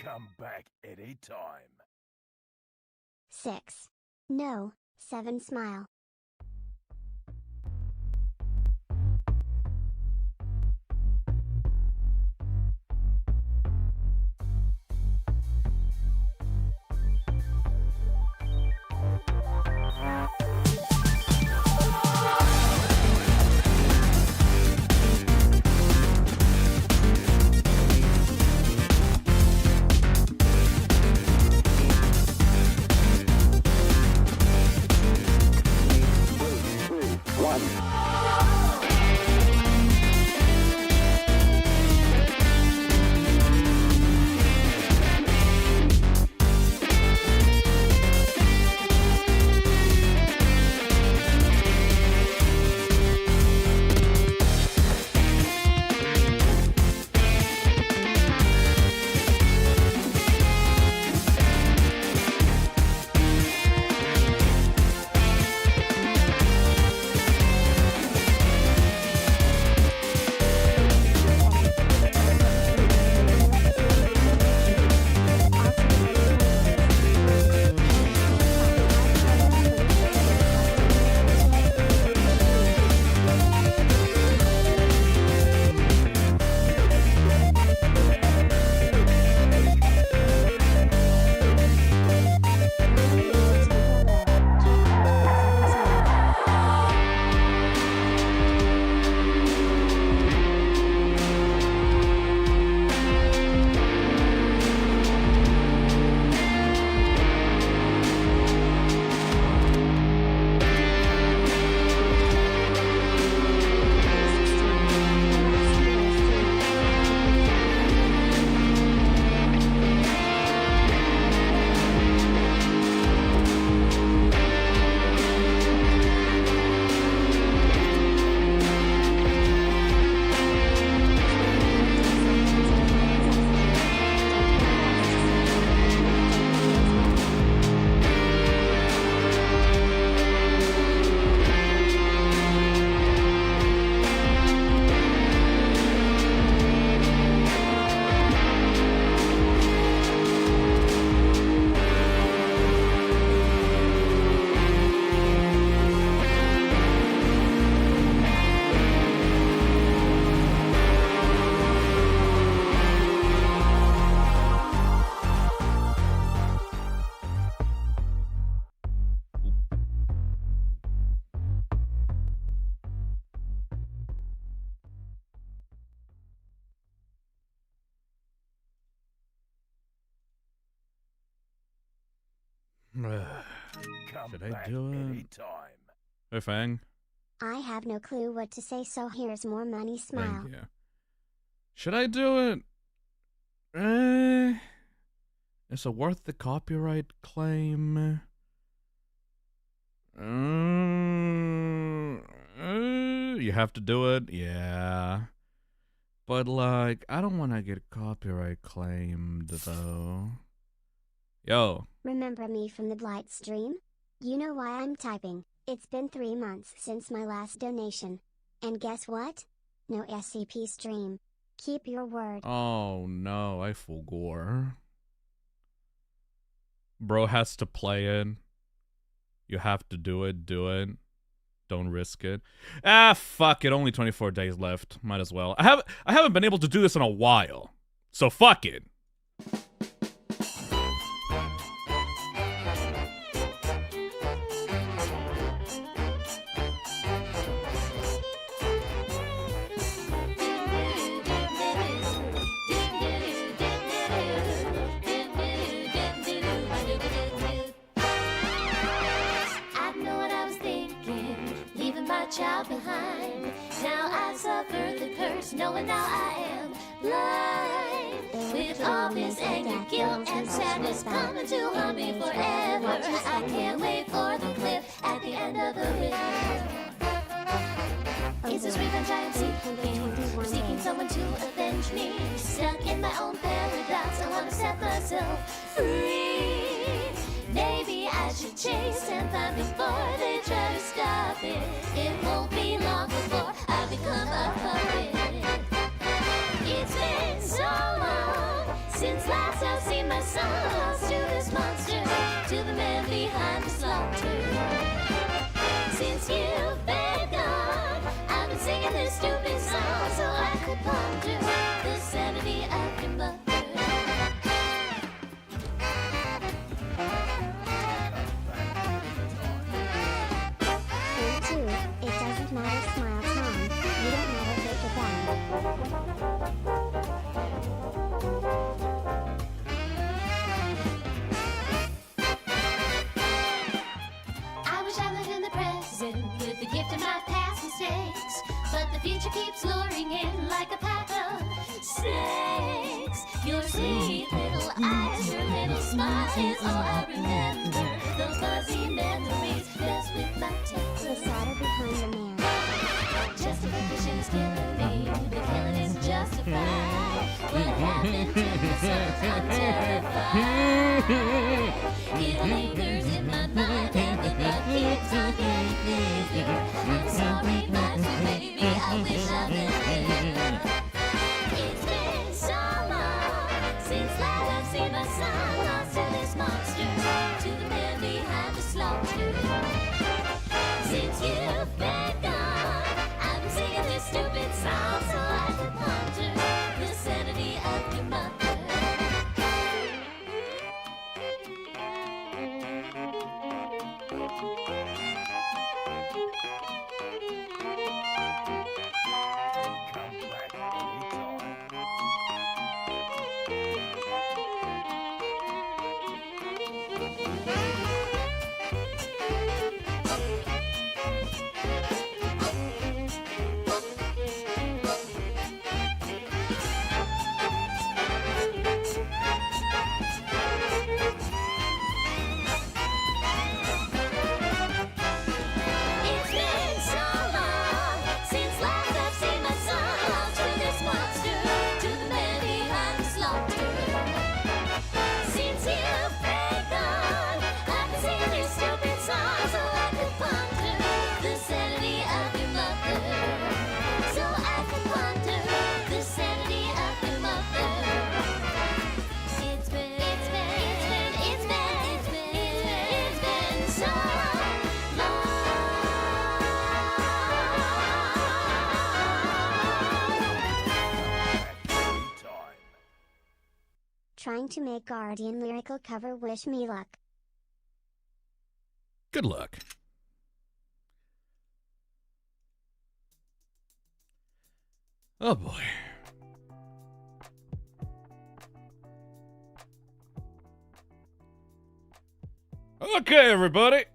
Come back anytime. 6. No. 7. Smile. Should I do it? Anytime. Hey, Fang. I have no clue what to say, so here's more money. Smile. Thank you. Should I do it? Is it worth the copyright claim? You have to do it? Yeah. But, like, I don't want to get copyright claimed, though. Yo. Remember me from the Blight stream? You know why I'm typing. It's been 3 months since my last donation. And guess what? No SCP stream. Keep your word. Oh, no, I forgot. Bro has to play it. You have to do it, Don't risk it. Ah, fuck it, only 24 days left. Might as well. I haven't been able to do this in a while. So fuck it. Child behind. Now I suffer the curse, knowing now I am blind. With all this anger, guilt, and sadness coming to haunt me forever. I can't wait for the cliff at the end of the river. Is this revenge I am seeking someone to avenge me? Stuck in my own paradox, I want to set myself free. Maybe I should chase and find before they try to stop it. It won't be long before I become a puppet. It's been so long Since last I've seen my son lost to this monster, to the man behind the slaughter. Since you've been gone, I've been singing this stupid song so I could ponder the sanity of your mother. And 2, it doesn't matter, smile Tom, you don't matter, hit the I wish I lived in the present with the gift of my past mistakes, but the future keeps luring in like a pack of snakes. Your sweet little eyes, your little smile is all I remember. Those fuzzy memories mess with my The temper. solder behind the man. Justification is killing me. The killing is justified. What happened to the sons? I'm terrified. It lingers in my mind and the thought keeps on getting. I'm sorry, my sweet baby. I wish I'd been there. It's been so long since last I've seen my son lost to this monster, to the man behind the slaughter. Since you've been gone, I've been singing this stupid song so I could ponder the sanity of your mother. Come back anytime. It's been so long since last I've seen my son lost to this monster, to the man behind the slaughter. Since you've been gone, I've been singing this stupid song so I could ponder the sanity of your mother. So I could ponder the sanity of your mother. It's been so Anytime. Trying to make Guardian lyrical cover, wish me luck. Good luck. Oh boy. Okay, everybody.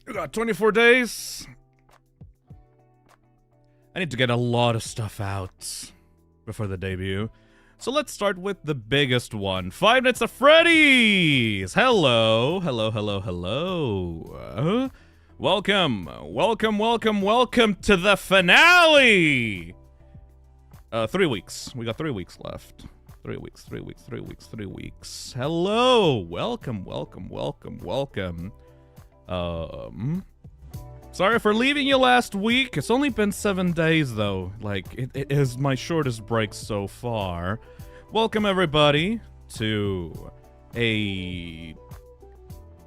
We got 24 days. I need to get a lot of stuff out before the debut. So let's start with the biggest one. 5 Nights at Freddy's! Hello, hello, hello, hello. Welcome, welcome, welcome, welcome to the finale! 3 weeks. We got 3 weeks left. 3 weeks, 3 weeks, 3 weeks, 3 weeks. Hello! Welcome, welcome, welcome, welcome. Sorry for leaving you last week. It's only been 7 days, though. Like, it is my shortest break so far. Welcome, everybody, to a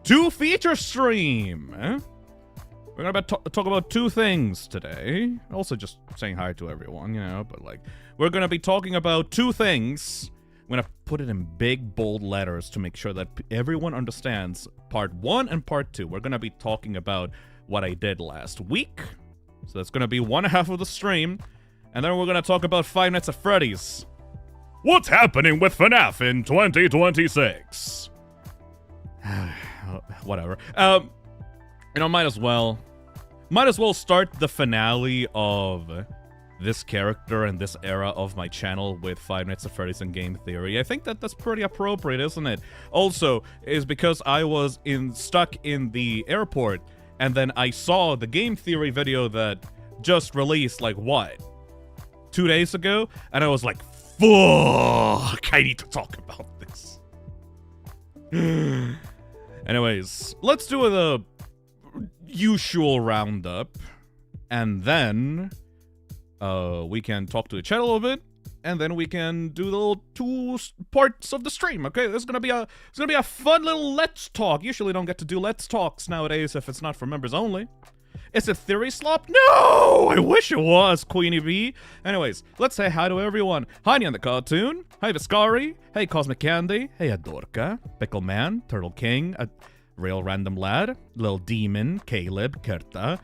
2 feature stream. We're gonna talk about 2 things today. Also, just saying hi to everyone, you know, but like, we're gonna be talking about 2 things. I'm gonna put it in big, bold letters to make sure that everyone understands part 1 and part 2. We're gonna be talking about what I did last week. So that's gonna be one half of the stream. And then we're gonna talk about 5 Nights at Freddy's. What's happening with FNAF in 2026? Whatever. You know, might as well start the finale of this character and this era of my channel with 5 Nights at Freddy's and Game Theory. I think that's pretty appropriate, isn't it? Also, is because I was stuck in the airport, and then I saw the Game Theory video that just released, like, what? 2 days ago? And I was like, fuck, I need to talk about this. Anyways, let's do the usual roundup, and then we can talk to the chat a little bit, and then we can do the little two parts of the stream. Okay, it's gonna be a fun little Let's Talk. Usually don't get to do Let's Talks nowadays if it's not for members only. Is it Theory Slop? No! I wish it was, Queenie B. Anyways, let's say hi to everyone. Hi, Nyan the Cartoon. Hi, Viscari. Hey, Cosmic Candy. Hey, Adorka. Pickle Man. Turtle King. Real Random Lad. Lil Demon. Caleb. Kerta.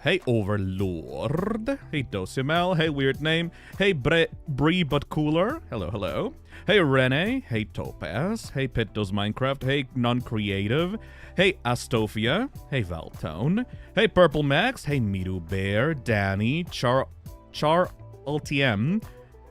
Hey, Overlord. Hey, Dosimel. Hey, Weird Name. Hey, Bree But Cooler. Hello, hello. Hey, Rene. Hey, Topaz. Hey, Pit Does Minecraft. Hey, Non-Creative. Hey, Astofia. Hey, Valtone. Hey, Purple Max. Hey, Miru Bear. Danny. Char LTM.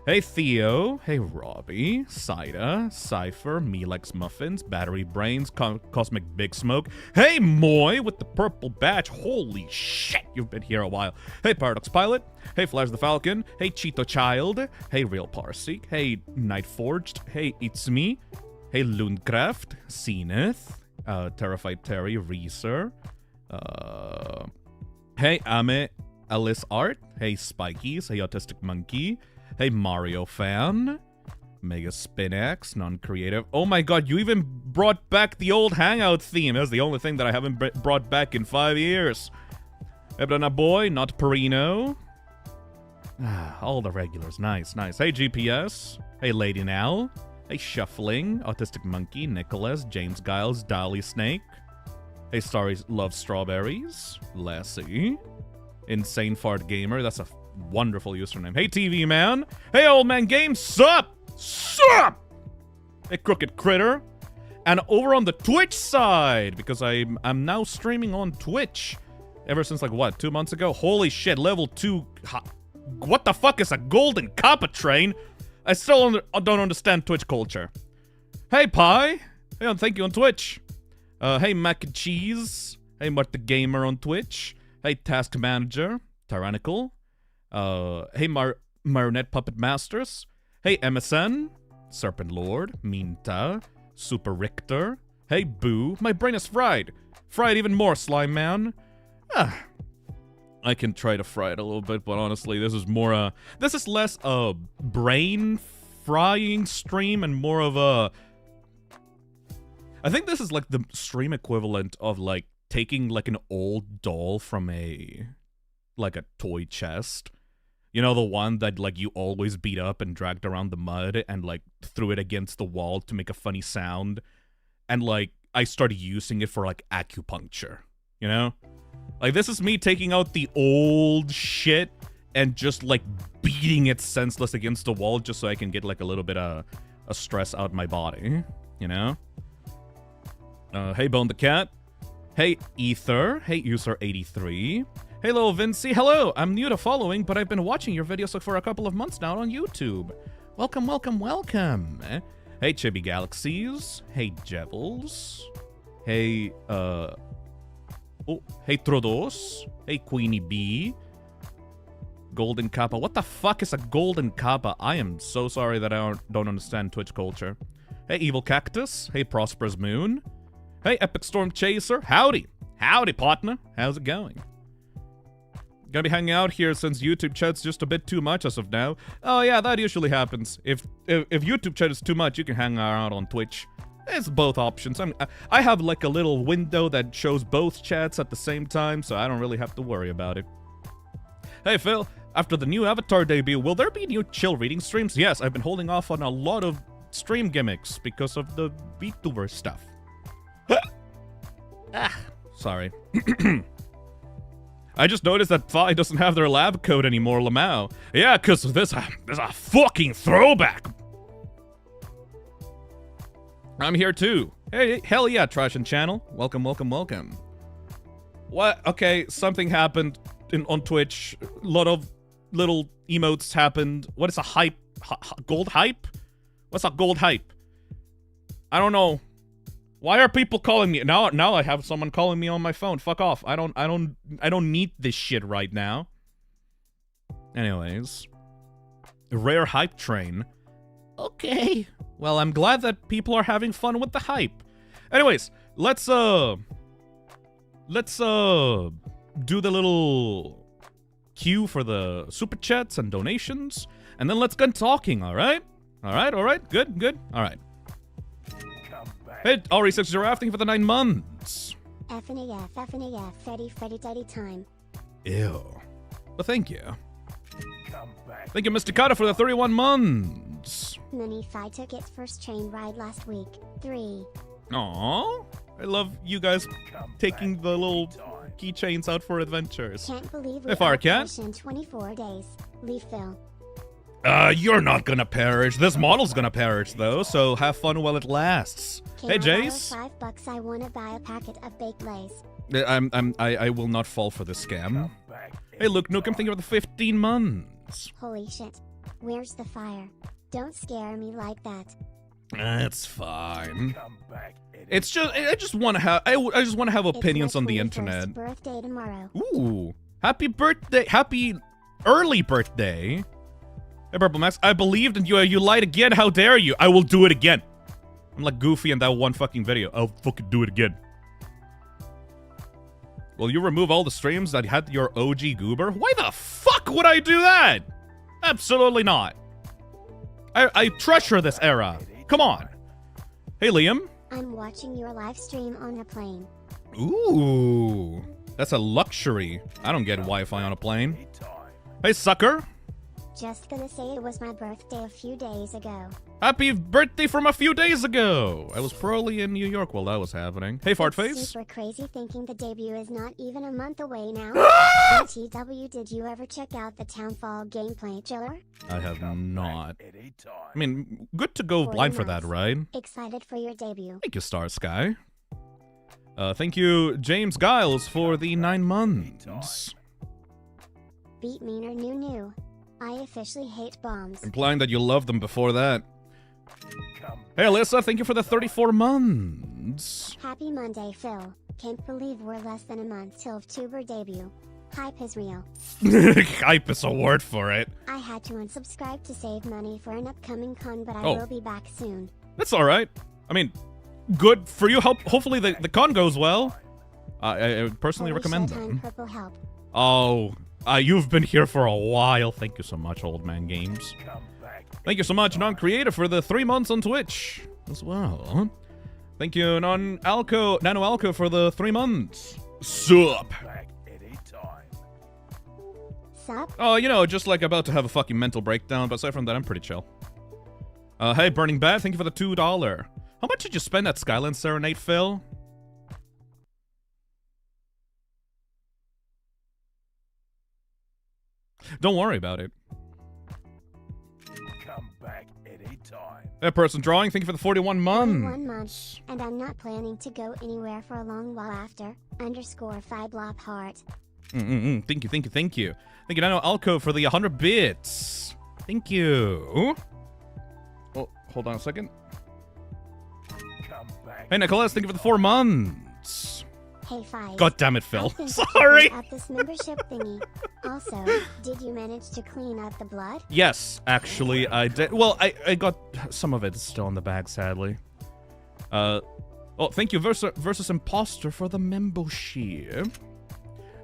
Hey, Theo. Hey, Robbie. Saida. Cypher. Melex Muffins. Battery Brains. Cosmic Big Smoke. Hey, Moy with the purple badge. Holy shit, you've been here a while. Hey, Paradox Pilot. Hey, Flash the Falcon. Hey, Cheeto Child. Hey, Real Parseek. Hey, Night Forged. Hey, It's Me. Hey, Lundcraft. Zenith. Terrified Terry. Reeser. Hey, Ame Alice Art. Hey, Spikies. Hey, Autistic Monkey. Hey, Mario Fan. Mega Spinax, non-creative. Oh my god, you even brought back the old Hangout theme. That's the only thing that I haven't brought back in 5 years. Ebrana Boy, not Perino. All the regulars. Nice, nice. Hey, GPS. Hey, Lady Now. Hey, Shuffling. Autistic Monkey. Nicholas. James Giles. Dolly Snake. Hey, Starry Loves Strawberries. Lassie. Insane Fart Gamer. That's a wonderful username. Hey, TV Man. Hey, Old Man Game. Sup? Sup? Hey, Crooked Critter. And over on the Twitch side, because I'm now streaming on Twitch ever since, like, what, 2 months ago? Holy shit, level 2. What the fuck is a golden copper train? I still don't understand Twitch culture. Hey, Pie. Hey, thank you on Twitch. Hey, Mac and Cheese. Hey, Martha Gamer on Twitch. Hey, Task Manager. Tyrannical. Hey, Marionette Puppet Masters. Hey, MSN. Serpent Lord. Minta. Super Richter. Hey, Boo. My brain is fried. Fried even more, Slime Man. I can try to fry it a little bit, but honestly, this is less a brain frying stream and more of a... I think this is like the stream equivalent of like taking like an old doll from a toy chest. You know, the one that like you always beat up and dragged around the mud and like threw it against the wall to make a funny sound. And like I started using it for like acupuncture, you know? Like, this is me taking out the old shit and just, like, beating it senseless against the wall just so I can get, like, a little bit of stress out my body, you know? Hey, Bone the Cat. Hey, Ether. Hey, User83. Hey, little Vinci. Hello, I'm new to following, but I've been watching your videos for a couple of months now on YouTube. Welcome, welcome, welcome. Hey, Chibi Galaxies. Hey, Jevels. Hey, oh, hey, Trodos. Hey, Queenie B. Golden Kappa. What the fuck is a Golden Kappa? I am so sorry that I don't understand Twitch culture. Hey, Evil Cactus. Hey, Prosperous Moon. Hey, Epic Storm Chaser. Howdy. Howdy, partner. How's it going? Gonna be hanging out here since YouTube chat's just a bit too much as of now. Oh, yeah, that usually happens. If YouTube chat is too much, you can hang out on Twitch. It's both options. I have like a little window that shows both chats at the same time, so I don't really have to worry about it. Hey, Phil. After the new Avatar debut, will there be new chill reading streams? Yes, I've been holding off on a lot of stream gimmicks because of the VTuber stuff. Sorry. I just noticed that Phi doesn't have their lab coat anymore, Lamau. Yeah, because there's a fucking throwback. I'm here too. Hey, hell yeah, Trash and Channel. Welcome, welcome, welcome. What? Okay, something happened on Twitch. A lot of little emotes happened. What is a hype? Gold hype? What's a gold hype? I don't know. Why are people calling me? Now I have someone calling me on my phone. Fuck off. I don't need this shit right now. Anyways. Rare hype train. Okay. Well, I'm glad that people are having fun with the hype. Anyways, let's do the little queue for the super chats and donations, and then let's get talking, alright? Alright, good, alright. Hey, Ari60, thank you for the 9 months. FNAF, Freddy Daddy time. Ew. Well, thank you. Thank you, Mr. Carter, for the 31 months. Mini Fi took its first train ride last week. 3. Aww. I love you guys taking the little keychains out for adventures. Can't believe we Hey, Farcat. finished in 24 days. Leave Phil. You're not gonna perish. This model's gonna perish, though, so have fun while it lasts. Hey, Jace. $5, I wanna buy a packet of baked lays. I will not fall for this scam. Hey, Luke Nukem, thank you for the 15 months. Holy shit. Where's the fire? Don't scare me like that. It's fine. It's just, I just want to have, I just want to have opinions on the internet. It's my 21st birthday tomorrow. Ooh, happy birthday, happy early birthday. Hey, Purple Max, I believed in you. You lied again. How dare you? I will do it again. I'm like Goofy in that one fucking video. I'll fucking do it again. Will you remove all the streams that had your OG goober? Why the fuck would I do that? Absolutely not. I treasure this era. Come on. Hey, Liam. I'm watching your live stream on a plane. Ooh. That's a luxury. I don't get Wi-Fi on a plane. Hey, sucker. Just gonna say it was my birthday a few days ago. Happy birthday from a few days ago. I was probably in New York while that was happening. Hey, Fartface. Super crazy thinking the debut is not even a month away now. BTW, did you ever check out the Townfall gameplay trailer? I have not. I mean, good to go blind for that, right? Excited for your debut. Thank you, Star Sky. Thank you, James Giles, for the 9 months. Beat meaner new. I officially hate bombs. Implying that you loved them before that. Hey, Alyssa, thank you for the 34 months. Happy Monday, Phil. Can't believe we're less than a month till Tuber debut. Hype is real. Hype is a word for it. I had to unsubscribe to save money for an upcoming con, but I will be back soon. That's alright. I mean, good for you. Hopefully the con goes well. I personally recommend them. Purple help. Oh, you've been here for a while. Thank you so much, Old Man Games. Thank you so much, Non-Creator, for the 3 months on Twitch as well. Thank you, Nano Alco, for the 3 months. Sup? Sup? Oh, you know, just like about to have a fucking mental breakdown, but aside from that, I'm pretty chill. Hey, Burning Bad, thank you for the $2. How much did you spend at Skyline Serenade, Phil? Don't worry about it. Come back anytime. That person drawing, thank you for the 41 months. 1 month, and I'm not planning to go anywhere for a long while after. _5 heart. Thank you. Thank you, Nano Alco, for the 100 bits. Thank you. Oh, hold on a second. Come back. Hey, Nicholas, thank you for the 4 months. Hey, Fi. God damn it, Phil. I've been Sorry. checking out this membership thingy. Also, did you manage to clean out the blood? Yes, actually, I did. Well, I got some of it still in the bag, sadly. Oh, thank you, versus Imposter, for the membership.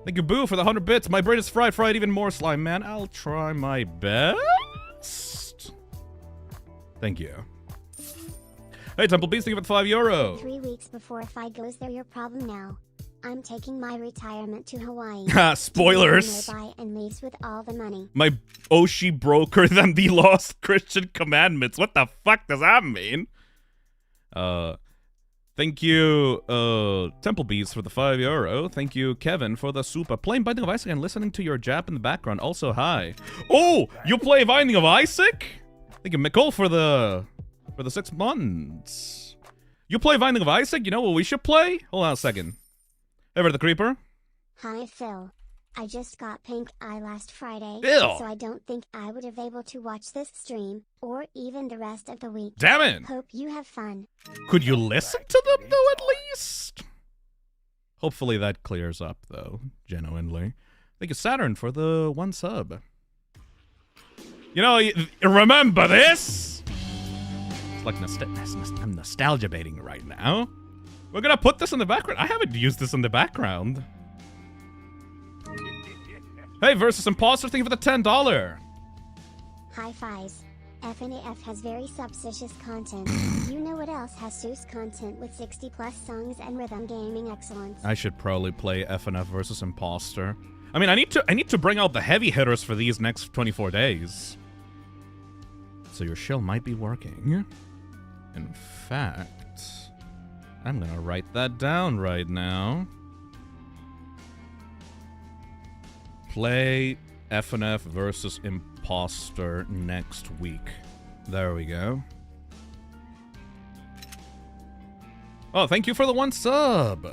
Thank you, Boo, for the 100 bits. My brain is fried even more, Slime Man. I'll try my best. Thank you. Hey, Temple Beast, thank you for the €5. 3 weeks before Fi goes there, your problem now. I'm taking my retirement to Hawaii. Spoilers. Nearby and leaves with all the money. My Oshi broker than the lost Christian commandments. What the fuck does that mean? Thank you, Temple Beast, for the €5. Thank you, Kevin, for the super. Playing Binding of Isaac and listening to your Jap in the background. Also, hi. Oh, you play Binding of Isaac? Thank you, Mikkel, for the 6 months. You play Binding of Isaac? You know what we should play? Hold on a second. Ever the Creeper? Hi, Phil. I just got pink eye last Friday, Ew. so I don't think I would have able to watch this stream, or even the rest of the week. Damn it! Hope you have fun. Could you listen to them, though, at least? Hopefully that clears up, though, genuinely. Thank you, Saturn, for the 1 sub. You know, remember this? It's like I'm nostalgia baiting right now. We're gonna put this in the background. I haven't used this in the background. Hey, versus Imposter, thank you for the $10. High fives. FNAF has very substitious content. You know what else has Seuss content with 60 plus songs and rhythm gaming excellence? I should probably play FNF versus Imposter. I mean, I need to bring out the heavy hitters for these next 24 days. So your shill might be working. In fact, I'm gonna write that down right now. Play FNF versus Imposter next week. There we go. Oh, thank you for the 1 sub.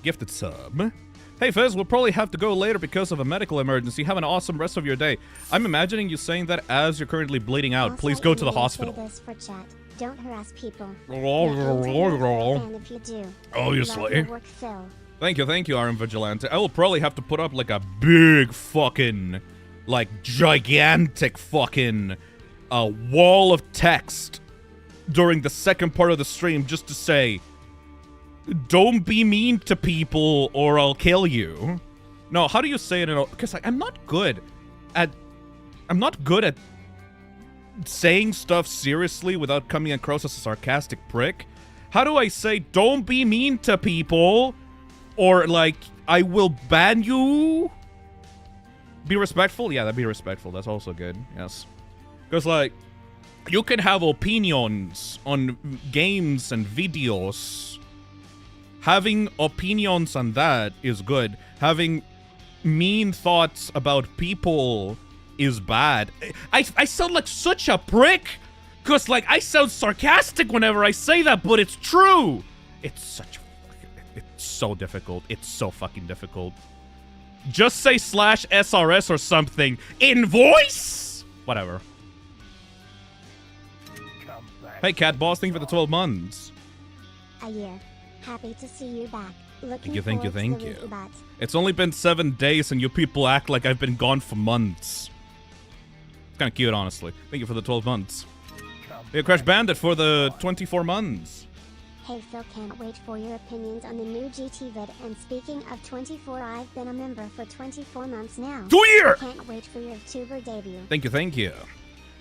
Gifted sub. Hey Fizz, we'll probably have to go later because of a medical emergency. Have an awesome rest of your day. I'm imagining you saying that as you're currently bleeding out. Also, Please go to the I'm gonna hospital. say this for chat. Don't harass people. Oh, And if you do, obviously. love your work, Phil. Thank you, Arm Vigilante. I will probably have to put up like a big fucking, like gigantic fucking wall of text during the second part of the stream just to say, don't be mean to people or I'll kill you. No, how do you say it? Because I'm not good at saying stuff seriously without coming across as a sarcastic prick. How do I say, don't be mean to people? Or, like, I will ban you? Be respectful? Yeah, that'd be respectful. That's also good. Yes. Because, like, you can have opinions on games and videos. Having opinions on that is good. Having mean thoughts about people is bad. I sound like such a prick. Because, like, I sound sarcastic whenever I say that, but it's true. It's such a... It's so difficult. It's so fucking difficult. Just say /SRS or something. Invoice? Whatever. Hey, Cat Boss, thank you for the 12 months. A year. Happy to see you back. Thank you, thank you, thank you. Bot. It's only been 7 days and you people act like I've been gone for months. It's kind of cute, honestly. Thank you for the 12 months. Hey, Crash Bandit for the 24 months. Hey Phil, can't wait for your opinions on the new GT vid. And speaking of 24, I've been a member for 24 months now. 2 years! Can't wait for your tuber debut. Thank you, thank you.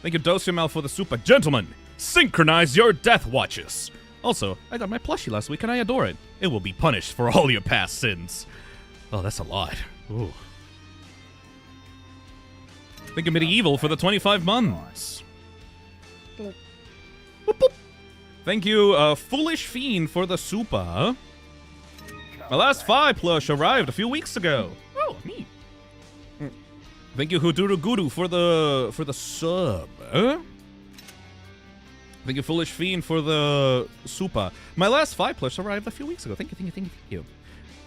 Thank you, Dosiamal, for the super. Gentlemen, synchronize your death watches. Also, I got my plushie last week and I adore it. It will be punished for all your past sins. Oh, that's a lot. Ooh. Thank you, Medieval, for the 25 months. Boop. Boop, boop. Thank you, Foolish Fiend, for the super. My last 5 plush arrived a few weeks ago. Oh, neat. Thank you, Huduru Guru, for the sub. Thank you, Foolish Fiend, for the super. My last 5 plush arrived a few weeks ago. Thank you, thank you, thank you, thank you.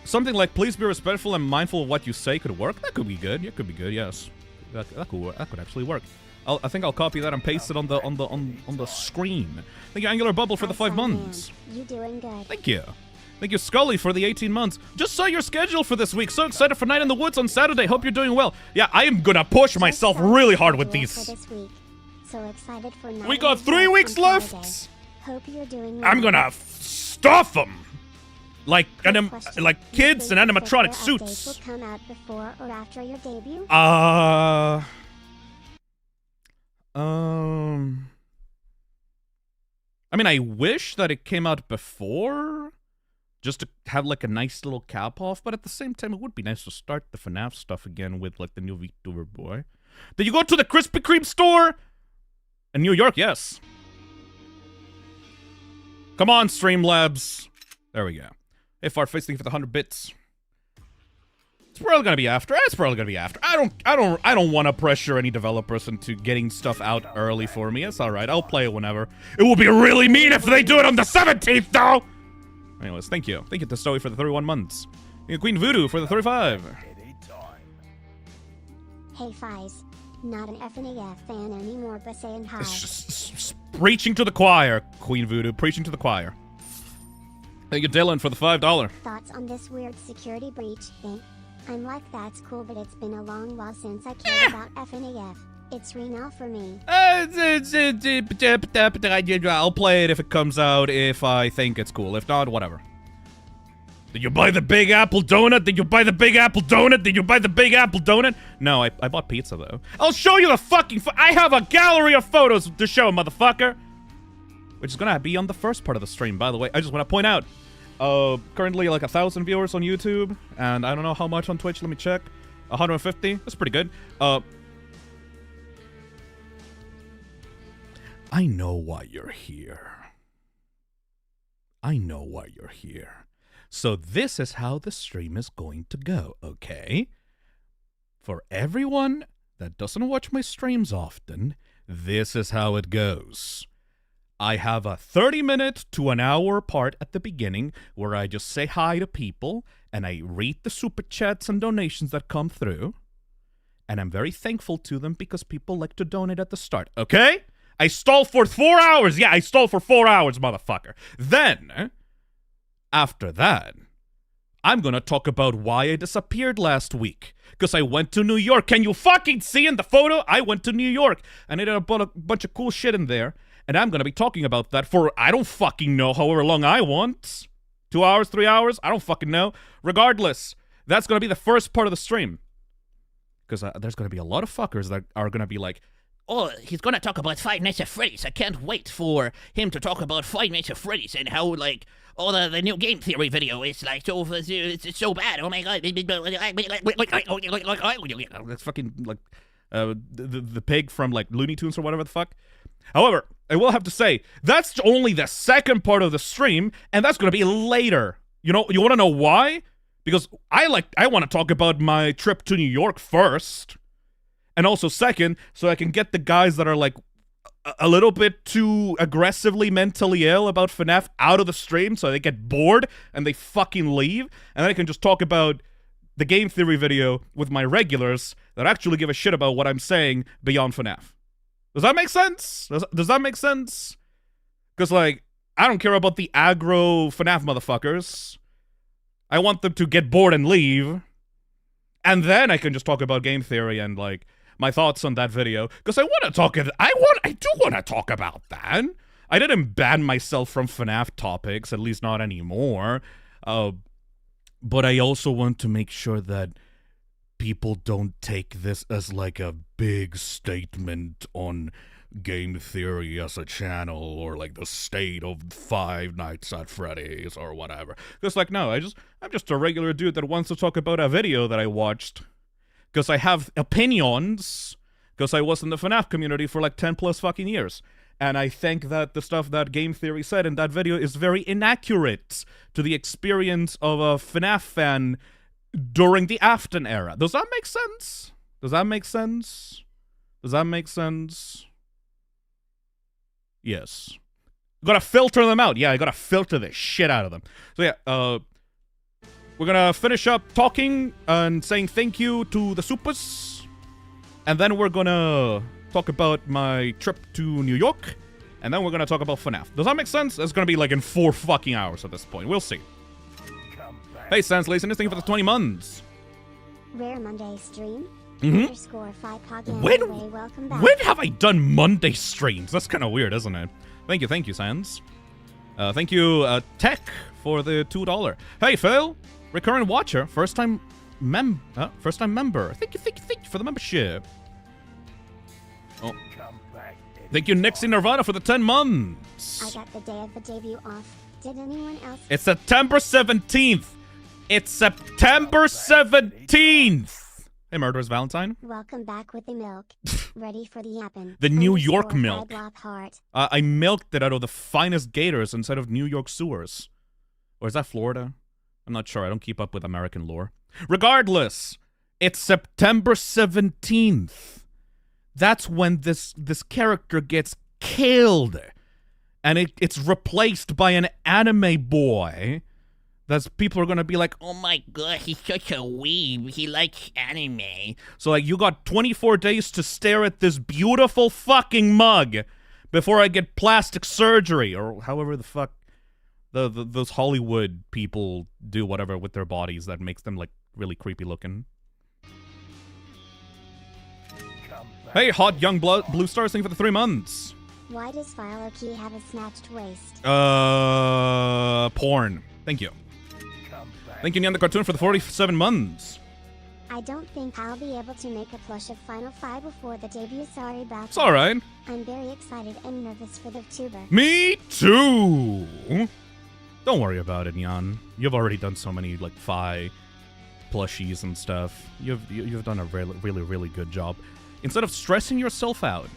Something like, please be respectful and mindful of what you say could work. That could be good. It could be good, yes. That could actually work. I think I'll copy that and paste it on the screen. Thank you, Angular Bubble, for the 5 months. You doing good? Thank you. Thank you, Scully, for the 18 months. Just saw your schedule for this week. So excited for Night in the Woods on Saturday. Hope you're doing well. Yeah, I am gonna push myself really hard with these. For this week. So excited for Night We in got the 3 Woods weeks on left. Saturday. Hope you're doing I'm well. gonna stuff them like Question. like kids in Do you think animatronic software suits. updates will come out before or after your debut? I mean, I wish that it came out before, just to have like a nice little cap off, but at the same time, it would be nice to start the FNAF stuff again with like the new VTuber boy. Did you go to the Krispy Kreme store? In New York, yes. Come on, Streamlabs. There we go. Hey, Fartface, thank you for the 100 bits. It's probably gonna be after. It's probably gonna be after. I don't want to pressure any developers into getting stuff out early for me. It's all right. I'll play it whenever. It will be really mean if they do it on the 17th, though. Anyways, thank you. Thank you to Stoey for the 31 months. Thank you, Queen Voodoo, for the 35. Hey Fies. Not an FNAF fan anymore, but saying hi. It's just preaching to the choir, Queen Voodoo. Preaching to the choir. Thank you, Dylan, for the $5. Thoughts on this weird security breach thing? I'm like, that's cool, but it's been a long while since I cared about FNAF. It's renal for me. I'll play it if it comes out, if I think it's cool. If not, whatever. It will be really mean if they do it on the 17th, though. Anyways, thank you. Thank you to Stoey for the 31 months. Queen Voodoo, for the 35. Hey, Dylan, for the $5. Thank you, Dylan, for the $5. Thoughts on this weird security breach thing? I'm like, that's cool, but it's been a long while since I cared about FNAF. It's renal for me. Did you buy the Big Apple donut? Did you buy the Big Apple donut? Did you buy the Big Apple donut? No, I bought pizza, though. I'll show you the fucking... I have a gallery of photos to show, motherfucker. Which is gonna be on the first part of the stream, by the way. I just want to point out. Currently, like, 1,000 viewers on YouTube. And I don't know how much on Twitch. Let me check. 150. That's pretty good. I know why you're here. I know why you're here. So this is how the stream is going to go, okay? For everyone that doesn't watch my streams often, this is how it goes. I have a 30-minute to an hour part at the beginning where I just say hi to people and I read the super chats and donations that come through. And I'm very thankful to them because people like to donate at the start, okay? I stall for 4 hours. Yeah, I stall for 4 hours, motherfucker. Then... after that, I'm gonna talk about why I disappeared last week. Because I went to New York. Can you fucking see in the photo? I went to New York. And I did a bunch of cool shit in there. And I'm gonna be talking about that for, I don't fucking know, however long I want. 2 hours, 3 hours? I don't fucking know. Regardless, that's gonna be the first part of the stream. Because there's gonna be a lot of fuckers that are gonna be like, oh, he's gonna talk about Five Nights at Freddy's. I can't wait for him to talk about Five Nights at Freddy's and how, like, oh, the new game theory video is, like, it's so bad. Oh, my God. That's fucking, like, the pig from, like, Looney Tunes or whatever the fuck. However, I will have to say, that's only the second part of the stream, and that's gonna be later. You know, you wanna know why? Because I want to talk about my trip to New York first. And also second, so I can get the guys that are like a little bit too aggressively mentally ill about FNAF out of the stream so they get bored and they fucking leave. And then I can just talk about the game theory video with my regulars that actually give a shit about what I'm saying beyond FNAF. Does that make sense? Does that make sense? Because, like, I don't care about the aggro FNAF motherfuckers. I want them to get bored and leave. And then I can just talk about game theory and, like, my thoughts on that video, because I want to talk. I do want to talk about that. I didn't ban myself from FNAF topics, at least not anymore. But I also want to make sure that people don't take this as like a big statement on game theory as a channel or like the state of Five Nights at Freddy's or whatever. Because like, no, I'm just a regular dude that wants to talk about a video that I watched. Because I have opinions, because I was in the FNAF community for like 10 plus fucking years. And I think that the stuff that Game Theory said in that video is very inaccurate to the experience of a FNAF fan during the Afton era. Does that make sense? Does that make sense? Does that make sense? Yes. Gotta filter them out. Yeah, I gotta filter the shit out of them. So yeah, we're gonna finish up talking and saying thank you to the supers. And then we're gonna talk about my trip to New York. And then we're gonna talk about FNAF. Does that make sense? It's gonna be like in 4 fucking hours at this point. We'll see. Hey, Sans Lason, thank you for the 20 months. Rare Monday stream. Mm-hmm. 5 welcome back. When have I done Monday streams? That's kind of weird, isn't it? Thank you, Sans. Thank you, Tech, for the $2. Hey, Phil. Recurrent watcher, first time member. Thank you for the membership. Oh. Thank you, Nixie Nirvana, for the 10 months. I got the day of the debut off. Did anyone else? It's September 17th. It's September 17th. Hey, Murderous Valentine. Welcome back with the milk. Ready for the yappin'. The New York milk. Heart. I milked it out of the finest gators inside of New York sewers. Or is that Florida? I'm not sure. I don't keep up with American lore. Regardless, it's September 17th. That's when this character gets killed. And it's replaced by an anime boy. That's people are gonna be like, oh my God, he's such a weeb. He likes anime. So like, you got 24 days to stare at this beautiful fucking mug before I get plastic surgery or however the fuck those Hollywood people do whatever with their bodies that makes them like really creepy looking. Hey, hot young blue stars, thank you for the 3 months. Why does Philo Key have a snatched waist? Porn. Thank you. Thank you, Nyan the Cartoon, for the 47 months. I don't think I'll be able to make a plush of Final Five before the debut. Sorry about It's alright. I'm very excited and nervous for the tuber. Me too. Don't worry about it, Nyan. You've already done so many, like, Fi plushies and stuff. You've done a really good job. Instead of stressing yourself out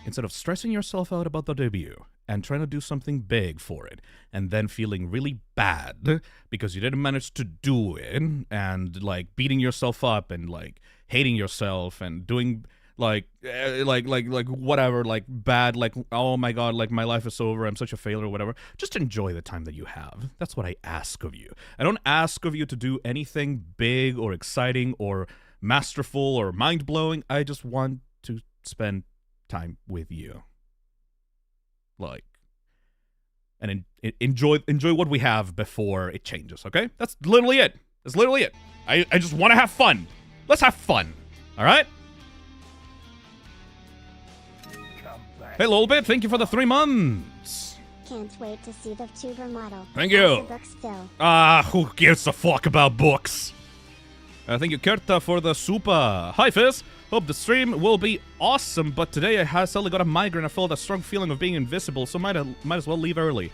about the debut and trying to do something big for it, and then feeling really bad because you didn't manage to do it, and like beating yourself up and like hating yourself and doing like whatever, like bad, like, oh my god, like my life is over, I'm such a failure, or whatever. Just enjoy the time that you have. That's what I ask of you. I don't ask of you to do anything big or exciting or masterful or mind-blowing. I just want to spend time with you. Like, and enjoy what we have before it changes, okay? That's literally it. That's literally it. I just want to have fun. Let's have fun. All right? Hey, Lolbit, thank you for the 3 months. Can't wait to see the tuber model. Thank you. Books fill. Who gives a fuck about books? Thank you, Kerta, for the super. Hi, Fizz. Hope the stream will be awesome, but today I suddenly got a migraine. I felt a strong feeling of being invisible, so might as well leave early.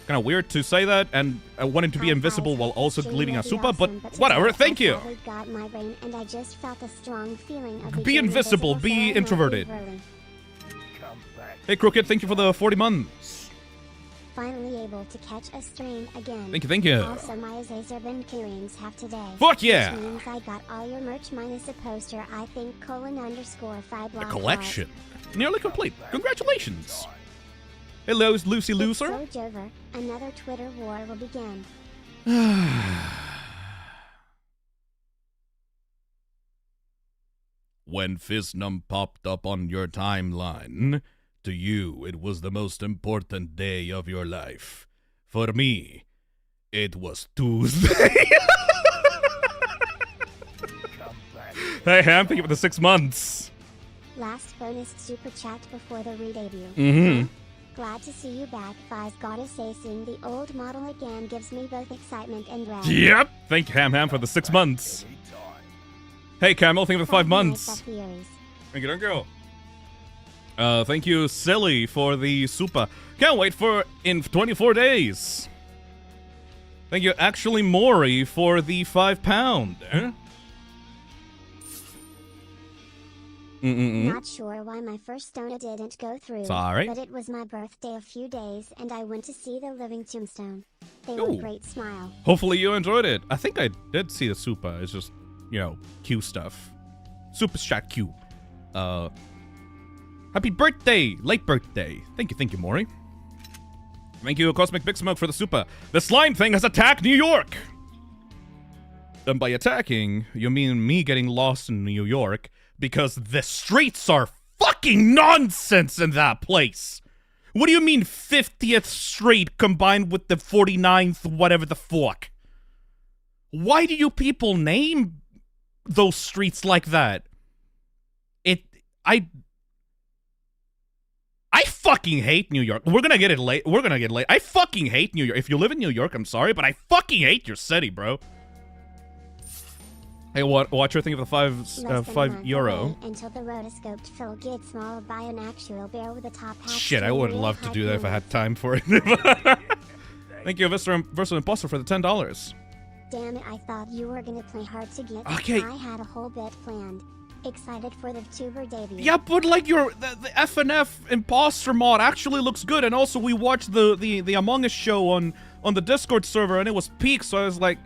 Kind of weird to say that, and wanting to be invisible while also leaving a super, but whatever. Thank you. Got migraine, and I just felt a strong feeling of Be invisible. Be introverted. Hey, Crooked. Thank you for the 40 months. Finally able to catch a stream again. Thank you. Also, my Azerban keyrings have today. Fuck yeah! Which means I got all your merch minus a poster, I think, _5 block. A collection. Nearly complete. Congratulations. Hello, Lucy Loser. It's so Jover. Another Twitter war will begin. When Phisnom popped up on your timeline, to you, it was the most important day of your life. For me, it was Tuesday. Hey, Ham, thank you for the 6 months. Last bonus super chat before the re-debut. Mm-hmm. Glad to see you back, Fi's. Gotta say, seeing the old model again gives me both excitement and dread. Yep. Thank you, Ham, for the 6 months. Hey, Camel, thank you for the 5 months. Thank you, Dunko. Thank you, Silly, for the super. Can't wait for in 24 days. Thank you, Actually Maury, for the £5. Not sure why my first donut didn't go through. Sorry. But it was my birthday a few days, and I went to see the Living Tombstone. They were a great smile. Hopefully you enjoyed it. I think I did see the super. It's just, you know, Q stuff. Super chat Q. Happy birthday! Late birthday. Thank you, Maury. Thank you, Cosmic Big Smoke, for the super. The slime thing has attacked New York! And by attacking, you mean me getting lost in New York, because the streets are fucking nonsense in that place! What do you mean 50th Street combined with the 49th whatever the fuck? Why do you people name those streets like that? I fucking hate New York. We're gonna get it late. We're gonna get late. I fucking hate New York. If you live in New York, I'm sorry, but I fucking hate your city, bro. Hey, Watcher, think of the €5. Until the rotoscoped Phil gets mauled by an actual bear with a top hat. Shit, I would love to do that if I had time for it. Thank you, Versal Imposter, for the $10. Damn it, I thought you were gonna play hard to get. Okay. I had a whole bit planned. Excited for the tuber debut. Yeah, but like the FNAF Imposter mod actually looks good, and also we watched the Among Us show on the Discord server, and it was peak, so I was like,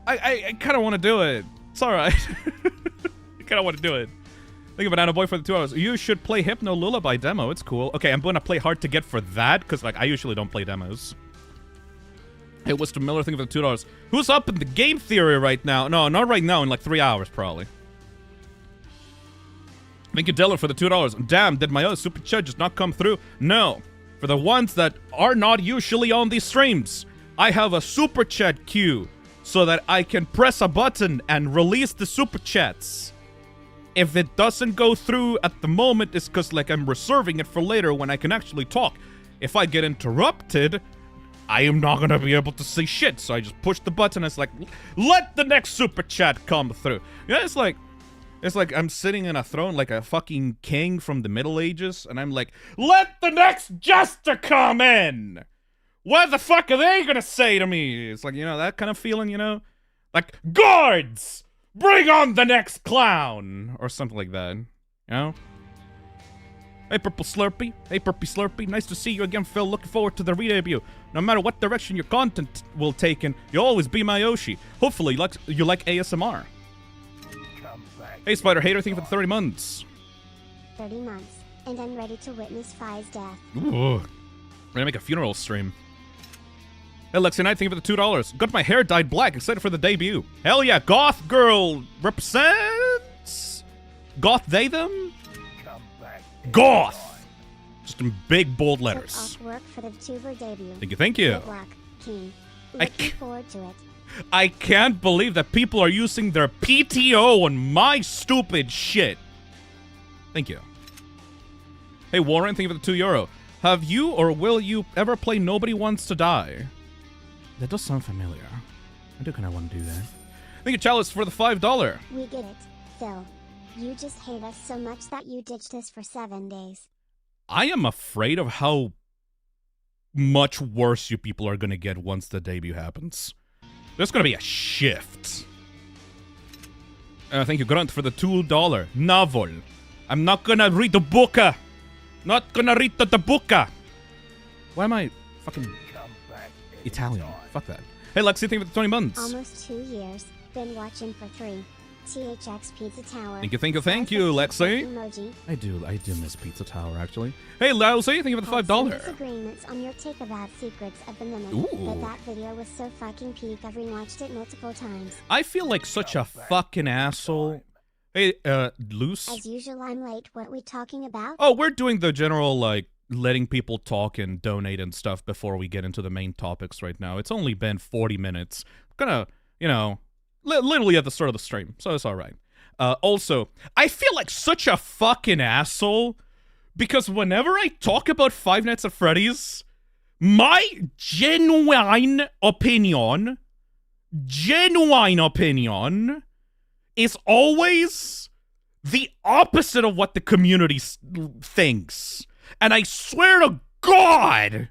I kind of want to do it. It's alright. I kind of want to do it. Thank you, Banana Boy, for the 2 hours. You should play Hypno Lullaby demo. It's cool. Okay, I'm going to play hard to get for that, because like I usually don't play demos. Hey, Winston Miller, thank you for the $2. Who's up in the game theory right now? No, not right now, in like 3 hours, probably. Thank you, Dylan, for the $2. Damn, did my other super chat just not come through? No. For the ones that are not usually on these streams, I have a super chat queue so that I can press a button and release the super chats. If it doesn't go through at the moment, it's because like I'm reserving it for later when I can actually talk. If I get interrupted, I am not gonna be able to see shit. So I just push the button. It's like, let the next super chat come through. Yeah, it's like I'm sitting in a throne like a fucking king from the Middle Ages, and I'm like, let the next jester come in. What the fuck are they gonna say to me? It's like, you know, that kind of feeling, you know? Like, guards, bring on the next clown, or something like that, you know? Hey, Purple Slurpee. Hey, Purpy Slurpee. Nice to see you again, Phil. Looking forward to the re-debut. No matter what direction your content will take in, you'll always be my Yoshi. Hopefully, you like ASMR. Hey, Spider Hater, thank you for the 30 months. 30 months, and I'm ready to witness Phi's death. Ooh. We're gonna make a funeral stream. Hey, Lexi Knight, thank you for the $2. Got my hair dyed black, excited for the debut. Hell yeah, Goth Girl represents... Goth they them? Goth! Just in big, bold letters. Work for the tuber debut. Thank you, thank you. Good luck, King. Looking forward to it. I can't believe that people are using their PTO on my stupid shit. Thank you. Hey, Warren, thank you for the €2. Have you or will you ever play Nobody Wants to Die? That does sound familiar. I do kind of want to do that. Thank you, Chalice, for the $5. We get it, Phil. You just hate us so much that you ditched us for 7 days. I am afraid of how much worse you people are going to get once the debut happens. There's going to be a shift. Thank you, Grunt, for the $2 novel. I'm not going to read the book. Not going to read the book. Why am I fucking Italian? Fuck that. Hey, Lexi, thank you for the 20 months. Almost 2 years. Been watching for 3. THX Pizza Tower. Thank you, thank you, thank you, Lexi. Emoji. I do miss Pizza Tower, actually. Hey, Lousy, thank you for the $5. Disagreements on your take about Secrets of the Mimic. Ooh. But that video was so fucking peak. I've rewatched it multiple times. I feel like such a fucking asshole. Hey, Loose. As usual, I'm late. What are we talking about? Oh, we're doing the general, like, letting people talk and donate and stuff before we get into the main topics right now. It's only been 40 minutes. Gonna, you know, literally at the start of the stream, so it's alright. Also, I feel like such a fucking asshole because whenever I talk about Five Nights at Freddy's, my genuine opinion is always the opposite of what the community thinks. And I swear to God,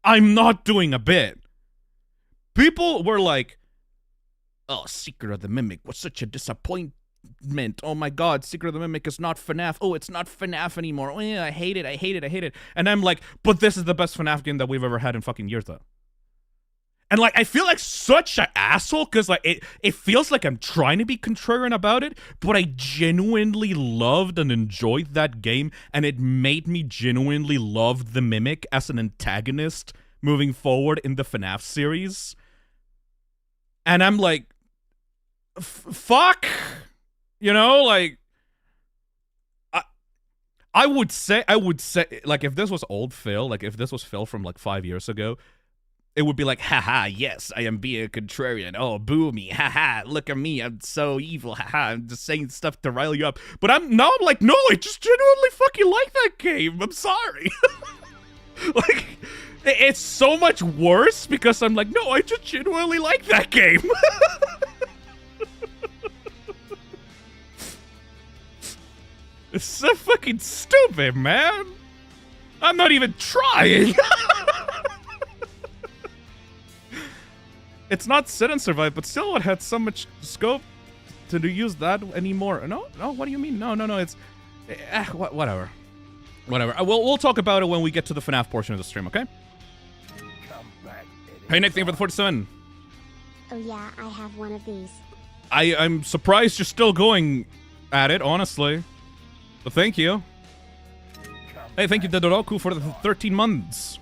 I'm not doing a bit. People were like, oh, Secret of the Mimic was such a disappointment. Oh my God, Secret of the Mimic is not FNAF. Oh, it's not FNAF anymore. Oh yeah, I hate it. And I'm like, but this is the best FNAF game that we've ever had in fucking years, though. And like, I feel like such an asshole because like it feels like I'm trying to be contrarian about it, but I genuinely loved and enjoyed that game, and it made me genuinely love the Mimic as an antagonist moving forward in the FNAF series. And I'm like, fuck, you know, like, I would say, like, if this was old Phil, like, if this was Phil from, like, 5 years ago, it would be like, haha, yes, I am being a contrarian. Oh, boo me, haha, look at me, I'm so evil, haha, I'm just saying stuff to rile you up. But I'm like, no, I just genuinely fucking like that game, I'm sorry. Like, it's so much worse because I'm like, no, I just genuinely like that game. It's so fucking stupid, man. I'm not even trying. It's not Sit and Survive, but still it had so much scope to use that anymore. No, what do you mean? No, it's... whatever. We'll talk about it when we get to the FNAF portion of the stream, okay? Hey, Nick, thank you for the 47. Oh yeah, I have one of these. I'm surprised you're still going at it, honestly. But thank you. Hey, thank you, Dedoroku, for the 13 months.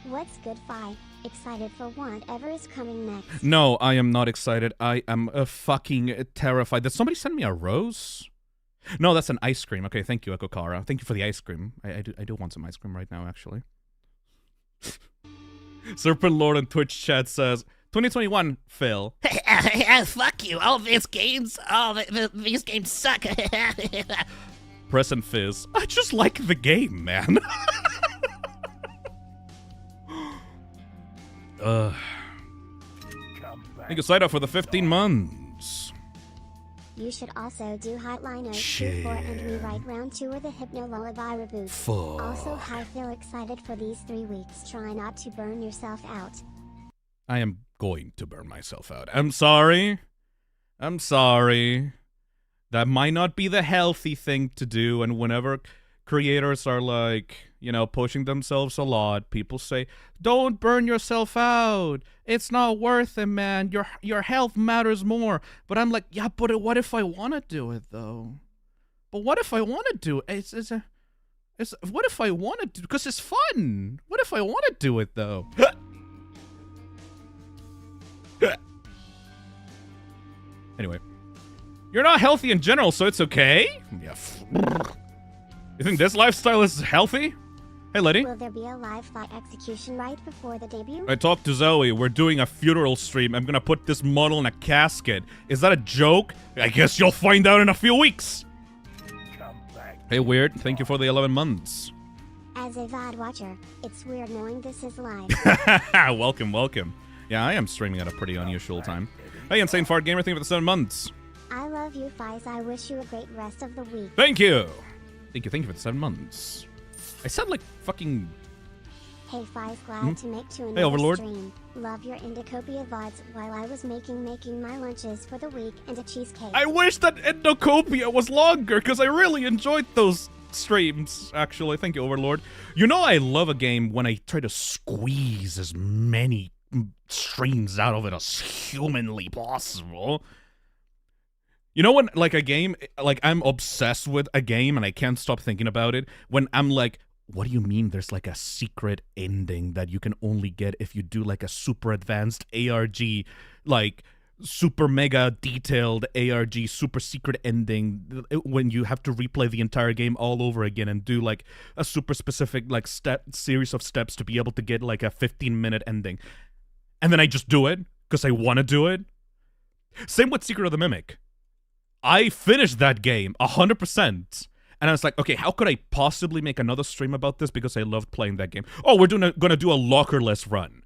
What's good, Phi? Excited for whatever is coming next. No, I am not excited. I am fucking terrified. Did somebody send me a rose? No, that's an ice cream. Okay, thank you, Ekokara. Thank you for the ice cream. I do want some ice cream right now, actually. Serpent Lord in Twitch chat says, 2021, Phil. Fuck you. All these games suck. Present Fizz. I just like the game, man. Come Thank you, back. Saito, for the 15 months. You should also do Hotline 024 and rewrite round 2 or the Hypno Lullaby reboot. Fuck. Also, I feel excited for these 3 weeks. Try not to burn yourself out. I am going to burn myself out. I'm sorry. I'm sorry. That might not be the healthy thing to do, and whenever creators are like, you know, pushing themselves a lot, people say, don't burn yourself out. It's not worth it, man. Your health matters more. But I'm like, yeah, but what if I want to do it, though? But what if I want to do it? What if I want to do it? Because it's fun. What if I want to do it, though? Anyway. You're not healthy in general, so it's okay? Yeah. You think this lifestyle is healthy? Hey, lady. Will there be a live fight execution right before the debut? I talked to Zoe. We're doing a funeral stream. I'm gonna put this model in a casket. Is that a joke? I guess you'll find out in a few weeks. Come back. Hey, Weird. Thank you for the 11 months. As a VOD watcher, it's weird knowing this is live. Welcome, welcome. Yeah, I am streaming at a pretty unusual time. Hey, Insane Fart Gamer. Thank you for the 7 months. I love you, Fies. I wish you a great rest of the week. Thank you. Thank you for the 7 months. I sound like fucking... Hey, Fies, glad to make to Hey, another Overlord. stream. Love your Indicopia VODs while I was making my lunches for the week and a cheesecake. I wish that Endocopia was longer, because I really enjoyed those streams, actually. Thank you, Overlord. You know I love a game when I try to squeeze as many streams out of it as humanly possible. You know when, like, a game, like, I'm obsessed with a game and I can't stop thinking about it, when I'm like, what do you mean there's, like, a secret ending that you can only get if you do, like, a super advanced ARG, like, super mega detailed ARG super secret ending when you have to replay the entire game all over again and do, like, a super specific, like, series of steps to be able to get, like, a 15-minute ending. And then I just do it because I want to do it. Same with Secret of the Mimic. I finished that game 100%. And I was like, okay, how could I possibly make another stream about this because I loved playing that game? Oh, we're gonna do a lockerless run.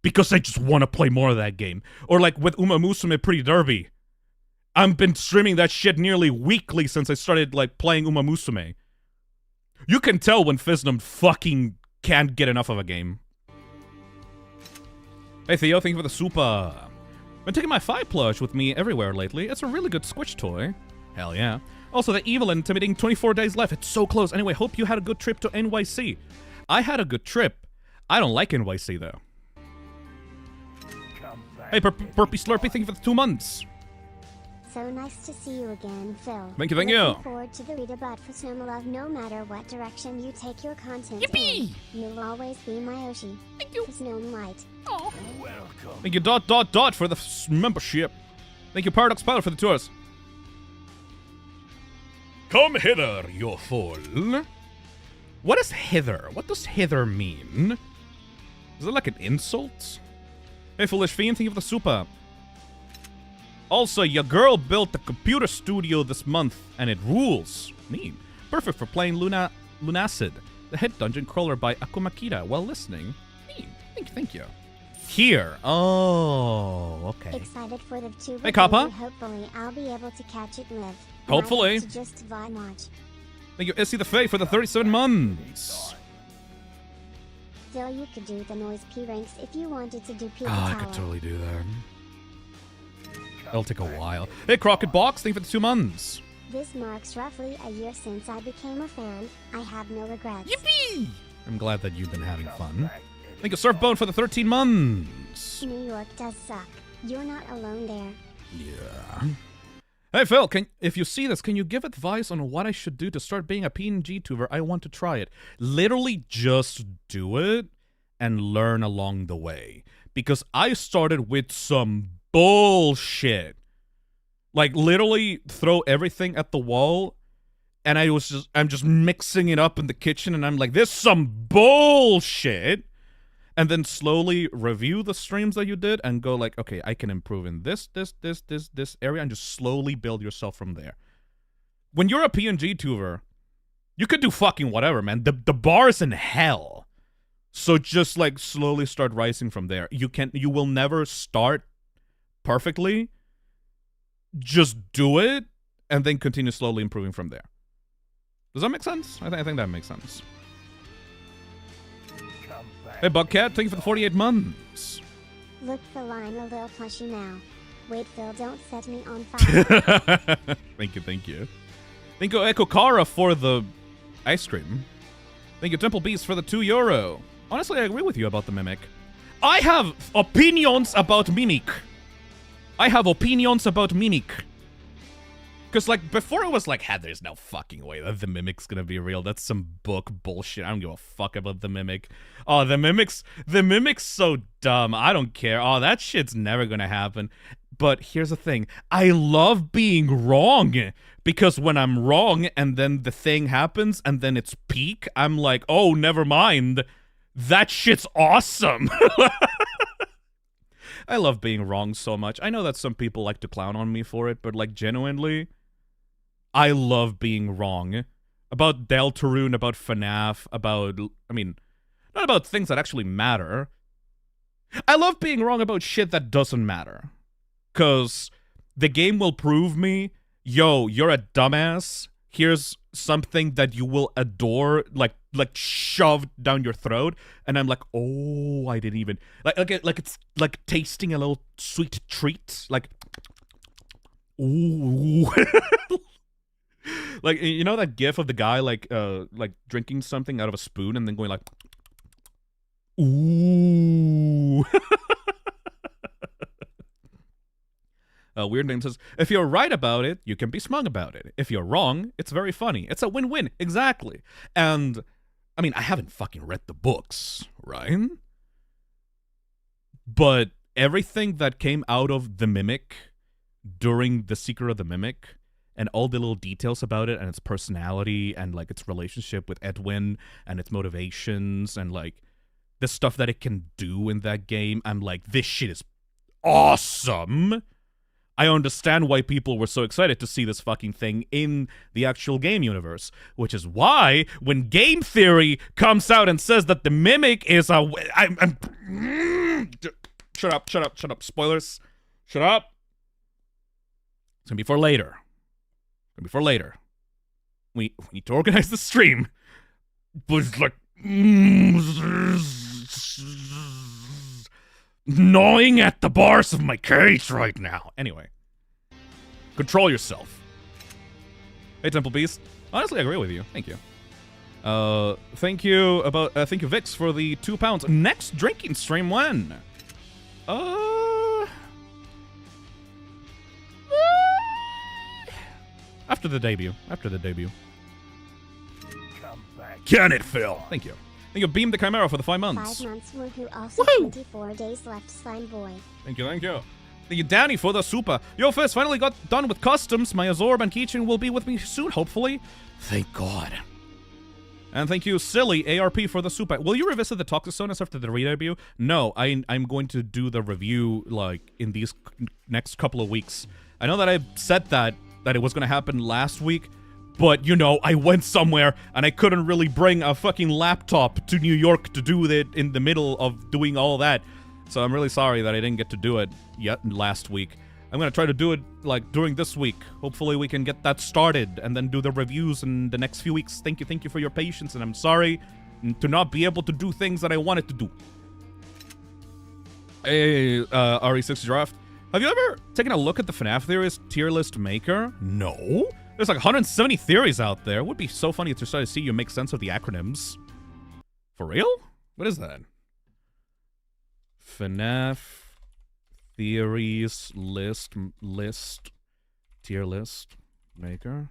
Because I just want to play more of that game. Or like with Uma Musume Pretty Derby. I've been streaming that shit nearly weekly since I started like playing Uma Musume. You can tell when Phisnom fucking can't get enough of a game. Hey Theo, thank you for the super. Been taking my 5 plush with me everywhere lately. It's a really good Squish toy. Hell yeah. Also, the evil and intimidating 24 days left. It's so close. Anyway, hope you had a good trip to NYC. I had a good trip. I don't like NYC, though. Come back. Hey, Burpy Slurpy, thank you for the 2 months. So nice to see you again, Phil. Thank you, thank you. Looking forward to the read about Phisnom love no matter what direction you take your content Yippee! in. You'll always be my Oshi. Thank you. Phisnom light. Welcome. Thank you, for the membership. Thank you, Paradox Pilot, for the tours. Come hither, you fool. What is hither? What does hither mean? Is it like an insult? Hey, Foolish Fiend, thank you for the super. Also, your girl built a computer studio this month, and it rules. Neat. Perfect for playing Lunacid, the hit dungeon crawler by Akumakita, while listening. Neat. Thank you. Here. Oh, okay. Excited for the tuber. Hey, Kappa. Hopefully, I'll be able to catch it live. Hopefully. Might have to just VOD watch. Thank you, Issy the Fae, for the 37 months. Phil, you could do the noise P ranks if you wanted to do P I could totally do that. It'll take a while. Hey, Crockett Box, thank you for the 2 months. This marks roughly a year since I became a fan. I have no regrets. Yippee! I'm glad that you've been having fun. Back. Thank you, Surfbone, for the 13 months. New York does suck. You're not alone there. Yeah. Hey, Phil, if you see this, can you give advice on what I should do to start being a PNG tuber? I want to try it. Literally just do it and learn along the way. Because I started with some bullshit. Like, literally throw everything at the wall, and I'm just mixing it up in the kitchen, and I'm like, this is some bullshit. And then slowly review the streams that you did and go like, okay, I can improve in this area, and just slowly build yourself from there. When you're a PNG tuber, you could do fucking whatever, man. The bar's in hell. So just like slowly start rising from there. You will never start perfectly. Just do it and then continue slowly improving from there. Does that make sense? I think that makes sense. Come back. Hey, Bugcat, thank you for the 48 months. Look the line a little plushy now. Wait, Phil, don't set me on fire. Thank you, thank you. Thank you, Echo Kara, for the ice cream. Thank you, Temple Beast, for the €2. Honestly, I agree with you about the Mimic. I have opinions about Mimic. Because, like, before it was like, there's no fucking way that the Mimic's gonna be real. That's some book bullshit. I don't give a fuck about the Mimic. Oh, the Mimic's so dumb. I don't care. Oh, that shit's never gonna happen. But here's the thing. I love being wrong. Because when I'm wrong and then the thing happens and then it's peak, I'm like, oh, never mind. That shit's awesome. I love being wrong so much. I know that some people like to clown on me for it, but, like, genuinely, I love being wrong. About Deltarune, about FNAF, about, I mean, not about things that actually matter. I love being wrong about shit that doesn't matter. Because the game will prove me, yo, you're a dumbass. Here's something that you will adore, like shoved down your throat, and I'm like, oh, I didn't even like it's like tasting a little sweet treat, like, ooh, like, you know that gif of the guy like drinking something out of a spoon and then going like, ooh. Weird Name says, if you're right about it, you can be smug about it. If you're wrong, it's very funny. It's a win-win. Exactly. And, I mean, I haven't fucking read the books, right? But everything that came out of the Mimic during The Secret of the Mimic and all the little details about it and its personality and, like, its relationship with Edwin and its motivations and, like, the stuff that it can do in that game, I'm like, this shit is awesome. I understand why people were so excited to see this fucking thing in the actual game universe, which is why when Game Theory comes out and says that the Mimic is a... Shut up. Spoilers. Shut up. It's gonna be for later. We need to organize the stream. But it's like... gnawing at the bars of my cage right now. Anyway. Control yourself. Hey, Temple Beast. Honestly, I agree with you. Thank you. Thank you, Vix, for the £2. Next drinking stream when? After the debut. Come back. Can it, Phil? Thank you. Thank you, Beam the Chimera, for the 5 months. 5 months, woohoo, also Woohoo! 24 days left, slime boy. Thank you. Thank you, Danny, for the super. Yo, Fizz, finally got done with customs. My Azorb and Keychain will be with me soon, hopefully. Thank God. And thank you, Silly ARP, for the super. Will you revisit the Toxosonas after the re-debut? No, I'm going to do the review, like, in these next couple of weeks. I know that I said that it was going to happen last week, but, you know, I went somewhere and I couldn't really bring a fucking laptop to New York to do it in the middle of doing all that. So I'm really sorry that I didn't get to do it yet last week. I'm going to try to do it, like, during this week. Hopefully we can get that started and then do the reviews in the next few weeks. Thank you for your patience, and I'm sorry to not be able to do things that I wanted to do. Hey, RE6 Draft. Have you ever taken a look at the FNAF Theories tier list maker? No? There's like 170 theories out there. It would be so funny to try to see you make sense of the acronyms. For real? What is that? FNAF Theories list tier list maker.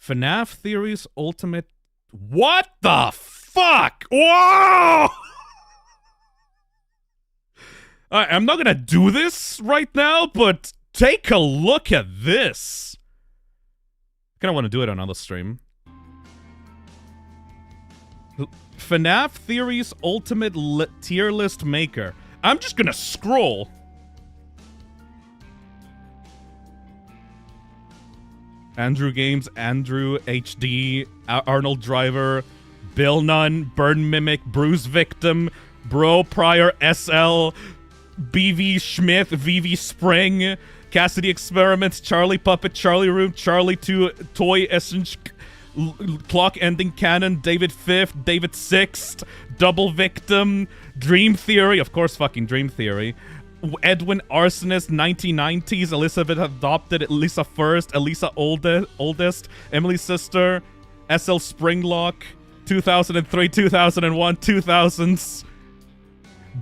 FNAF Theories Ultimate. What the fuck? Whoa! I'm not gonna do this right now, but take a look at this. I kinda wanna do it on another stream. FNAF Theories Ultimate Tier List Maker. I'm just gonna scroll. Andrew Games, Andrew HD, Arnold Driver, Bill Nunn, Burn Mimic, Bruise Victim, Bro Pryor SL, BV Schmidt, VV Spring, Cassidy Experiments, Charlie Puppet, Charlie Room, Charlie 2, Toy Essence, Clock Ending Canon, David Fifth, David Sixth, Double Victim, Dream Theory, of course fucking Dream Theory, Edwin Arsonist, 1990s, Elizabeth Adopted, Elisa First, Elisa Oldest, Emily's Sister, SL Springlock, 2003, 2001, 2000s,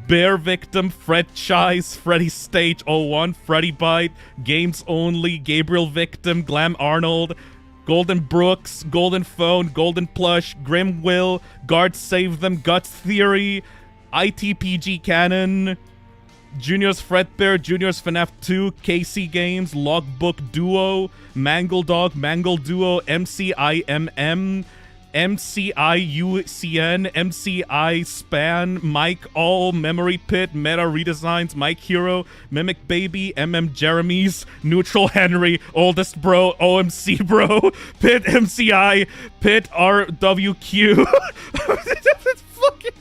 Bear Victim, Fred Chise, Freddy Stage 01, Freddy Bite, Games Only, Gabriel Victim, Glam Arnold, Golden Brooks, Golden Phone, Golden Plush, Grim Will, Guards Save Them, Guts Theory, ITPG Canon, Junior's Fredbear, Junior's FNAF 2, KC Games, Logbook Duo, Mangle Dog, Mangle Duo, MCIMM, MCIUCN, MCI Span, Mike All, Memory Pit, Meta Redesigns, Mike Hero, Mimic Baby, Jeremy's, Neutral Henry, Oldest Bro, OMC Bro, Pit MCI, Pit RWQ. It's fucking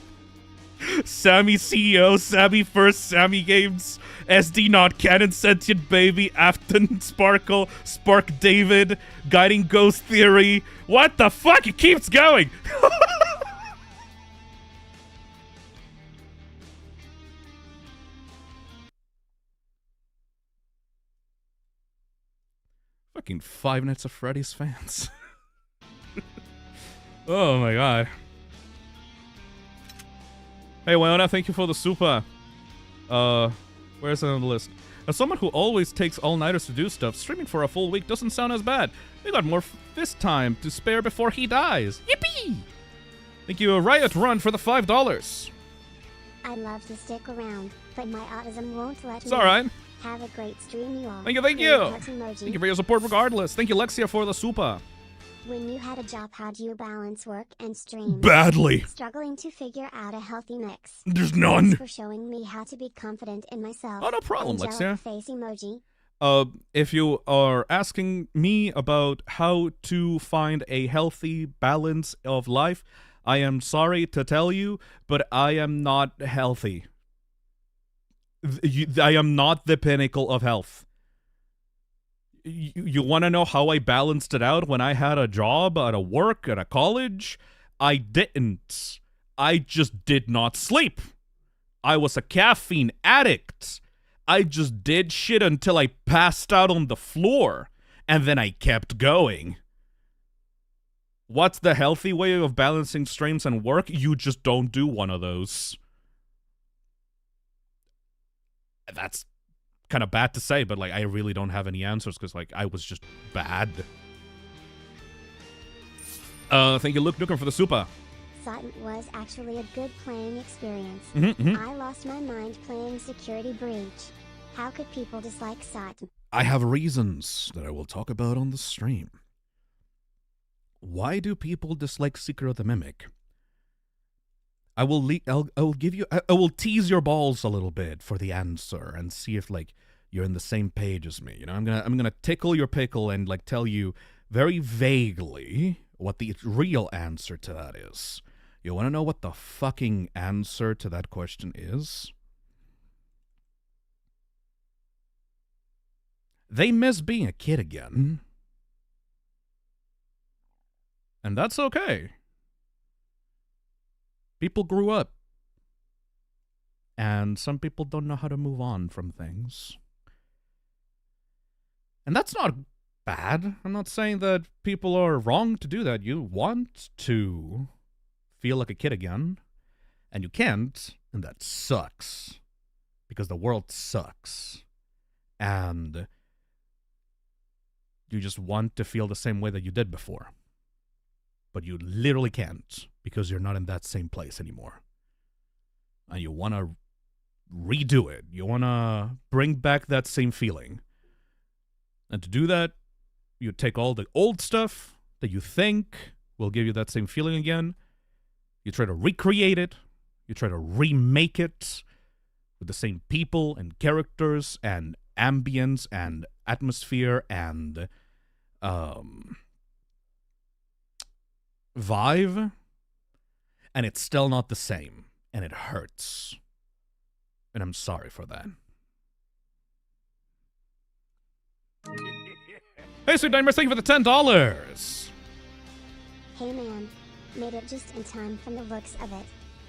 Sammy CEO, Sammy First, Sammy Games, SD Not Canon, Sentient Baby, Afton, Sparkle, Spark David, Guiding Ghost Theory. What the fuck? It keeps going! Fucking Five Nights at Freddy's fans. Oh my god. Hey, Wyona, thank you for the super. Where's it on the list? As someone who always takes all-nighters to do stuff, streaming for a full week doesn't sound as bad. We got more fist time to spare before he dies. Yippee! Thank you, Riot Run, for the $5. I'd love to stick around, but my autism won't let me. It's alright. Have a great stream, you all. Thank you, thank you! Thank you for your support regardless. Thank you, Lexia, for the super. When you had a job, how'd you balance work and stream? Badly. Struggling to figure out a healthy mix. There's none. Thanks for showing me how to be confident in myself. Oh, no problem, Lexia. Face emoji. If you are asking me about how to find a healthy balance of life, I am sorry to tell you, but I am not healthy. I am not the pinnacle of health. You want to know how I balanced it out when I had a job at a work at a college? I didn't. I just did not sleep. I was a caffeine addict. I just did shit until I passed out on the floor, and then I kept going. What's the healthy way of balancing streams and work? You just don't do one of those. That's kind of bad to say, but like I really don't have any answers because like I was just bad. Thank you, Luke Nukem, for the super. Sutton was actually a good playing experience. I lost my mind playing Security Breach. How could people dislike Sutton? I have reasons that I will talk about on the stream. Why do people dislike Secret of the Mimic? I will tease your balls a little bit for the answer and see if like you're in the same page as me. You know, I'm gonna tickle your pickle and like tell you very vaguely what the real answer to that is. You want to know what the fucking answer to that question is? They miss being a kid again. And that's okay. People grew up. And some people don't know how to move on from things. And that's not bad. I'm not saying that people are wrong to do that. You want to feel like a kid again, and you can't, and that sucks. Because the world sucks. And you just want to feel the same way that you did before. But you literally can't, because you're not in that same place anymore. And you want to redo it. You want to bring back that same feeling. And to do that, you take all the old stuff that you think will give you that same feeling again. You try to recreate it. You try to remake it with the same people and characters and ambience and atmosphere and Vive, and it's still not the same, and it hurts. And I'm sorry for that. Hey, Sweet Nightmares, thank you for the $10. Hey man, made it just in time from the looks of it.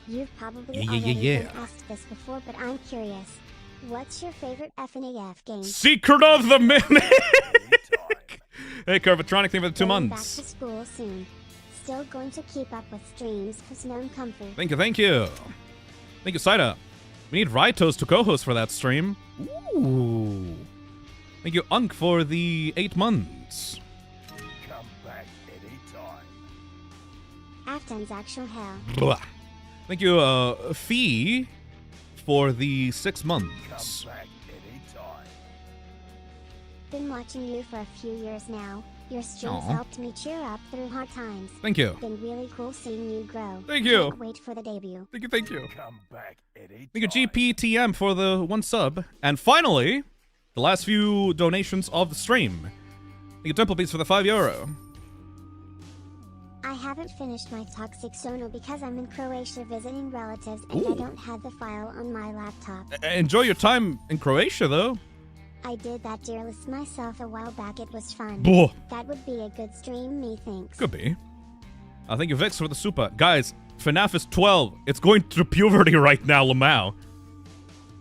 You've probably Yeah. been asked this before, but I'm curious. What's your favorite FNAF game? Secret of the Mimic! Hey, Curvatronic, thank you for the 2 Going months. Back to school soon. Still going to keep up with streams, Phisnom comfy. Thank you, thank you. Thank you, Saida. We need Raitos to co-host for that stream. Ooh. Thank you, Unk, for the 8 months. Come back anytime. Afton's actual hell. Blah. Thank you, Fee, for the 6 Come months. back anytime. Been watching you for a few years now. Your streams Aw. helped me cheer up through hard times. Thank you. Been really cool seeing you grow. Thank you. Can't wait for the debut. Thank you, thank you. Come back anytime. Thank you, GPTM, for the 1 sub. And finally, the last few donations of the stream. Thank you, Temple Beats, for the €5. I haven't finished my Toxic Sono because I'm in Croatia visiting relatives and I Ooh. don't have the file on my laptop. Enjoy your time in Croatia, though. I did that dearless myself a while back. It was fun. Blah. That would be a good stream, methinks. Could be. Thank you, Vix, for the super. Guys, FNAF is 12. It's going through puberty right now, Lamau.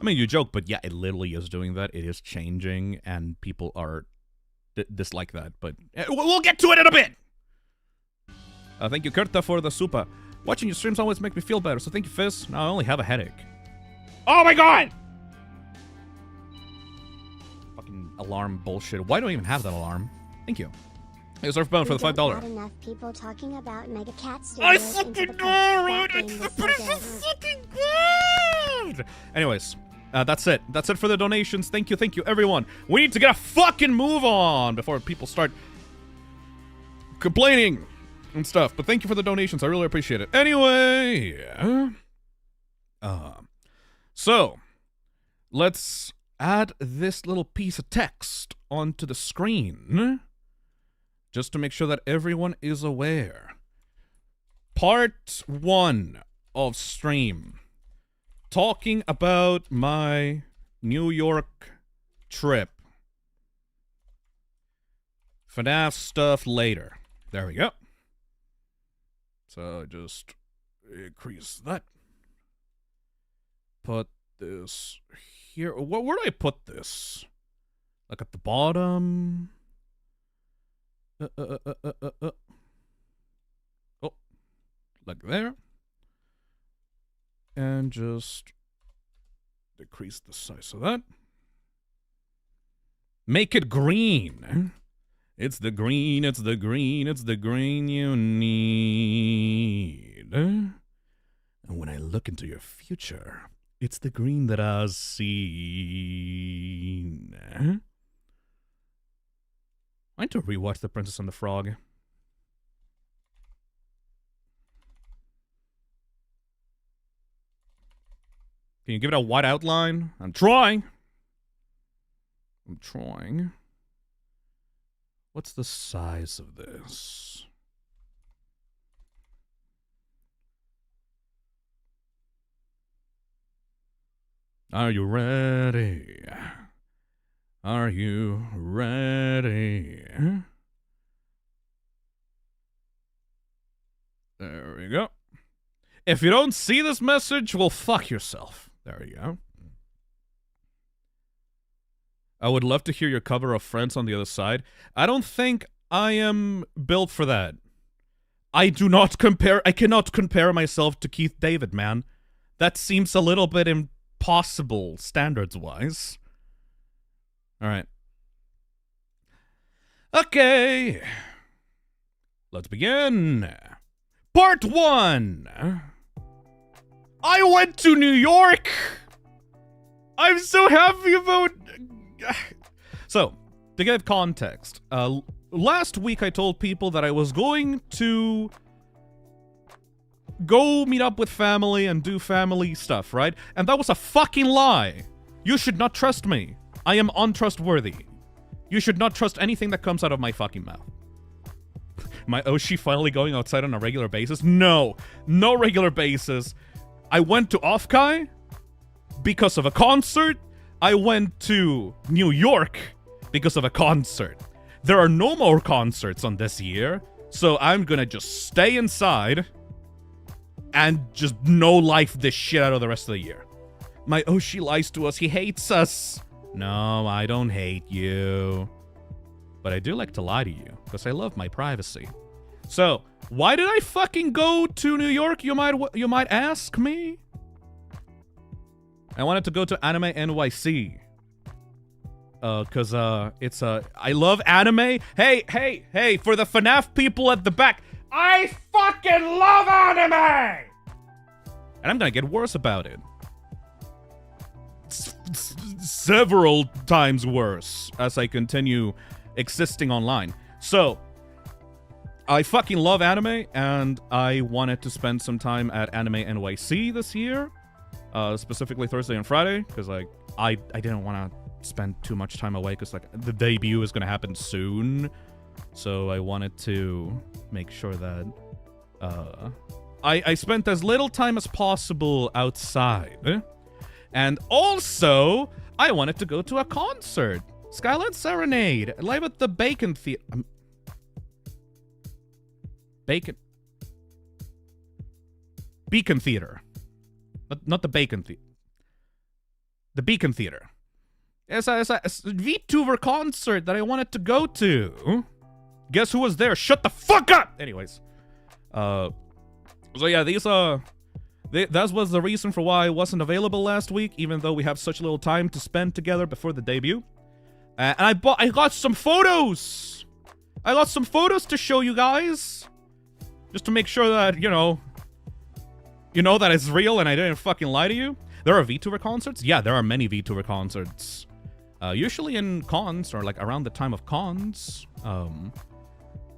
I mean, you joke, but yeah, it literally is doing that. It is changing, and people are dislike that. But we'll get to it in a bit. Thank you, Kurta, for the super. Watching your streams always make me feel better, so thank you, Fizz. Now I only have a headache. Oh my god! Fucking alarm bullshit. Why do I even have that alarm? Thank you. Hey, Surfbound for the We don't $5. got enough people talking about Mega Cat I Studios fucking into the know, post. That dude! game It's was so good. fucking good! Anyways, that's it. That's it for the donations. Thank you, everyone. We need to get a fucking move on before people start complaining and stuff. But thank you for the donations. I really appreciate it. Anyway, so let's add this little piece of text onto the screen just to make sure that everyone is aware. Part 1 of stream. Talking about my New York trip. FNAF stuff later. There we go. So just increase that. Put this here. Where do I put this? Like at the bottom? Oh, like there. And just decrease the size of that. Make it green. It's the green, it's the green, it's the green you need. And when I look into your future, it's the green that I've seen. I need to rewatch The Princess and the Frog. Can you give it a white outline? I'm trying. What's the size of this? Are you ready? Are you ready? There we go. If you don't see this message, well, fuck yourself. There you go. I would love to hear your cover of Friends on the Other Side. I don't think I am built for that. I cannot compare myself to Keith David, man. That seems a little bit impossible, standards-wise. Alright. Okay. Let's begin. Part 1. I went to New York! I'm so happy about... So, to give context, last week I told people that I was going to go meet up with family and do family stuff, right? And that was a fucking lie. You should not trust me. I am untrustworthy. You should not trust anything that comes out of my fucking mouth. My Oshi finally going outside on a regular basis? No. No regular basis. I went to Offkai because of a concert. I went to New York because of a concert. There are no more concerts on this year, so I'm gonna just stay inside and just no life this shit out of the rest of the year. My Oshi lies to us. He hates us. No, I don't hate you. But I do like to lie to you, because I love my privacy. So, why did I fucking go to New York, you might ask me? I wanted to go to Anime NYC. Cause I love anime. Hey, for the FNAF people at the back, I fucking love anime! And I'm gonna get worse about it. Several times worse as I continue existing online. So, I fucking love anime, and I wanted to spend some time at Anime NYC this year. Specifically Thursday and Friday, because like I didn't want to spend too much time away, because like the debut is going to happen soon. So I wanted to make sure that I spent as little time as possible outside. And also, I wanted to go to a concert. Skyline Serenade, live at the Beacon Theater. Beacon Theater. Not the Bacon Theater. The Beacon Theater. It's a VTuber concert that I wanted to go to. Guess who was there? Shut the fuck up! Anyways. So yeah, that was the reason for why I wasn't available last week, even though we have such little time to spend together before the debut. And I got some photos! I got some photos to show you guys! Just to make sure that, you know that it's real and I didn't fucking lie to you. There are VTuber concerts? Yeah, there are many VTuber concerts. Usually in cons, or like around the time of cons.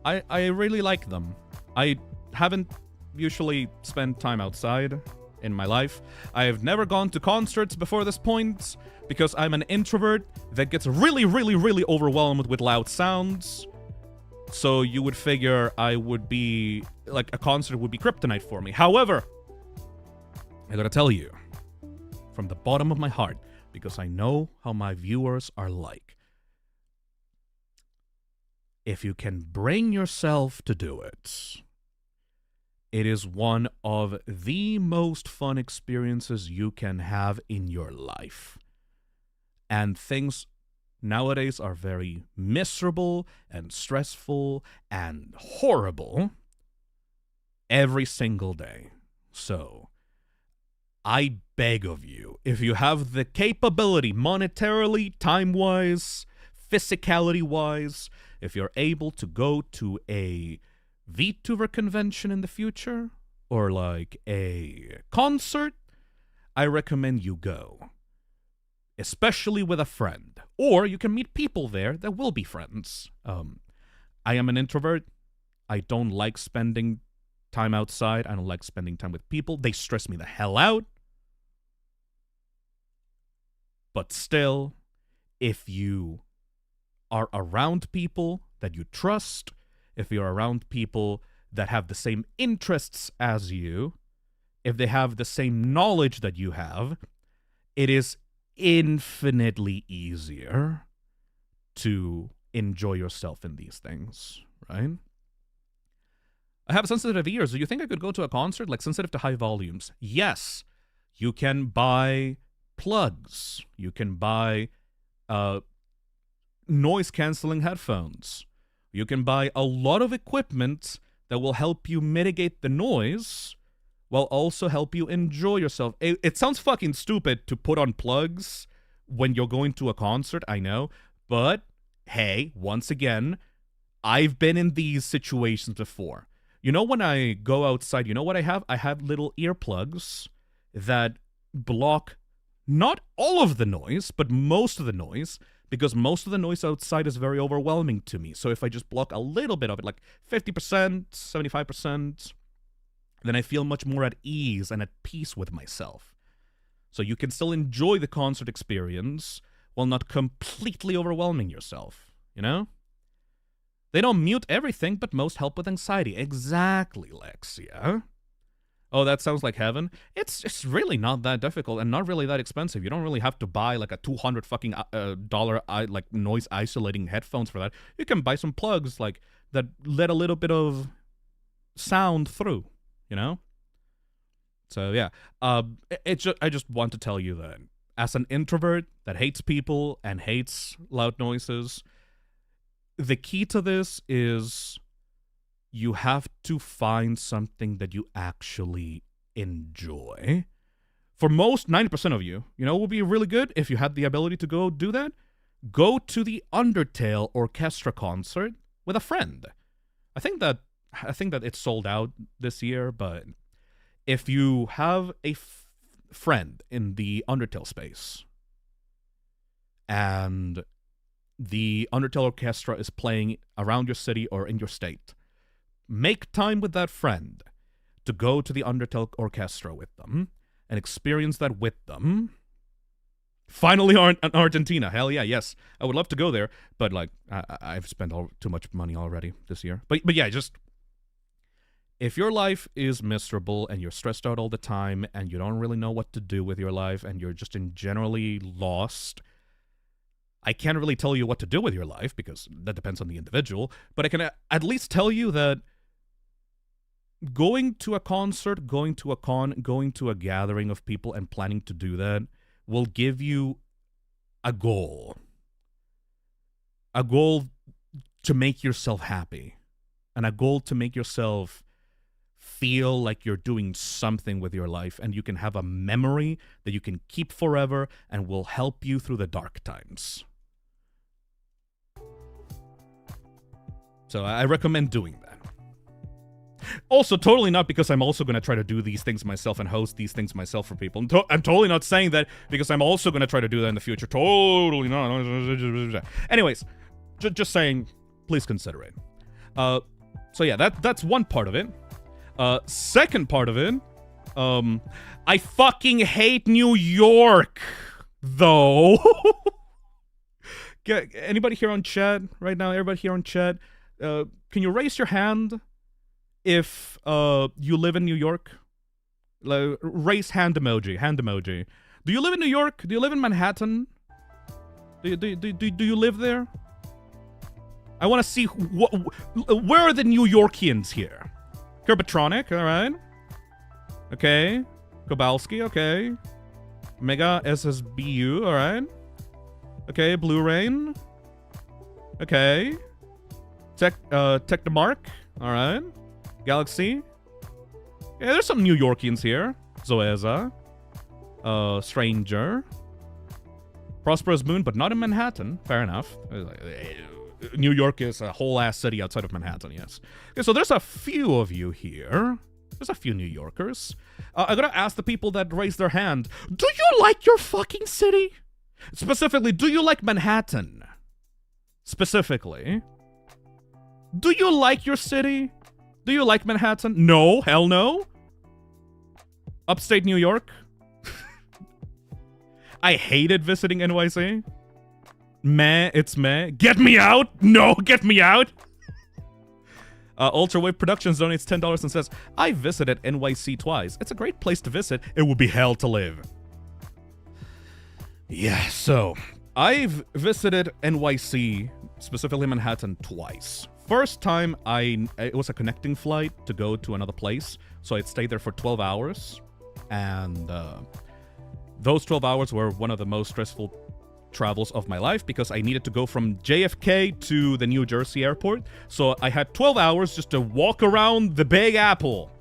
I really like them. I haven't usually spent time outside in my life. I have never gone to concerts before this point because I'm an introvert that gets really, really, really overwhelmed with loud sounds. So you would figure I would be, like, a concert would be kryptonite for me. However, I gotta tell you, from the bottom of my heart, because I know how my viewers are like, if you can bring yourself to do it, it is one of the most fun experiences you can have in your life. And things nowadays are very miserable and stressful and horrible every single day. So, I beg of you, if you have the capability, monetarily, time-wise, physicality-wise, if you're able to go to a VTuber convention in the future, or like a concert, I recommend you go. Especially with a friend. Or you can meet people there that will be friends. I am an introvert. I don't like spending time outside. I don't like spending time with people. They stress me the hell out. But still, if you are around people that you trust, if you're around people that have the same interests as you, if they have the same knowledge that you have, it is infinitely easier to enjoy yourself in these things, right? I have sensitive ears. Do you think I could go to a concert, like sensitive to high volumes? Yes. You can buy plugs. You can buy noise-canceling headphones. You can buy a lot of equipment that will help you mitigate the noise while also help you enjoy yourself. It sounds fucking stupid to put on plugs when you're going to a concert, I know. But, hey, once again, I've been in these situations before. You know, when I go outside, you know what I have? I have little earplugs that block not all of the noise, but most of the noise, because most of the noise outside is very overwhelming to me. So if I just block a little bit of it, like 50%, 75%, then I feel much more at ease and at peace with myself. So you can still enjoy the concert experience while not completely overwhelming yourself. you know? They don't mute everything, but most help with anxiety. Exactly, Lexia. Oh, that sounds like heaven. It's really not that difficult and not really that expensive. You don't really have to buy like a $200 fucking dollar like noise isolating headphones for that. You can buy some plugs like that let a little bit of sound through, you know? So yeah, I just want to tell you that as an introvert that hates people and hates loud noises, the key to this is you have to find something that you actually enjoy. For most, 90% of you, you know, it would be really good if you had the ability to go do that. Go to the Undertale Orchestra concert with a friend. I think that it's sold out this year, but if you have a friend in the Undertale space and the Undertale Orchestra is playing around your city or in your state, make time with that friend to go to the Undertale Orchestra with them and experience that with them. Finally, Argentina. Hell yeah, yes. I would love to go there, but like I've spent too much money already this year. But yeah, just if your life is miserable and you're stressed out all the time and you don't really know what to do with your life and you're just generally lost, I can't really tell you what to do with your life because that depends on the individual, but I can at least tell you that going to a concert, going to a con, going to a gathering of people and planning to do that will give you a goal. A goal to make yourself happy. And a goal to make yourself feel like you're doing something with your life and you can have a memory that you can keep forever and will help you through the dark times. So I recommend doing that. Also, totally not because I'm also going to try to do these things myself and host these things myself for people. I'm totally not saying that because I'm also going to try to do that in the future. Totally not. Anyways, just saying, please consider it. So yeah, that's one part of it. Second part of it, I fucking hate New York, though. Anybody here on chat right now? Everybody here on chat? Can you raise your hand if you live in New York? Raise hand emoji. Hand emoji. Do you live in New York? Do you live in Manhattan? Do you live there? I want to see where are the New Yorkians here? Kerbatronic, all right. Okay. Kowalski, okay. Mega SSBU, all right. Okay, Blue Rain. Okay. Technomark, all right. Galaxy. Yeah, there's some New Yorkians here. Zoeza. Stranger. Prosperous Moon, but not in Manhattan. Fair enough. New York is a whole ass city outside of Manhattan, yes. Okay, so there's a few of you here. There's a few New Yorkers. I gotta ask the people that raised their hand, do you like your fucking city? Specifically, do you like Manhattan? Specifically. Do you like your city? Do you like Manhattan? No, hell no. Upstate New York? I hated visiting NYC. Meh, it's meh. Get me out! No, get me out! Ultrawave Productions donates $10 and says, I visited NYC twice. It's a great place to visit. It would be hell to live. Yeah, so I've visited NYC, specifically Manhattan, twice. First time, it was a connecting flight to go to another place, so I'd stayed there for 12 hours, and those 12 hours were one of the most stressful travels of my life because I needed to go from JFK to the New Jersey airport, so I had 12 hours just to walk around the Big Apple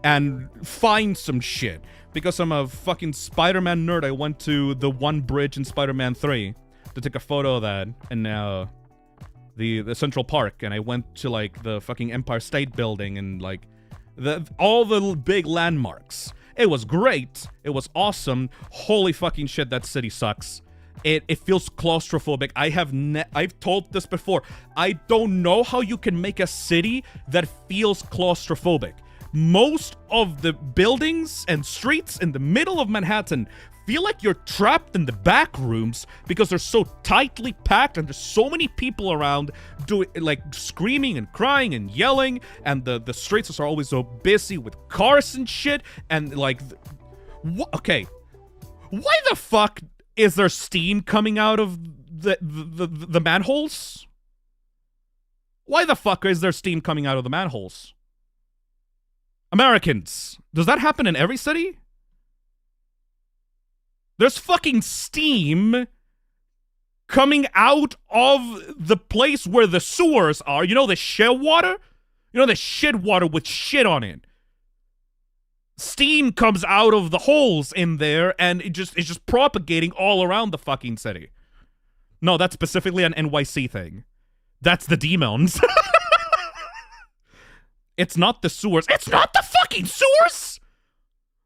and find some shit. Because I'm a fucking Spider-Man nerd, I went to the one bridge in Spider-Man 3 to take a photo of that, and the Central Park, and I went to like the fucking Empire State Building and like all the big landmarks. It was great. It was awesome. Holy fucking shit, that city sucks. It feels claustrophobic. I've told this before. I don't know how you can make a city that feels claustrophobic. most of the buildings and streets in the middle of Manhattan feel like you're trapped in the back rooms because they're so tightly packed and there's so many people around doing like screaming and crying and yelling, and the streets are always so busy with cars and shit, and like okay, why the fuck is there steam coming out of the manholes? Why the fuck is there steam coming out of the manholes? Americans, does that happen in every city? There's fucking steam coming out of the place where the sewers are. You know the shit water? You know the shit water with shit on it? Steam comes out of the holes in there, and it's just propagating all around the fucking city. No, that's specifically an NYC thing. That's the demons. It's not the sewers. It's not the fucking sewers!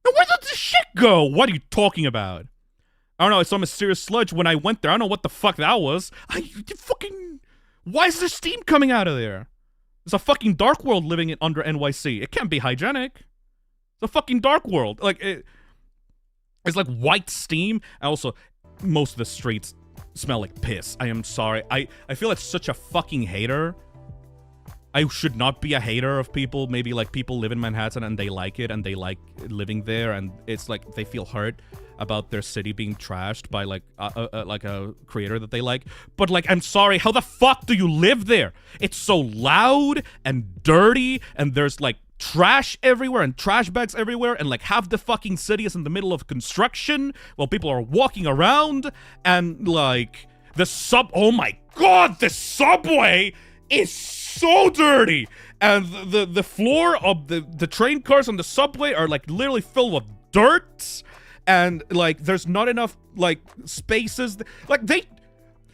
Now where did this shit go? What are you talking about? I don't know, it's some mysterious sludge when I went there. I don't know what the fuck that was. Why is there steam coming out of there? It's a fucking dark world living under NYC. It can't be hygienic. It's a fucking dark world. Like, it's like white steam. And also, most of the streets smell like piss. I am sorry. I feel like such a fucking hater. I should not be a hater of people. Maybe like people live in Manhattan and they like it and they like living there, and it's like they feel hurt about their city being trashed by like a creator that they like. But like, I'm sorry, how the fuck do you live there? It's so loud and dirty, and there's like trash everywhere and trash bags everywhere, and like half the fucking city is in the middle of construction while people are walking around, and like oh my god, the subway is so dirty, and the floor of the train cars on the subway are like literally filled with dirt, and like there's not enough like spaces. Like I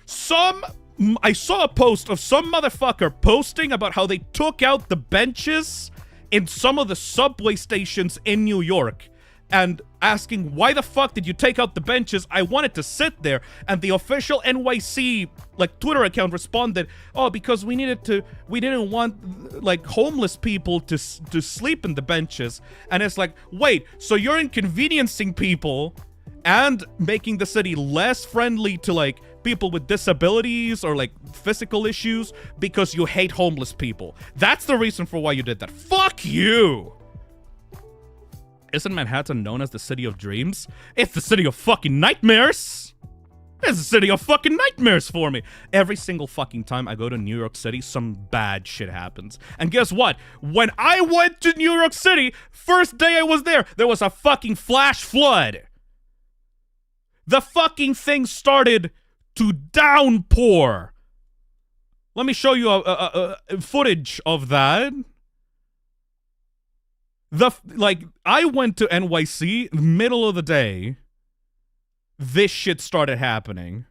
saw a post of some motherfucker posting about how they took out the benches in some of the subway stations in New York, and asking, why the fuck did you take out the benches? I wanted to sit there. And the official NYC like Twitter account responded, oh, because we didn't want like homeless people to sleep in the benches. And it's like, wait, so you're inconveniencing people and making the city less friendly to like people with disabilities or like physical issues because you hate homeless people. That's the reason for why you did that. Fuck you. Isn't Manhattan known as the city of dreams? It's the city of fucking nightmares. It's the city of fucking nightmares for me. Every single fucking time I go to New York City, some bad shit happens. And guess what? When I went to New York City, first day I was there was a fucking flash flood. The fucking thing started to downpour. Let me show you a footage of that. I went to NYC middle of the day. This shit started happening.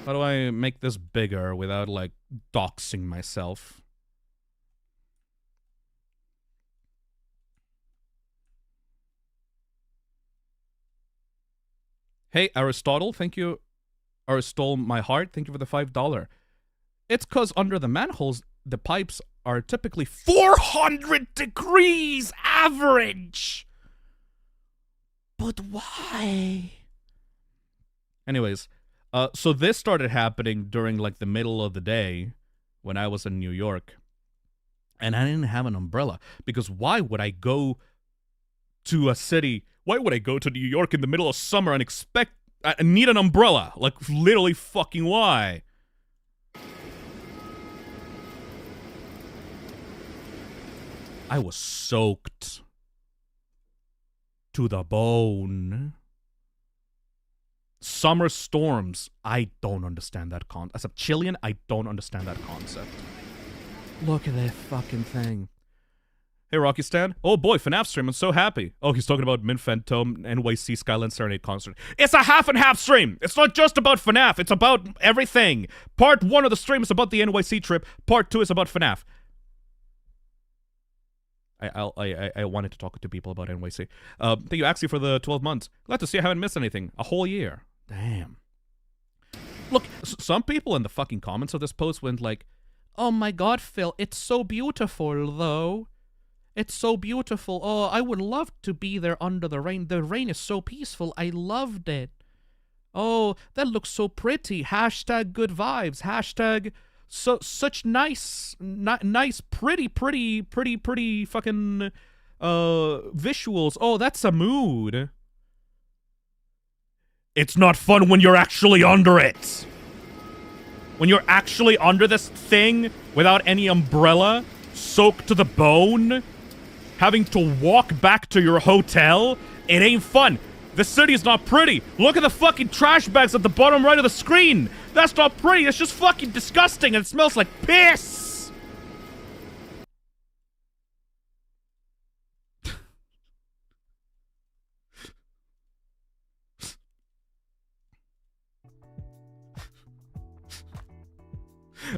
How do I make this bigger without like doxing myself? Hey, Aristotle, thank you. Aristotle, my heart, thank you for the $5. It's cause under the manholes, the pipes are typically 400 degrees average. But why? Anyways, so this started happening during like the middle of the day when I was in New York. And I didn't have an umbrella because why would I go to a city? Why would I go to New York in the middle of summer and expect I need an umbrella? Like literally fucking why? I was soaked to the bone. Summer storms. I don't understand that concept. As a Chilean, I don't understand that concept. Look at that fucking thing. Hey, Rocky Stan. Oh boy, FNAF stream. I'm so happy. Oh, he's talking about Min Phantom NYC Skyline Serenade concert. It's a half and half stream. It's not just about FNAF. It's about everything. Part 1 of the stream is about the NYC trip. Part 2 is about FNAF. I wanted to talk to people about NYC. Thank you, Axie, for the 12 months. Glad to see I haven't missed anything. A whole year. Damn. Look, some people in the fucking comments of this post went like, Oh my god, Phil, it's so beautiful, though. It's so beautiful. Oh, I would love to be there under the rain. The rain is so peaceful. I loved it. Oh, that looks so pretty. Hashtag good vibes. Hashtag such nice, pretty fucking visuals. Oh, that's a mood. It's not fun when you're actually under it. When you're actually under this thing without any umbrella, soaked to the bone, having to walk back to your hotel, it ain't fun. The city is not pretty. Look at the fucking trash bags at the bottom right of the screen. That's not pretty. It's just fucking disgusting and it smells like piss.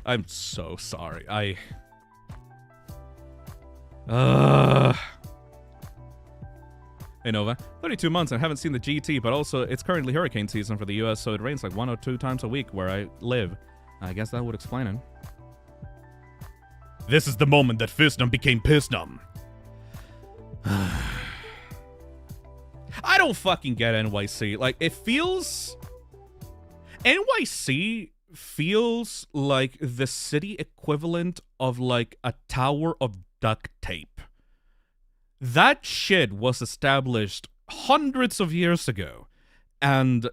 I'm so sorry. Hey Nova, 32 months and haven't seen the GT, but also it's currently hurricane season for the US, so it rains like 1 or 2 times a week where I live. I guess that would explain it. This is the moment that Phisnom became Phisnom. I don't fucking get NYC. Like, it feels... NYC feels like the city equivalent of, like, a tower of duct tape. That shit was established hundreds of years ago. And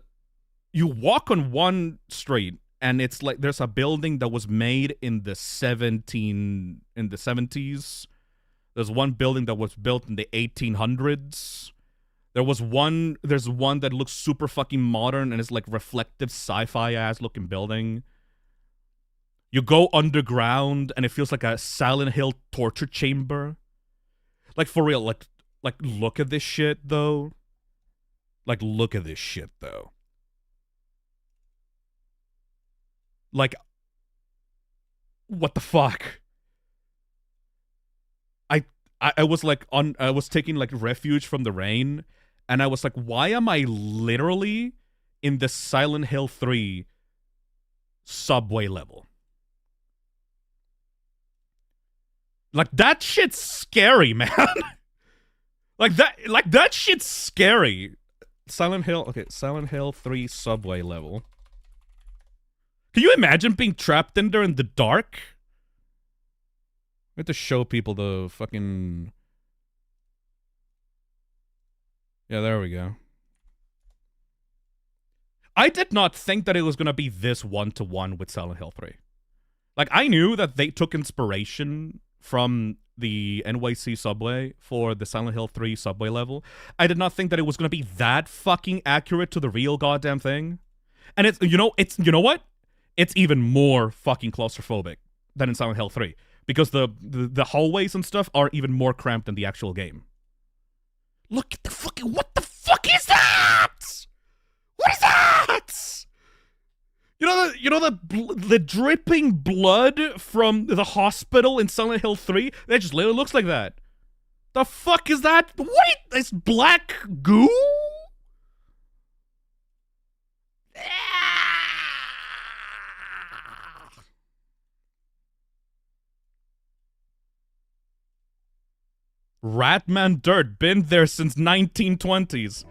you walk on one street, and it's like there's a building that was made in the 70s. There's one building that was built in the 1800s. There's one that looks super fucking modern and is like reflective sci-fi ass looking building. You go underground and it feels like a Silent Hill torture chamber. Like for real, like look at this shit though. Like look at this shit though. Like what the fuck? I was like I was taking like refuge from the rain, and I was like, why am I literally in the Silent Hill 3 subway level? Like that shit's scary, man. like that shit's scary. Silent Hill 3 subway level. Can you imagine being trapped in there in the dark? We have to show people the fucking... Yeah, there we go. I did not think that it was going to be this one-to-one with Silent Hill 3. Like, I knew that they took inspiration from the NYC subway for the Silent Hill 3 subway level. I did not think that it was going to be that fucking accurate to the real goddamn thing. And it's, you know what? It's even more fucking claustrophobic than in Silent Hill 3. Because the hallways and stuff are even more cramped than the actual game. Look at the fucking... What the fuck is that? What is that? You know the dripping blood from the hospital in Silent Hill 3? That just literally looks like that. The fuck is that? What? This black goo? Ratman Dirt, been there since 1920s.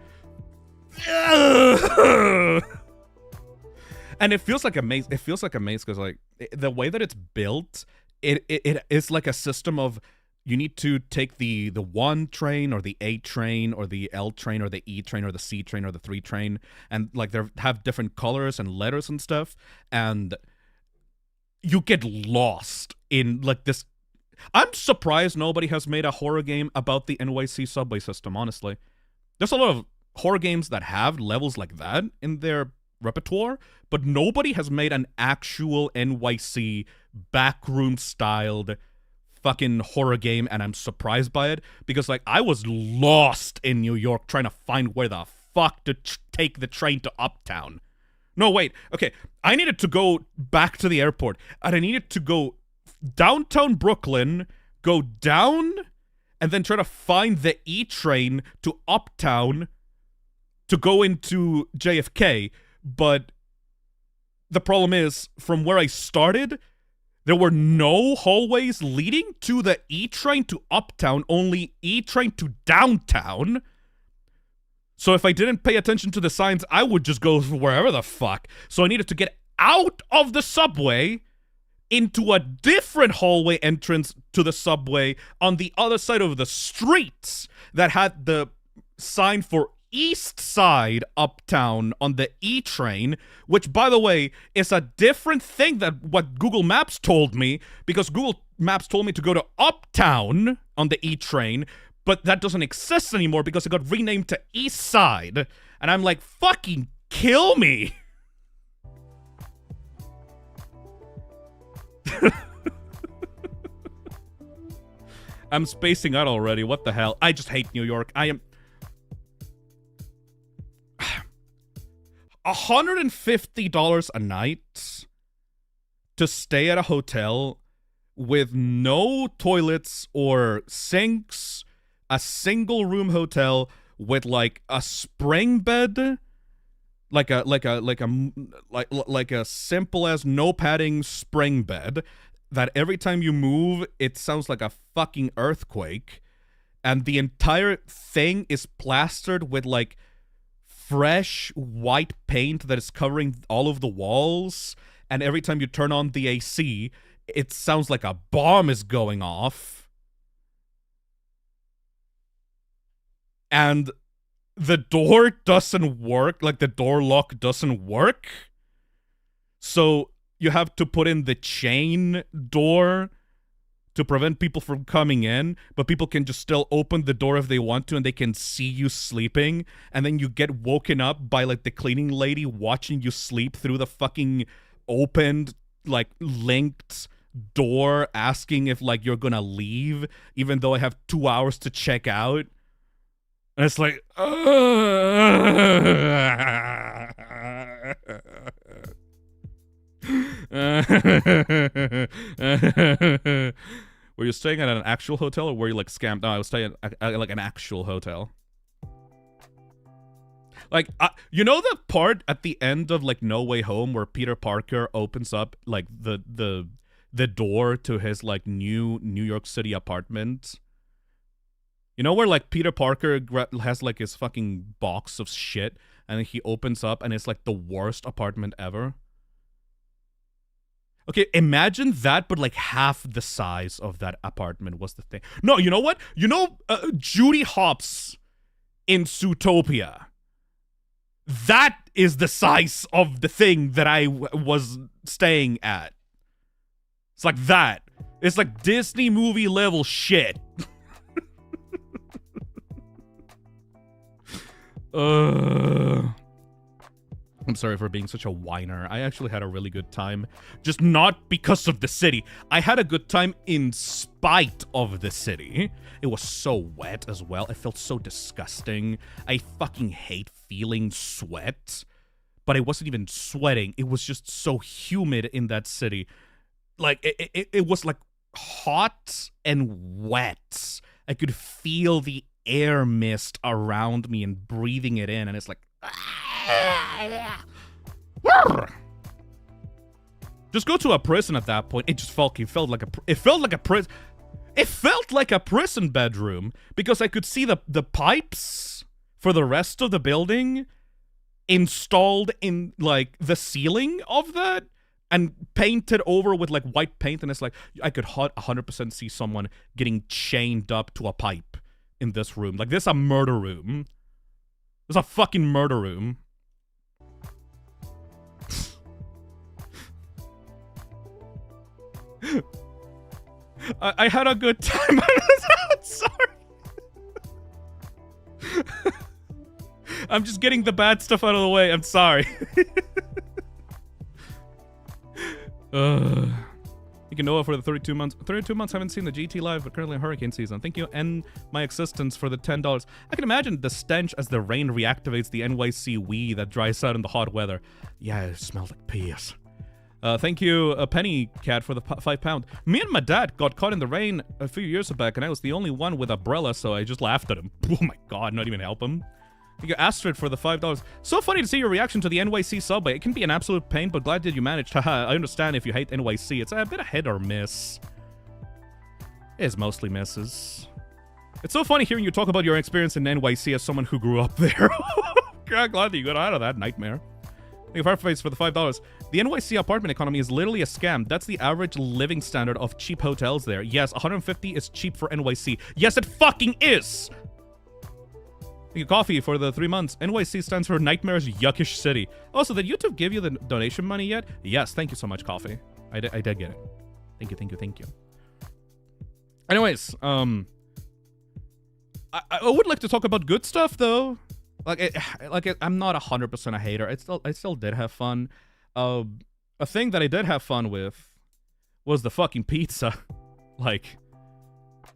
And it feels like a maze. It feels like a maze because like the way that it's built, it is like a system of you need to take the 1 train or the A train or the L train or the E train or the C train or the 3 train, and like they have different colors and letters and stuff, and you get lost in like this. I'm surprised nobody has made a horror game about the NYC subway system, honestly. There's a lot of horror games that have levels like that in their repertoire, but nobody has made an actual NYC backroom-styled fucking horror game, and I'm surprised by it, because, like, I was lost in New York trying to find where the fuck to take the train to Uptown. No, wait. Okay, I needed to go back to the airport, and I needed to go downtown Brooklyn, go down, and then try to find the E train to Uptown to go into JFK. But the problem is, from where I started, There were no hallways leading to the E train to Uptown, only E train to downtown. So if I didn't pay attention to the signs, I would just go wherever the fuck. So I needed to get out of the subway into a different hallway entrance to the subway on the other side of the streets that had the sign for East Side Uptown on the E train, which, by the way, is a different thing than what Google Maps told me, because Google Maps told me to go to Uptown on the E train, but that doesn't exist anymore because it got renamed to East Side. And I'm like, fucking kill me. I'm spacing out already. What the hell? I just hate New York. I am... $150 a night to stay at a hotel with no toilets or sinks, a single room hotel with like a spring bed, like a simple as no padding spring bed that every time you move it sounds like a fucking earthquake, and the entire thing is plastered with like fresh white paint that is covering all of the walls, and every time you turn on the AC, it sounds like a bomb is going off. And the door doesn't work, like the door lock doesn't work. So you have to put in the chain door to prevent people from coming in, but people can just still open the door if they want to, and they can see you sleeping, and then you get woken up by like the cleaning lady watching you sleep through the fucking opened, like linked door, asking if like you're gonna leave, even though I have 2 hours to check out. And it's like, were you staying at an actual hotel, or were you like scammed? No, I was staying at like an actual hotel. Like, you know the part at the end of like No Way Home where Peter Parker opens up like the door to his like new New York City apartment? You know where like Peter Parker has like his fucking box of shit, and then he opens up and it's like the worst apartment ever? Okay, imagine that, but like half the size of that apartment was the thing. No, you know what? You know Judy Hopps in Zootopia? That is the size of the thing that I was staying at. It's like that. It's like Disney movie level shit. I'm sorry for being such a whiner. I actually had a really good time. Just not because of the city. I had a good time in spite of the city. It was so wet as well. It felt so disgusting. I fucking hate feeling sweat. But I wasn't even sweating. It was just so humid in that city. Like, it was like hot and wet. I could feel the air mist around me and breathing it in, and it's like... Just go to a prison at that point. It felt like a prison. It felt like a prison bedroom because I could see the pipes for the rest of the building installed in like the ceiling of that and painted over with like white paint, and it's like I could 100% see someone getting chained up to a pipe in this room. Like, this is a murder room. It's a fucking murder room. I had a good time. I'm sorry. I'm just getting the bad stuff out of the way. I'm sorry. Thank you, Noah, for the 32 months. 32 months, haven't seen the GT live, but currently in hurricane season. Thank you, and my existence for the $10. I can imagine the stench as the rain reactivates the NYC Wii that dries out in the hot weather. Yeah, it smells like piss. Thank you, Penny Cat, for the £5. Me and my dad got caught in the rain a few years back, and I was the only one with umbrella, so I just laughed at him. Oh my god, not even help him. You Astrid for the $5. So funny to see your reaction to the NYC subway. It can be an absolute pain, but glad that you managed. Haha, I understand if you hate NYC. It's a bit of hit or miss. It's mostly misses. It's so funny hearing you talk about your experience in NYC as someone who grew up there. God, glad that you got out of that nightmare. Thank you, Fireface, for the $5. The NYC apartment economy is literally a scam. That's the average living standard of cheap hotels there. Yes, 150 is cheap for NYC. Yes, it fucking is! Thank you, Coffee, for the 3 months. NYC stands for Nightmares Yuckish City. Also, did YouTube give you the donation money yet? Yes, thank you so much, Coffee. I did get it. Thank you, thank you, thank you. Anyways, I would like to talk about good stuff, though. I'm not 100% a hater. I still did have fun. A thing that I did have fun with was the fucking pizza. Like,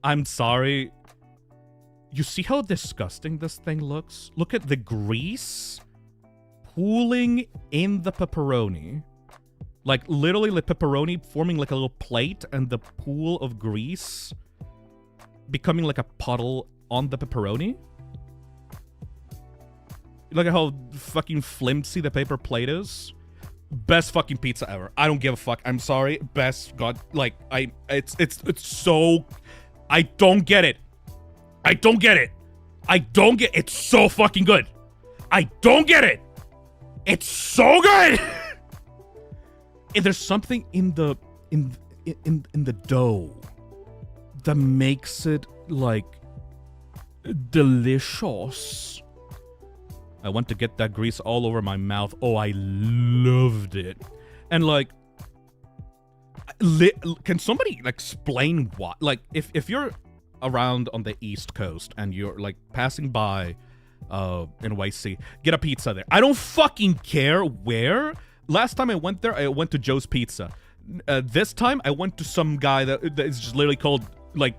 I'm sorry. You see how disgusting this thing looks? Look at the grease pooling in the pepperoni. Like, literally the pepperoni forming like a little plate and the pool of grease becoming like a puddle on the pepperoni. Look at how fucking flimsy the paper plate is. Best fucking pizza ever. I don't give a fuck. I'm sorry. Best. God, like, it's so... I don't get it. I don't get it. I don't get... It's so fucking good. I don't get it. It's so good. And there's something in the dough that makes it like delicious. I went to get that grease all over my mouth. Oh, I loved it. And like, can somebody like explain what? Like, if you're around on the East Coast and you're like passing by NYC, get a pizza there. I don't fucking care where. Last time I went there, I went to Joe's Pizza. This time, I went to some guy that is just literally called, like,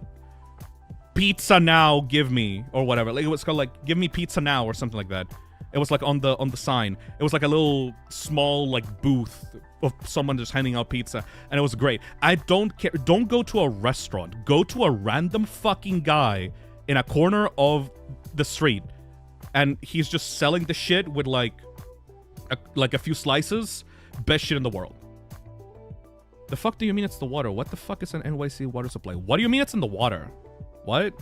Pizza Now, give me, or whatever. Like, it was called, like, give me pizza now, or something like that. It was, like, on the sign. It was, like, a little small, like, booth of someone just handing out pizza, and it was great. I don't care. Don't go to a restaurant. Go to a random fucking guy in a corner of the street, and he's just selling the shit with, like a few slices. Best shit in the world. The fuck do you mean it's the water? What the fuck is an NYC water supply? What do you mean it's in the water? What?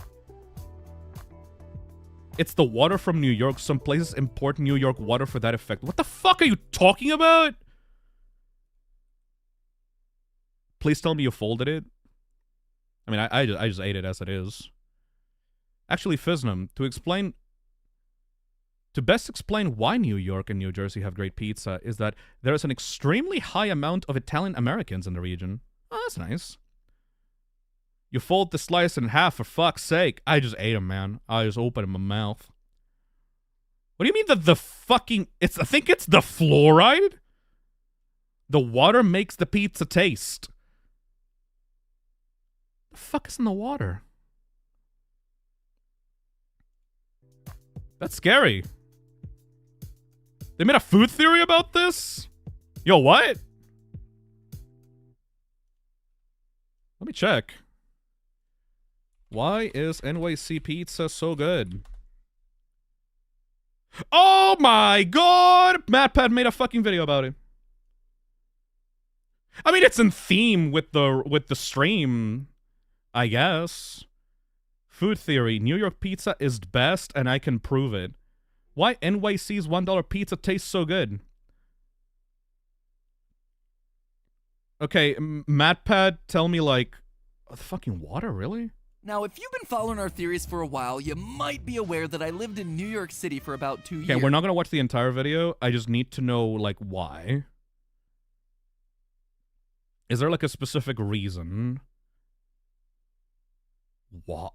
It's the water from New York. Some places import New York water for that effect. What the fuck are you talking about? Please tell me you folded it. I mean, I just ate it as it is. Actually, Phisnom, to best explain why New York and New Jersey have great pizza is that there is an extremely high amount of Italian Americans in the region. Oh, that's nice. You fold the slice in half, for fuck's sake. I just ate them, man. I just opened my mouth. What do you mean that the fucking... I think it's the fluoride? The water makes the pizza taste. The fuck is in the water? That's scary. They made a food theory about this? Yo, what? Let me check. Why is NYC Pizza so good? Oh my god! MatPat made a fucking video about it. I mean, it's in theme with the stream, I guess. Food theory. New York pizza is best, and I can prove it. Why NYC's $1 pizza tastes so good? Okay, MatPat, tell me, like, the fucking water, really? Now, if you've been following our theories for a while, you might be aware that I lived in New York City for about 2 years. Okay, we're not gonna watch the entire video. I just need to know, like, why. Is there, like, a specific reason? What?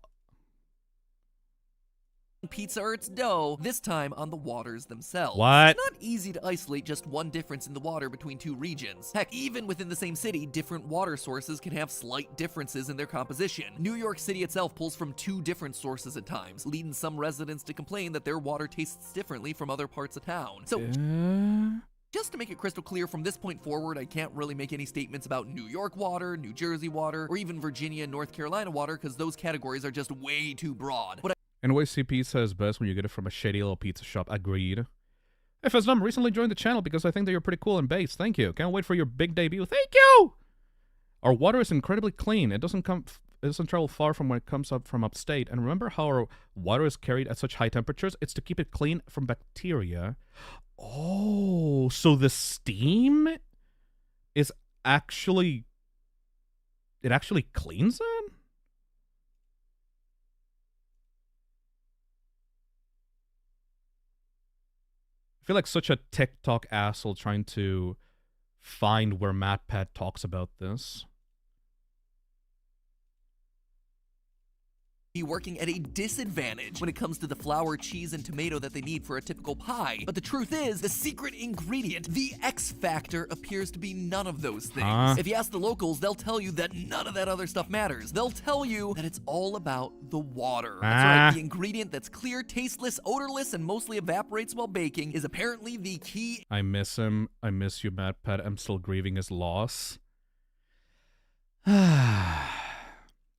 Pizza or its dough, this time on the waters themselves. What? It's not easy to isolate just one difference in the water between two regions. Heck, even within the same city, different water sources can have slight differences in their composition. New York City itself pulls from 2 different sources at times, leading some residents to complain that their water tastes differently from other parts of town. So, just to make it crystal clear, from this point forward, I can't really make any statements about New York water, New Jersey water, or even Virginia and North Carolina water, because those categories are just way too broad. What NYC Pizza is best when you get it from a shady little pizza shop. Agreed. Hey, Phisnom, recently joined the channel because I think that you're pretty cool and based. Thank you. Can't wait for your big debut. Thank you! Our water is incredibly clean. It doesn't travel far from when it comes up from upstate. And remember how our water is carried at such high temperatures? It's to keep it clean from bacteria. Oh, so the steam is actually... It actually cleans it? I feel like such a TikTok asshole trying to find where MatPat talks about this. Working at a disadvantage when it comes to the flour, cheese, and tomato that they need for a typical pie. But the truth is, the secret ingredient, the X factor, appears to be none of those things. If you ask the locals, they'll tell you that none of that other stuff matters. They'll tell you that it's all about the water. That's right, the ingredient that's clear, tasteless, odorless, and mostly evaporates while baking is apparently the key. I miss him. I miss you, MatPat. I'm still grieving his loss.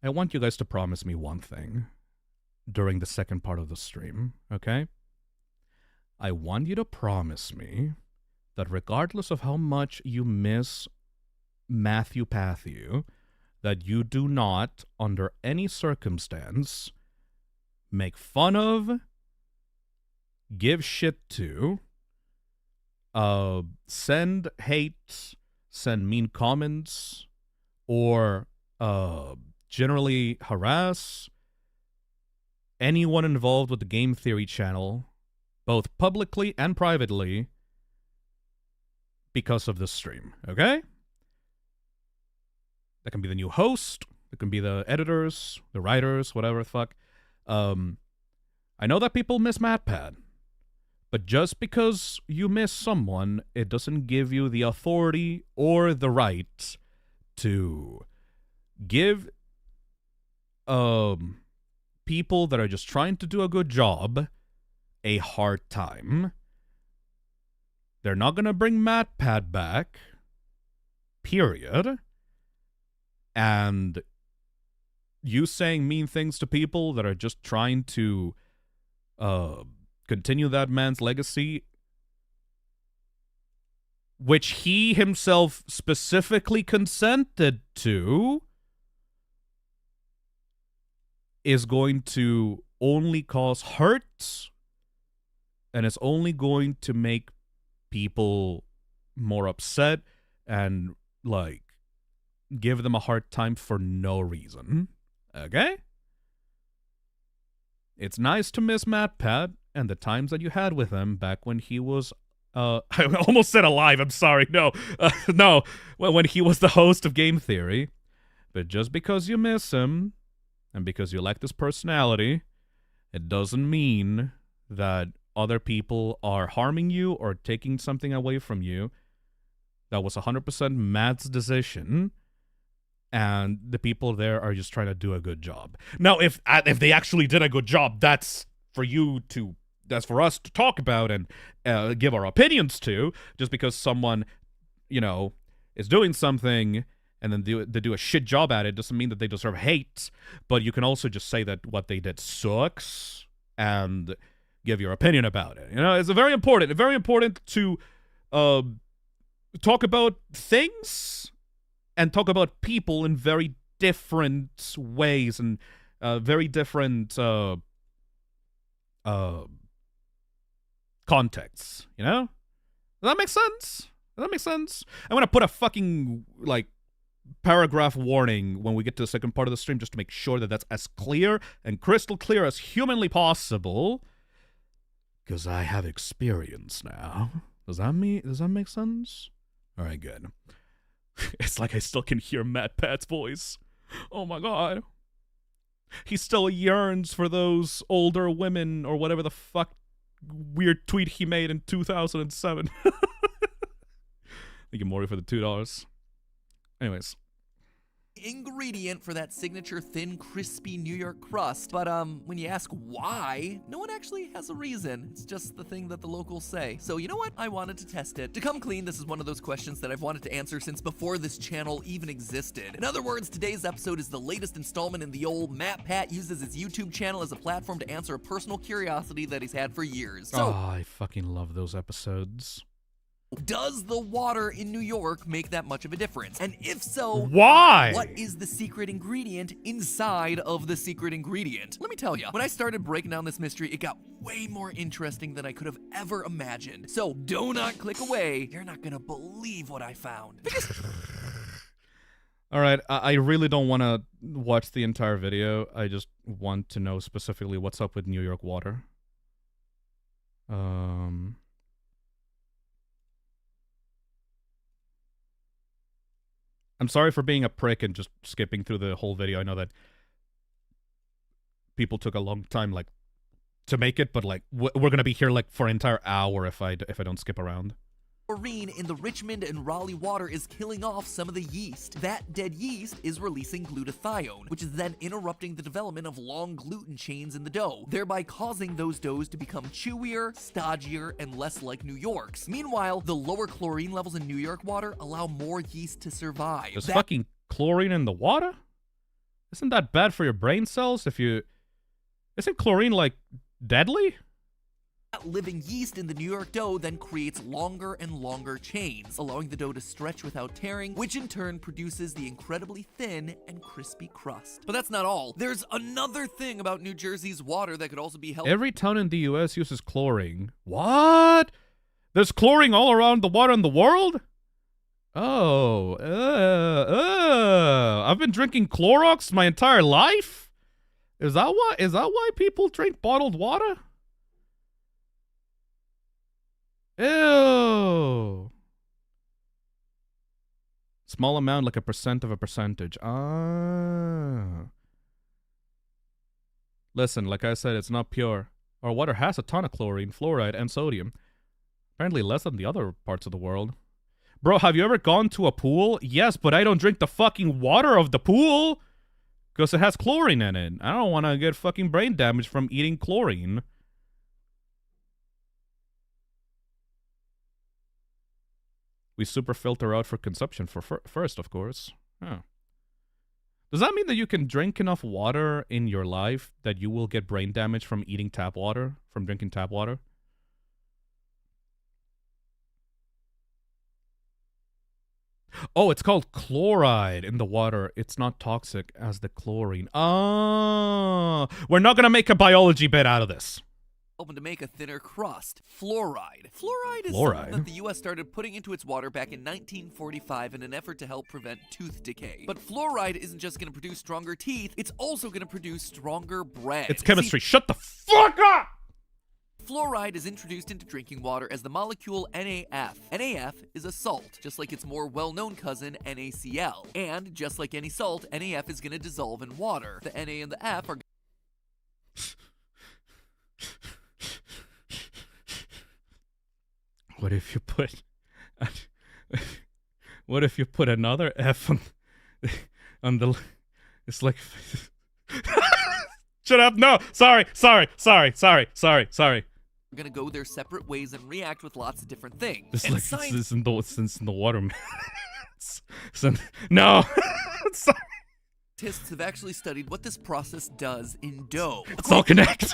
I want you guys to promise me one thing during the second part of the stream, okay? I want you to promise me that regardless of how much you miss Matthew Patthew, that you do not, under any circumstance, make fun of, give shit to, send hate, send mean comments, or, generally harass anyone involved with the Game Theory channel, both publicly and privately, because of this stream, okay? That can be the new host, it can be the editors, the writers, whatever the fuck. I know that people miss MatPat, but just because you miss someone, it doesn't give you the authority or the right to give people that are just trying to do a good job a hard time. They're not gonna bring MatPat back, period. And you saying mean things to people that are just trying to continue that man's legacy, which he himself specifically consented to, is going to only cause hurt, and it's only going to make people more upset and, like, give them a hard time for no reason. Okay? It's nice to miss MatPat and the times that you had with him back when he was, I almost said alive, I'm sorry, no, no, when he was the host of Game Theory. But just because you miss him, and because you like this personality, it doesn't mean that other people are harming you or taking something away from you. That was 100% Matt's decision, and the people there are just trying to do a good job. Now, if they actually did a good job, that's for us to talk about and give our opinions to. Just because someone, you know, is doing something and then they do a shit job at it doesn't mean that they deserve hate, but you can also just say that what they did sucks and give your opinion about it. You know, it's very important to talk about things and talk about people in very different ways and very different contexts, you know? Does that make sense? Does that make sense? I'm gonna put a fucking, like, paragraph warning when we get to the second part of the stream just to make sure that that's as clear and crystal clear as humanly possible, because I have experience now. Does that make sense? Alright, good. It's like I still can hear MatPat's voice. Oh my god. He still yearns for those older women or whatever the fuck weird tweet he made in 2007. Thank you, Maury, for the $2. Anyways. ingredient for that signature thin, crispy New York crust. But when you ask why, no one actually has a reason. It's just the thing that the locals say. So you know what? I wanted to test it. To come clean, this is one of those questions that I've wanted to answer since before this channel even existed. In other words, today's episode is the latest installment in the old Matt Pat uses his YouTube channel as a platform to answer a personal curiosity that he's had for years. So, I fucking love those episodes. does the water in New York make that much of a difference? And if so, Why? what is the secret ingredient inside of the secret ingredient? Let me tell you, when I started breaking down this mystery, it got way more interesting than I could have ever imagined. So do not click away. You're not gonna believe what I found. All right, I really don't want to watch the entire video. I just want to know specifically what's up with New York water. I'm sorry for being a prick and just skipping through the whole video. I know that people took a long time, like, to make it, but like, we're gonna be here like for an entire hour if I don't skip around. Chlorine in the Richmond and Raleigh water is killing off some of the yeast. That dead yeast is releasing glutathione, which is then interrupting the development of long gluten chains in the dough, thereby causing those doughs to become chewier, stodgier, and less like New York's. Meanwhile, the lower chlorine levels in New York water allow more yeast to survive. There's fucking chlorine in the water? Isn't that bad for your brain cells if you... Isn't chlorine, like, deadly? That living yeast in the New York dough then creates longer and longer chains, allowing the dough to stretch without tearing, which in turn produces the incredibly thin and crispy crust. But that's not all. There's another thing about New Jersey's water that could also be helpful. Every town in the US uses chlorine. What? There's chlorine all around the water in the world? Oh, I've been drinking Clorox my entire life? Is that why people drink bottled water? Ew. Small amount, like a percent of a percentage. Ah. Listen, like I said, it's not pure. Our water has a ton of chlorine, fluoride, and sodium. Apparently less than the other parts of the world. Bro, have you ever gone to a pool? Yes, but I don't drink the fucking water of the pool. Because it has chlorine in it. I don't want to get fucking brain damage from eating chlorine. We super filter out for consumption first, of course. Huh. Does that mean that you can drink enough water in your life that you will get brain damage from eating tap water, from drinking tap water? Oh, it's called chloride in the water. It's not toxic as the chlorine. Oh, we're not going to make a biology bit out of this. Open to make a thinner crust. Fluoride. Fluoride is something that the US started putting into its water back in 1945 in an effort to help prevent tooth decay. But fluoride isn't just going to produce stronger teeth, it's also going to produce stronger bread. It's chemistry. Shut the fuck up! Fluoride is introduced into drinking water as the molecule NaF. NaF is a salt, just like its more well-known cousin NaCl. And just like any salt, NaF is going to dissolve in water. The Na and the F are What if you put what if you put another F on the it's like Shut up. No. Sorry. We're gonna go their separate ways and react with lots of different things. It's and like science it's in the water. No. Scientists have actually studied what this process does in dough. It's all connected.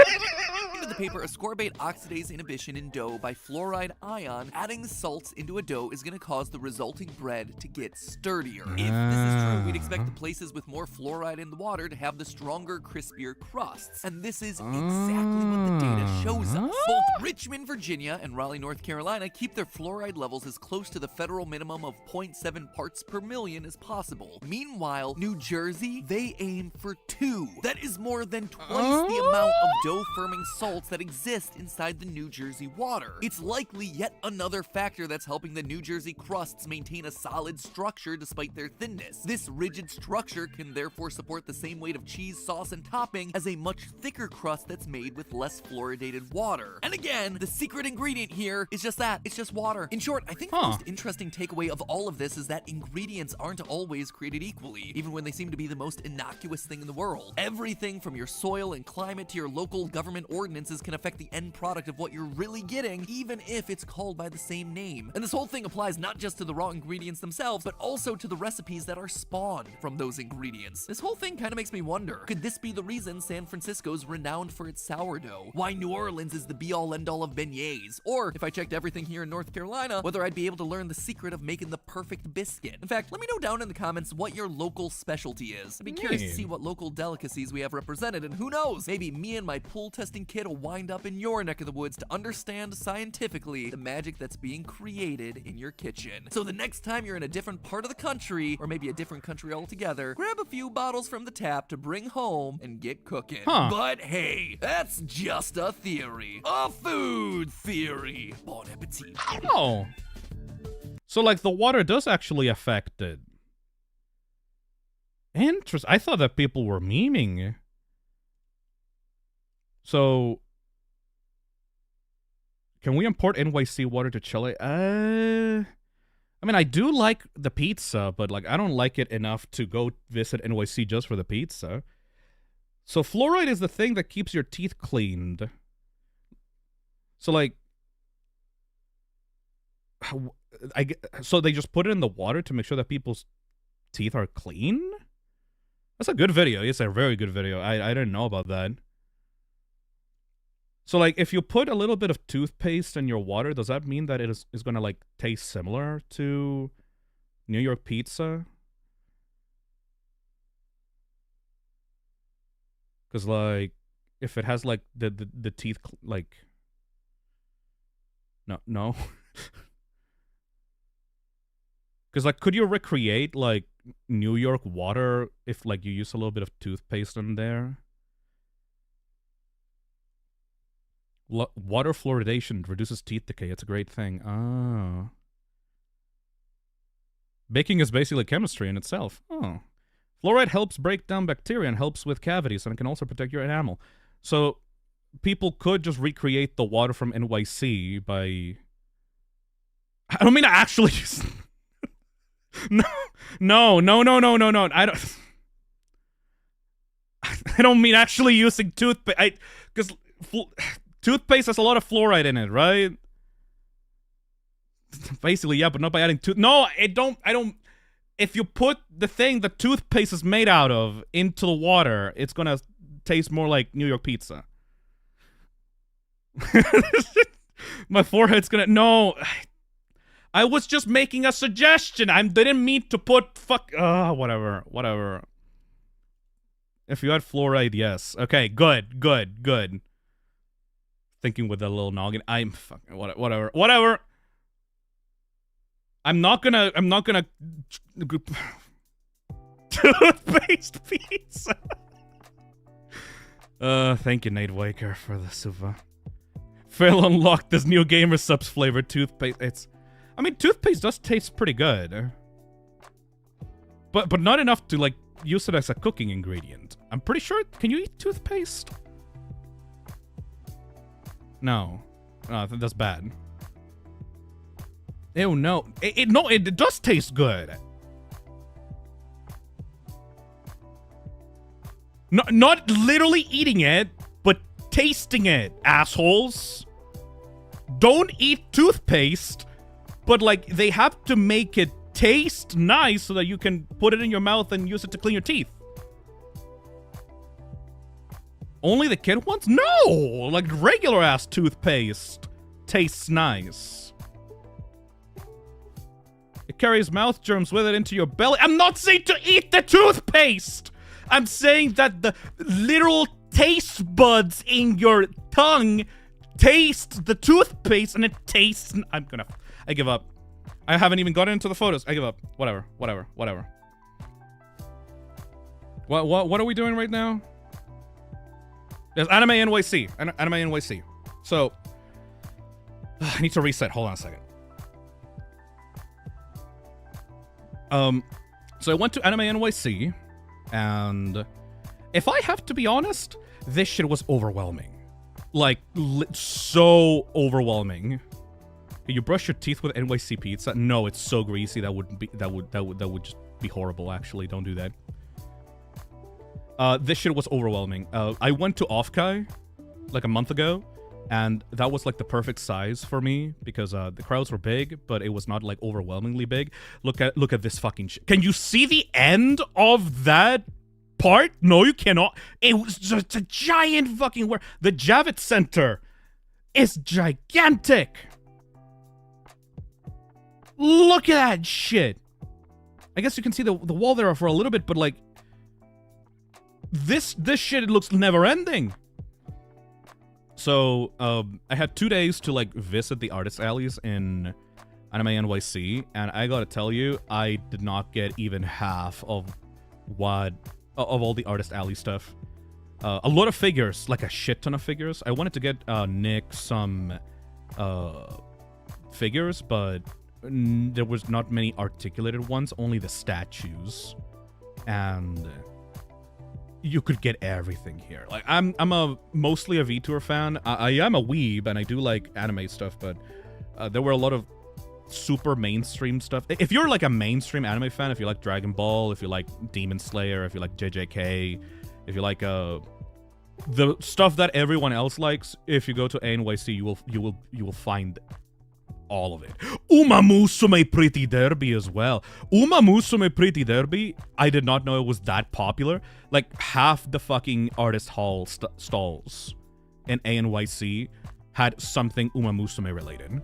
Into the paper, ascorbate oxidase inhibition in dough by fluoride ion. Adding salts into a dough is going to cause the resulting bread to get sturdier. If this is true, we'd expect the places with more fluoride in the water to have the stronger, crispier crusts. And this is exactly what the data shows us. Both Richmond, Virginia and Raleigh, North Carolina keep their fluoride levels as close to the federal minimum of 0.7 parts per million as possible. Meanwhile, New Jersey, they aim for 2. That is more than twice the amount of dough-firming salts compounds that exist inside the New Jersey water. It's likely yet another factor that's helping the New Jersey crusts maintain a solid structure despite their thinness. This rigid structure can therefore support the same weight of cheese, sauce, and topping as a much thicker crust that's made with less fluoridated water. And again, the secret ingredient here is just that. It's just water. In short, I think the most interesting takeaway of all of this is that ingredients aren't always created equally, even when they seem to be the most innocuous thing in the world. Everything from your soil and climate to your local government ordinances can affect the end product of what you're really getting, even if it's called by the same name. And this whole thing applies not just to the raw ingredients themselves, but also to the recipes that are spawned from those ingredients. This whole thing kind of makes me wonder, could this be the reason San Francisco's renowned for its sourdough? Why New Orleans is the be-all end-all of beignets? Or, if I checked everything here in North Carolina, whether I'd be able to learn the secret of making the perfect biscuit. In fact, let me know down in the comments what your local specialty is. I'd be curious to see what local delicacies we have represented, and who knows, maybe me and my pool testing kit will wind up in your neck of the woods to understand scientifically the magic that's being created in your kitchen. So the next time you're in a different part of the country, or maybe a different country altogether, grab a few bottles from the tap to bring home and get cooking. But hey, that's just a theory. A food theory. Bon appetit. Oh. So, like, the water does actually affect it. Interesting. I thought that people were memeing. So, can we import NYC water to Chile? I mean, I do like the pizza, but, like, I don't like it enough to go visit NYC just for the pizza. So, fluoride is the thing that keeps your teeth cleaned. So, like, so they just put it in the water to make sure that people's teeth are clean? That's a good video. It's a very good video. I didn't know about that. So, like, if you put a little bit of toothpaste in your water, does that mean that it is going to, like, taste similar to New York pizza? Because, like, if it has, like, the teeth, like... No. Because, like, could you recreate, like, New York water if, like, you use a little bit of toothpaste in there? Water fluoridation reduces teeth decay. It's a great thing. Oh. Baking is basically chemistry in itself. Oh. Fluoride helps break down bacteria and helps with cavities, and it can also protect your enamel. So, people could just recreate the water from NYC by... I don't mean to actually use... No. I don't mean actually using toothpaste. Because toothpaste has a lot of fluoride in it, right? Basically, yeah, but not by adding No, I don't. If you put the thing the toothpaste is made out of into the water, it's gonna taste more like New York pizza. My forehead's gonna... No. I was just making a suggestion. I didn't mean to put whatever. If you had fluoride, yes. Okay, good. Thinking with a little noggin. I'm fucking whatever. I'm not gonna toothpaste pizza. Thank you, Nate Waker, for the super. Fail unlocked this new gamer subs flavored toothpaste. I mean, toothpaste does taste pretty good. But not enough to, like, use it as a cooking ingredient. I'm pretty sure... Can you eat toothpaste? No. Oh, that's bad. Ew, no. It does taste good. Not literally eating it, but tasting it, assholes. Don't eat toothpaste... But, like, they have to make it taste nice so that you can put it in your mouth and use it to clean your teeth. Only the kid ones? No! Like, regular-ass toothpaste tastes nice. It carries mouth germs with it into your belly. I'm not saying to eat the toothpaste! I'm saying that the literal taste buds in your tongue taste the toothpaste and it tastes... I give up. I haven't even gotten into the photos. I give up. Whatever. What are we doing right now? There's Anime NYC. Anime NYC. So, I need to reset. Hold on a second. So I went to Anime NYC, and if I have to be honest, this shit was overwhelming. Like, so overwhelming. You brush your teeth with NYC Pizza? No, it's so greasy that would just be horrible. Actually, don't do that. This shit was overwhelming. I went to Offkai like a month ago, and that was like the perfect size for me because the crowds were big, but it was not like overwhelmingly big. Look at this fucking shit. Can you see the end of that part? No, you cannot. It was just a giant fucking word. The Javits Center is gigantic. Look at that shit. I guess you can see the wall there for a little bit, but like this shit, it looks never ending. So I had 2 days to like visit the artist alleys in Anime NYC, and I gotta tell you, I did not get even half of all the artist alley stuff. A lot of figures, like a shit ton of figures. I wanted to get Nick some figures, but there was not many articulated ones, only the statues, and you could get everything here. Like I'm mostly a VTuber fan. I am a weeb and I do like anime stuff, but there were a lot of super mainstream stuff. If you're like a mainstream anime fan, if you like Dragon Ball, if you like Demon Slayer, if you like JJK, if you like the stuff that everyone else likes, if you go to NYC, you will find all of it. Uma Musume Pretty Derby as well. Uma Musume Pretty Derby, I did not know it was that popular. Like half the fucking artist hall stalls in NYC had something Uma Musume related.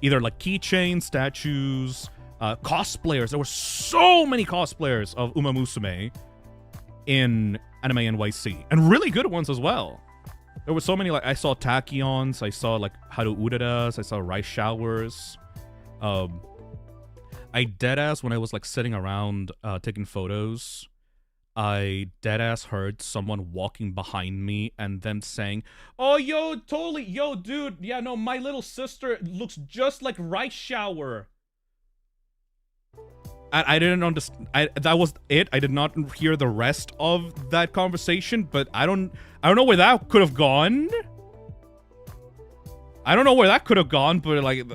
Either like keychains, statues, cosplayers. There were so many cosplayers of Uma Musume in Anime NYC, and really good ones as well. There were so many, like, I saw Tachyons, I saw, like, Haru Uradas, I saw Rice Showers. I deadass, when I was, like, sitting around taking photos, I deadass heard someone walking behind me and then saying, "Oh, yo, totally, yo, dude, yeah, no, my little sister looks just like Rice Shower." I didn't understand. That was it. I did not hear the rest of that conversation, but I don't know where that could have gone. I don't know where that could have gone, but like,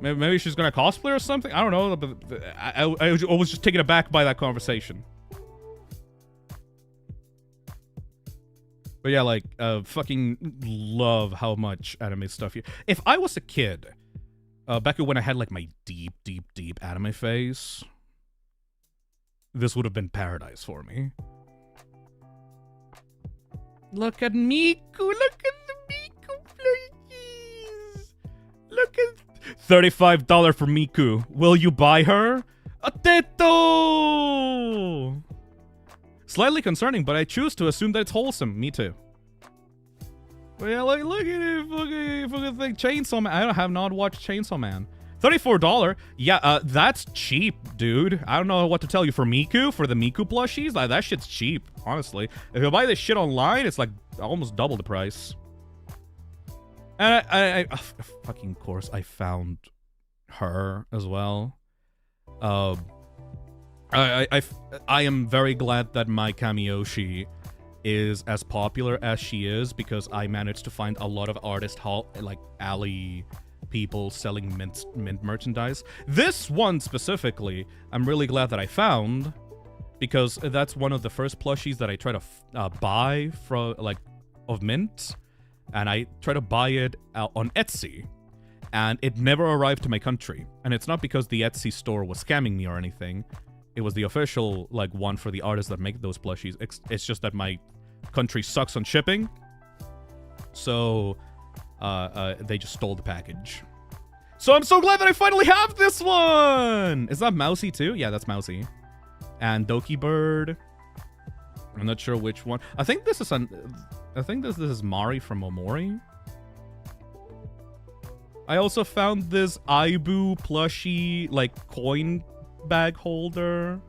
maybe she's gonna cosplay or something. I don't know, but I was just taken aback by that conversation. But yeah, like, fucking love how much anime stuff here. If I was a kid, back when I had like my deep anime phase, this would have been paradise for me. Look at Miku! Look at the Miku plushies! Look at $35 for Miku. Will you buy her? A teto! Slightly concerning, but I choose to assume that it's wholesome. Me too. But yeah, like, look at it, fucking thing. Chainsaw Man. I have not watched Chainsaw Man. $34. Yeah, that's cheap, dude. I don't know what to tell you. For Miku, for the Miku plushies, like, that shit's cheap, honestly. If you buy this shit online, it's like almost double the price. And I fucking course, I found her as well. I am very glad that my Kamiyoshi is as popular as she is, because I managed to find a lot of artist hall, like, alley people selling mint merchandise. This one specifically, I'm really glad that I found, because that's one of the first plushies that I try to buy from, like, of mint, and I try to buy it on Etsy, and it never arrived to my country. And it's not because the Etsy store was scamming me or anything. It was the official, like, one for the artists that make those plushies. It's just that my country sucks on shipping, so they just stole the package. So I'm so glad that I finally have this one! Is that Mousy too? Yeah, that's Mousy. And Doki Bird. I'm not sure which one. I think this is this is Mari from Omori. I also found this Aibu plushie, like, coin bag holder.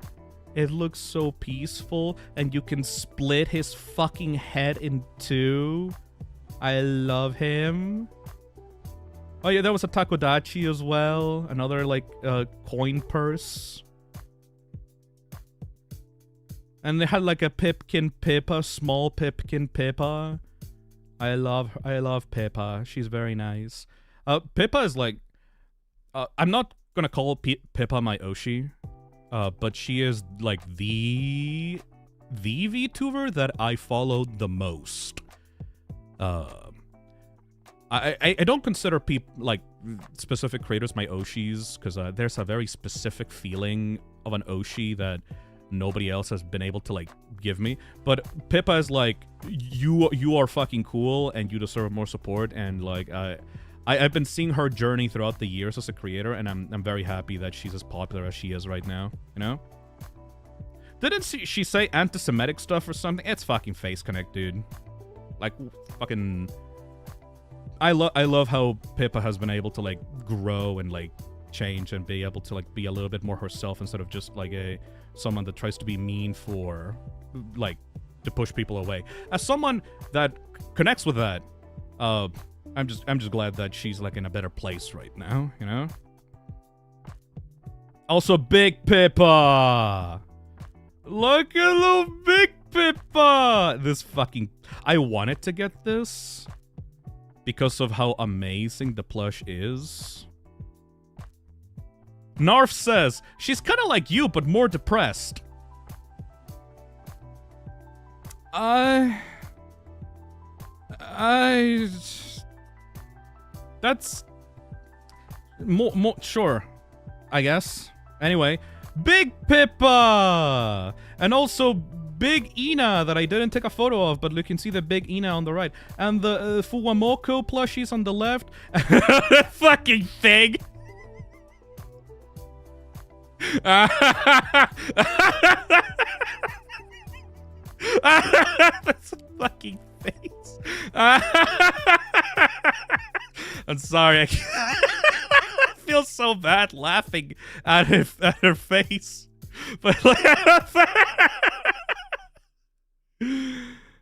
It looks so peaceful, and you can split his fucking head in two. I love him. Oh yeah, there was a takodachi as well. Another, like, coin purse. And they had, like, a Pipkin Pippa, small Pipkin Pippa. I love Pippa. She's very nice. Pippa is, like... I'm not gonna call Pippa my Oshi. But she is, like, the VTuber that I followed the most. I don't consider like specific creators my Oshis, because there's a very specific feeling of an Oshi that nobody else has been able to, like, give me. But Pippa is like, you are fucking cool and you deserve more support, and like I've been seeing her journey throughout the years as a creator, and I'm very happy that she's as popular as she is right now, you know? Didn't she say anti-Semitic stuff or something? It's fucking Face Connect, dude. Like, fucking... I love how Pippa has been able to, like, grow and, like, change and be able to, like, be a little bit more herself instead of just, like, someone that tries to be mean for, like, to push people away. As someone that connects with that, I'm just glad that she's, like, in a better place right now, you know? Also, Big Pippa! Look at little Big Pippa! This fucking... I wanted to get this because of how amazing the plush is. Narf says, she's kind of like you, but more depressed. That's... more, sure. I guess. Anyway, Big Pippa! And also Big Ina that I didn't take a photo of, but you can see the Big Ina on the right. And the Fuwamoko plushies on the left. Fucking thing! That's a fucking face. I'm sorry. I feel so bad laughing at her face, but like,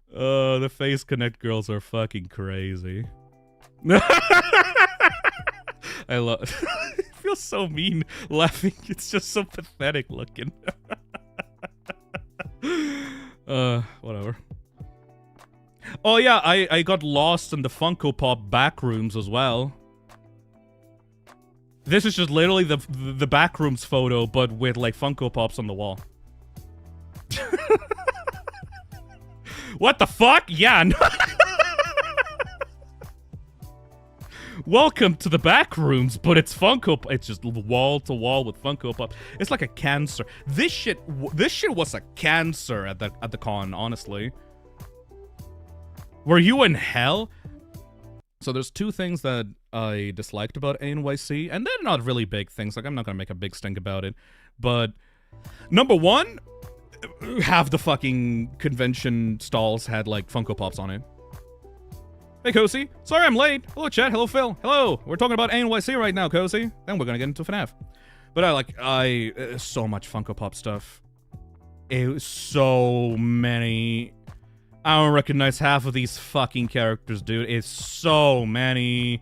the Face Connect girls are fucking crazy. I love. It feels so mean laughing. It's just so pathetic looking. Whatever. Oh yeah, I got lost in the Funko Pop back rooms as well. This is just literally the back rooms photo, but with like Funko Pops on the wall. What the fuck? Yeah. No. Welcome to the back rooms, but it's Funko. It's just wall to wall with Funko Pop. It's like a cancer. This shit was a cancer at the con. Honestly, were you in hell? So there's two things that I disliked about NYC, and they're not really big things. Like, I'm not gonna make a big stink about it, but number one, half the fucking convention stalls had like Funko Pops on it. Hey, Cozy. Sorry I'm late. Hello, chat. Hello, Phil. Hello. We're talking about NYC right now, Cozy. Then we're gonna get into FNAF. But so much Funko Pop stuff. It was so many. I don't recognize half of these fucking characters, dude. It's so many.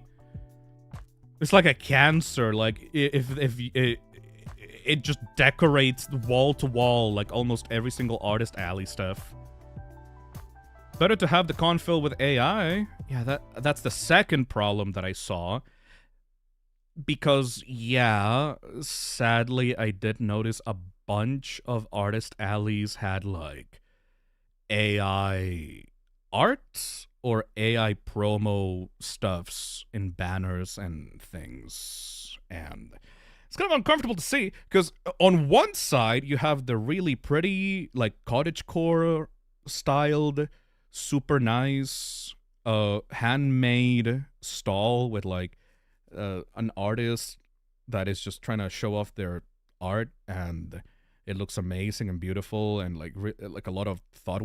It's like a cancer. Like, if it just decorates wall to wall, like almost every single Artist Alley stuff. Better to have the con filled with AI. Yeah, that's the second problem that I saw. Because, yeah, sadly, I did notice a bunch of Artist Alleys had, like, AI art or AI promo stuffs in banners and things. And it's kind of uncomfortable to see, because on one side, you have the really pretty, like, cottagecore styled, super nice, handmade stall with, like, an artist that is just trying to show off their art, and it looks amazing and beautiful, and like a lot of thought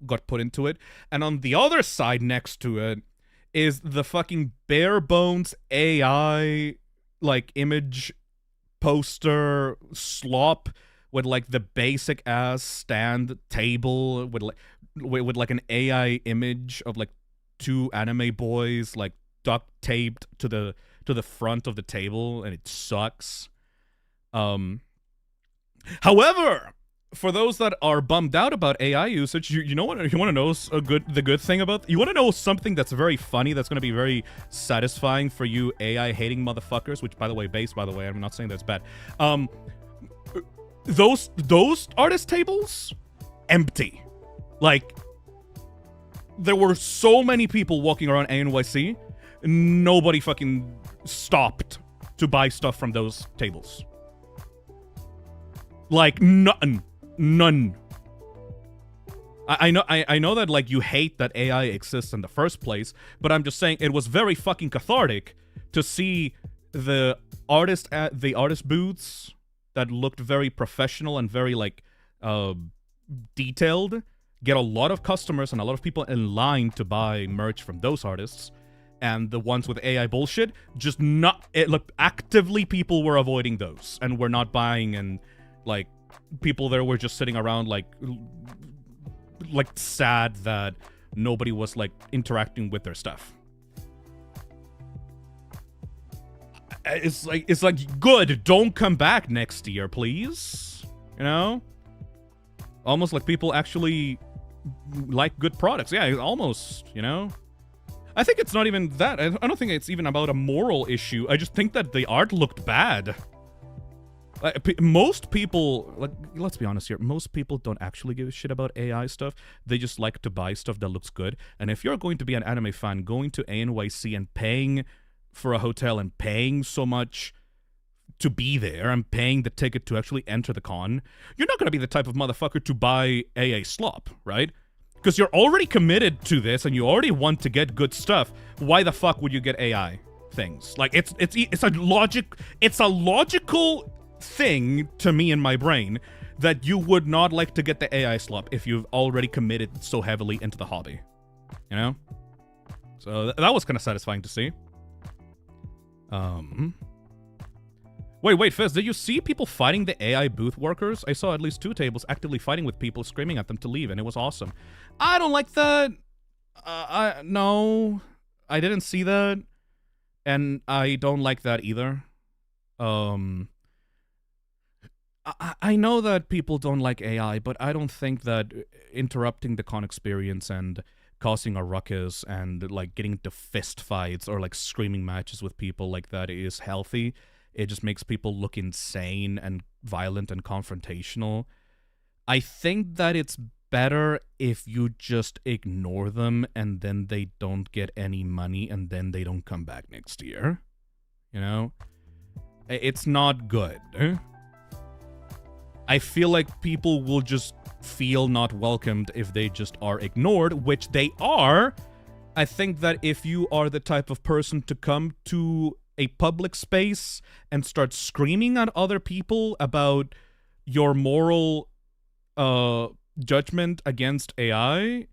got put into it. And on the other side next to it is the fucking bare bones AI like image poster slop with like the basic ass stand table with like an AI image of like two anime boys like duct taped to the front of the table, and it sucks. However, for those that are bummed out about AI usage, you know what? You want to know the good thing about? You want to know something that's very funny, that's going to be very satisfying for you AI hating motherfuckers. Which, by the way, I'm not saying that's bad. Those artist tables, empty. Like, there were so many people walking around NYC, nobody fucking stopped to buy stuff from those tables. Like, none. I know that like you hate that AI exists in the first place, but I'm just saying it was very fucking cathartic to see the artist booths that looked very professional and very like detailed get a lot of customers and a lot of people in line to buy merch from those artists, and the ones with AI bullshit just not it. Like, actively people were avoiding those and were not buying, and like people there were just sitting around like sad that nobody was like interacting with their stuff. It's like good, don't come back next year, please. You know? Almost like people actually like good products. Yeah, almost, you know? I think it's not even that. I don't think it's even about a moral issue. I just think that the art looked bad. Most people, like, let's be honest here, most people don't actually give a shit about AI stuff. They just like to buy stuff that looks good. And if you're going to be an anime fan, going to NYC and paying for a hotel and paying so much to be there and paying the ticket to actually enter the con, you're not going to be the type of motherfucker to buy AA slop, right? Because you're already committed to this and you already want to get good stuff. Why the fuck would you get AI things? Like, it's a logical thing to me in my brain that you would not like to get the AI slop if you've already committed so heavily into the hobby, you know? So that was kind of satisfying to see. Wait, Fizz, did you see people fighting the AI booth workers? I saw at least 2 tables actively fighting with people, screaming at them to leave, and it was awesome. I don't like that. No, I didn't see that, and I don't like that either. I know that people don't like AI, but I don't think that interrupting the con experience and causing a ruckus and like getting into fist fights or like screaming matches with people like that is healthy. It just makes people look insane and violent and confrontational. I think that it's better if you just ignore them and then they don't get any money and then they don't come back next year. You know? It's not good. I feel like people will just feel not welcomed if they just are ignored, which they are. I think that if you are the type of person to come to a public space and start screaming at other people about your moral judgment against AI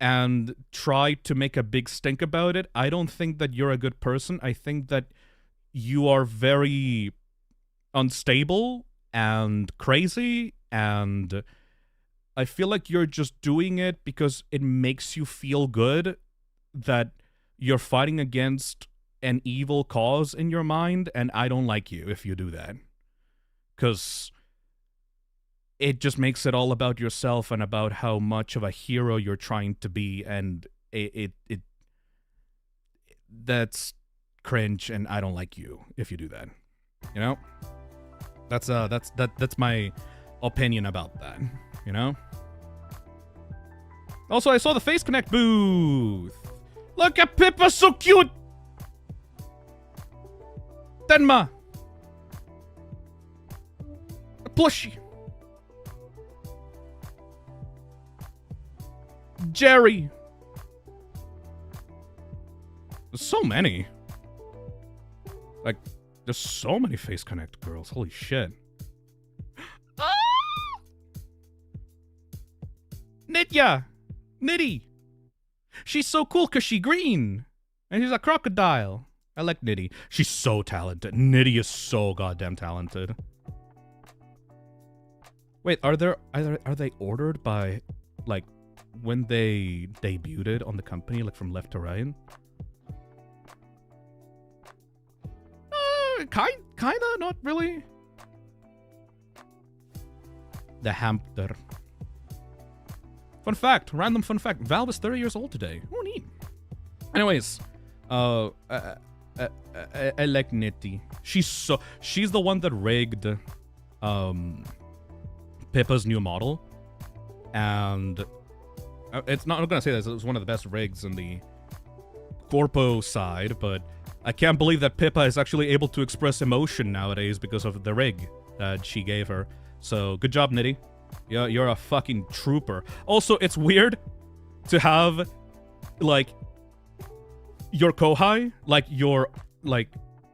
and try to make a big stink about it, I don't think that you're a good person. I think that you are very unstable and crazy, and I feel like you're just doing it because it makes you feel good that you're fighting against an evil cause in your mind, and I don't like you if you do that. Because it just makes it all about yourself and about how much of a hero you're trying to be, and that's cringe, and I don't like you if you do that. You know? That's my opinion about that, you know? Also, I saw the Face Connect booth. Look at Pippa, so cute. Tenma. A plushie. Jerry. There's so many. Like, there's so many Face Connect girls. Holy shit. Ah! Nitya. Nitty. She's so cool because she's green. And she's a crocodile. I like Nitty. She's so talented. Nitty is so goddamn talented. Wait, are they ordered by, like, when they debuted on the company, like from left to right? Kinda, not really. The hamster. Fun fact, random fun fact. Valve is 30 years old today. Oh, neat. Anyways, I like Nitty. She's the one that rigged, Pippa's new model, and it's not. I'm not gonna say this. It was one of the best rigs in the corpo side, but I can't believe that Pippa is actually able to express emotion nowadays because of the rig that she gave her. So good job, Nitty. Yeah, you're a fucking trooper. Also, it's weird to have, like, your Kohai, like your, like,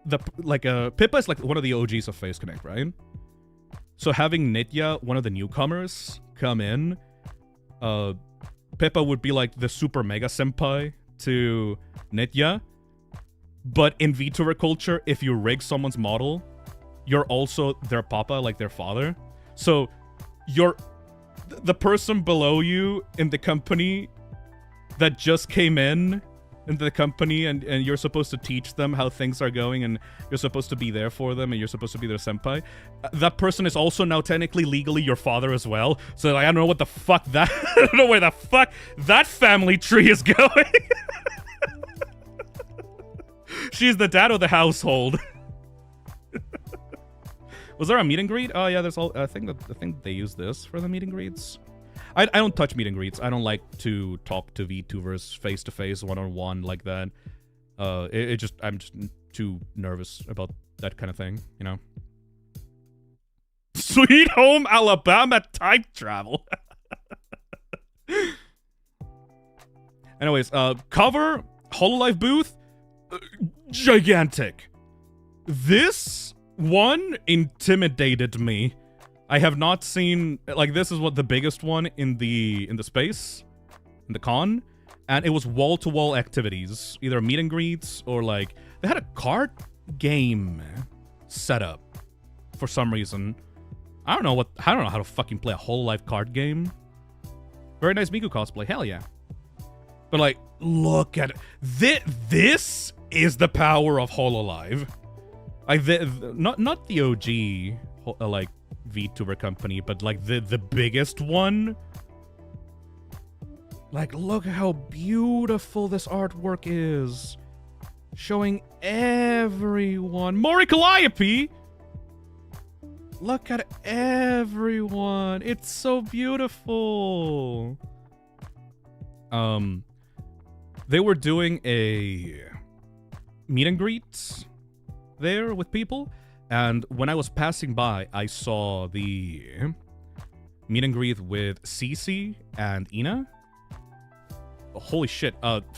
Pippa is like one of the OGs of Face Connect, right? So having Nitya, one of the newcomers, come in, Pippa would be like the super mega senpai to Nitya. But in VTuber culture, if you rig someone's model, you're also their papa, like their father. So you're the person below you in the company that just came into the company, and you're supposed to teach them how things are going, and you're supposed to be there for them, and you're supposed to be their senpai. That person is also now technically legally your father as well. So like, I don't know what the fuck that I don't know where the fuck that family tree is going. She's the dad of the household. Was there a meet and greet? Oh yeah, there's all. I think they use this for the meet and greets. I don't touch meet and greets. I don't like to talk to VTubers face to face, one on one like that. I'm just too nervous about that kind of thing, you know. Sweet Home Alabama time travel. Anyways, cover HoloLive booth. Gigantic. This one intimidated me. I have not seen, like, this is what the biggest one in the space, in the con, and it was wall-to-wall activities, either meet and greets or like they had a card game set up for some reason. I don't know how to fucking play a HoloLive card game. Very nice Miku cosplay, hell yeah. But like, look at it. This is the power of HoloLive. Like not the OG like VTuber company, but like the biggest one. Like, look how beautiful this artwork is, showing everyone. Mori Calliope. Look at everyone. It's so beautiful. They were doing a meet and greet there with people, and when I was passing by, I saw the meet and greet with Cece and Ina. Oh, holy shit.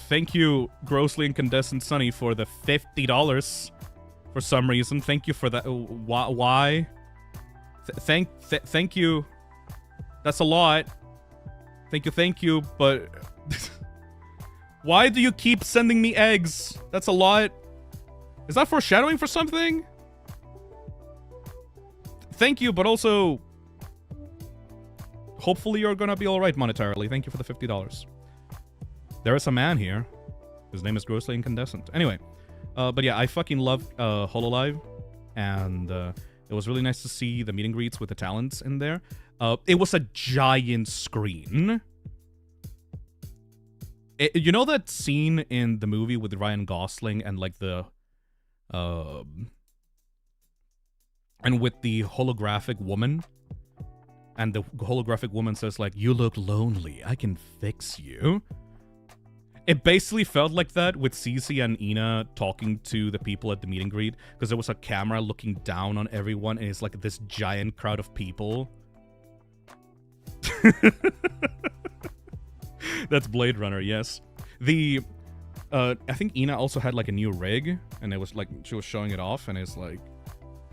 Thank you, Grossly Incandescent Sunny, for the $50 for some reason. Thank you for that. Why? Thank you. That's a lot. Thank you, but why do you keep sending me eggs? That's a lot. Is that foreshadowing for something? Thank you, but also hopefully you're gonna be alright monetarily. Thank you for the $50. There is a man here. His name is Grossly Incandescent. Anyway, but yeah, I fucking love HoloLive, and it was really nice to see the meet and greets with the talents in there. It was a giant screen. You know that scene in the movie with Ryan Gosling and like the and with the holographic woman, and the holographic woman says like, "You look lonely, I can fix you." It basically felt like that with Cece and Ina talking to the people at the meet and greet, because there was a camera looking down on everyone, and it's like this giant crowd of people. That's Blade Runner, yes. I think Ina also had like a new rig, and it was like, she was showing it off, and it's like,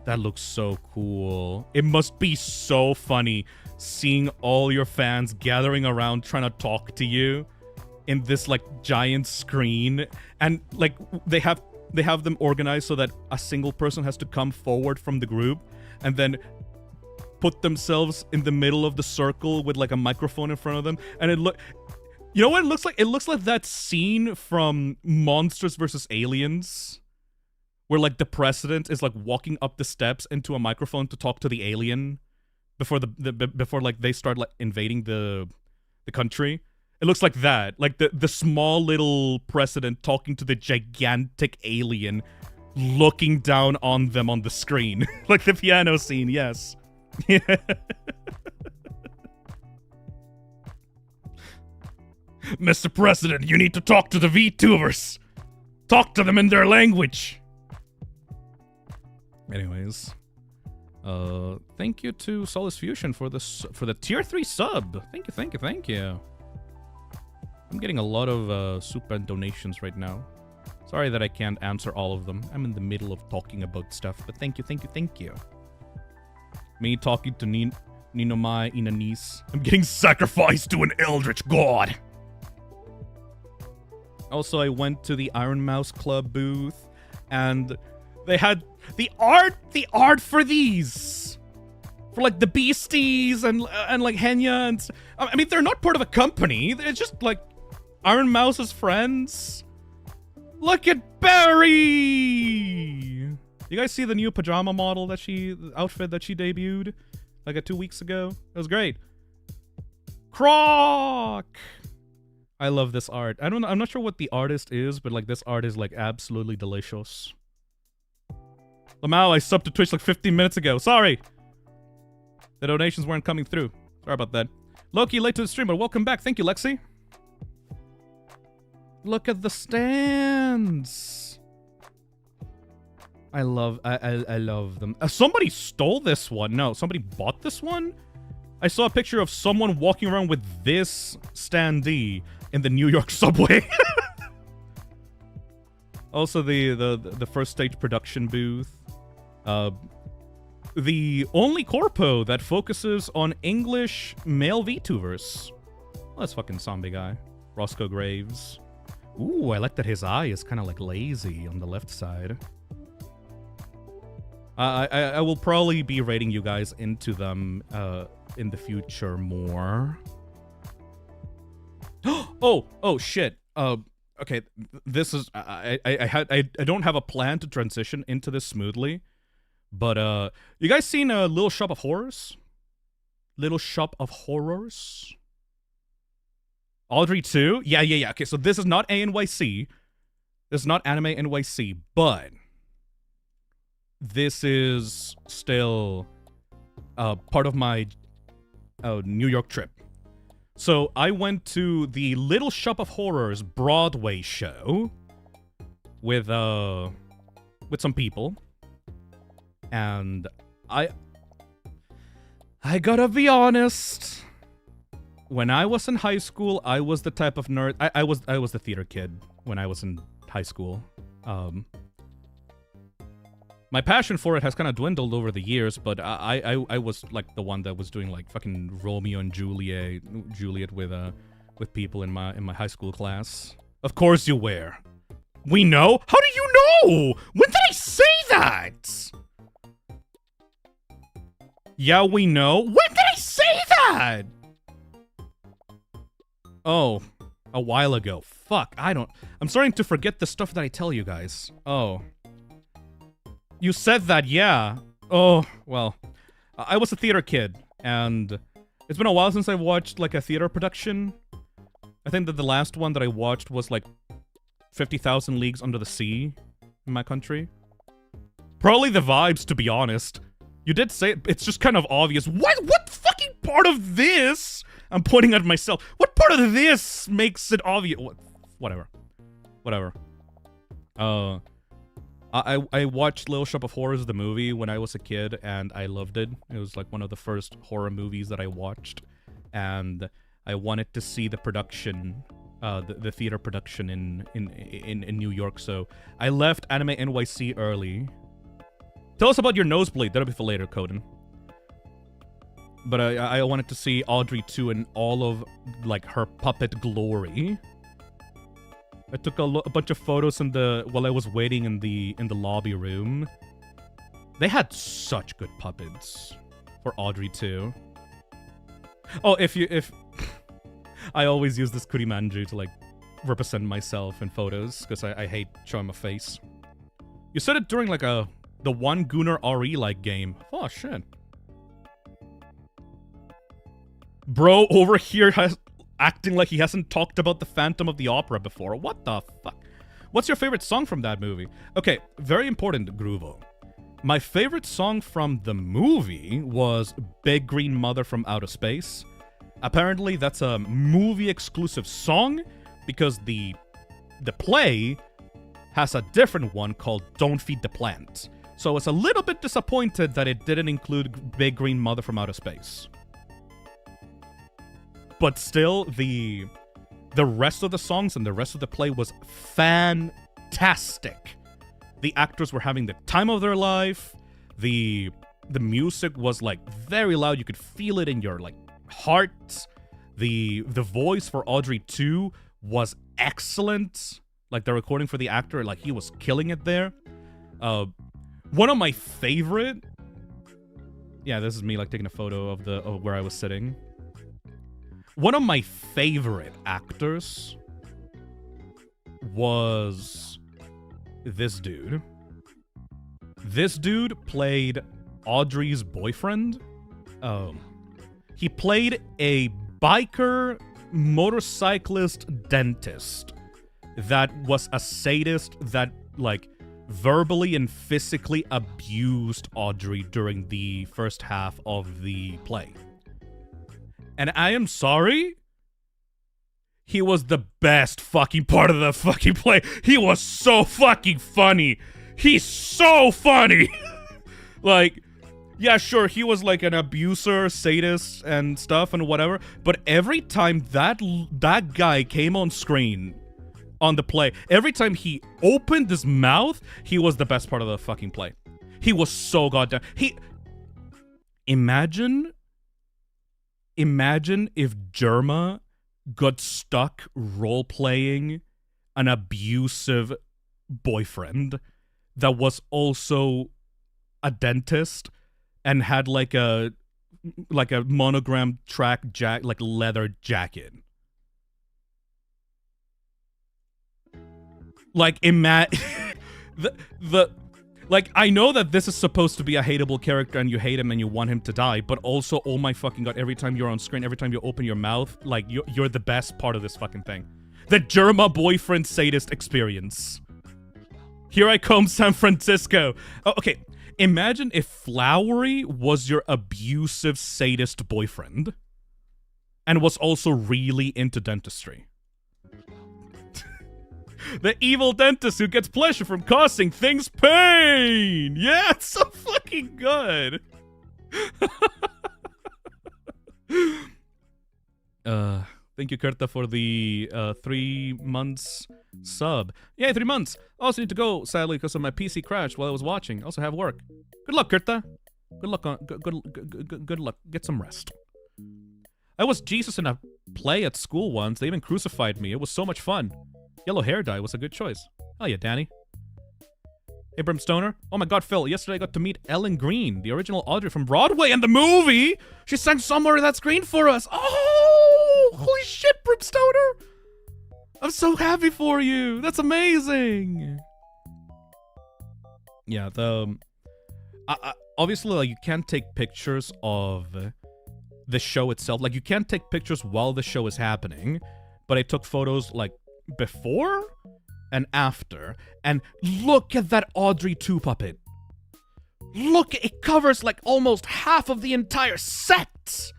that looks so cool. It must be so funny seeing all your fans gathering around trying to talk to you in this like giant screen, and like they have them organized so that a single person has to come forward from the group, and then put themselves in the middle of the circle with like a microphone in front of them, and you know what it looks like? It looks like that scene from Monsters vs. Aliens, where like the president is like walking up the steps into a microphone to talk to the alien before before like they start like invading the country. It looks like that, like the small little president talking to the gigantic alien, looking down on them on the screen, like the piano scene. Yes. Yeah. Mr. President, you need to talk to the VTubers. Talk to them in their language. Anyways, thank you to Solus Fusion for the tier 3 sub. Thank you. I'm getting a lot of super donations right now. Sorry that I can't answer all of them. I'm in the middle of talking about stuff, but thank you. Me talking to Ninomai Inanis. I'm getting sacrificed to an eldritch god. Also, I went to the Iron Mouse Club booth, and they had the art for these, for like the Beasties and like Henya, and I mean they're not part of a company. They're just like Iron Mouse's friends. Look at Barry. You guys see the new pajama model outfit that she debuted like 2 weeks ago? It was great. Croc. I love this art. I'm not sure what the artist is, but like this art is like absolutely delicious. Lamau, I subbed to Twitch like 15 minutes ago. Sorry. The donations weren't coming through. Sorry about that. Loki, late to the stream, but welcome back. Thank you, Lexi. Look at the stands. I love them. Somebody stole this one. No, somebody bought this one? I saw a picture of someone walking around with this standee in the New York subway. Also, the first stage production booth. The only corpo that focuses on English male VTubers. Well, that's fucking zombie guy. Roscoe Graves. Ooh, I like that his eye is kind of like lazy on the left side. I will probably be rating you guys into them in the future more. Oh shit. Okay, this is I don't have a plan to transition into this smoothly, but you guys seen Little Shop of Horrors? Little Shop of Horrors? Audrey 2? Yeah. Okay, so this is not ANYC. This is not Anime NYC, but this is still part of my New York trip. So I went to the Little Shop of Horrors Broadway show with some people, and I gotta be honest. When I was in high school, I was the type of nerd. I was the theater kid when I was in high school. My passion for it has kind of dwindled over the years, but I was like the one that was doing like fucking Romeo and Juliet with people in my high school class. Of course you were. We know? How do you know? When did I say that? Yeah, we know. When did I say that? Oh, a while ago. Fuck, I'm starting to forget the stuff that I tell you guys. Oh. You said that, yeah. Oh, well. I was a theater kid, and it's been a while since I watched, like, a theater production. I think that the last one that I watched was, like, 50,000 Leagues Under the Sea in my country. Probably the vibes, to be honest. You did say it, it's just kind of obvious. What fucking part of this? I'm pointing at myself. What part of this makes it obvious? Whatever. I watched Little Shop of Horrors, the movie, when I was a kid, and I loved it. It was like one of the first horror movies that I watched, and I wanted to see the production, the theater production in New York. So I left Anime NYC early. Tell us about your nosebleed. That'll be for later, Coden. But I wanted to see Audrey 2 in all of, like, her puppet glory. I took a bunch of photos while I was waiting in the lobby room. They had such good puppets. for Audrey 2. Oh, if I always use this Kurimanju to like represent myself in photos because I hate showing my face. You said it during like the one Gunnar RE like game. Oh shit. Bro over here acting like he hasn't talked about the Phantom of the Opera before. What the fuck? What's your favorite song from that movie? Okay, very important, Gruvo. My favorite song from the movie was Big Green Mother from Outer Space. Apparently, that's a movie-exclusive song because the play has a different one called Don't Feed the Plant. So it's a little bit disappointed that it didn't include Big Green Mother from Outer Space. But still, the rest of the songs and the rest of the play was fantastic. The actors were having the time of their life. The music was like very loud. You could feel it in your like heart. The voice for Audrey 2 was excellent. Like the recording for the actor, like he was killing it there. One of my favorite. Yeah, this is me like taking a photo of where I was sitting. One of my favorite actors was this dude. This dude played Audrey's boyfriend. He played a biker motorcyclist dentist that was a sadist that like verbally and physically abused Audrey during the first half of the play. And I am sorry, he was the best fucking part of the fucking play. He was so fucking funny. He's so funny. Like, yeah, sure, he was like an abuser, sadist, and stuff and whatever. But every time that guy came on screen on the play, every time he opened his mouth, he was the best part of the fucking play. He was so goddamn... Imagine if Germa got stuck role-playing an abusive boyfriend that was also a dentist and had like a monogram track like leather jacket. Like Like, I know that this is supposed to be a hateable character and you hate him and you want him to die, but also, oh my fucking god, every time you're on screen, every time you open your mouth, like, you're the best part of this fucking thing. The Germa boyfriend sadist experience. Here I come, San Francisco. Oh, okay, imagine if Flowery was your abusive sadist boyfriend and was also really into dentistry. The evil dentist who gets pleasure from causing things pain! Yeah, it's so fucking good! Thank you, Kurta, for the 3 months sub. Yay, 3 months! I also need to go, sadly, because of my PC crashed while I was watching. I also have work. Good luck, Kurta. Good luck. Good luck. Get some rest. I was Jesus in a play at school once. They even crucified me. It was so much fun. Yellow hair dye was a good choice. Hell yeah, Danny. Hey, Brimstoner. Oh my god, Phil. Yesterday I got to meet Ellen Green, the original Audrey from Broadway and the movie. She sang Somewhere in That Screen for us. Oh, holy shit, Brimstoner. I'm so happy for you. That's amazing. Yeah, obviously, like, you can't take pictures of the show itself. Like, you can't take pictures while the show is happening. But I took photos, like, before and after, and look at that Audrey 2 puppet. Look, it covers like almost half of the entire set.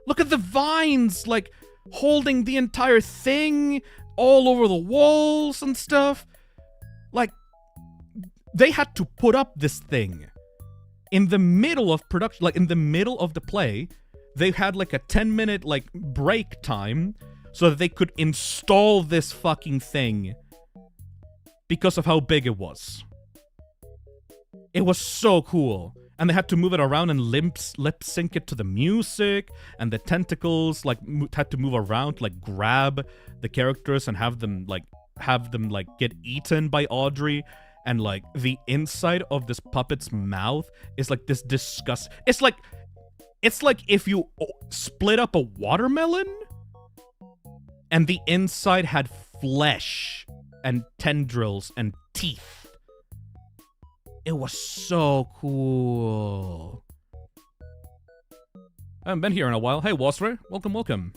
Look at the vines, like holding the entire thing all over the walls and stuff. Like, they had to put up this thing in the middle of production, like in the middle of the play. They had like a 10-minute like break time so that they could install this fucking thing because of how big it was. It was so cool. And they had to move it around and lip sync it to the music, and the tentacles like had to move around to like grab the characters and have them get eaten by Audrey. And like the inside of this puppet's mouth is like this disgust. It's like It's like if you split up a watermelon and the inside had flesh and tendrils and teeth. It was so cool. I haven't been here in a while. Hey, Wasser. Welcome, welcome.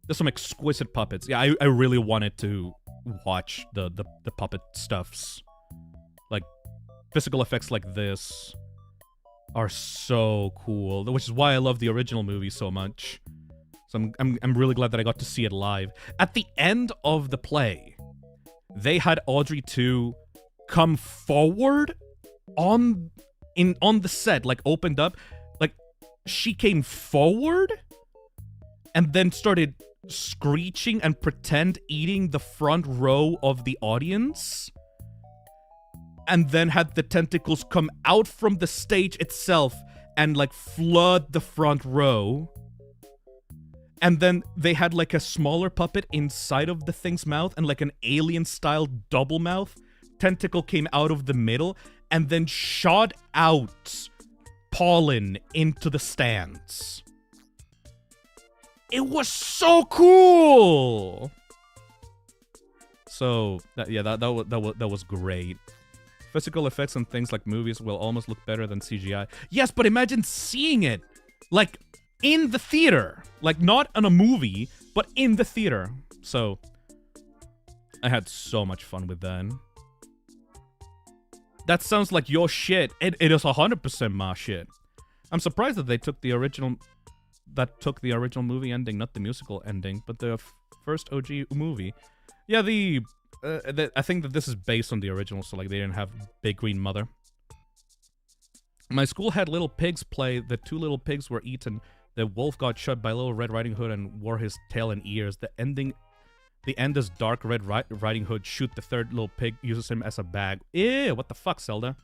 There's some exquisite puppets. Yeah, I really wanted to watch the puppet stuffs. Like, physical effects like this are so cool, which is why I love the original movie so much. So I'm really glad that I got to see it live. At the end of the play, they had Audrey 2 come forward on the set, like opened up, like she came forward and then started screeching and pretend eating the front row of the audience, and then had the tentacles come out from the stage itself and like flood the front row. And then they had like a smaller puppet inside of the thing's mouth, and like an alien-style double mouth tentacle came out of the middle and then shot out pollen into the stands. It was so cool. So that was great. Physical effects and things like movies will almost look better than CGI. Yes, but imagine seeing it like in the theater, like not in a movie, but in the theater. So I had so much fun with that. That sounds like your shit. It is 100% my shit. I'm surprised that they took the original movie ending, not the musical ending, but the first OG movie. Yeah, I think that this is based on the original, so like they didn't have Big Green Mother. My school had little pigs play. The two little pigs were eaten. The wolf got shot by Little Red Riding Hood and wore his tail and ears. The end is Dark Red Riding Hood shoot the third little pig, uses him as a bag. Ew, what the fuck, Zelda?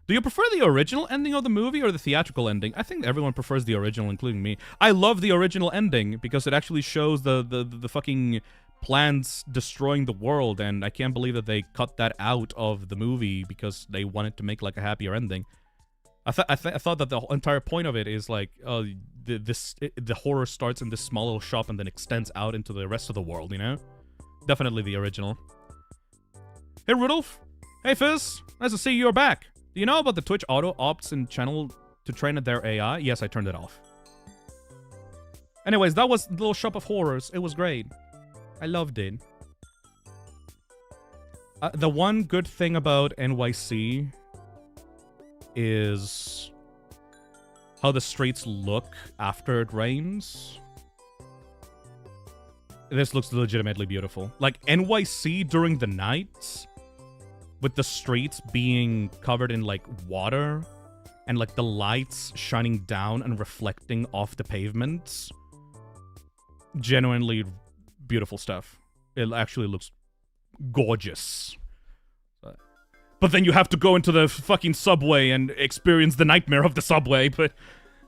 Do you prefer the original ending of the movie or the theatrical ending? I think everyone prefers the original, including me. I love the original ending because it actually shows the fucking plants destroying the world, and I can't believe that they cut that out of the movie because they wanted to make like a happier ending. I thought that the entire point of it is like, the horror starts in this small little shop and then extends out into the rest of the world, you know? Definitely the original. Hey, Rudolph. Hey, Fizz. Nice to see you're back. Do you know about the Twitch auto opts and channel to train their AI? Yes, I turned it off. Anyways, that was the little shop of horrors. It was great. I loved it. The one good thing about NYC is how the streets look after it rains. This looks legitimately beautiful. Like, NYC during the night, with the streets being covered in, like, water, and, like, the lights shining down and reflecting off the pavements. Genuinely beautiful stuff. It actually looks gorgeous. But then you have to go into the fucking subway and experience the nightmare of the subway, but,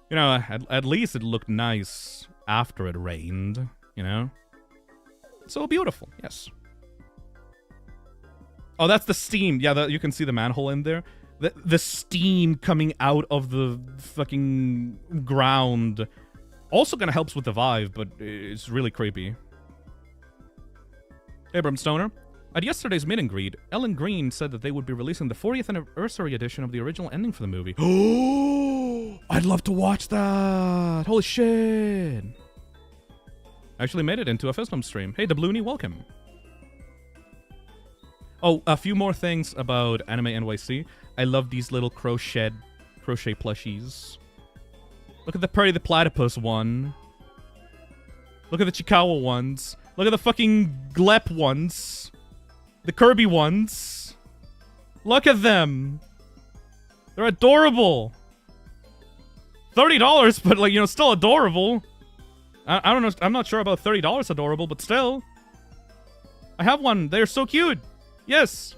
you know, at least it looked nice after it rained, you know? So beautiful, yes. Oh, that's the steam. Yeah, you can see the manhole in there. The steam coming out of the fucking ground also kind of helps with the vibe, but it's really creepy. Hey, Brimstoner. At yesterday's meet and greet, Ellen Green said that they would be releasing the 40th anniversary edition of the original ending for the movie. Oh, I'd love to watch that. Holy shit. I actually made it into a Phisnom stream. Hey, Doubloony, welcome. Oh, a few more things about Anime NYC. I love these little crochet plushies. Look at the Perry the Platypus one. Look at the Chikawa ones. Look at the fucking Glep ones. The Kirby ones. Look at them. They're adorable. $30, but like, you know, still adorable. I don't know. I'm not sure about $30 adorable, but still. I have one. They're so cute. Yes.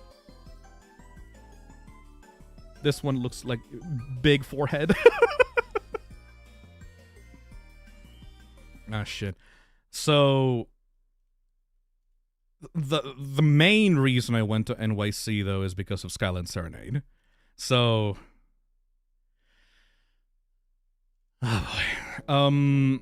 This one looks like big forehead. Ah, shit. So the main reason I went to NYC though is because of Skyline Serenade. So Oh boy.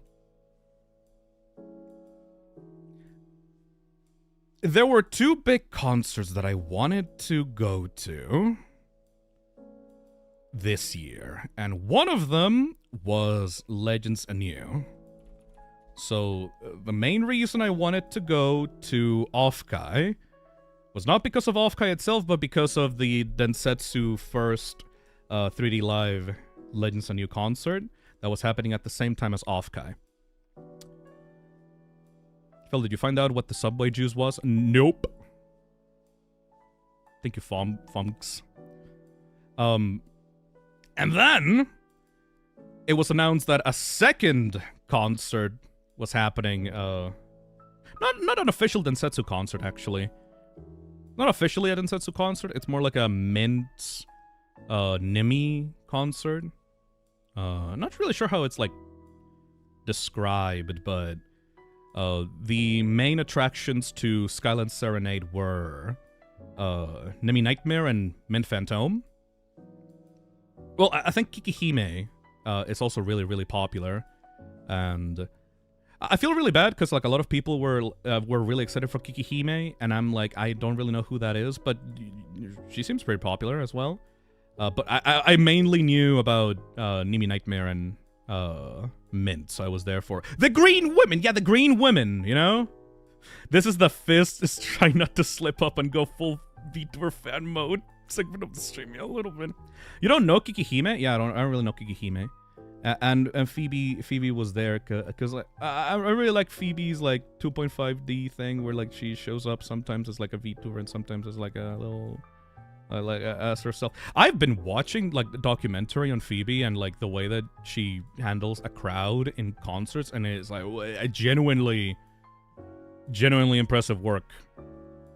There were two big concerts that I wanted to go to this year, and one of them was Legends Anew. So the main reason I wanted to go to Offkai was not because of Offkai itself, but because of the Densetsu first 3D Live Legends Anew concert that was happening at the same time as Offkai. Phil, did you find out what the subway juice was? Nope. Thank you, Funks. And then it was announced that a second concert was happening. Not an official Densetsu concert, actually. Not officially a Densetsu concert. It's more like a Mint Nimi concert. Not really sure how it's like described, but the main attractions to Skyline Serenade were Nimi Nightmare and Mint Phantom. Well, I think Kikihime is also really, really popular, and I feel really bad because like a lot of people were really excited for Kikihime, and I'm like, I don't really know who that is, but she seems pretty popular as well. But I mainly knew about Nimi Nightmare and Mint, so I was there for the Green Women. Yeah, the Green Women, you know? This is the Fist is trying not to slip up and go full VTuber fan mode segment of the stream. Yeah, a little bit. You don't know Kikihime? Yeah, I don't really know Kikihime. And Phoebe was there because like, I really like Phoebe's like 2.5D thing where like she shows up sometimes as like a VTuber and sometimes as like a little as herself. I've been watching like the documentary on Phoebe and like the way that she handles a crowd in concerts, and it's like a genuinely impressive work.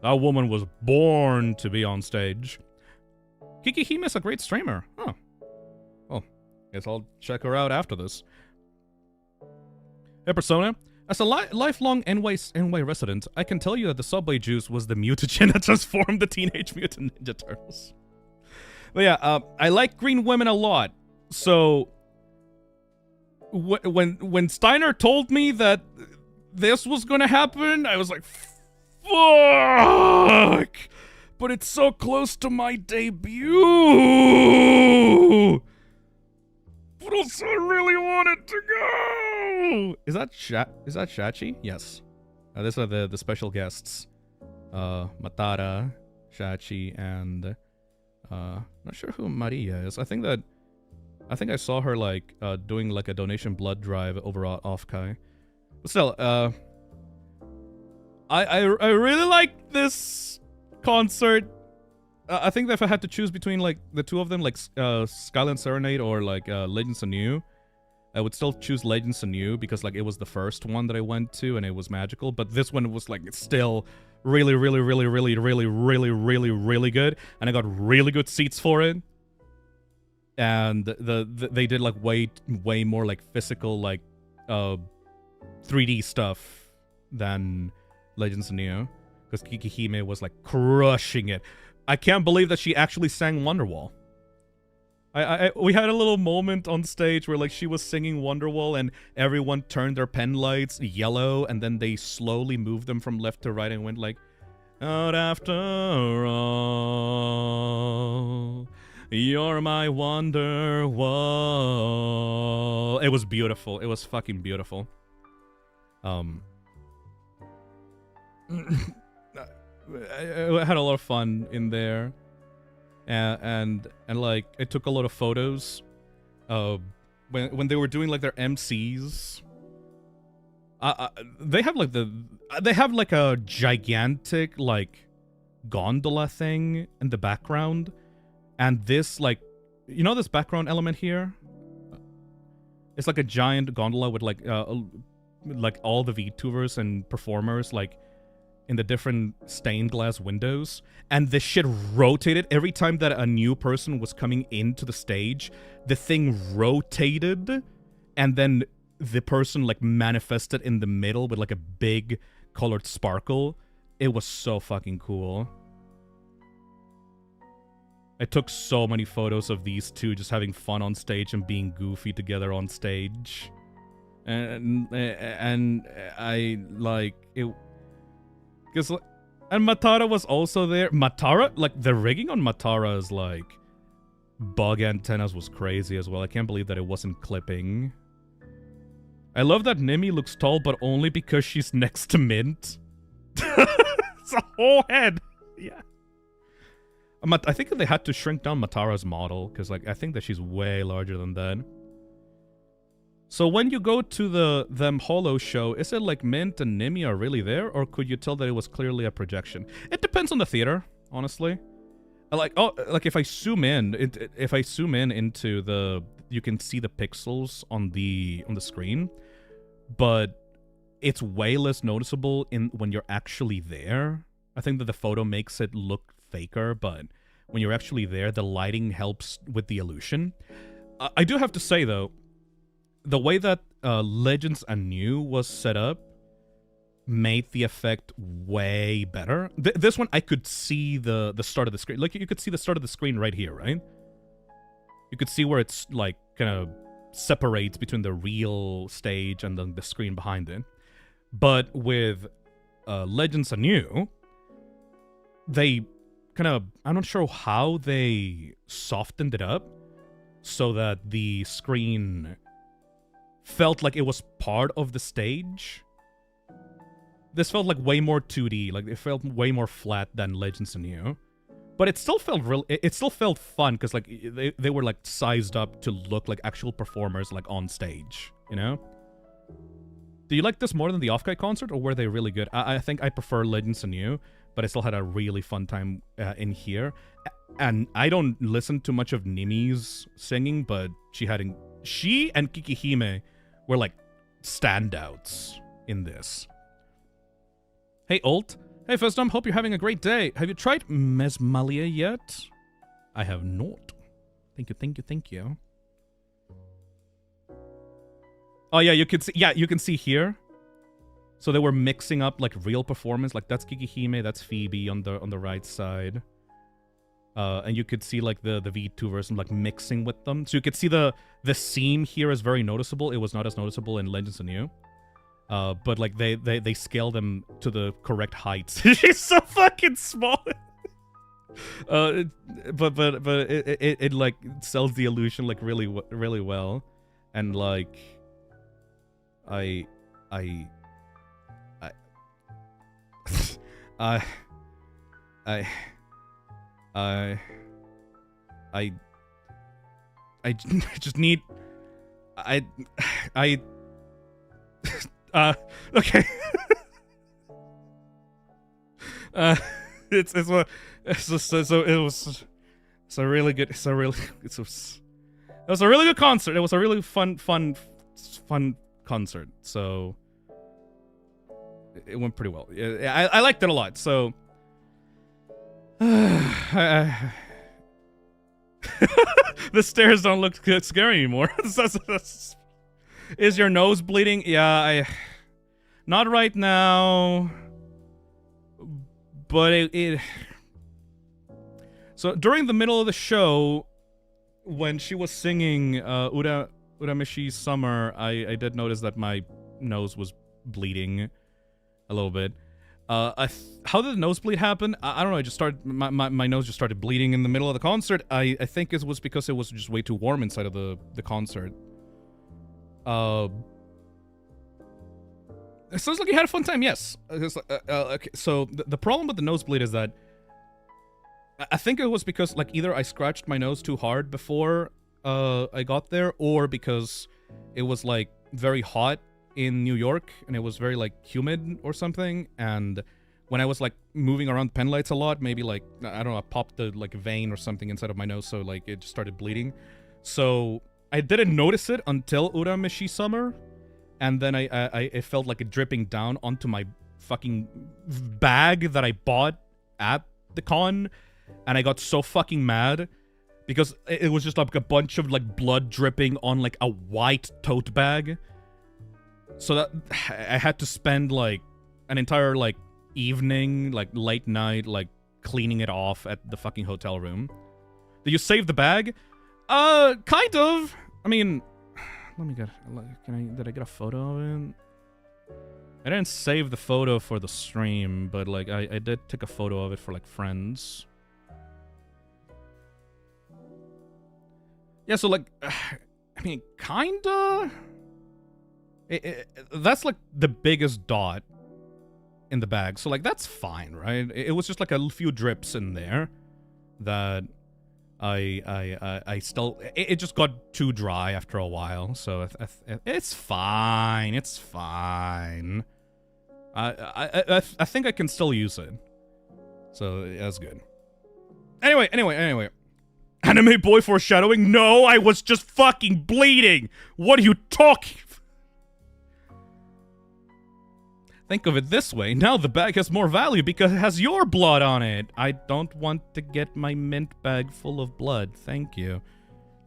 That woman was born to be on stage. Kikihime is a great streamer. Huh. Well, guess I'll check her out after this. Hey, Persona. As a lifelong NY resident, I can tell you that the subway juice was the mutagen that transformed the Teenage Mutant Ninja Turtles. But yeah, I like Green Women a lot. So when Steiner told me that this was gonna happen, I was like, fuck! But it's so close to my debut! But also I really wanted to go! Is that Shachi? Yes. These are the special guests. Matara, Shachi, and not sure who Maria is. I think I saw her like doing like a donation blood drive over at Offkai. But still, I really like this concert. I think that if I had to choose between like the two of them, like Skyline Serenade or like Legends Anew, I would still choose Legends Anew because like it was the first one that I went to and it was magical. But this one was like still really good, and I got really good seats for it. And they did like way more like physical like 3D stuff than Legends Anew, because Kikihime was like crushing it. I can't believe that she actually sang Wonderwall. We had a little moment on stage where like she was singing Wonderwall and everyone turned their pen lights yellow, and then they slowly moved them from left to right and went like, out after all, you're my Wonderwall. It was beautiful. It was fucking beautiful. I had a lot of fun in there, and like I took a lot of photos. When they were doing like their MCs, they have like a gigantic like gondola thing in the background, and this like, you know, this background element here. It's like a giant gondola with like all the VTubers and performers like in the different stained glass windows, and the shit rotated every time that a new person was coming into the stage. The thing rotated, and then the person like manifested in the middle with like a big colored sparkle. It was so fucking cool. I took so many photos of these two just having fun on stage and being goofy together on stage. And I like it because and Matara was also there. Matara, like the rigging on Matara's like bug antennas was crazy as well. I can't believe that it wasn't clipping. I love that Nimi looks tall, but only because she's next to Mint. It's a whole head. Yeah. I think they had to shrink down Matara's model because, like, I think that she's way larger than that. So when you go to the Them Holo show, is it like Mint and Nimi are really there, or could you tell that it was clearly a projection? It depends on the theater, honestly. Like, oh, like if I zoom in, into the, you can see the pixels on the screen, but it's way less noticeable when you're actually there. I think that the photo makes it look faker, but when you're actually there, the lighting helps with the illusion. I do have to say though, the way that Legends Anew was set up made the effect way better. This one, I could see the start of the screen. Like, you could see the start of the screen right here, right? You could see where it's, like, kind of separates between the real stage and then the screen behind it. But with Legends Anew, they kind of... I'm not sure how they softened it up so that the screen felt like it was part of the stage. This felt like way more 2D, like it felt way more flat than Legends Anew. But it still felt it still felt fun because like they were like sized up to look like actual performers like on stage, you know? Do you like this more than the Off-Guy concert, or were they really good? I think I prefer Legends Anew, but I still had a really fun time in here. And I don't listen to much of Nimi's singing, but she and Kikihime were like standouts in this. Hey, Ult. Hey, Phisnom, hope you're having a great day. Have you tried Mesmalia yet? I have not. Thank you, thank you, thank you. Oh, yeah, you can see, you can see here. So they were mixing up, like, real performance. Like, that's Kikihime, that's Phoebe on the right side. And you could see, like, the V2 version, like, mixing with them. So you could see the seam here is very noticeable. It was not as noticeable in Legends Anew. But like they scale them to the correct heights. She's so fucking small. But it like sells the illusion like really well, and like I just need okay. It's a really good concert. It was a really fun concert. So it went pretty well. I liked it a lot. So the stairs don't look scary anymore. Is your nose bleeding? Yeah, not right now. But so during the middle of the show, when she was singing Uramishi's Summer, I did notice that my nose was bleeding a little bit. How did the nosebleed happen? I don't know. I just started my nose just started bleeding in the middle of the concert. I think it was because it was just way too warm inside of the concert. It sounds like you had a fun time. Yes. Okay. So the problem with the nosebleed is that I think it was because like either I scratched my nose too hard before I got there, or because it was like very hot in New York and it was very like humid or something. And when I was like moving around pen lights a lot, maybe like I don't know, I popped the like vein or something inside of my nose, so like it just started bleeding. So I didn't notice it until Uramishi Summer, and then I felt like it dripping down onto my fucking bag that I bought at the con, and I got so fucking mad because it was just like a bunch of like blood dripping on like a white tote bag. So that I had to spend like an entire like evening, like late night, like cleaning it off at the fucking hotel room. Did you save the bag? Kind of. I mean, let me get. Did I get a photo of it? I didn't save the photo for the stream, but like I did take a photo of it for like friends. Yeah, so like, I mean, kinda. That's like the biggest dot in the bag, so like that's fine, right? It was just like a few drips in there that I still. It just got too dry after a while, so it's fine. It's fine. I think I can still use it, so that's good. Anyway. Anime boy foreshadowing? No, I was just fucking bleeding. What are you talking? Think of it this way. Now the bag has more value because it has your blood on it. I don't want to get my mint bag full of blood. Thank you.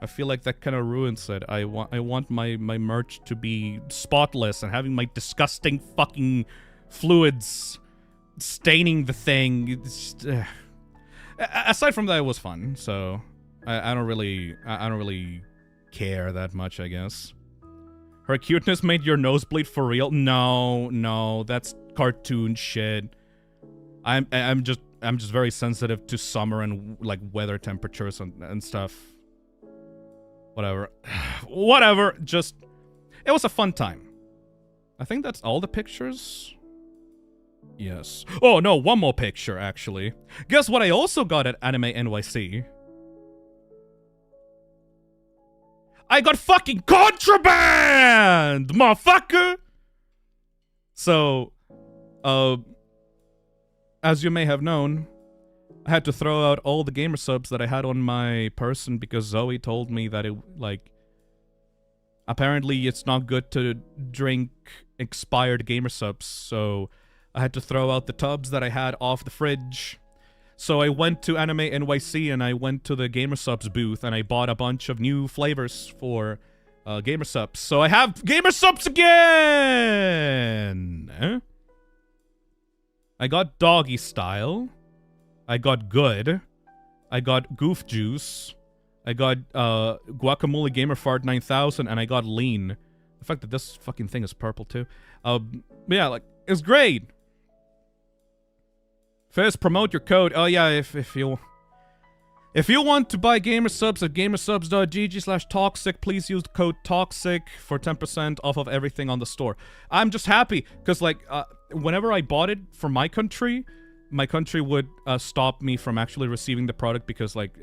I feel like that kind of ruins it. I want my merch to be spotless and having my disgusting fucking fluids staining the thing. It's just, aside from that, it was fun. So I don't really care that much, I guess. Her cuteness made your nose bleed for real? No, that's cartoon shit. I'm just very sensitive to summer and like weather temperatures and stuff. Whatever. Just it was a fun time. I think that's all the pictures. Yes. Oh no, one more picture actually. Guess what I also got at Anime NYC? I got fucking contraband, motherfucker! So, as you may have known, I had to throw out all the gamer subs that I had on my person because Zoe told me that it, like, apparently it's not good to drink expired gamer subs, so I had to throw out the tubs that I had off the fridge. So I went to Anime NYC and I went to the Gamer Subs booth and I bought a bunch of new flavors for Gamer Subs. So I have Gamer Subs again! I got Doggy Style. I got Good. I got Goof Juice. I got Guacamole Gamer Fart 9000 and I got Lean. The fact that this fucking thing is purple too. Yeah, like, it's great. First, promote your code. Oh yeah, if you want to buy gamer subs at gamersubs.gg/toxic, please use the code TOXIC for 10% off of everything on the store. I'm just happy because like whenever I bought it for my country would stop me from actually receiving the product because like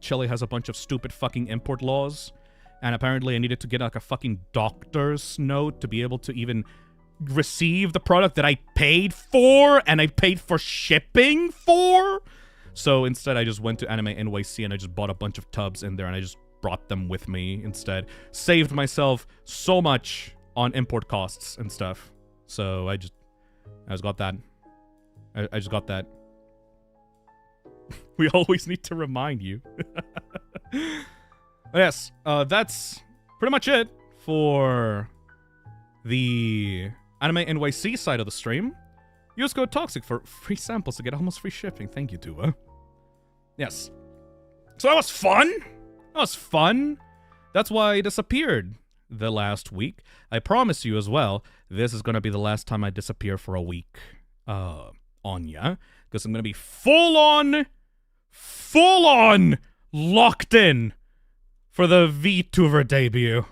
Chile has a bunch of stupid fucking import laws, and apparently I needed to get like a fucking doctor's note to be able to even receive the product that I paid for and I paid for shipping for. So instead I just went to Anime NYC and I just bought a bunch of tubs in there and I just brought them with me instead. Saved myself so much on import costs and stuff. So I just got that. I just got that. We always need to remind you. Yes, that's pretty much it for the Anime NYC side of the stream. Use code TOXIC for free samples to get almost free shipping. Thank you, Dua. Yes. So that was fun. That was fun. That's why I disappeared the last week. I promise you as well, this is going to be the last time I disappear for a week on ya. Because I'm going to be full on locked in for the VTuber debut.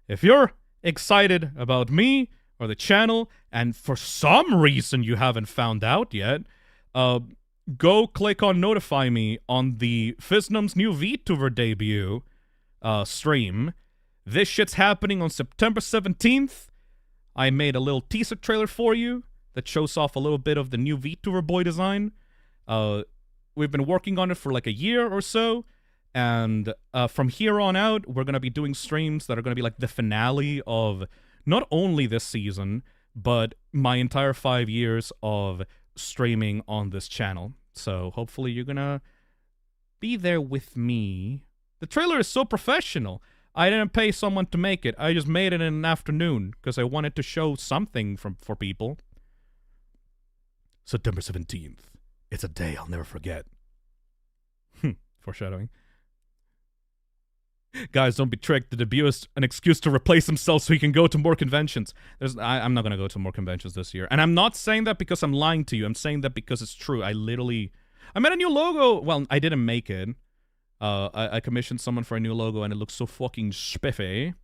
If you're excited about me or the channel, and for some reason you haven't found out yet, go click on Notify Me on the Phisnom's new VTuber debut stream. This shit's happening on September 17th. I made a little teaser trailer for you that shows off a little bit of the new VTuber boy design. We've been working on it for like a year or so, and from here on out, we're going to be doing streams that are going to be like the finale of not only this season, but my entire 5 years of streaming on this channel. So hopefully you're going to be there with me. The trailer is so professional. I didn't pay someone to make it. I just made it in an afternoon because I wanted to show something for people. September 17th. It's a day I'll never forget. Foreshadowing. Guys, don't be tricked. The debut is an excuse to replace himself so he can go to more conventions. I'm not going to go to more conventions this year. And I'm not saying that because I'm lying to you. I'm saying that because it's true. I made a new logo. Well, I didn't make it. I commissioned someone for a new logo, and it looks so fucking spiffy.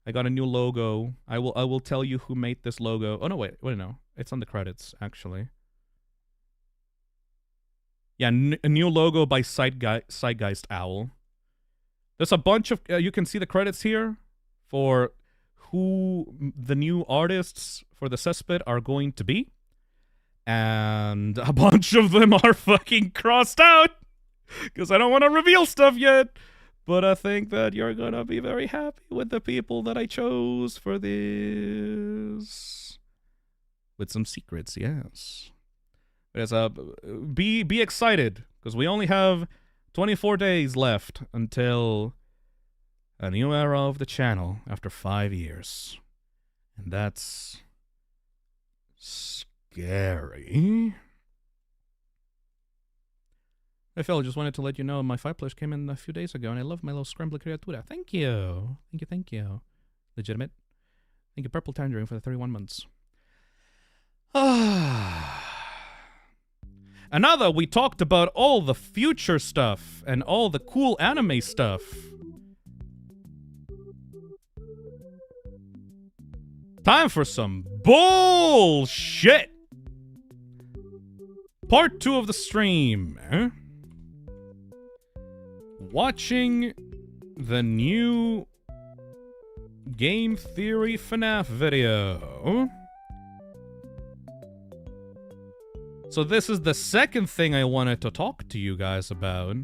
I got a new logo. I will tell you who made this logo. Oh, no, wait, no. It's on the credits, actually. Yeah, a new logo by Zeitgeist Owl. There's a bunch of... you can see the credits here for who the new artists for the cesspit are going to be. And a bunch of them are fucking crossed out. Because I don't want to reveal stuff yet. But I think that you're going to be very happy with the people that I chose for this. With some secrets, yes. Be excited. Because we only have 24 days left until a new era of the channel after 5 years. And that's scary. Hey Phil, just wanted to let you know my 5+ came in a few days ago and I love my little scrambled criatura. Thank you. Thank you. Legitimate. Thank you, Purple Tangerine, for the 31 months. And now that we talked about all the future stuff and all the cool anime stuff, time for some bullshit! Part 2 of the stream. Watching the new Game Theory FNAF video. So this is the second thing I wanted to talk to you guys about.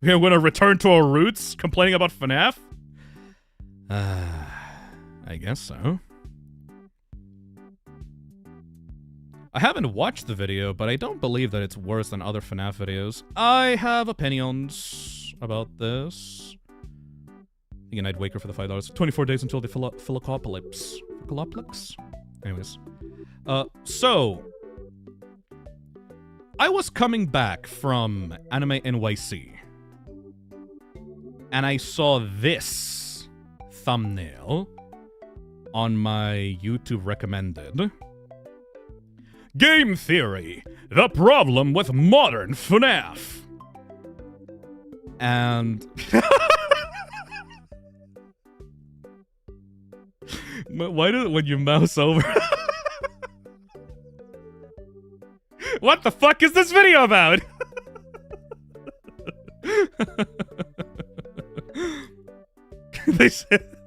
We're gonna return to our roots, complaining about FNAF? I guess so. I haven't watched the video, but I don't believe that it's worse than other FNAF videos. I have opinions about this. Thank you, Night Waker, for the $5. 24 days until the Philocopolis. Anyways. So... I was coming back from Anime NYC, and I saw this thumbnail on my YouTube recommended. Game Theory, the problem with modern FNAF. And... Why do it when you mouse over... What the fuck is this video about? They said...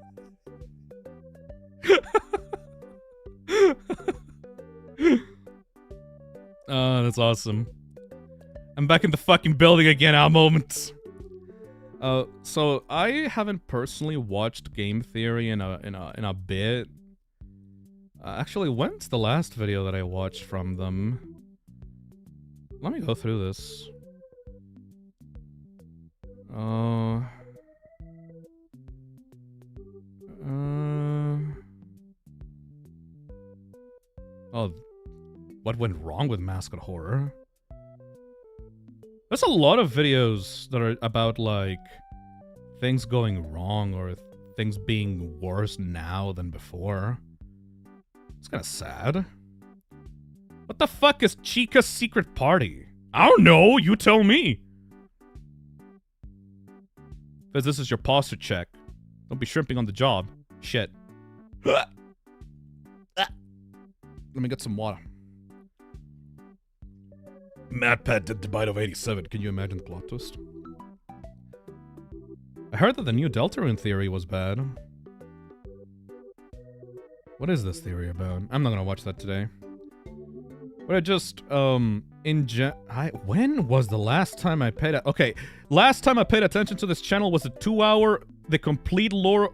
Oh, that's awesome. I'm back in the fucking building again, our moments. So I haven't personally watched Game Theory in a bit. Actually, when's the last video that I watched from them? Let me go through this. Oh, what went wrong with Mascot Horror? There's a lot of videos that are about, like, things going wrong or things being worse now than before. It's kind of sad. What the fuck is Chica's secret party? I don't know, you tell me. Because this is your posture check. Don't be shrimping on the job. Shit. Let me get some water. MatPat did the bite of 87. Can you imagine the plot twist? I heard that the new Deltarune theory was bad. What is this theory about? I'm not gonna watch that today. But I just, when was the last time I paid... Okay, last time I paid attention to this channel was a 2-hour The Complete Lore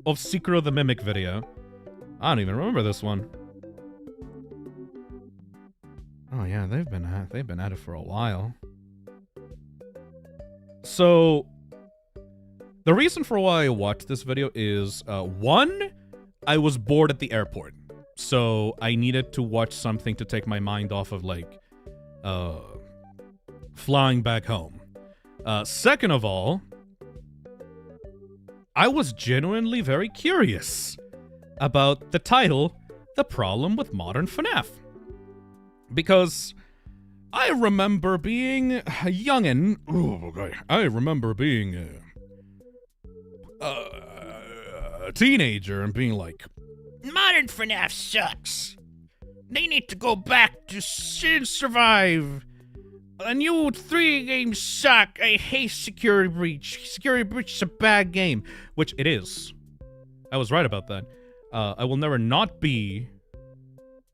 of Secret of the Mimic video. I don't even remember this one. Oh yeah, they've been at it for a while. So, the reason for why I watched this video is, one, I was bored at the airport. So I needed to watch something to take my mind off of, like, flying back home. Second of all, I was genuinely very curious about the title, The Problem with Modern FNAF. Because I remember being a youngin'. Oh, okay. I remember being a teenager and being like, Modern FNAF sucks. They need to go back to Sin Survive. The new 3 games suck. I hate Security Breach. Security Breach is a bad game. which it is. I was right about that. I will never not be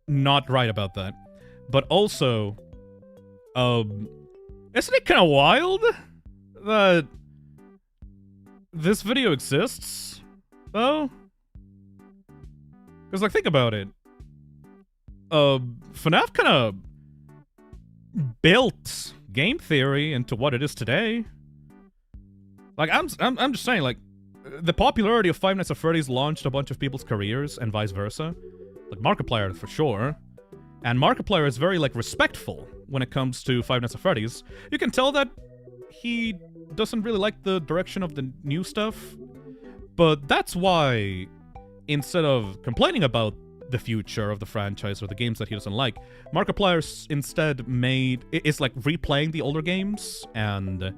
not right about that. But also, isn't it kind of wild that this video exists, though? Because, like, think about it. FNAF kind of built game theory into what it is today. Like, I'm just saying, like, the popularity of Five Nights at Freddy's launched a bunch of people's careers and vice versa. Like, Markiplier, for sure. And Markiplier is very, like, respectful when it comes to Five Nights at Freddy's. You can tell that he doesn't really like the direction of the new stuff. But that's why, instead of complaining about the future of the franchise or the games that he doesn't like, Markiplier instead is like replaying the older games and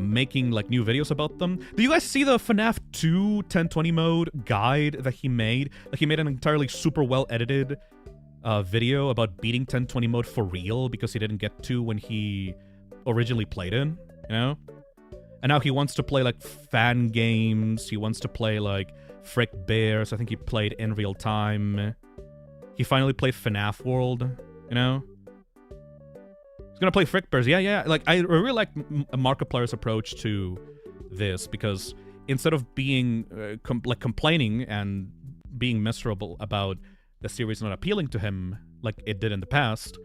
making like new videos about them. Do you guys see the FNAF 2 1020 mode guide that he made? Like, he made an entirely super well edited video about beating 1020 mode for real because he didn't get to when he originally played it, you know? And now he wants to play like fan games. He wants to play like Frick Bears. I think he played in real time. He finally played FNAF World, you know? He's gonna play Frick Bears. Yeah. Like, I really like Markiplier's approach to this because instead of being complaining and being miserable about the series not appealing to him like it did in the past,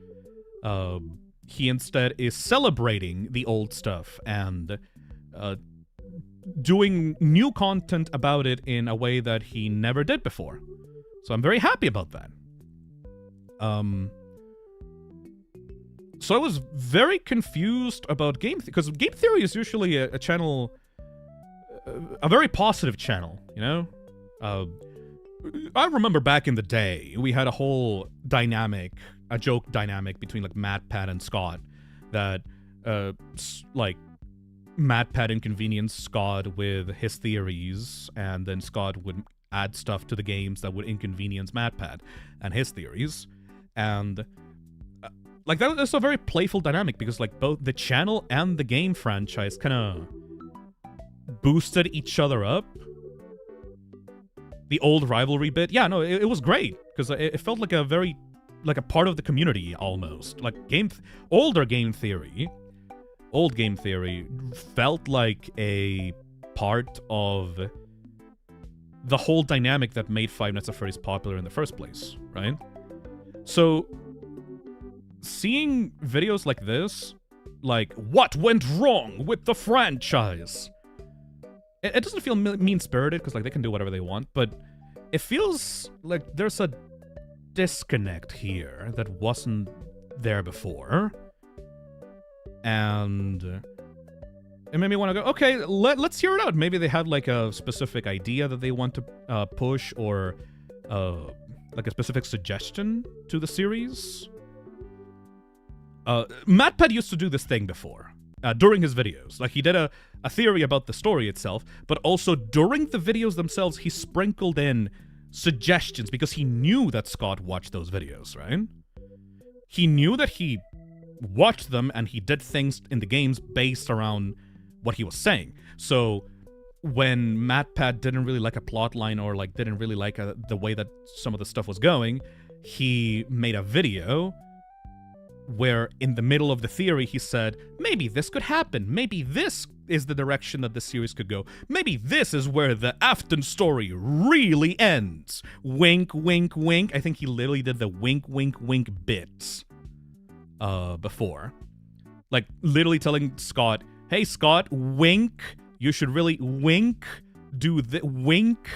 he instead is celebrating the old stuff and doing new content about it in a way that he never did before. So I'm very happy about that. So I was very confused about because game theory is usually a channel, a very positive channel, you know? I remember back in the day, we had a whole dynamic, a joke dynamic between like MatPat and Scott that, like, MatPat inconvenienced Scott with his theories, and then Scott would add stuff to the games that would inconvenience MatPat and his theories. And like, that's a very playful dynamic because like both the channel and the game franchise kind of boosted each other up. The old rivalry bit, yeah, no, it was great because it felt like a very, like a part of the community almost. Like old game theory felt like a part of the whole dynamic that made Five Nights at Freddy's popular in the first place, right? So seeing videos like this, like, what went wrong with the franchise? It doesn't feel mean-spirited, because, like, they can do whatever they want, but it feels like there's a disconnect here that wasn't there before. And it made me want to go, okay, let's hear it out. Maybe they had, like, a specific idea that they want to push, or, like, a specific suggestion to the series. MatPat used to do this thing before. During his videos. Like, he did a theory about the story itself, but also during the videos themselves, he sprinkled in suggestions because he knew that Scott watched those videos, right? He knew that he watched them and he did things in the games based around what he was saying. So when MatPat didn't really like a plot line or like didn't really like the way that some of the stuff was going, he made a video where in the middle of the theory he said, maybe this could happen, maybe this is the direction that the series could go, maybe this is where the Afton story really ends. Wink, wink, wink. I think he literally did the wink, wink, wink bits before. Like, literally telling Scott, hey Scott, wink, you should really wink, do the wink,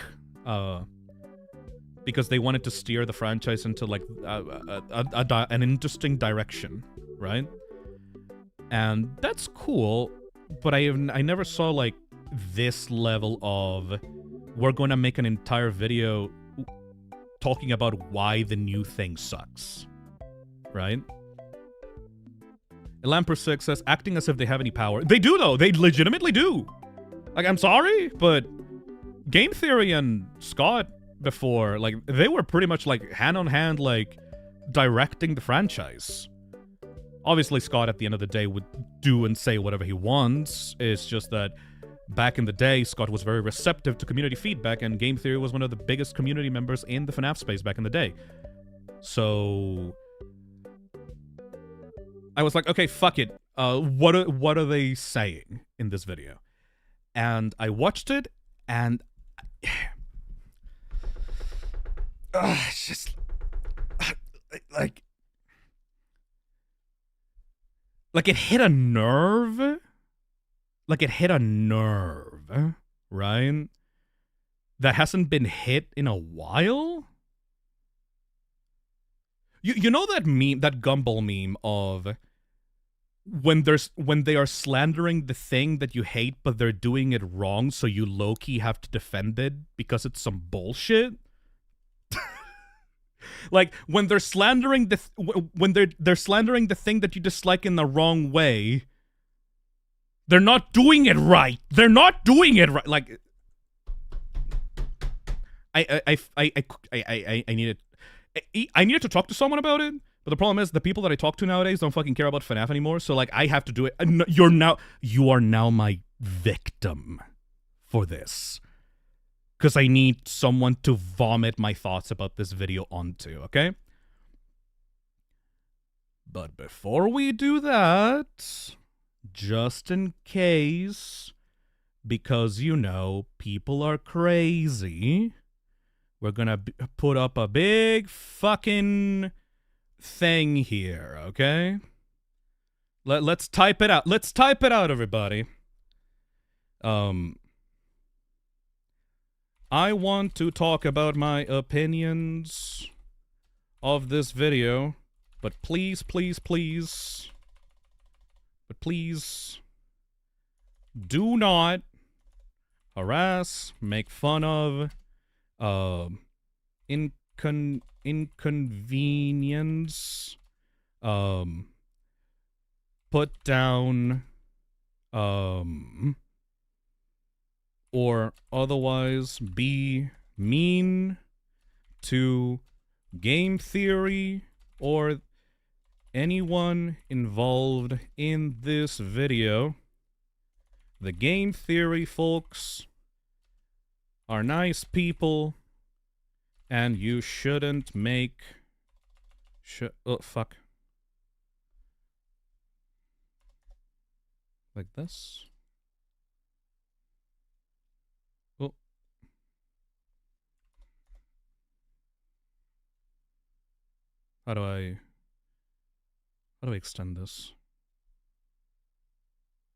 because they wanted to steer the franchise into, like, an interesting direction, right? And that's cool, but I never saw, like, this level of, we're going to make an entire video talking about why the new thing sucks. Right? Elamper6 says, acting as if they have any power. They do, though. They legitimately do. Like, I'm sorry, but Game Theory and Scott before, like, they were pretty much, like, hand-on-hand, like, directing the franchise. Obviously, Scott, at the end of the day, would do and say whatever he wants. It's just that back in the day, Scott was very receptive to community feedback, and Game Theory was one of the biggest community members in the FNAF space back in the day. So I was like, okay, fuck it. What are they saying in this video? And I watched it, and it's just like it hit a nerve. Like it hit a nerve, right? That hasn't been hit in a while. You know that meme, that Gumball meme of when they are slandering the thing that you hate, but they're doing it wrong, so you low-key have to defend it because it's some bullshit. Like when they're slandering when they're slandering the thing that you dislike in the wrong way, they're not doing it right. They're not doing it right. Like I needed to talk to someone about it. But the problem is, the people that I talk to nowadays don't fucking care about FNAF anymore. So, like, I have to do it. You are now my victim for this. Because I need someone to vomit my thoughts about this video onto, okay? But before we do that, just in case, because, you know, people are crazy, we're gonna put up a big fucking thing here, okay? Let's type it out. Let's type it out, everybody. I want to talk about my opinions of this video, but please, please, please, do not harass, make fun of, inconvenience, put down, or otherwise be mean to Game Theory or anyone involved in this video. The Game Theory folks are nice people, and you shouldn't make... oh, fuck. Like this? Oh. How do I extend this?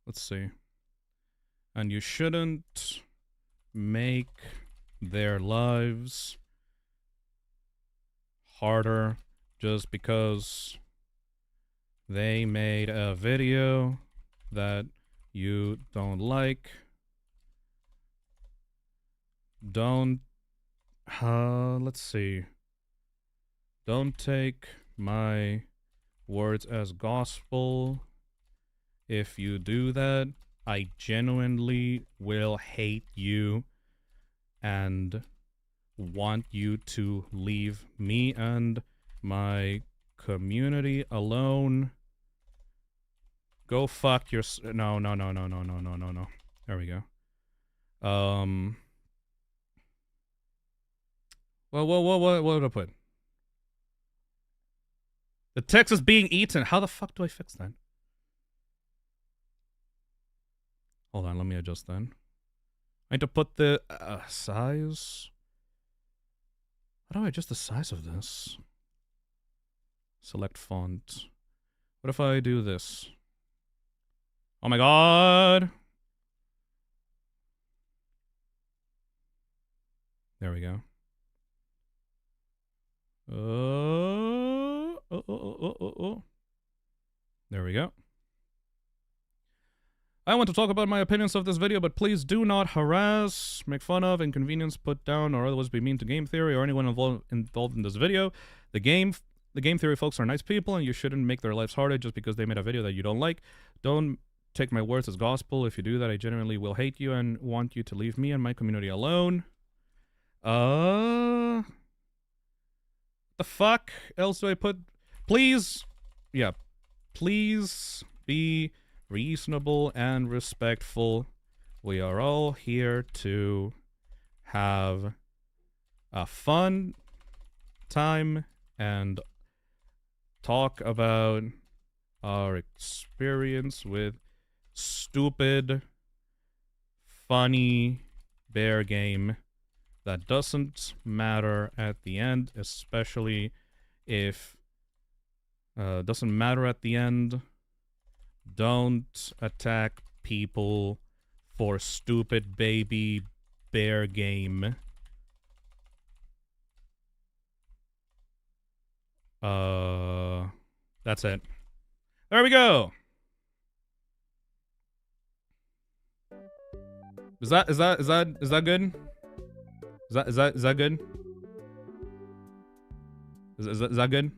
Let's see. And you shouldn't make their lives harder just because they made a video that you don't like. Don't, let's see. Don't take my words as gospel. If you do that, I genuinely will hate you and want you to leave me and my community alone. Go fuck your... No. There we go. What would I put? The text is being eaten. How the fuck do I fix that? Hold on, let me adjust that. I need to put the size. How do I adjust the size of this? Select font. What if I do this? Oh my god! There we go. There we go. I want to talk about my opinions of this video, but please do not harass, make fun of, inconvenience, put down, or otherwise be mean to game theory or anyone involved in this video. The game theory folks are nice people, and you shouldn't make their lives harder just because they made a video that you don't like. Don't take my words as gospel. If you do that, I genuinely will hate you and want you to leave me and my community alone. The fuck else do I put? Please, yeah, please be reasonable and respectful. We are all here to have a fun time and talk about our experience with stupid, funny bear game that doesn't matter at the end, especially if doesn't matter at the end. Don't attack people for stupid baby bear game. That's it. There we go. Is that good? Is that good? Is that good?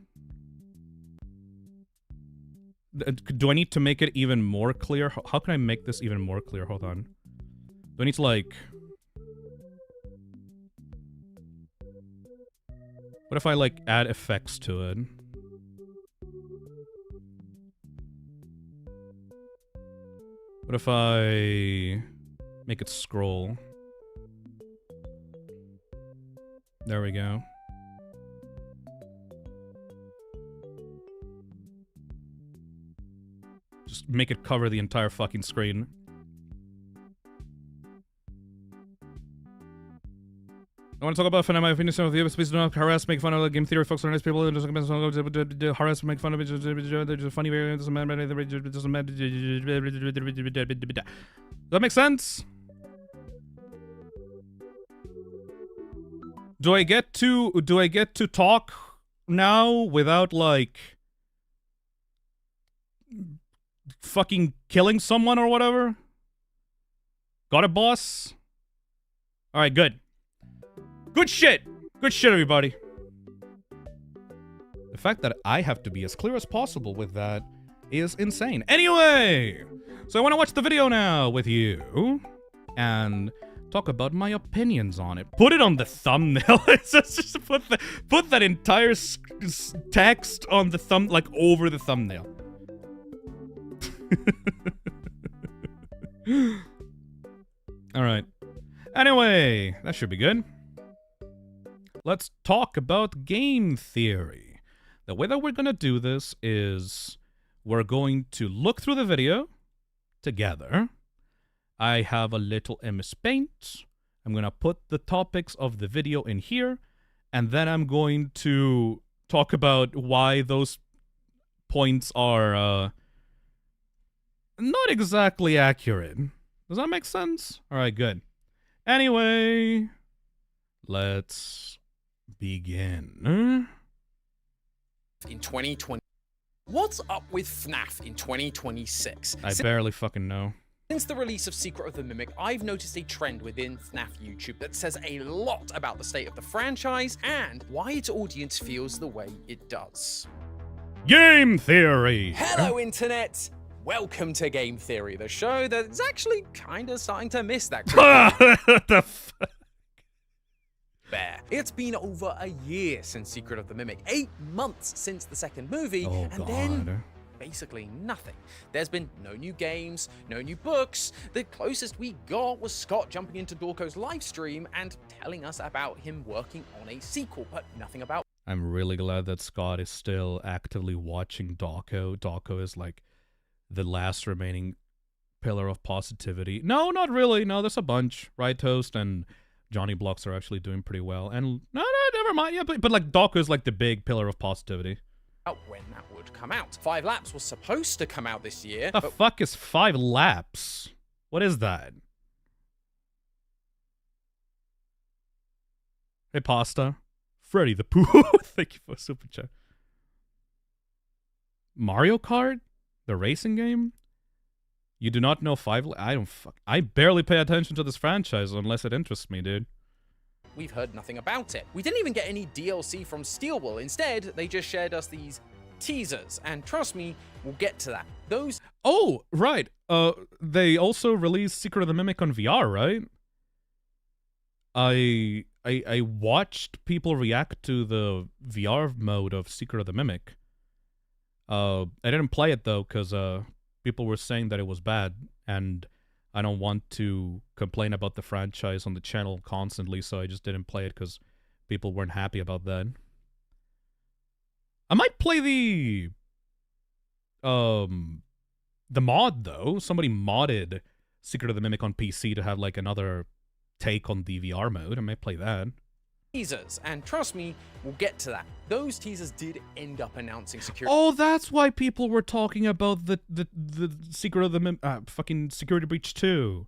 Do I need to make it even more clear? How can I make this even more clear? Hold on. Do I need to, like... What if I, like, add effects to it? What if I... make it scroll? There we go. Just make it cover the entire fucking screen. I want to talk about FNAF. My opinion of the please do not harass, make fun of the game theory folks are nice people. Harass, make fun of it. There's a funny variant. Does that make sense? Do I get to talk now without, like, fucking killing someone or whatever? Got it, boss? Alright, good. Good shit! Good shit, everybody. The fact that I have to be as clear as possible with that is insane. Anyway! So I want to watch the video now with you. And talk about my opinions on it. Put it on the thumbnail. Just put that entire text on the thumb, like, over the thumbnail. Alright. Anyway, that should be good. Let's talk about game theory. The way that we're gonna do this is we're going to look through the video together. I have a little MS Paint. I'm gonna put the topics of the video in here, and then I'm going to talk about why those points are not exactly accurate. Does that make sense? Alright, good. Anyway, let's begin. In 2020. What's up with FNAF in 2026? I barely fucking know. Since the release of Secret of the Mimic, I've noticed a trend within FNAF YouTube that says a lot about the state of the franchise and why its audience feels the way it does. Game theory! Hello, Internet! Welcome to Game Theory, the show that's actually kind of starting to miss that. What the fuck? Bear. It's been over a year since Secret of the Mimic, 8 months since the second movie, Oh, and God. then basically nothing. There's been no new games, no new books. The closest we got was Scott jumping into Dorko's live stream and telling us about him working on a sequel, but nothing about. I'm really glad that Scott is still actively watching Dorko. Dorko is like the last remaining pillar of positivity. No, not really. No, there's a bunch. Right Toast and Johnny Blocks are actually doing pretty well. And no, never mind. Yeah, but like Dorko is like the big pillar of positivity. When that would come out. 5 Laps was supposed to come out this year. The but fuck is 5 Laps? What is that? Hey, Pasta. Freddy the Pooh. Thank you for super chat. Mario Kart? The racing game? You do not know I barely pay attention to this franchise unless it interests me, dude. We've heard nothing about it. We didn't even get any DLC from Steelwool. Instead, they just shared us these teasers, and trust me, we'll get to that. Those... Oh, right. They also released Secret of the Mimic on VR, right? I watched people react to the VR mode of Secret of the Mimic. I didn't play it though, because people were saying that it was bad, and I don't want to complain about the franchise on the channel constantly, so I just didn't play it because people weren't happy about that. I might play the mod though. Somebody modded Secret of the Mimic on PC to have like another take on the VR mode. I might play that. Teasers, and trust me, we'll get to that. Those teasers did end up announcing security. Oh, that's why people were talking about the Secret of the fucking Security Breach 2.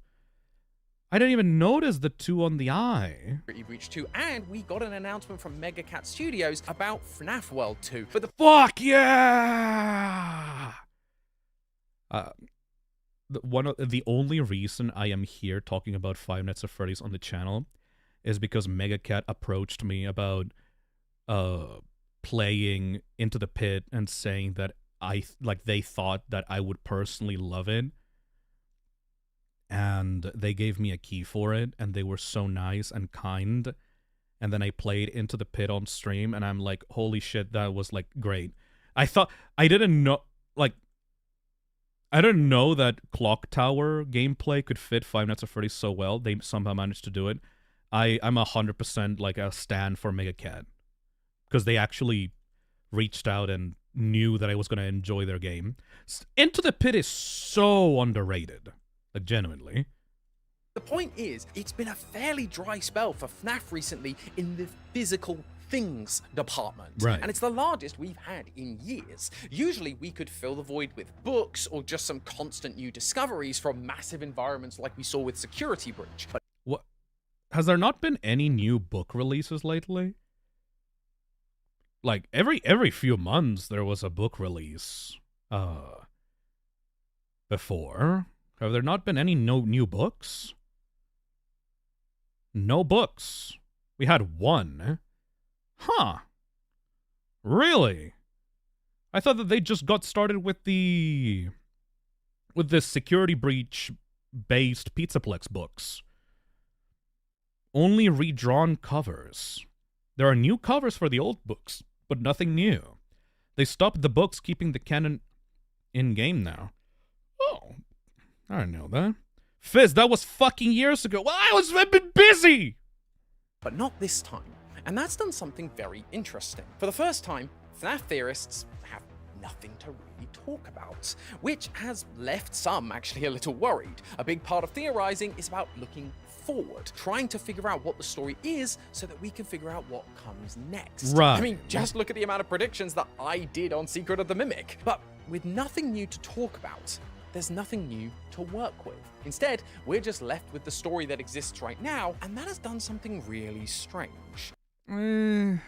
I didn't even notice the 2 on the eye. Breach 2, and we got an announcement from Mega Cat Studios about FNAF World 2. But the fuck yeah! The only reason I am here talking about Five Nights at Freddy's on the channel is because Mega Cat approached me about playing Into the Pit and saying that they thought that I would personally love it, and they gave me a key for it, and they were so nice and kind. And then I played Into the Pit on stream, and I'm like, holy shit, that was like great. I didn't know that Clock Tower gameplay could fit Five Nights at Freddy's so well. They somehow managed to do it. I'm 100% like a stan for Mega Cat, because they actually reached out and knew that I was going to enjoy their game. Into the Pit is so underrated, like genuinely. The point is, it's been a fairly dry spell for FNAF recently in the physical things department. Right. And it's the largest we've had in years. Usually we could fill the void with books or just some constant new discoveries from massive environments like we saw with Security Breach. But what? Has there not been any new book releases lately? Like every few months there was a book release. Before. Have there not been any new books? No books. We had one. Huh. Really? I thought that they just got started with this Security Breach based Pizzaplex books. Only redrawn covers. There are new covers for the old books, but nothing new. They stopped the books, keeping the canon in-game now. Oh, I didn't know that. Fizz, that was fucking years ago. Well, I've been busy! But not this time. And that's done something very interesting. For the first time, FNAF theorists have nothing to really talk about, which has left some actually a little worried. A big part of theorizing is about looking forward, trying to figure out what the story is so that we can figure out what comes next. Right. I mean, just look at the amount of predictions that I did on Secret of the Mimic. But with nothing new to talk about, there's nothing new to work with. Instead, we're just left with the story that exists right now, and that has done something really strange. I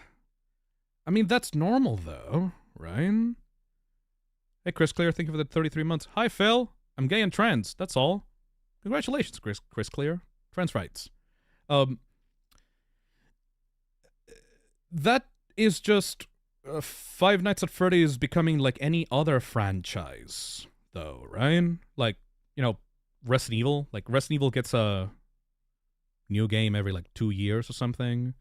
mean, that's normal though, right? Hey, Chris Clear, thank you for the 33 months. Hi, Phil. I'm gay and trans. That's all. Congratulations, Chris Clear. Trans rights. That is just Five Nights at Freddy's becoming like any other franchise, though, right? Like, you know, Resident Evil. Like, Resident Evil gets a new game every like 2 years or something.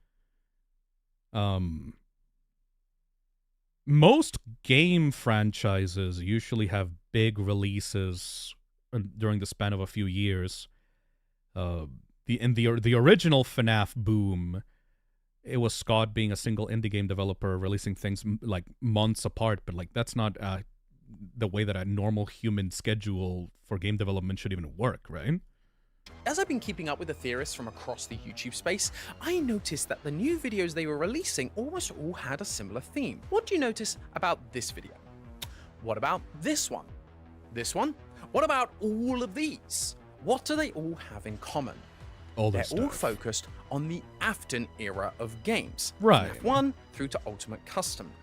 Most game franchises usually have big releases during the span of a few years. The original FNAF boom, it was Scott being a single indie game developer releasing things like months apart, but like that's not the way that a normal human schedule for game development should even work, right? As I've been keeping up with the theorists from across the YouTube space, I noticed that the new videos they were releasing almost all had a similar theme. What do you notice about this video? What about this one? This one? What about all of these? What do they all have in common? older They're all stuff. focused on the Afton era of games. Right. FNAF 1 through to Ultimate Custom Night.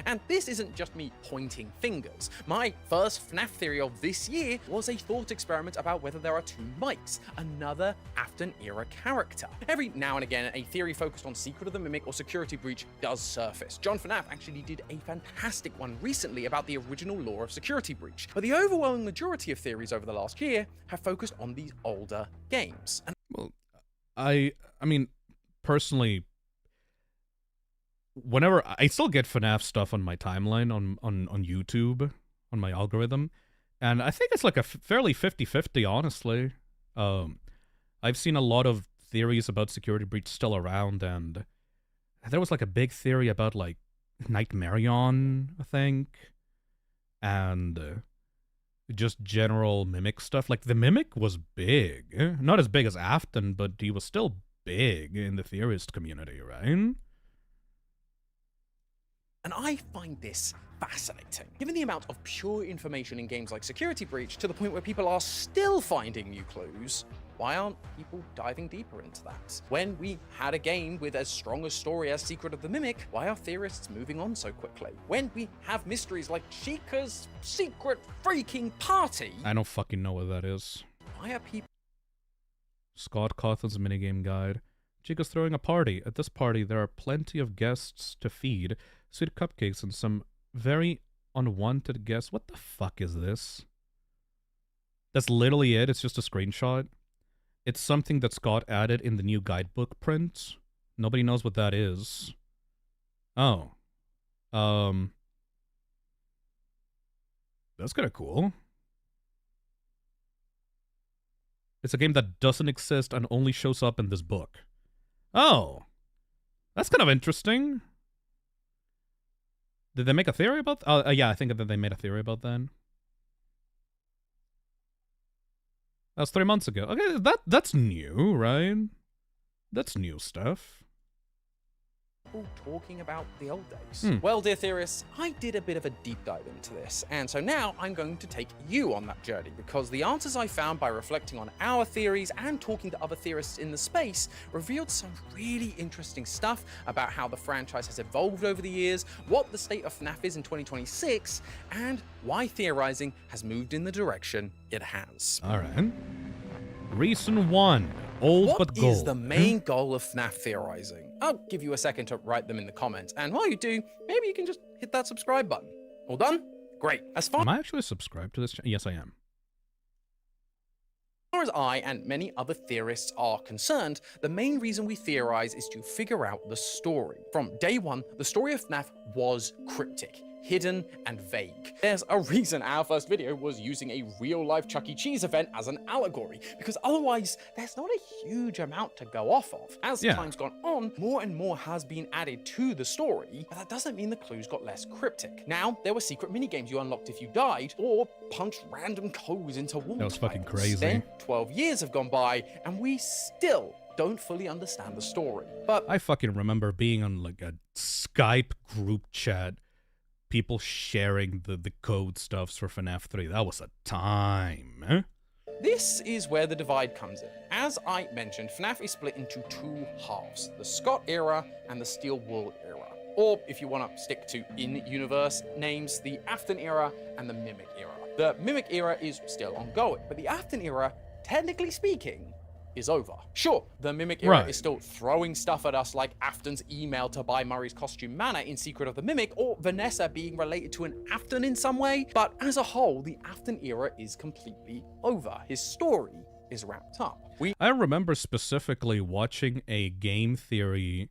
And this isn't just me pointing fingers. My first FNAF theory of this year was a thought experiment about whether there are two Mikes, another Afton era character. Every now and again, a theory focused on Secret of the Mimic or Security Breach does surface. John FNAF actually did a fantastic one recently about the original lore of Security Breach. But the overwhelming majority of theories over the last year have focused on these older games. And Well, I mean, personally, whenever I still get FNAF stuff on my timeline on YouTube, on my algorithm, and I think it's like a fairly 50-50, honestly. I've seen a lot of theories about Security Breach still around, and there was like a big theory about like Nightmarion, I think, and just general Mimic stuff. Like, the Mimic was big. Not as big as Afton, but he was still big in the theorist community, right? And I find this fascinating. Given the amount of pure information in games like Security Breach to the point where people are still finding new clues, why aren't people diving deeper into that? When we had a game with as strong a story as Secret of the Mimic, why are theorists moving on so quickly? When we have mysteries like Chica's secret freaking party, I don't fucking know what that is. why are people Scott Cawthon's minigame guide. Chica's throwing a party. At this party, there are plenty of guests to feed, sweet cupcakes, and some very unwanted guests. What the fuck is this? That's literally it. It's just a screenshot. It's something that Scott added in the new guidebook print. Nobody knows what that is. Oh. That's kind of cool. It's a game that doesn't exist and only shows up in this book. Oh. That's kind of interesting. Did they make a theory about yeah, I think that they made a theory about that. That was 3 months ago. Okay, that's new, right? That's new stuff. talking about the old days? Well, dear theorists, I did a bit of a deep dive into this, and so now I'm going to take you on that journey, because the answers I found by reflecting on our theories and talking to other theorists in the space revealed some really interesting stuff about how the franchise has evolved over the years, what the state of FNAF is in 2026, and why theorizing has moved in the direction it has. All right. Reason 1. Old but gold. What is the main goal of FNAF theorizing? I'll give you a second to write them in the comments, and while you do, maybe you can just hit that subscribe button. All done? Great. As far Am I actually subscribed to this channel? Yes, I am. as I and many other theorists are concerned, the main reason we theorize is to figure out the story. From day one, the story of FNAF was cryptic, hidden, and vague. There's a reason our first video was using a real-life Chuck E. Cheese event as an allegory, because otherwise there's not a huge amount to go off of. As time's gone on, more and more has been added to the story, but that doesn't mean the clues got less cryptic. Now, there were secret minigames you unlocked if you died, or punched random codes into wall That was fucking tiles. crazy. Then, 12 years have gone by, and we still don't fully understand the story. But I fucking remember being on like a Skype group chat, people sharing the code stuffs for FNAF 3. That was a time, eh? this is where the divide comes in. As I mentioned, FNAF is split into two halves, the Scott era and the Steel Wool era. Or, if you want to stick to in-universe names, the Afton era and the Mimic era. The Mimic era is still ongoing, but the Afton era, technically speaking, is over. Sure, the Mimic era is still throwing stuff at us, like Afton's email to buy Murray's costume Mana in Secret of the Mimic, or Vanessa being related to an Afton in some way, but as a whole, the Afton era is completely over. His story is wrapped up. I remember specifically watching a game theory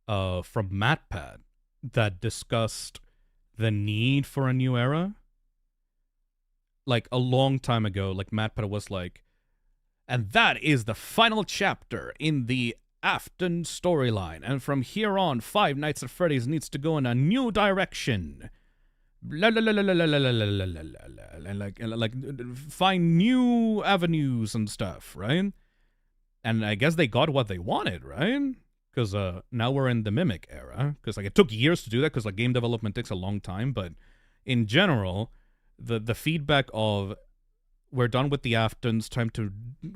from MatPat that discussed the need for a new era. Like, a long time ago, like, MatPat was like, and that is the final chapter in the Afton storyline. And from here on, Five Nights at Freddy's needs to go in a new direction. La la la la la la la la la la la, and like find new avenues and stuff, right? And I guess they got what they wanted, right? Because now we're in the Mimic era. Because like it took years to do that, because like game development takes a long time. But in general, the feedback of we're done with the Aftons, time to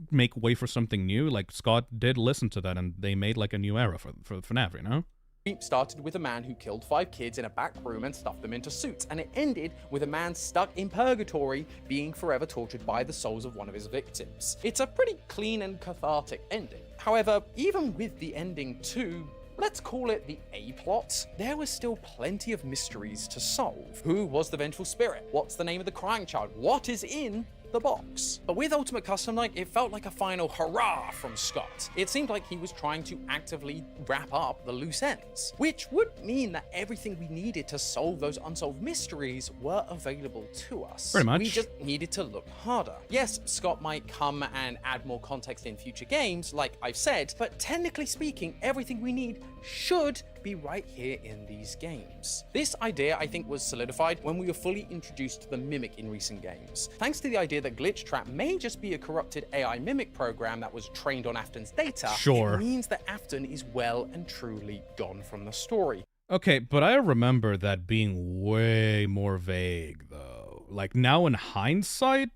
make way for something new. Like, Scott did listen to that, and they made, like, a new era for FNAF, you know? It started with a man who killed 5 kids in a back room and stuffed them into suits, and it ended with a man stuck in purgatory being forever tortured by the souls of one of his victims. It's a pretty clean and cathartic ending. However, even with the ending to, let's call it the A-plot, there was still plenty of mysteries to solve. Who was the vengeful spirit? What's the name of the crying child? What is in the box? But with Ultimate Custom Night, it felt like a final hurrah from Scott. It seemed like he was trying to actively wrap up the loose ends, which would mean that everything we needed to solve those unsolved mysteries were available to us. Pretty much. We just needed to look harder. Yes, Scott might come and add more context in future games, like I've said, but technically speaking, everything we need should be right here in these games. This idea, I think, was solidified when we were fully introduced to the Mimic in recent games. Thanks to the idea that Glitch Trap may just be a corrupted AI Mimic program that was trained on Afton's data, Sure. it means that Afton is well and truly gone from the story. Okay, but I remember that being way more vague, though. Like, now in hindsight,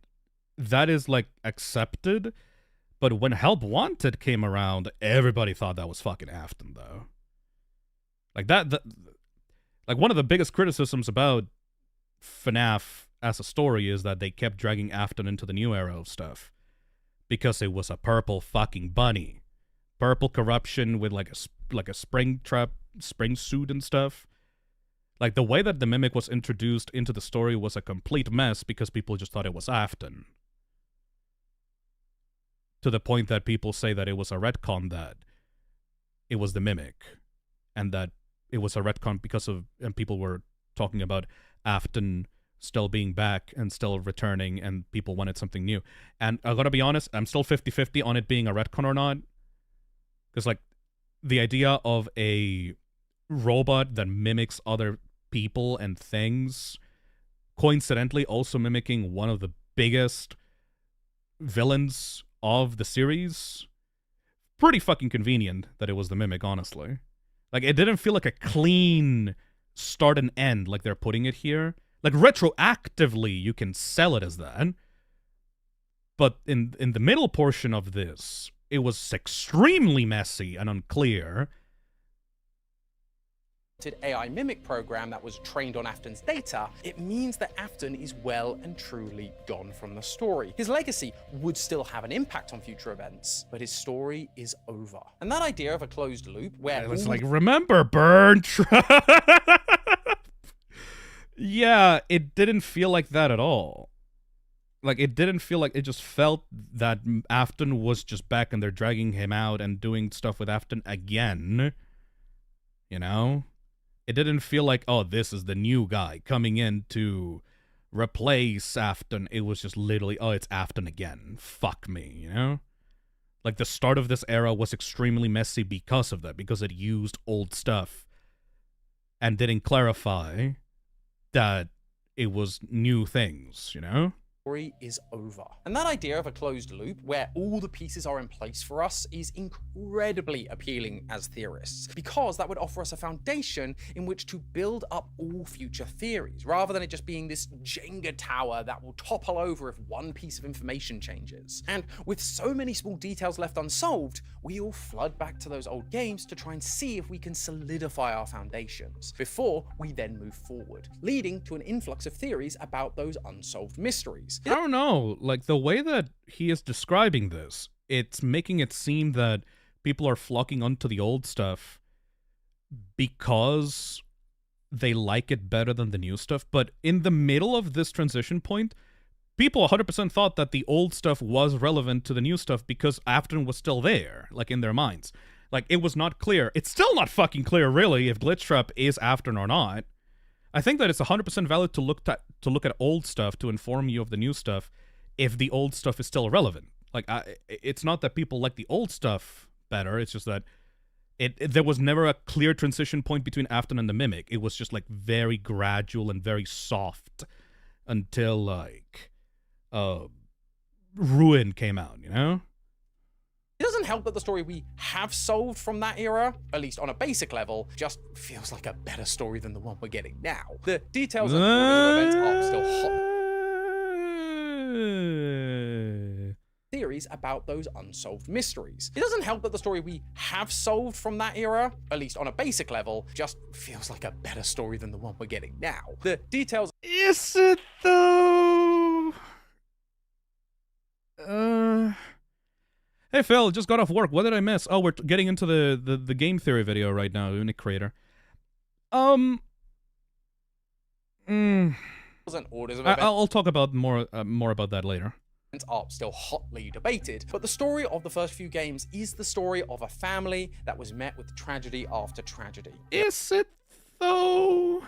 that is, like, accepted, but when Help Wanted came around, everybody thought that was fucking Afton, though. Like, like, one of the biggest criticisms about FNAF as a story is that they kept dragging Afton into the new era of stuff. Because it was a purple fucking bunny. Purple corruption with, like a spring suit and stuff. Like, the way that the Mimic was introduced into the story was a complete mess because people just thought it was Afton. To the point that people say that it was a retcon that it was the Mimic. And that it was a retcon because of, and people were talking about Afton still being back and still returning, and people wanted something new. And I gotta be honest, I'm still 50-50 on it being a retcon or not. Because, like, the idea of a robot that mimics other people and things, coincidentally also mimicking one of the biggest villains of the series, pretty fucking convenient that it was the Mimic, honestly. Like, it didn't feel like a clean start and end like they're putting it here. Like, retroactively, you can sell it as that. But in the middle portion of this, it was extremely messy and unclear. AI Mimic program that was trained on Afton's data, it means that Afton is well and truly gone from the story. His legacy would still have an impact on future events, but his story is over. And that idea of a closed loop where It's like, remember Burn Trap? Yeah, it didn't feel like that at all. Like, it didn't feel like, it just felt that Afton was just back and they're dragging him out and doing stuff with Afton again. You know? It didn't feel like, oh, this is the new guy coming in to replace Afton. It was just literally, oh, it's Afton again. Fuck me, you know? Like, the start of this era was extremely messy because of that, because it used old stuff and didn't clarify that it was new things, you know? Story is over. And that idea of a closed loop where all the pieces are in place for us is incredibly appealing as theorists, because that would offer us a foundation in which to build up all future theories, rather than it just being this Jenga tower that will topple over if one piece of information changes. And with so many small details left unsolved, we all flood back to those old games to try and see if we can solidify our foundations before we then move forward, leading to an influx of theories about those unsolved mysteries. I don't know, like, the way that he is describing this, it's making it seem that people are flocking onto the old stuff because they like it better than the new stuff, but in the middle of this transition point, people 100% thought that the old stuff was relevant to the new stuff because Afton was still there, like, in their minds. Like, it was not clear. It's still not fucking clear, really, if Glitch Trap is Afton or not. I think that it's 100% valid to look at old stuff to inform you of the new stuff if the old stuff is still relevant. Like, it's not that people like the old stuff better, it's just that there was never a clear transition point between Afton and the Mimic. It was just, like, very gradual and very soft until, like, Ruin came out, you know? It doesn't help that the story we have solved from that era, at least on a basic level, just feels like a better story than the one we're getting now. The details of events are still hot. theories about those unsolved mysteries. It doesn't help that the story we have solved from that era, at least on a basic level, just feels like a better story than the one we're getting now. The details. Is it though? Hey Phil, just got off work. What did I miss? Oh, we're getting into the game theory video right now, Unique Creator. And orders of events I'll talk about more about that later. are still hotly debated, but the story of the first few games is the story of a family that was met with tragedy after tragedy. Is it though?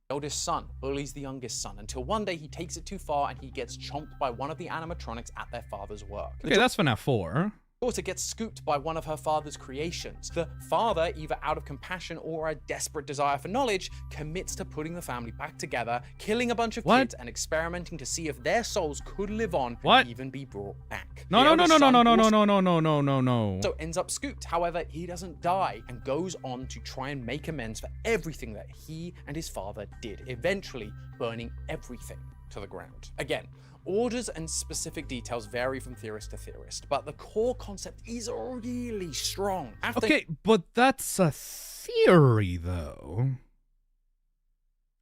The eldest son bullies the youngest son until one day he takes it too far and he gets chomped by one of the animatronics at their father's work. Okay, that's FNAF 4. The daughter gets scooped by one of her father's creations. The father, either out of compassion or a desperate desire for knowledge, commits to putting the family back together, killing a bunch of kids and experimenting to see if their souls could live on and even be brought back. No. So ends up scooped. However, he doesn't die and goes on to try and make amends for everything that he and his father did, eventually burning everything to the ground. Again, orders and specific details vary from theorist to theorist, but the core concept is really strong. Okay, but that's a theory, though.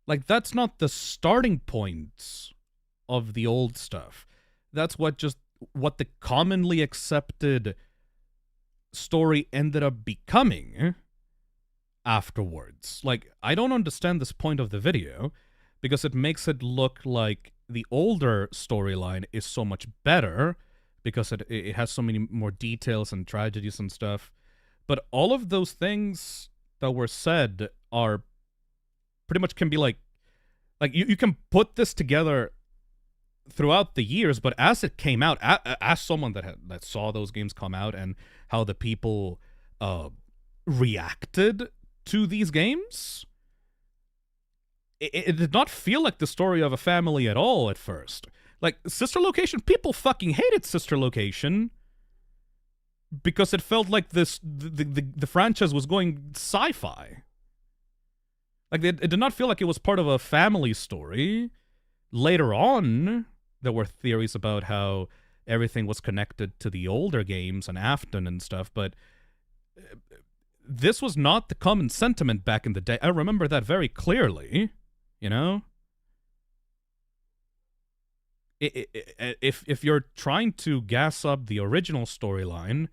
Like, that's not the starting point of the old stuff. That's what the commonly accepted story ended up becoming afterwards. Like, I don't understand this point of the video, because it makes it look like the older storyline is so much better because it has so many more details and tragedies and stuff. But all of those things that were said are pretty much can be like you can put this together throughout the years, but as it came out, as someone that saw those games come out and how the people reacted to these games, it did not feel like the story of a family at all at first. Like, Sister Location, people fucking hated Sister Location because it felt like the franchise was going sci-fi. Like, it did not feel like it was part of a family story. Later on, there were theories about how everything was connected to the older games and Afton and stuff, but this was not the common sentiment back in the day. I remember that very clearly. You know? If you're trying to gas up the original storyline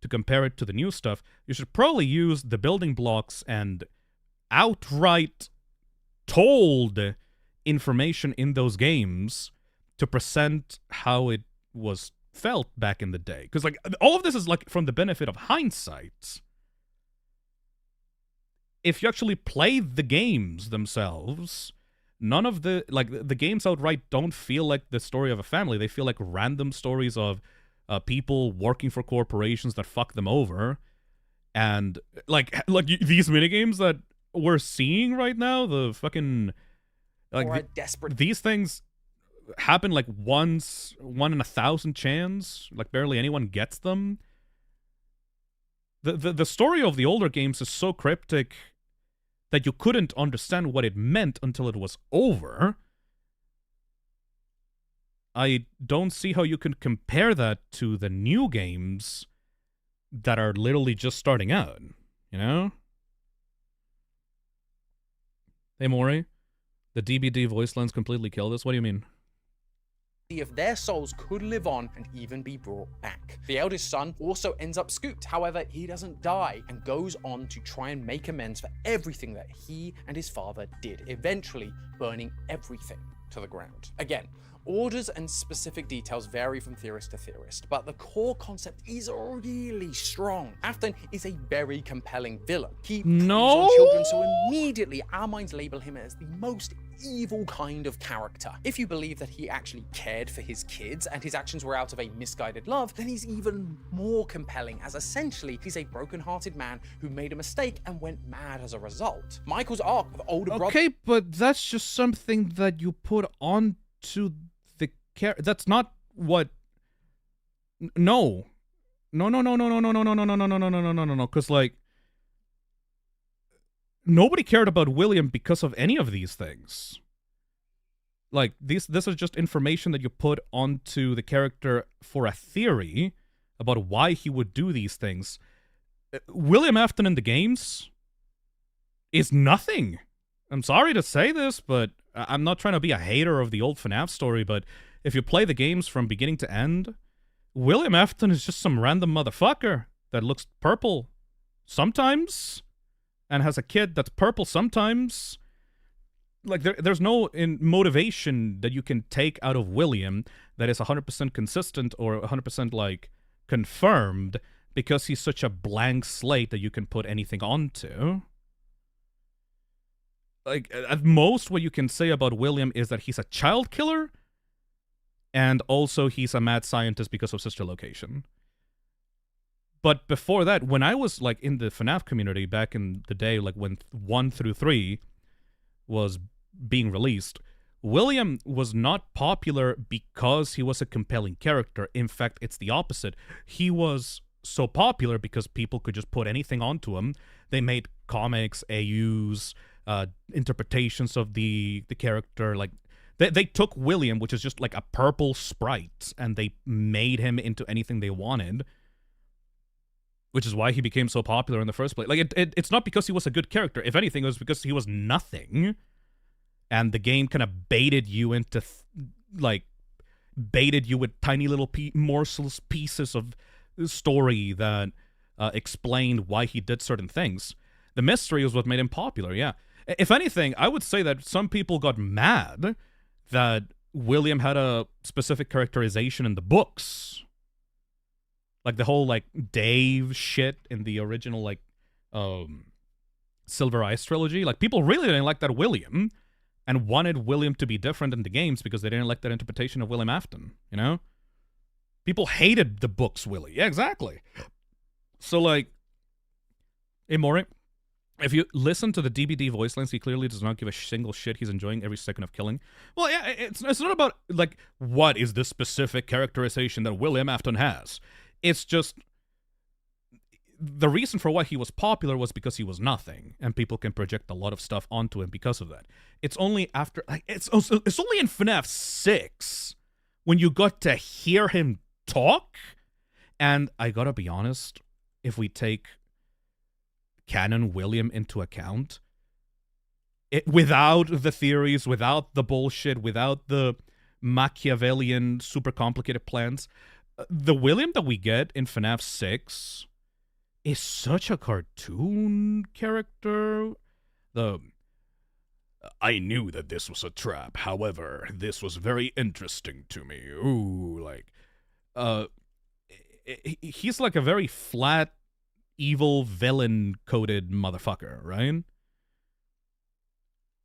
to compare it to the new stuff, you should probably use the building blocks and outright told information in those games to present how it was felt back in the day. Because, like, all of this is, like, from the benefit of hindsight. If you actually play the games themselves, none of the games outright don't feel like the story of a family. They feel like random stories of people working for corporations that fuck them over. And like these minigames that we're seeing right now, the fucking these things happen like one in 1,000 chance. Like, barely anyone gets them. The story of the older games is so cryptic that you couldn't understand what it meant until it was over. I don't see how you can compare that to the new games that are literally just starting out, you know? Hey, Maury, the DBD voice lines completely killed us. What do you mean? See if their souls could live on and even be brought back. The eldest son also ends up scooped. However, he doesn't die and goes on to try and make amends for everything that he and his father did, eventually burning everything to the ground. Again, orders and specific details vary from theorist to theorist, but the core concept is really strong. Afton is a very compelling villain. He preys on children, so immediately our minds label him as the most evil kind of character. If you believe that he actually cared for his kids and his actions were out of a misguided love, then he's even more compelling, as essentially he's a broken-hearted man who made a mistake and went mad as a result. Michael's arc with older brother— Okay, but that's just something that you put onto the character. That's not what— No, because, like, nobody cared about William because of any of these things. Like, this is just information that you put onto the character for a theory about why he would do these things. William Afton in the games is nothing. I'm sorry to say this, but I'm not trying to be a hater of the old FNAF story, but if you play the games from beginning to end, William Afton is just some random motherfucker that looks purple sometimes and has a kid that's purple sometimes. Like, there's no motivation that you can take out of William that is 100% consistent or 100% like confirmed because he's such a blank slate that you can put anything onto. Like, at most, what you can say about William is that he's a child killer, and also he's a mad scientist because of sister location. But before that, when I was like in the FNAF community back in the day, like when 1 through 3 was being released, William was not popular because he was a compelling character. In fact, it's the opposite. He was so popular because people could just put anything onto him. They made comics, AUs, interpretations of the character. Like, they took William, which is just like a purple sprite, and they made him into anything they wanted, which is why he became so popular in the first place. Like, it's not because he was a good character. If anything, it was because he was nothing, and the game kind of baited you into, baited you with tiny little morsels, pieces of story that explained why he did certain things. The mystery was what made him popular, yeah. If anything, I would say that some people got mad that William had a specific characterization in the books. Like the whole, like, Dave shit in the original, like, Silver Eyes trilogy. Like, people really didn't like that William and wanted William to be different in the games because they didn't like that interpretation of William Afton, you know? People hated the books Willie. Yeah, exactly. So, like, hey, Maury, if you listen to the DBD voice lines, he clearly does not give a single shit. He's enjoying every second of killing. Well, yeah, it's not about, like, what is the specific characterization that William Afton has. It's just the reason for why he was popular was because he was nothing, and people can project a lot of stuff onto him because of that. It's only after, like, it's only in FNAF 6 when you got to hear him talk, and I gotta be honest, if we take canon William into account, without the theories, without the bullshit, without the Machiavellian super complicated plans, the William that we get in FNAF 6 is such a cartoon character. I knew that this was a trap, however, this was very interesting to me. Ooh, like, he's like a very flat, evil, villain-coded motherfucker, right?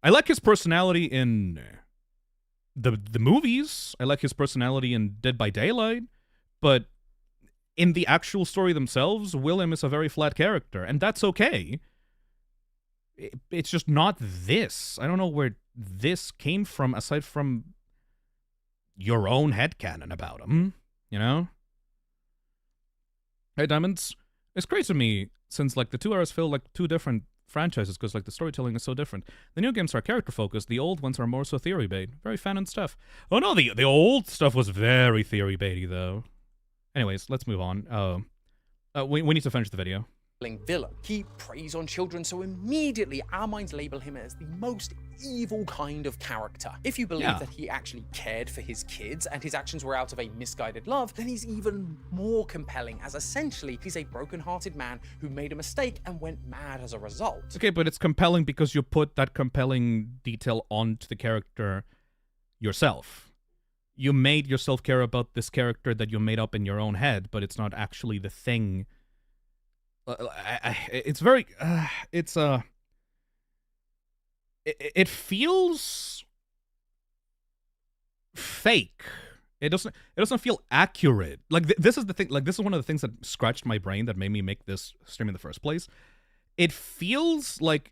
I like his personality in the movies. I like his personality in Dead by Daylight. But in the actual story themselves, William is a very flat character, and that's okay. It's just not this. I don't know where this came from, aside from your own headcanon about him, you know? Hey, Diamonds, it's crazy to me, since, like, the 2 hours feel like 2 different franchises, because, like, the storytelling is so different. The new games are character-focused, the old ones are more so theory-bait. Very fan stuff. Oh no, the old stuff was very theory-baity, though. Anyways, let's move on. We need to finish the video. Villain. He preys on children, so immediately our minds label him as the most evil kind of character. If you believe that he actually cared for his kids and his actions were out of a misguided love, then he's even more compelling, as essentially he's a broken-hearted man who made a mistake and went mad as a result. Okay, but it's compelling because you put that compelling detail onto the character yourself. You made yourself care about this character that you made up in your own head, but it's not actually the thing. It's very, it feels fake. It doesn't feel accurate. Like, this is the thing, like, this is one of the things that scratched my brain that made me make this stream in the first place. It feels like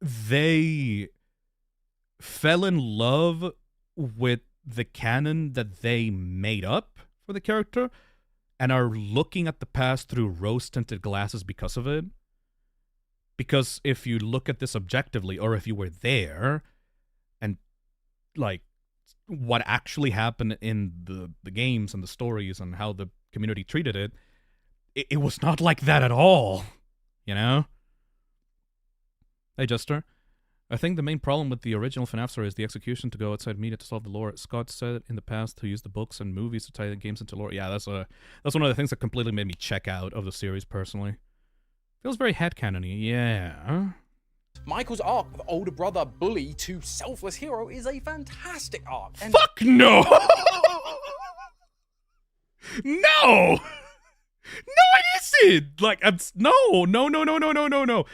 they fell in love with the canon that they made up for the character and are looking at the past through rose-tinted glasses because of it. Because if you look at this objectively, or if you were there and like what actually happened in the games and the stories and how the community treated it, it was not like that at all, you know? Hey, Jester. I think the main problem with the original FNAF story is the execution to go outside media to solve the lore. Scott said in the past to use the books and movies to tie the games into lore. Yeah, that's one of the things that completely made me check out of the series personally. Feels very headcanon-y, yeah. Michael's arc of older brother bully to selfless hero is a fantastic arc. And Fuck no! No! No, it isn't! Like, no.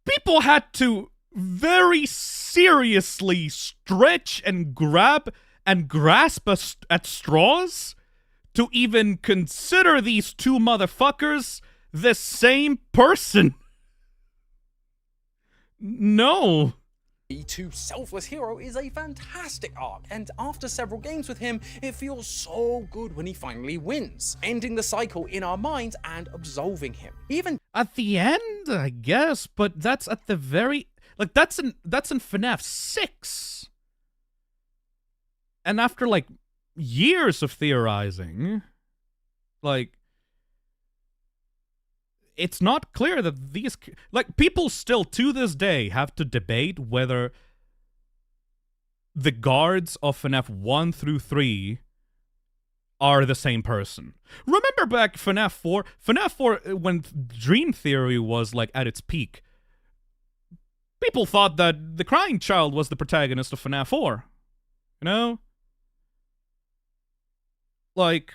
People had to very seriously stretch and grab and grasp at straws to even consider these two motherfuckers the same person. No. to selfless hero is a fantastic arc, and after several games with him, it feels so good when he finally wins, ending the cycle in our minds and absolving him. Even at the end, I guess, but that's at the very like that's in FNAF 6. And after like years of theorizing, like it's not clear that these, like, people still to this day have to debate whether the guards of FNAF 1 through 3 are the same person. Remember back FNAF 4? FNAF 4, when Dream Theory was, like, at its peak, people thought that the crying child was the protagonist of FNAF 4. You know? Like,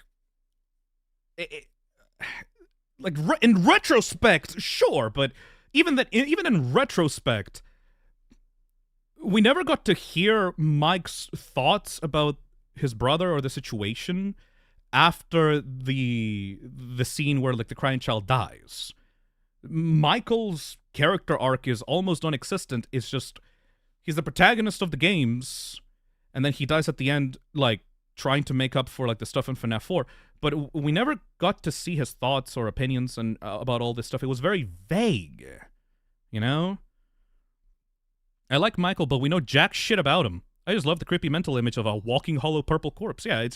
like in retrospect, sure, but even in retrospect, we never got to hear Mike's thoughts about his brother or the situation after the scene where like the crying child dies. Michael's character arc is almost non-existent. It's just he's the protagonist of the games, and then he dies at the end, like trying to make up for like the stuff in FNAF 4. But we never got to see his thoughts or opinions and about all this stuff. It was very vague, you know? I like Michael, but we know jack shit about him. I just love the creepy mental image of a walking hollow purple corpse. Yeah,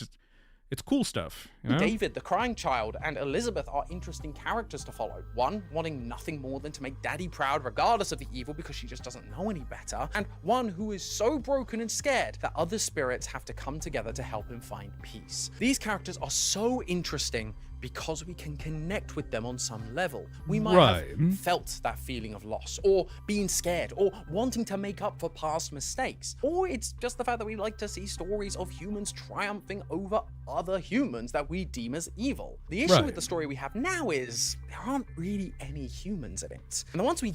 it's cool stuff, you know? David, the crying child, and Elizabeth are interesting characters to follow. One wanting nothing more than to make Daddy proud regardless of the evil because she just doesn't know any better, and one who is so broken and scared that other spirits have to come together to help him find peace. These characters are so interesting because we can connect with them on some level. We might have felt that feeling of loss, or being scared, or wanting to make up for past mistakes. Or it's just the fact that we like to see stories of humans triumphing over other humans that we deem as evil. The issue with the story we have now is there aren't really any humans in it. And the ones we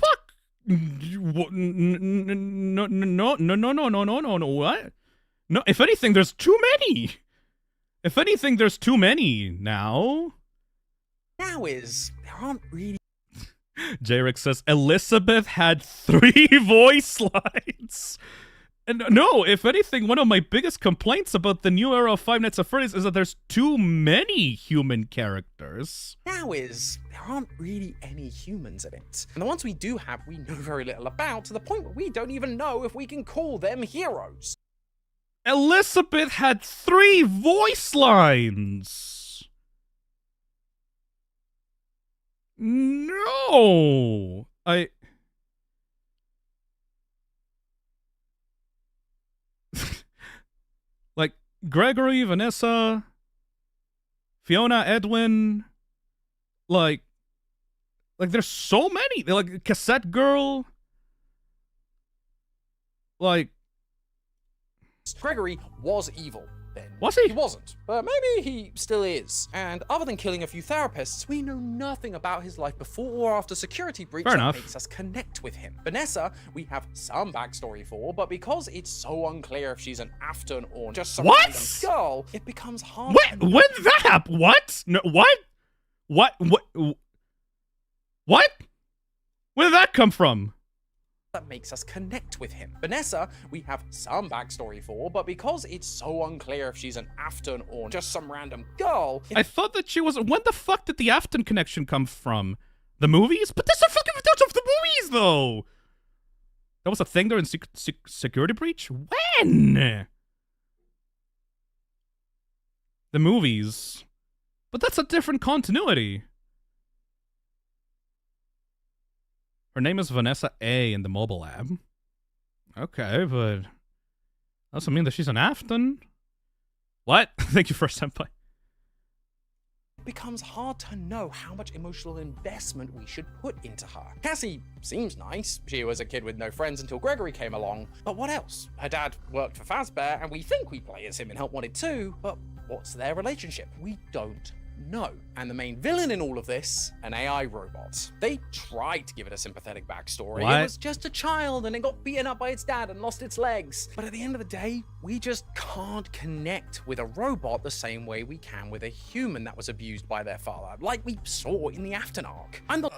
No, what? No, if anything, there's too many. If anything, there's too many now. Now is there aren't really. Jarek says Elizabeth had 3 voice lines. And no, if anything, one of my biggest complaints about the new era of Five Nights at Freddy's is that there's too many human characters. Now is there aren't really any humans in it. And the ones we do have, we know very little about, to the point where we don't even know if we can call them heroes. Elizabeth had 3 voice lines. No, like Gregory, Vanessa, Fiona, Edwin, like there's so many. They're like Cassette Girl, like. Gregory was evil then. Was he? He wasn't, but maybe he still is. And other than killing a few therapists, we know nothing about his life before or after security breach that makes us connect with him. Vanessa, we have some backstory for, but because it's so unclear if she's an Afton or just some random girl, it becomes hard. When did that happen? What? No, what? What? When did that come from? That makes us connect with him. Vanessa, we have some backstory for, but because it's so unclear if she's an Afton or just some random girl. I thought that she was. When the fuck did the Afton connection come from? The movies? But that's the fucking of the movies, though. That was a thing during Security Breach? When? The movies. But that's a different continuity. Her name is Vanessa A in the mobile lab. Okay, but doesn't mean that she's an Afton. What? Thank you for senpai. It becomes hard to know how much emotional investment we should put into her. Cassie seems nice. She was a kid with no friends until Gregory came along. But what else? Her dad worked for Fazbear, and we think we play as him in Help Wanted 2, but what's their relationship? We don't know. And the main villain in all of this, an AI robot. They tried to give it a sympathetic backstory. What? It was just a child and it got beaten up by its dad and lost its legs. But at the end of the day, we just can't connect with a robot the same way we can with a human that was abused by their father, like we saw in the Afton arc. I'm not...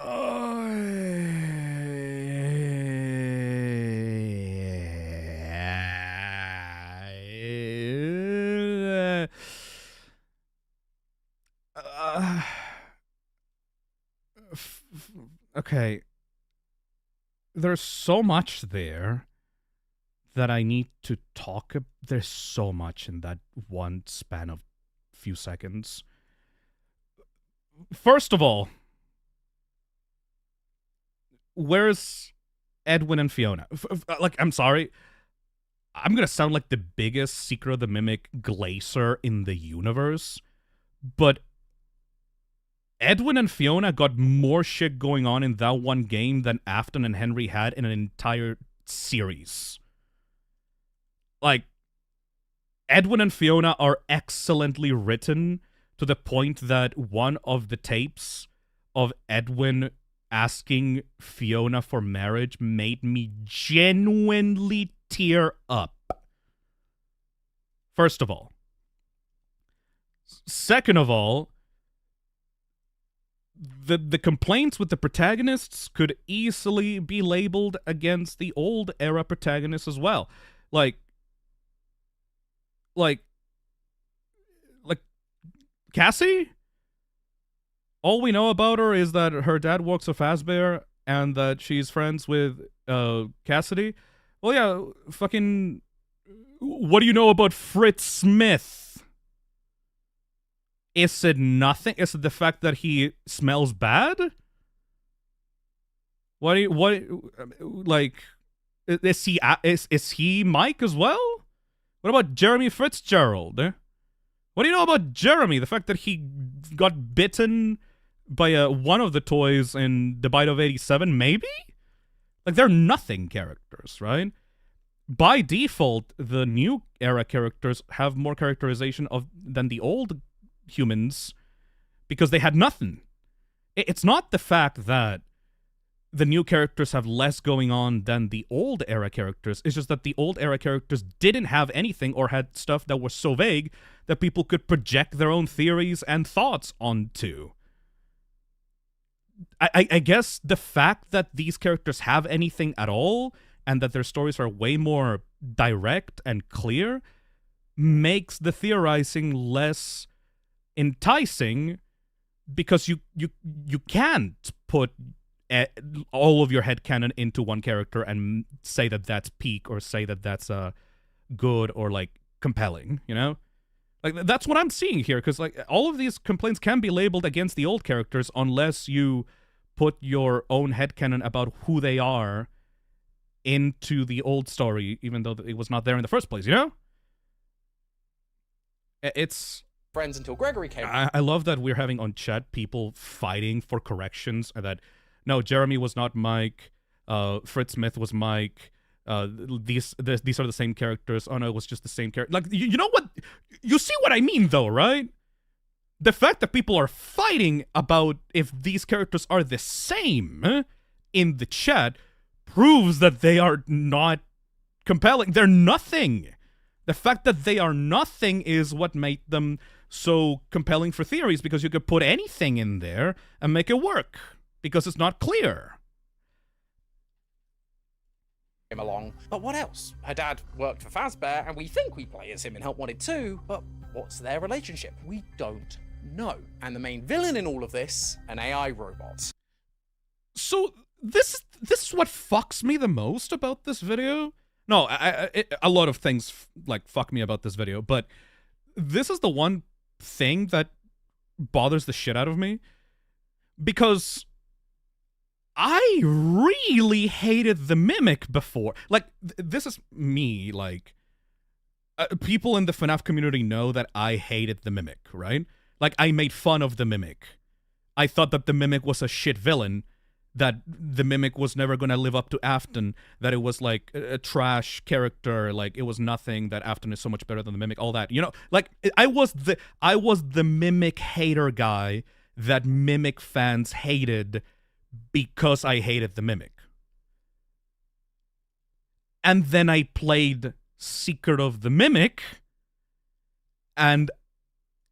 Okay. There's so much there that I need to talk about. There's so much in that one span of few seconds. First of all, where's Edwin and Fiona? Like, I'm sorry. I'm gonna sound like the biggest Secret of the Mimic glacer in the universe, but Edwin and Fiona got more shit going on in that one game than Afton and Henry had in an entire series. Like, Edwin and Fiona are excellently written to the point that one of the tapes of Edwin asking Fiona for marriage made me genuinely tear up. First of all. Second of all, the complaints with the protagonists could easily be labeled against the old era protagonists as well. Like Cassie? All we know about her is that her dad works for Fazbear and that she's friends with Cassidy. Well, yeah, fucking... What do you know about Fritz Smith? Is it nothing? Is it the fact that he smells bad? Is he Mike as well? What about Jeremy Fitzgerald? What do you know about Jeremy? The fact that he got bitten by one of the toys in The Bite of 87, maybe? Like, they're nothing characters, right? By default, the new era characters have more characterization than the old humans because they had nothing. It's not the fact that the new characters have less going on than the old era characters. It's just that the old era characters didn't have anything or had stuff that was so vague that people could project their own theories and thoughts onto. I guess the fact that these characters have anything at all and that their stories are way more direct and clear makes the theorizing less enticing because you can't put all of your headcanon into one character and say that that's peak or say that that's good or like compelling, you know? Like, that's what I'm seeing here, because like all of these complaints can be labeled against the old characters unless you put your own headcanon about who they are into the old story, even though it was not there in the first place, you know? It's... friends until Gregory came. I love that we're having on chat people fighting for corrections and that, no, Jeremy was not Mike, Fritz Smith was Mike, these are the same characters, oh no, it was just the same character. Like, you know what? You see what I mean though, right? The fact that people are fighting about if these characters are the same in the chat proves that they are not compelling. They're nothing. The fact that they are nothing is what made them so compelling for theories, because you could put anything in there and make it work, because it's not clear. Came along. But what else? Her dad worked for Fazbear, and we think we play as him in Help Wanted 2, but what's their relationship? We don't know. And the main villain in all of this, an AI robot. So, this is what fucks me the most about this video. No, a lot of things like fuck me about this video, but this is the one thing that bothers the shit out of me, because I really hated the Mimic before. Like, this is me, like, people in the FNAF community know that I hated the Mimic, right? Like, I made fun of the Mimic. I thought that the Mimic was a shit villain, that the Mimic was never gonna live up to Afton, that it was like a trash character, like it was nothing, that Afton is so much better than the Mimic, all that. You know, like I was the Mimic hater guy that Mimic fans hated because I hated the Mimic. And then I played Secret of the Mimic, and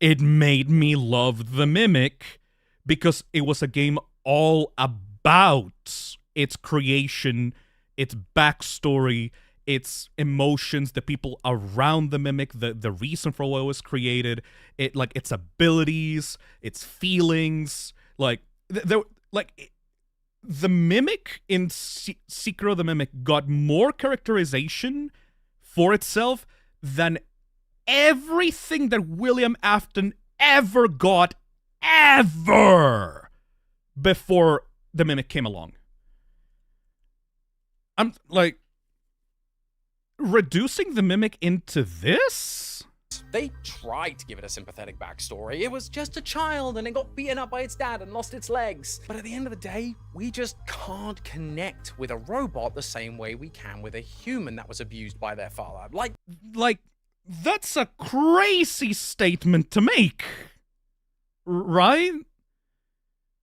it made me love the Mimic because it was a game all about its creation, its backstory, its emotions, the people around the Mimic, the reason for why it was created, it like its abilities, its feelings, like the Mimic in Secret of the Mimic got more characterization for itself than everything that William Afton ever got ever before the Mimic came along. I'm like, reducing the Mimic into this? They tried to give it a sympathetic backstory. It was just a child and it got beaten up by its dad and lost its legs. But at the end of the day, we just can't connect with a robot the same way we can with a human that was abused by their father. Like, that's a crazy statement to make, right?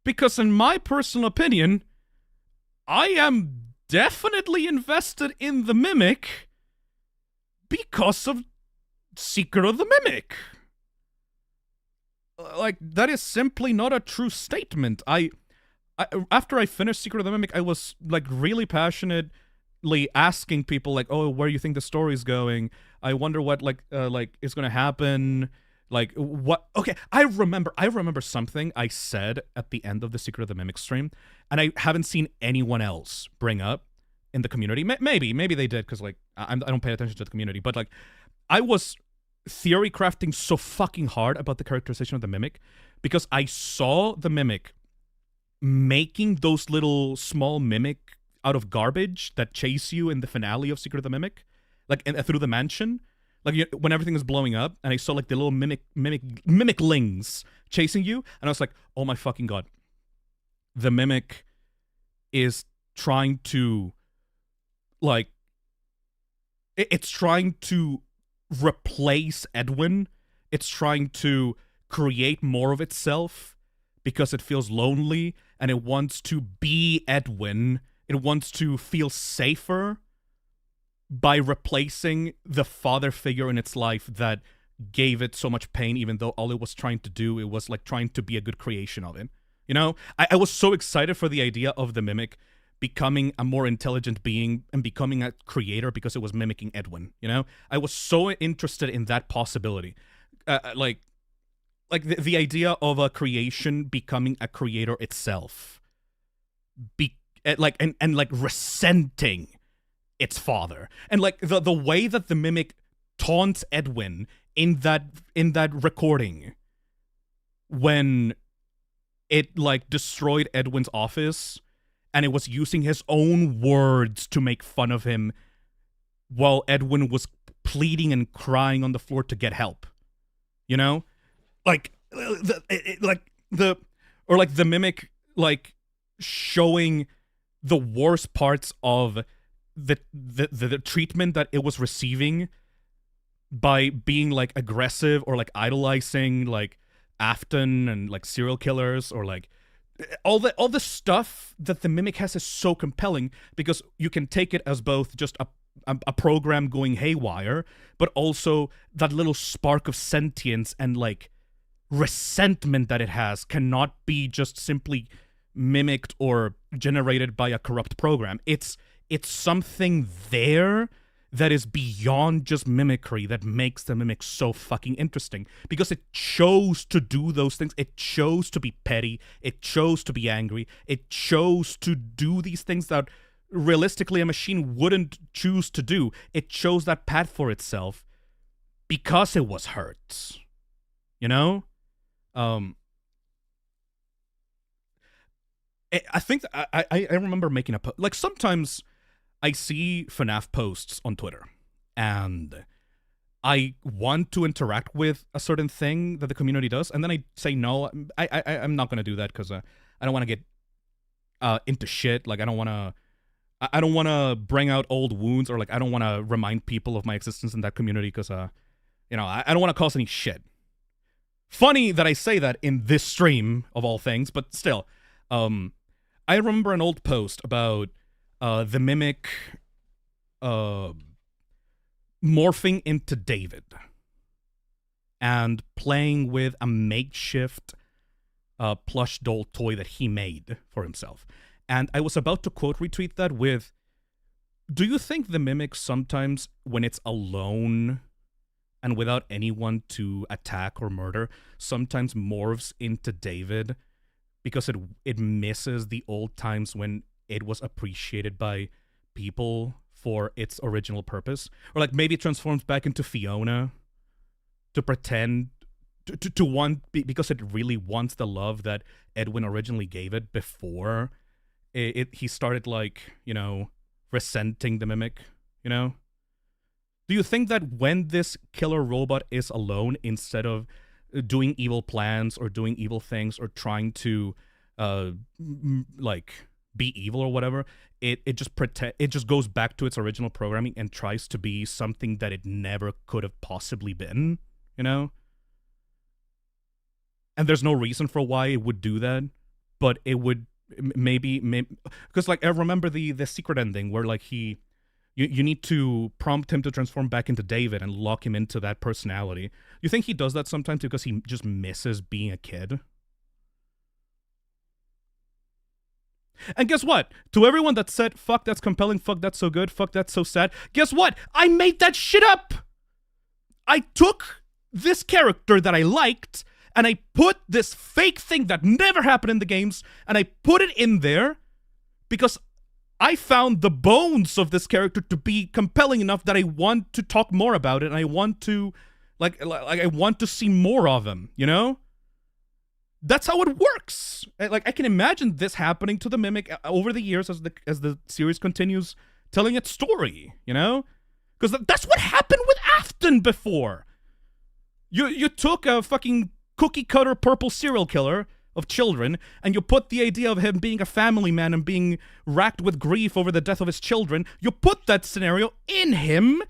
Because in my personal opinion, I am definitely invested in the Mimic because of Secret of the Mimic. Like, that is simply not a true statement. I after I finished Secret of the Mimic, I was like really passionately asking people like, oh, where do you think the story's going? I wonder what like is gonna happen. Like, what? Okay, I remember something I said at the end of the Secret of the Mimic stream, and I haven't seen anyone else bring up in the community. Maybe they did, because, like, I don't pay attention to the community, but, like, I was theory crafting so fucking hard about the characterization of the Mimic, because I saw the Mimic making those little small Mimic out of garbage that chase you in the finale of Secret of the Mimic, like, through the mansion. Like, when everything is blowing up, and I saw, like, the little mimiclings chasing you, and I was like, oh my fucking god. The Mimic is trying to, like, it's trying to replace Edwin. It's trying to create more of itself because it feels lonely, and it wants to be Edwin. It wants to feel safer by replacing the father figure in its life that gave it so much pain, even though all it was trying to do, it was like trying to be a good creation of it. You know, I was so excited for the idea of the Mimic becoming a more intelligent being and becoming a creator because it was mimicking Edwin. You know, I was so interested in that possibility. Like the idea of a creation becoming a creator itself, like resenting its father, and like the way that the Mimic taunts Edwin in that recording when it like destroyed Edwin's office, and it was using his own words to make fun of him while Edwin was pleading and crying on the floor to get help. You know, like the Mimic like showing the worst parts of the treatment that it was receiving by being like aggressive or like idolizing like Afton and like serial killers, or like all the stuff that the Mimic has is so compelling because you can take it as both just a program going haywire, but also that little spark of sentience and like resentment that it has cannot be just simply mimicked or generated by a corrupt program. It's something there that is beyond just mimicry that makes the Mimic so fucking interesting. Because it chose to do those things. It chose to be petty. It chose to be angry. It chose to do these things that realistically a machine wouldn't choose to do. It chose that path for itself because it was hurt. You know? I think I remember making a post. Like, sometimes I see FNAF posts on Twitter, and I want to interact with a certain thing that the community does, and then I say no. I'm not gonna do that because I don't want to get into shit. Like, I don't want to bring out old wounds, or like I don't want to remind people of my existence in that community because I don't want to cause any shit. Funny that I say that in this stream of all things, but still, I remember an old post about the Mimic morphing into David and playing with a makeshift plush doll toy that he made for himself. And I was about to quote retweet that with, do you think the Mimic sometimes, when it's alone and without anyone to attack or murder, sometimes morphs into David because it misses the old times when it was appreciated by people for its original purpose? Or like maybe it transforms back into Fiona to pretend to want, because it really wants the love that Edwin originally gave it before he started, like, you know, resenting the Mimic, you know? Do you think that when this killer robot is alone, instead of doing evil plans or doing evil things or trying to like be evil or whatever, it just goes back to its original programming and tries to be something that it never could have possibly been, you know? And there's no reason for why it would do that, but it would maybe because, like, I remember the secret ending where, like, you need to prompt him to transform back into David and lock him into that personality. You think he does that sometimes because he just misses being a kid? And guess what? To everyone that said, fuck, that's compelling, fuck, that's so good, fuck, that's so sad, guess what? I made that shit up! I took this character that I liked, and I put this fake thing that never happened in the games, and I put it in there because I found the bones of this character to be compelling enough that I want to talk more about it, and I want to, like I want to see more of him, you know? That's how it works. Like, I can imagine this happening to the Mimic over the years as the series continues telling its story, you know? Because that's what happened with Afton before. You took a fucking cookie-cutter purple serial killer of children, and you put the idea of him being a family man and being racked with grief over the death of his children, you put that scenario in him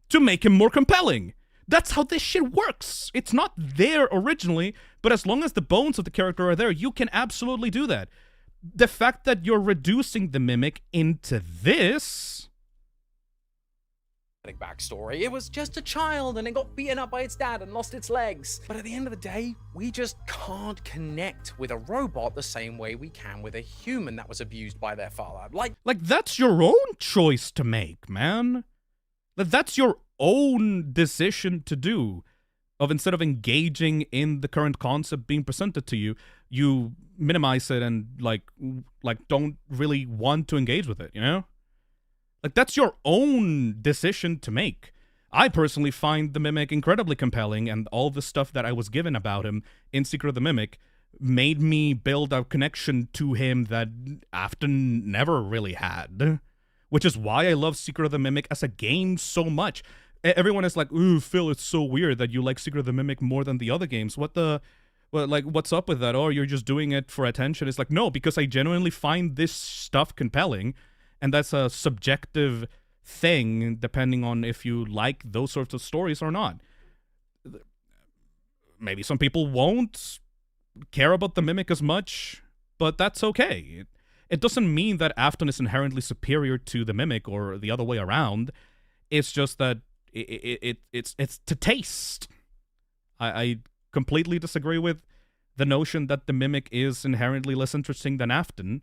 to make him more compelling. That's how this shit works. It's not there originally, but as long as the bones of the character are there, you can absolutely do that. The fact that you're reducing the Mimic into this... backstory. It was just a child and it got beaten up by its dad and lost its legs. But at the end of the day, we just can't connect with a robot the same way we can with a human that was abused by their father. Like, that's your own choice to make, man. That's your own decision to do. Of instead of engaging in the current concept being presented to you, you minimize it and like don't really want to engage with it, you know? Like, that's your own decision to make. I personally find the Mimic incredibly compelling, and all the stuff that I was given about him in Secret of the Mimic made me build a connection to him that Afton never really had. Which is why I love Secret of the Mimic as a game so much. Everyone is like, ooh, Phil, it's so weird that you like Secret of the Mimic more than the other games. What's up with that? Oh, you're just doing it for attention. It's like, no, because I genuinely find this stuff compelling. And that's a subjective thing, depending on if you like those sorts of stories or not. Maybe some people won't care about the Mimic as much, but that's okay. It doesn't mean that Afton is inherently superior to the Mimic or the other way around. It's just that it's to taste. I completely disagree with the notion that the Mimic is inherently less interesting than Afton,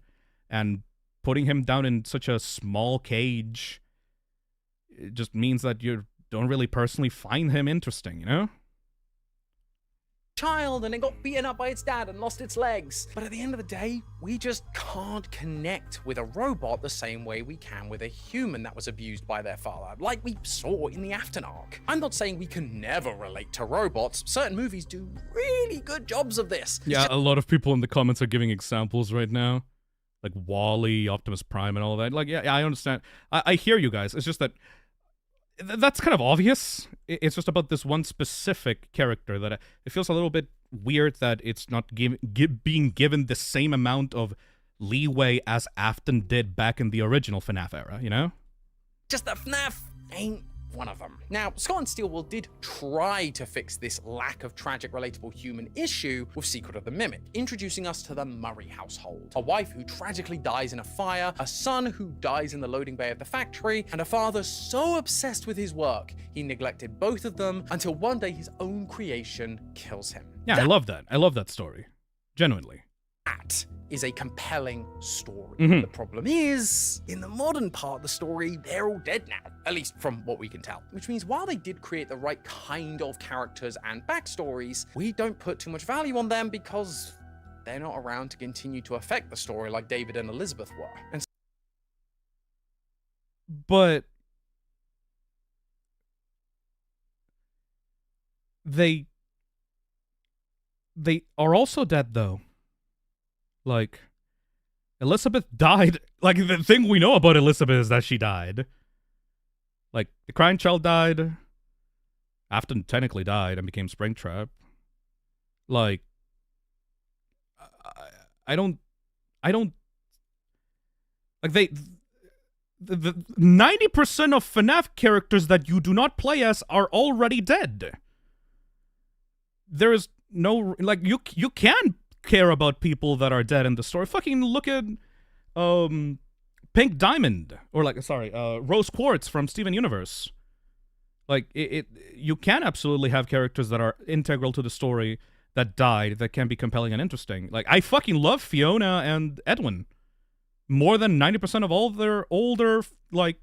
and putting him down in such a small cage it just means that you don't really personally find him interesting, you know? Child and it got beaten up by its dad and lost its legs. But at the end of the day, we just can't connect with a robot the same way we can with a human that was abused by their father, like we saw in the Afterarc. I'm not saying we can never relate to robots. Certain movies do really good jobs of this. Yeah, a lot of people in the comments are giving examples right now. Like WALL-E, Optimus Prime, and all that. Like, yeah, I understand. I hear you guys. It's just that that's kind of obvious. It's just about this one specific character that it feels a little bit weird that it's not being given the same amount of leeway as Afton did back in the original FNAF era, you know? Just that FNAF ain't one of them. Now, Scott and Steelwool did try to fix this lack of tragic, relatable human issue with Secret of the Mimic, introducing us to the Murray household. A wife who tragically dies in a fire, a son who dies in the loading bay of the factory, and a father so obsessed with his work, he neglected both of them until one day his own creation kills him. Yeah, I love that. I love that story. Genuinely. That is a compelling story. Mhm. The problem is, in the modern part of the story, they're all dead now, at least from what we can tell. Which means while they did create the right kind of characters and backstories, we don't put too much value on them because they're not around to continue to affect the story like David and Elizabeth were. And But they are also dead, though. Like, Elizabeth died. Like, the thing we know about Elizabeth is that she died. Like, the crying child died. Afton technically died and became Springtrap. Like, I don't, like, the 90% of FNAF characters that you do not play as are already dead. There is no, like, you can care about people that are dead in the story. Fucking look at Pink Diamond, or like, sorry, Rose Quartz from Steven Universe. Like, you can absolutely have characters that are integral to the story that died that can be compelling and interesting. Like, I fucking love Fiona and Edwin more than 90% of all their older, like,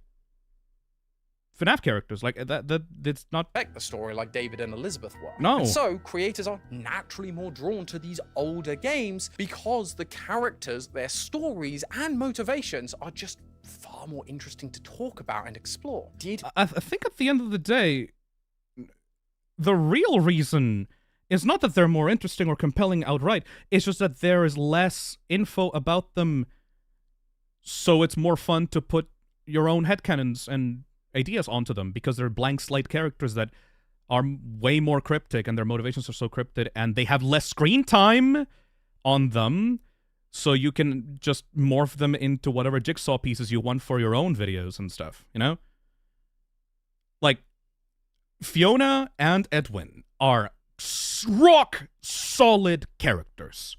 FNAF characters. Like, that it's not affect the story like David and Elizabeth were. No. And so creators are naturally more drawn to these older games because the characters, their stories and motivations are just far more interesting to talk about and explore. I think at the end of the day, the real reason is not that they're more interesting or compelling outright. It's just that there is less info about them, so it's more fun to put your own headcanons and ideas onto them because they're blank slate characters that are way more cryptic and their motivations are so cryptic and they have less screen time on them, so you can just morph them into whatever jigsaw pieces you want for your own videos and stuff, you know? Like, Fiona and Edwin are rock solid characters.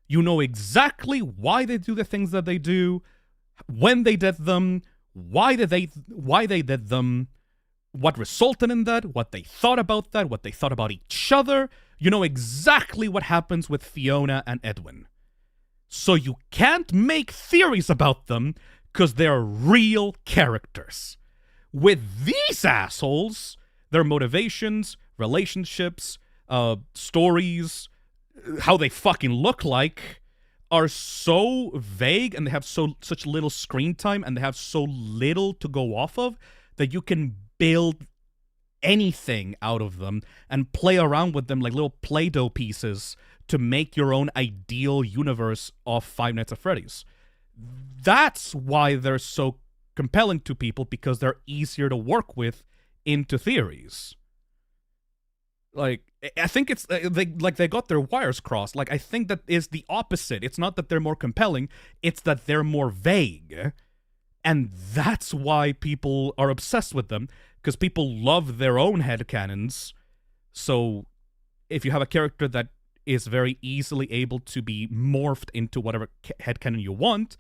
You know exactly why they do the things that they do, when they did them, why they did them, what resulted in that, what they thought about that, what they thought about each other. You know exactly what happens with Fiona and Edwin. So you can't make theories about them because they're real characters. With these assholes, their motivations, relationships, stories, how they fucking look like, are so vague and they have such little screen time and they have so little to go off of that you can build anything out of them and play around with them like little Play-Doh pieces to make your own ideal universe of Five Nights at Freddy's. That's why they're so compelling to people, because they're easier to work with into theories. Like, I think it's they got their wires crossed. Like, I think that is the opposite. It's not that they're more compelling, it's that they're more vague. And that's why people are obsessed with them, because people love their own headcanons. So if you have a character that is very easily able to be morphed into whatever headcanon you want,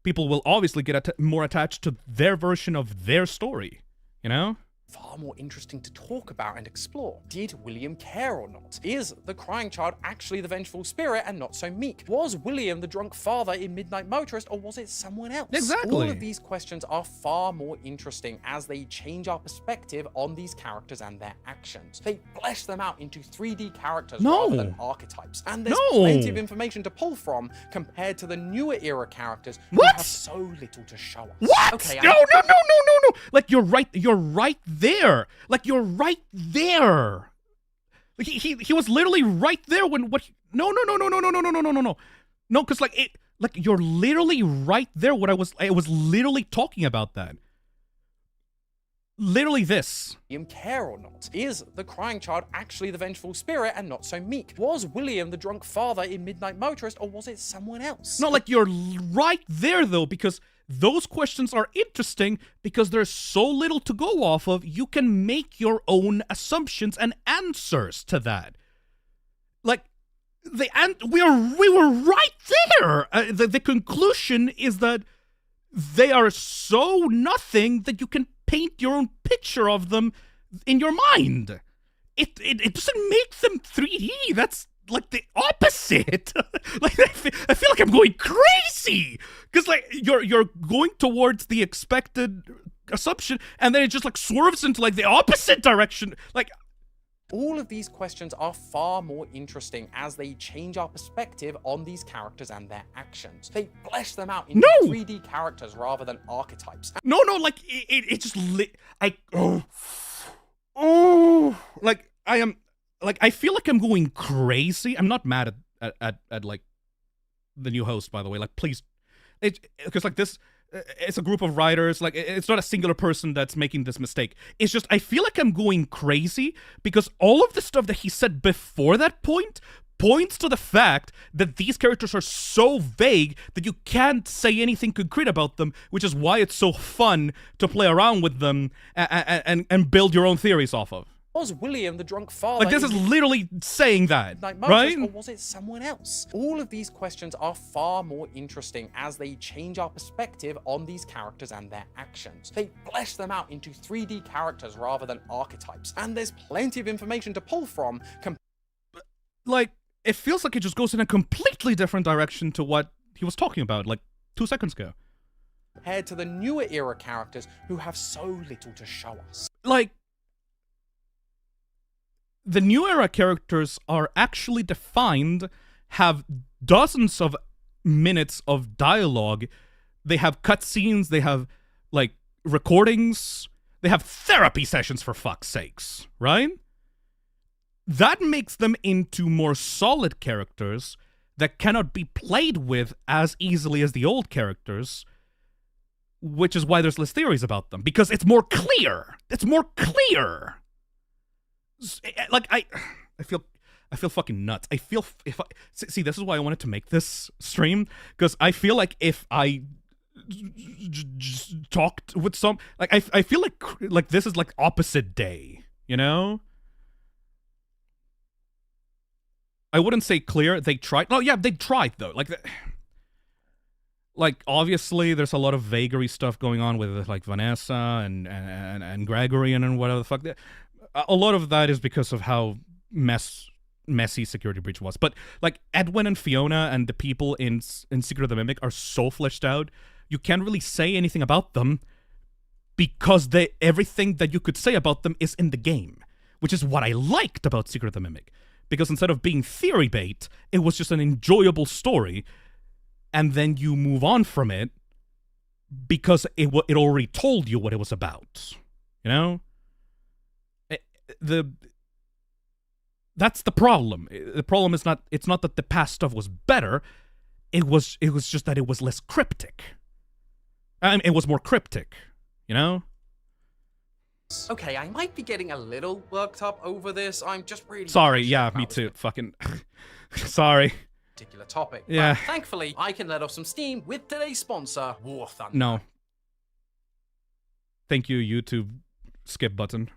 people will obviously get more attached to their version of their story, you know? far more interesting to talk about and explore. Did William care or not? Is the crying child actually the vengeful spirit and not so meek? Was William the drunk father in Midnight Motorist, or was it someone else? Exactly. All of these questions are far more interesting as they change our perspective on these characters and their actions. They flesh them out into 3D characters rather than archetypes, and there's plenty of information to pull from compared to the newer era characters who have so little to show us. What? Okay, No. Like, you're right there. Like, you're right there. Like, he was literally right there when no. No, because you're literally right there. I was literally talking about that. Literally this. William care or not? Is the crying child actually the vengeful spirit and not so meek? Was William the drunk father in Midnight Motorist, or was it someone else? No, like, you're right there though, because those questions are interesting because there's so little to go off of. You can make your own assumptions and answers to that. Like, we were right there. The conclusion is that they are so nothing that you can paint your own picture of them in your mind. It doesn't make them 3D. That's like the opposite. Like, I feel like I'm going crazy because like you're going towards the expected assumption, and then it just like swerves into like the opposite direction. Like, all of these questions are far more interesting as they change our perspective on these characters and their actions. They flesh them out into 3D characters rather than archetypes. No, like it just like I am. Like, I feel like I'm going crazy. I'm not mad at like the new host, by the way. Like, please, because like this, it's a group of writers. Like, it's not a singular person that's making this mistake. It's just I feel like I'm going crazy because all of the stuff that he said before that point points to the fact that these characters are so vague that you can't say anything concrete about them, which is why it's so fun to play around with them and build your own theories off of. Was William the drunk father? Like, this is literally saying that, right? Or was it someone else? All of these questions are far more interesting as they change our perspective on these characters and their actions. They flesh them out into 3D characters rather than archetypes, and there's plenty of information to pull from. Like, it feels like it just goes in a completely different direction to what he was talking about, like, 2 seconds ago. Compared to the newer era characters who have so little to show us. Like, the new era characters are actually defined, have dozens of minutes of dialogue, they have cutscenes, they have, like, recordings, they have therapy sessions, for fuck's sakes, right? That makes them into more solid characters that cannot be played with as easily as the old characters, which is why there's less theories about them, because it's more clear. It's more clear. Like, I feel fucking nuts. I feel see, this is why I wanted to make this stream, because I feel like if I just talked with some, like, I feel like this is like opposite day, you know? I wouldn't say clear. They tried. Oh yeah, they tried though. Like obviously there's a lot of vagary stuff going on with like Vanessa and Gregory and whatever the fuck. A lot of that is because of how messy Security Breach was. But like Edwin and Fiona and the people in Secret of the Mimic are so fleshed out, you can't really say anything about them because everything that you could say about them is in the game, which is what I liked about Secret of the Mimic. Because instead of being theory bait, it was just an enjoyable story, and then you move on from it because it already told you what it was about. You know? That's the problem. The problem is it's not that the past stuff was better, it was just that it was less cryptic. It was more cryptic, you know? Okay, I might be getting a little worked up over this. I'm just really sorry. Yeah, me too. Fucking sorry. Particular topic. Yeah. But thankfully, I can let off some steam with today's sponsor, War Thunder. No. Thank you, YouTube skip button.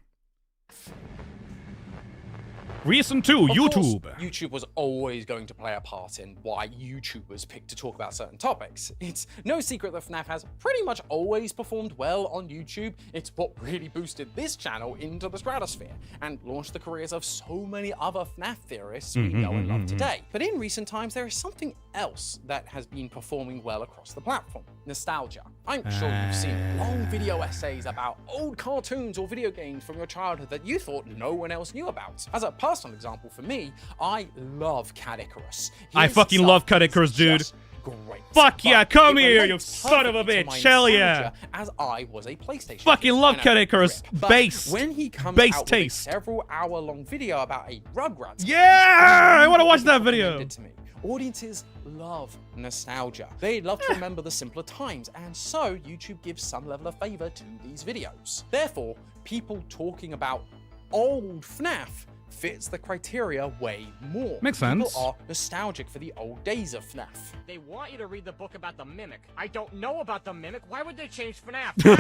Reason 2, Of course, YouTube. YouTube was always going to play a part in why YouTubers picked to talk about certain topics. It's no secret that FNAF has pretty much always performed well on YouTube. It's what really boosted this channel into the stratosphere and launched the careers of so many other FNAF theorists we know and love today. But in recent times, there is something else that has been performing well across the platform: nostalgia. I'm sure you've seen long video essays about old cartoons or video games from your childhood that you thought no one else knew about. As a personal example for me, I love Cat Icarus. I fucking love Cat Icarus, dude. Great. Fuck yeah, But come it here, you relates son of a perfectly to bitch. my Hell yeah. nostalgia, as I was a PlayStation Fucking kid love and a Cat Icarus. grip. But Based. when he comes Based out taste. with a several hour-long video about a Rugrats, Yeah, I want to watch that video. recommended to me. Audiences love nostalgia. They love to remember the simpler times, and so YouTube gives some level of favor to these videos. Therefore, people talking about old FNAF fits the criteria way more. Makes People sense. are nostalgic for the old days of FNAF. They want you to read the book about the Mimic. I don't know about the Mimic. Why would they change FNAF? You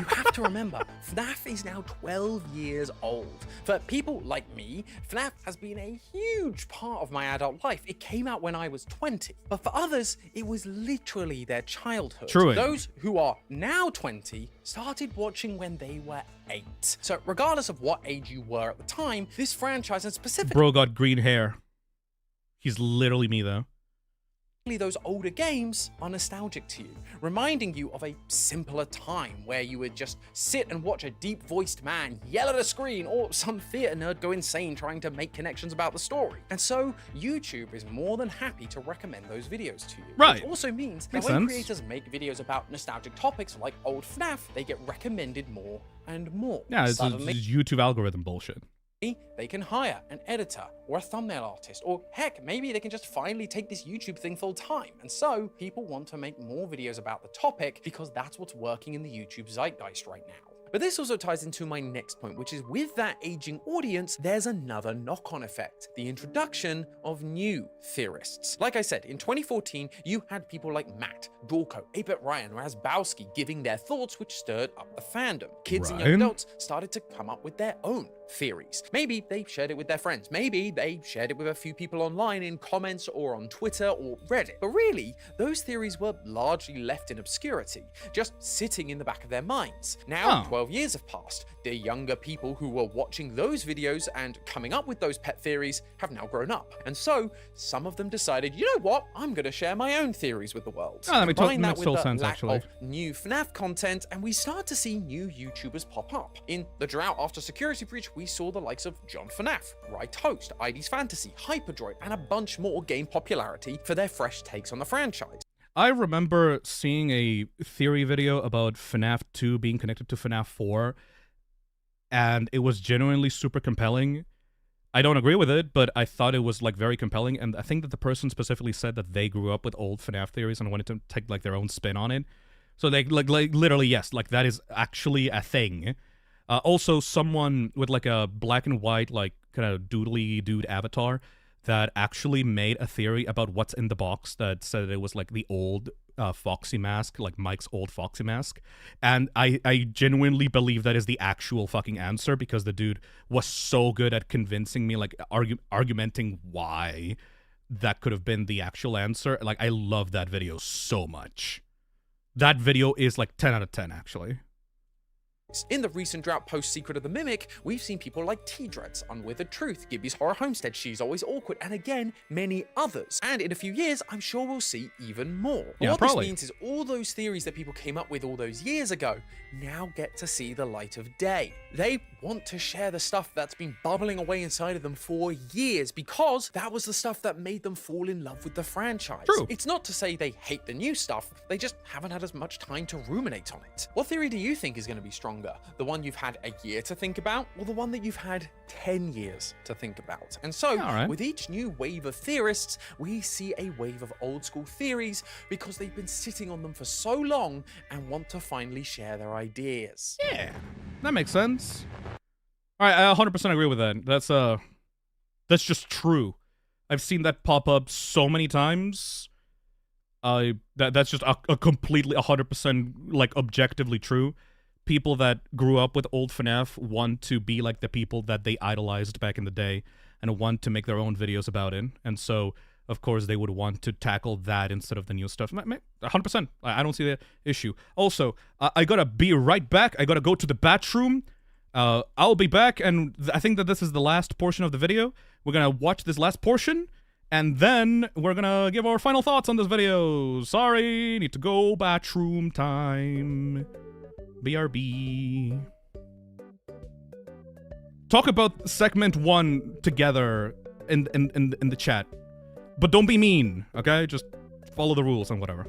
have to remember, FNAF is now 12 years old. For people like me, FNAF has been a huge part of my adult life. It came out when I was 20. But for others, it was literally their childhood. True. Those who are now 20 started watching when they were 8. So regardless of what age you were at the time, this franchise, and specifically Bro got green hair. He's literally me, though. those older games, are nostalgic to you, reminding you of a simpler time where you would just sit and watch a deep-voiced man yell at a screen, or some theater nerd go insane trying to make connections about the story. And so YouTube is more than happy to recommend those videos to you. Right. Which also means that Makes when sense. creators make videos about nostalgic topics like old FNAF, they get recommended more and more. Yeah, it's Suddenly, YouTube algorithm bullshit. they can hire an editor or a thumbnail artist, or heck, maybe they can just finally take this YouTube thing full time. And so people want to make more videos about the topic because that's what's working in the YouTube zeitgeist right now. But this also ties into my next point, which is with that aging audience, there's another knock-on effect: the introduction of new theorists. Like I said, in 2014, you had people like Matt, Dorco, 8-Bit Ryan, Razbowski giving their thoughts, which stirred up the fandom. Kids and young Ryan? adults started to come up with their own theories. Maybe they shared it with their friends. Maybe they shared it with a few people online in comments or on Twitter or Reddit. But really, those theories were largely left in obscurity, just sitting in the back of their minds. Now, Oh. 12 years have passed. The younger people who were watching those videos and coming up with those pet theories have now grown up. And so, some of them decided, you know what, I'm going to share my own theories with the world. Oh, that makes Combine makes with total the sense, lack actually. of new FNAF content, and we start to see new YouTubers pop up. In the drought after Security Breach, we saw the likes of John FNAF, Right Host, ID's Fantasy, Hyperdroid, and a bunch more gain popularity for their fresh takes on the franchise. I remember seeing a theory video about FNAF 2 being connected to FNAF 4, and it was genuinely super compelling. I don't agree with it, but I thought it was like very compelling, and I think that the person specifically said that they grew up with old FNAF theories and wanted to take like their own spin on it. So like literally, yes, like that is actually a thing. Also, someone with like a black and white, like kind of doodly dude avatar that actually made a theory about what's in the box that said it was like the old Foxy mask, like Mike's old Foxy mask. And I genuinely believe that is the actual fucking answer, because the dude was so good at convincing me, like argumenting why that could have been the actual answer. Like, I love that video so much. That video is like 10 out of 10, actually. In the recent drought post-Secret of the Mimic, we've seen people like T-Dreads, Unwithered Truth, Gibby's Horror Homestead, She's Always Awkward, and again, many others. And in a few years, I'm sure we'll see even more. Yeah, What probably. this means is all those theories that people came up with all those years ago now get to see the light of day. They want to share the stuff that's been bubbling away inside of them for years, because that was the stuff that made them fall in love with the franchise. True. It's not to say they hate the new stuff, they just haven't had as much time to ruminate on it. What theory do you think is going to be stronger? The one you've had a year to think about, or the one that you've had 10 years to think about? And so, Alright. with each new wave of theorists, we see a wave of old school theories because they've been sitting on them for so long and want to finally share their ideas. Yeah, that makes sense. All right, I 100% agree with that. That's just true. I've seen that pop up so many times. That's just a completely 100% like objectively true. People that grew up with old FNAF want to be like the people that they idolized back in the day, and want to make their own videos about it. And so, of course, they would want to tackle that instead of the new stuff. 100%. I don't see the issue. Also, I gotta be right back. I gotta go to the bathroom. I'll be back, and I think that this is the last portion of the video. We're gonna watch this last portion, and then we're gonna give our final thoughts on this video. Sorry, need to go, bathroom time. BRB. Talk about segment 1 together in the chat. But don't be mean, okay? Just follow the rules and whatever.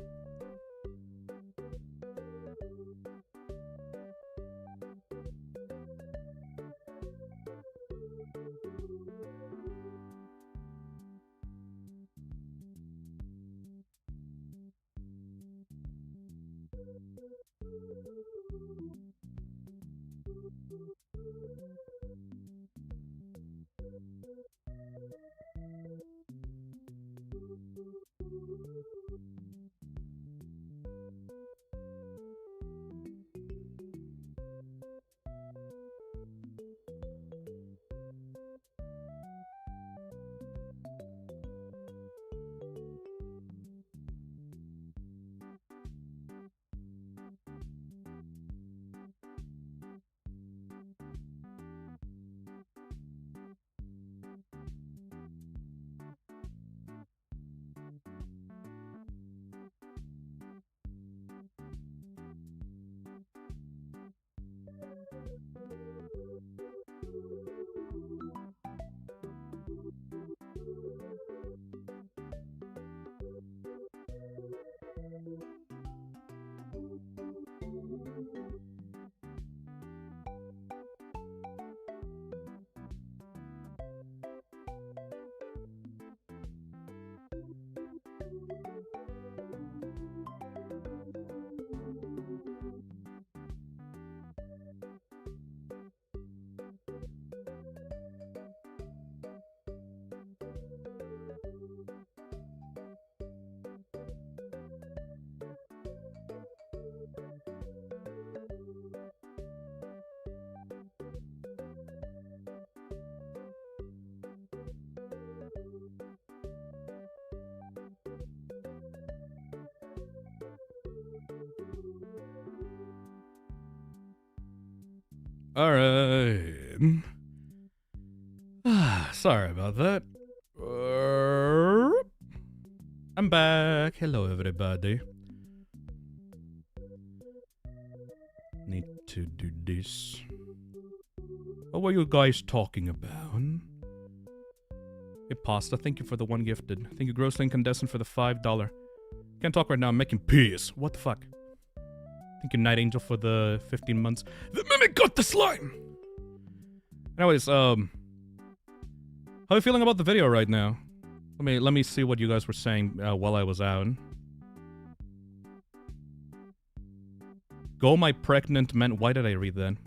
Alright. Sorry about that. I'm back. Hello, everybody. Need to do this. What were you guys talking about? Hey, Pasta, thank you for the 1 gifted. Thank you, Gross Incandescent, for the $5. Can't talk right now, I'm making peace. What the fuck? Thank you, Night Angel, for the 15 months. The Mimic got the slime! Anyways, how are you feeling about the video right now? Let me see what you guys were saying while I was out. Go, my pregnant men. Why did I read that?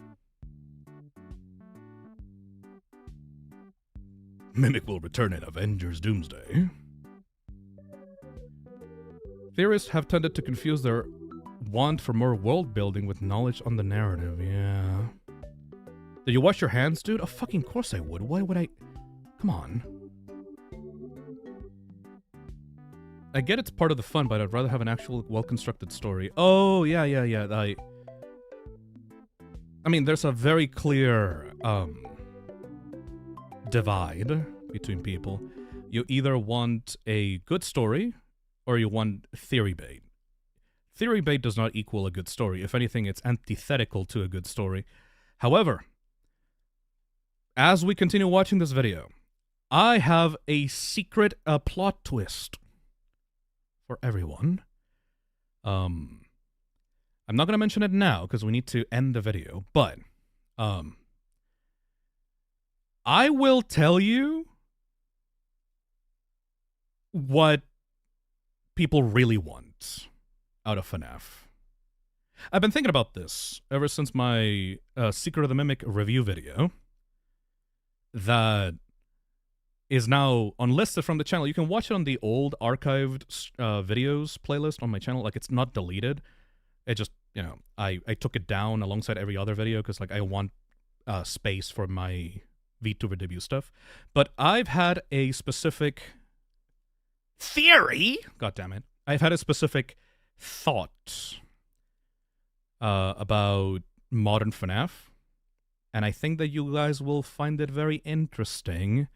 Mimic will return in Avengers Doomsday. Theorists have tended to confuse their want for more world building with knowledge on the narrative. Yeah. Did you wash your hands, dude? Oh, fucking course I would. Why would I? Come on. I get it's part of the fun, but I'd rather have an actual well-constructed story. Oh, yeah. I mean, there's a very clear divide between people. You either want a good story or you want theory bait. Theory bait does not equal a good story. If anything, it's antithetical to a good story. However, as we continue watching this video, I have a secret plot twist for everyone. I'm not going to mention it now because we need to end the video, but I will tell you what people really want out of FNAF. I've been thinking about this ever since my Secret of the Mimic review video that is now unlisted from the channel. You can watch it on the old archived videos playlist on my channel. Like, it's not deleted. It just, you know, I took it down alongside every other video because, like, I want space for my VTuber debut stuff. But I've had a specific Theory? God damn it. I've had a specific thought about modern FNAF, and I think that you guys will find it very interesting,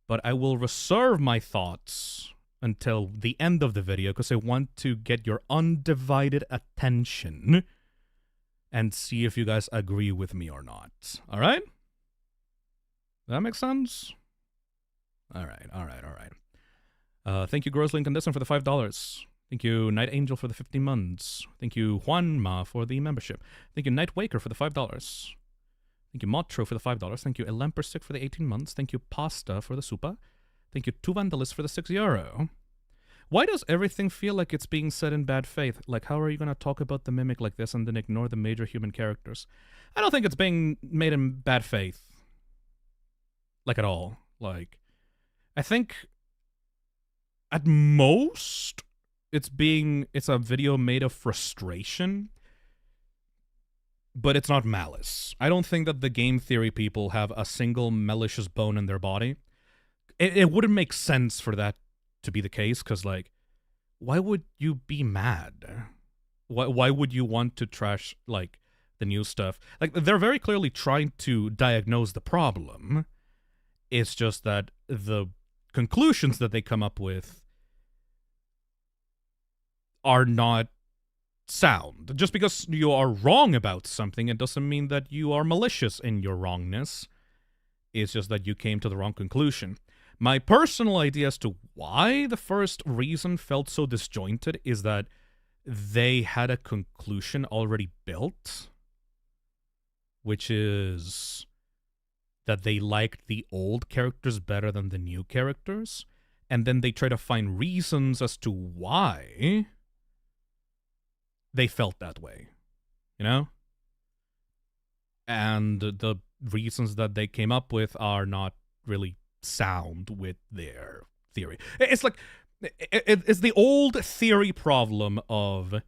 but I will reserve my thoughts until the end of the video because I want to get your undivided attention and see if you guys agree with me or not. All right? That makes sense? All right. Thank you, Grossly Incandescent, for the $5. Thank you, Night Angel, for the 15 months. Thank you, Juanma, for the membership. Thank you, Night Waker, for the $5. Thank you, Motro, for the $5. Thank you, Elampersick, for the 18 months. Thank you, Pasta, for the Supa. Thank you, Two Vandalist, for the €6. Why does everything feel like it's being said in bad faith? Like, how are you going to talk about the Mimic like this and then ignore the major human characters? I don't think it's being made in bad faith. Like, at all. Like, I think at most it's a video made of frustration, but it's not malice. I don't think that the game theory people have a single malicious bone in their body. It wouldn't make sense for that to be the case, because, like, why would you be mad? Why would you want to trash, like, the new stuff? Like, they're very clearly trying to diagnose the problem. It's just that the conclusions that they come up with are not sound. Just because you are wrong about something, it doesn't mean that you are malicious in your wrongness. It's just that you came to the wrong conclusion. My personal idea as to why the first reason felt so disjointed is that they had a conclusion already built, which is that they liked the old characters better than the new characters, and then they try to find reasons as to why they felt that way, you know? And the reasons that they came up with are not really sound with their theory. It's like, it's the old theory problem of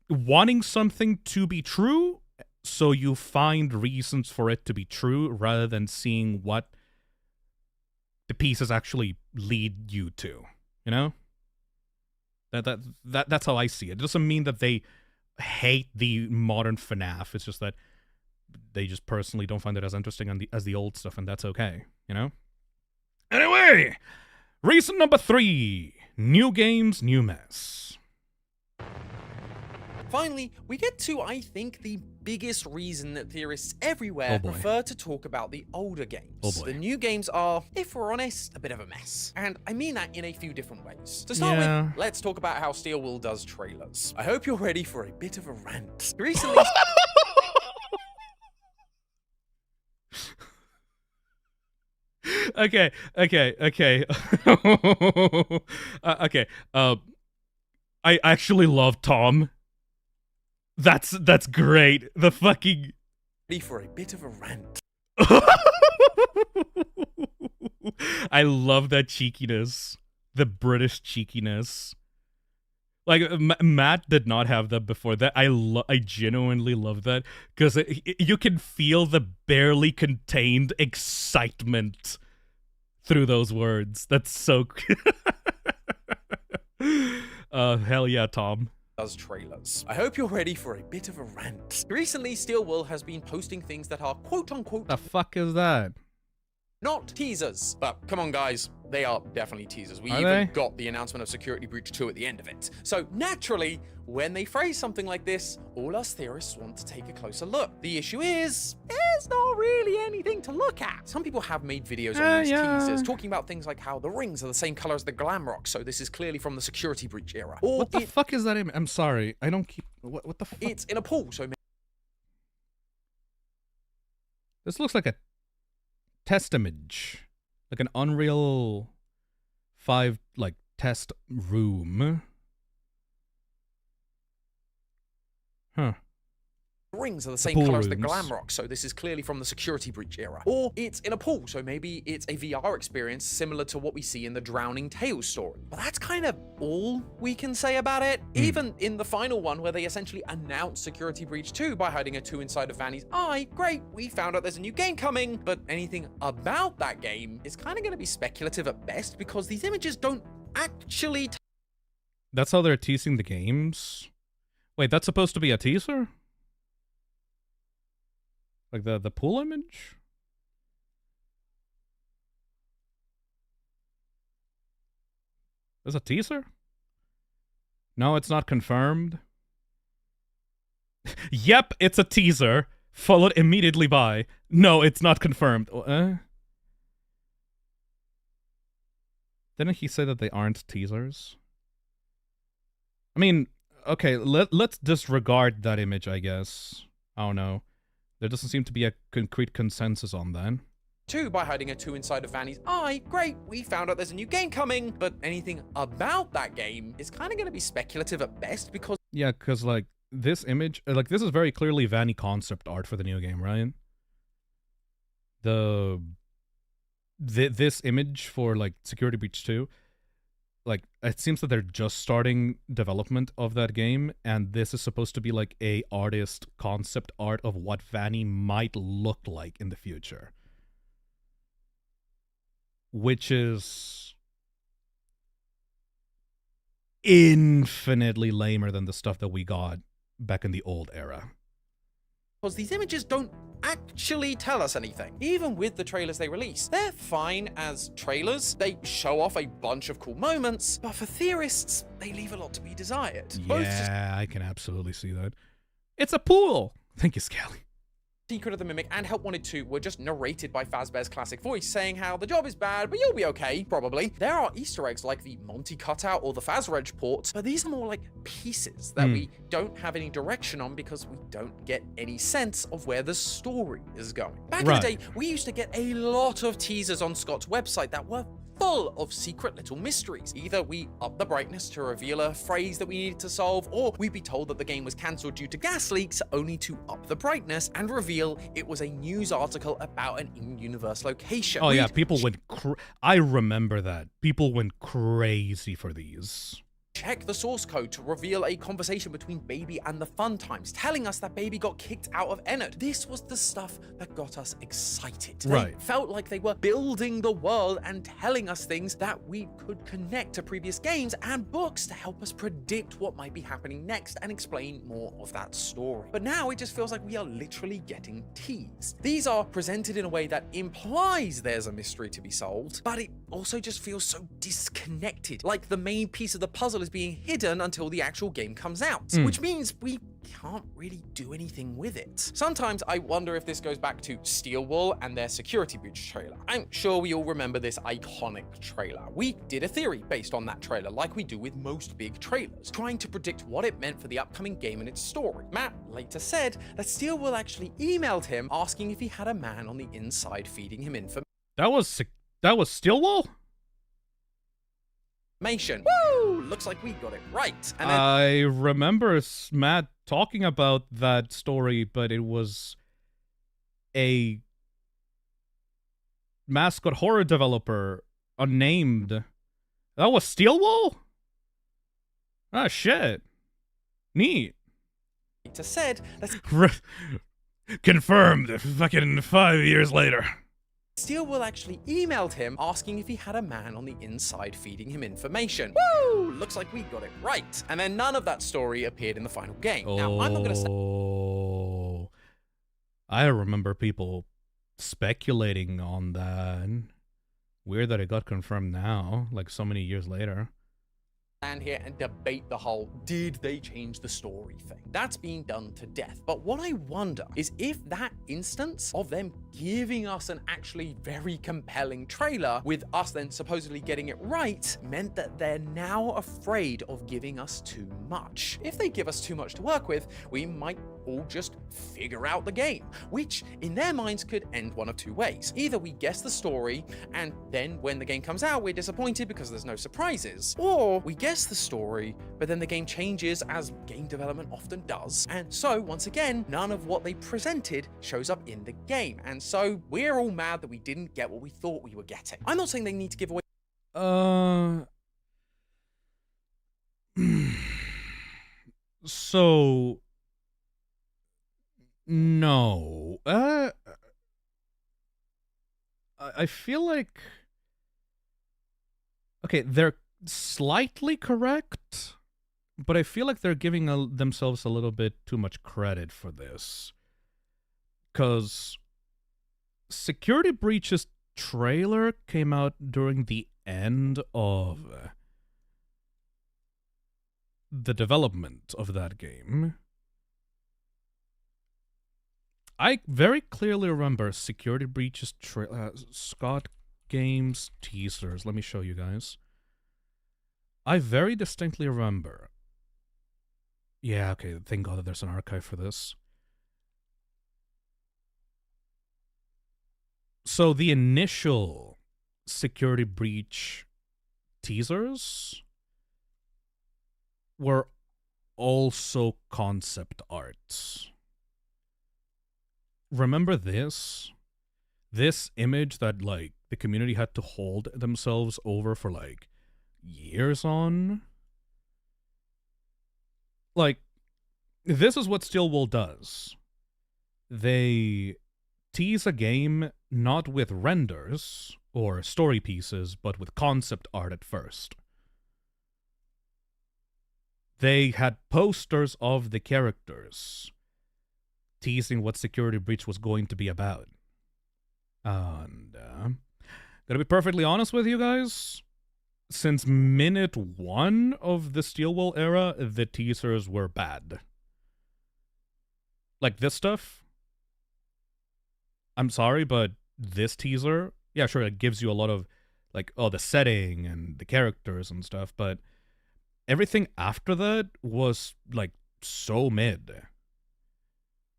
wanting something to be true, so you find reasons for it to be true rather than seeing what the pieces actually lead you to, you know? That's how I see it. It doesn't mean that they hate the modern FNAF. It's just that they just personally don't find it as interesting as the old stuff, and that's okay, you know? Anyway, reason number 3. New games, new mess. Finally, we get to, I think, the biggest reason that theorists everywhere prefer to talk about the older games. The new games are, if we're honest, a bit of a mess. And I mean that in a few different ways. To start with, let's talk about how Steel Wool does trailers. I hope you're ready for a bit of a rant. Recently... Okay. I actually love Tom. That's great. The fucking... Ready for a bit of a rant. I love that cheekiness. The British cheekiness. Like, Matt did not have that before. That I genuinely love that, because you can feel the barely contained excitement through those words. That's so... hell yeah, Tom. Does trailers. I hope you're ready for a bit of a rant. Recently, Steel Wool has been posting things that are quote-unquote... The fuck is that? Not teasers. But come on, guys. They are definitely teasers. We Are even they? got the announcement of Security Breach 2 at the end of it. So naturally, when they phrase something like this, all us theorists want to take a closer look. The issue is, there's not really anything to look at. Some people have made videos on these teasers talking about things like how the rings are the same color as the glam rock, so this is clearly from the Security Breach era. Or What the fuck is that? I'm sorry. I don't keep... What the fuck? it's in a pool, so... This looks like a test image. Like an Unreal 5, like, test room. Huh. rings are the same pool color as the rooms. glam rock, so this is clearly from the security breach era. Or it's in a pool, so maybe it's a VR experience similar to what we see in the Drowning Tales story. But that's kind of all we can say about it. Even in the final one, where they essentially announced Security Breach 2 by hiding a 2 inside of Vanny's eye, great, we found out there's a new game coming, but anything about that game is kind of going to be speculative at best because these images don't actually That's how they're teasing the games? Wait, that's supposed to be a teaser? Like the pool image? There's a teaser? No, it's not confirmed. Yep, it's a teaser. Followed immediately by, no, it's not confirmed. Didn't he say that they aren't teasers? I mean, okay, let's disregard that image, I guess. I don't know. There doesn't seem to be a concrete consensus on that. 2 by hiding a 2 inside of Vanny's eye, great, we found out there's a new game coming, but anything about that game is kind of going to be speculative at best because... Yeah, because, like, this image, like, this is very clearly Vanny concept art for the new game, right? This image for, like, Security Breach 2, like, it seems that they're just starting development of that game, and this is supposed to be, like, a artist concept art of what Vanny might look like in the future. Which is infinitely lamer than the stuff that we got back in the old era. Because these images don't actually tell us anything. Even with the trailers they release, they're fine as trailers. They show off a bunch of cool moments, but for theorists, they leave a lot to be desired. Yeah, I can absolutely see that. It's a pool! Thank you, Scally. Secret of the Mimic and Help Wanted 2 were just narrated by Fazbear's classic voice, saying how the job is bad, but you'll be okay, probably. There are Easter eggs like the Monty cutout or the Fazreg port, but these are more like pieces that we don't have any direction on because we don't get any sense of where the story is going. Back in the day, we used to get a lot of teasers on Scott's website that were full of secret little mysteries. Either we up the brightness to reveal a phrase that we needed to solve, or we'd be told that the game was cancelled due to gas leaks, only to up the brightness and reveal it was a news article about an in-universe location. Oh yeah, people went I remember that. People went crazy for these. Check the source code to reveal a conversation between Baby and the Fun Times, telling us that Baby got kicked out of Ennard. This was the stuff that got us excited. They felt like they were building the world and telling us things that we could connect to previous games and books to help us predict what might be happening next and explain more of that story. But now it just feels like we are literally getting teased. These are presented in a way that implies there's a mystery to be solved, but it also just feels so disconnected, like the main piece of the puzzle is being hidden until the actual game comes out, which means we can't really do anything with it. Sometimes I wonder if this goes back to Steel Wool and their Security Breach trailer. I'm sure we all remember this iconic trailer. We did a theory based on that trailer, like we do with most big trailers, trying to predict what it meant for the upcoming game and its story. Matt later said that Steel Wool actually emailed him asking if he had a man on the inside feeding him information. That was Steel Wool? Woo! Looks like we got it right. And then I remember Matt talking about that story, but it was a mascot horror developer, unnamed. That was Steel Wool? Ah, shit. Neat. said, let's confirmed fucking 5 years later. Steel Wool actually emailed him asking if he had a man on the inside feeding him information. Woo! Looks like we got it right. And then none of that story appeared in the final game. Now, I'm not going to say... I remember people speculating on that. Weird that it got confirmed now, like so many years later. Stand here and debate the whole did they change the story thing. That's being done to death. But what I wonder is if that instance of them giving us an actually very compelling trailer with us then supposedly getting it right meant that they're now afraid of giving us too much. If they give us too much to work with, we might all just figure out the game, which in their minds could end one of two ways. Either we guess the story and then when the game comes out we're disappointed because there's no surprises, or we get guess the story, but then the game changes as game development often does. And so, once again, none of what they presented shows up in the game. And so, we're all mad that we didn't get what we thought we were getting. I'm not saying they need to give away. So, no. I feel like... Okay, they're slightly correct, but I feel like they're giving themselves a little bit too much credit for this. Because Security Breach's trailer came out during the end of the development of that game. I very clearly remember Security Breach's Scott Games teasers. Let me show you guys. I very distinctly remember. Yeah, okay, thank God that there's an archive for this. So the initial Security Breach teasers were also concept art. Remember this? This image that, like, the community had to hold themselves over for, like, years on? Like, this is what Stillwell does. They tease a game not with renders or story pieces, but with concept art at first. They had posters of the characters teasing what Security Breach was going to be about. And, gonna be perfectly honest with you guys, since minute 1 of the Stillwell era, the teasers were bad. Like this stuff, I'm sorry, but this teaser, yeah, sure, it gives you a lot of, like, oh, the setting and the characters and stuff, but everything after that was, like, so mid.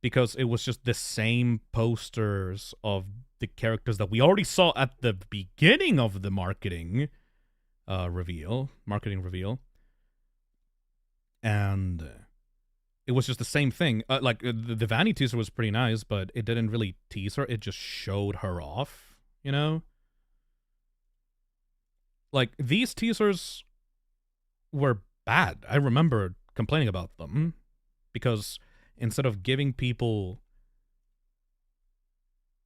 Because it was just the same posters of the characters that we already saw at the beginning of the marketing reveal. And it was just the same thing. Like, the Vanny teaser was pretty nice, but it didn't really tease her. It just showed her off, you know? Like, these teasers were bad. I remember complaining about them because instead of giving people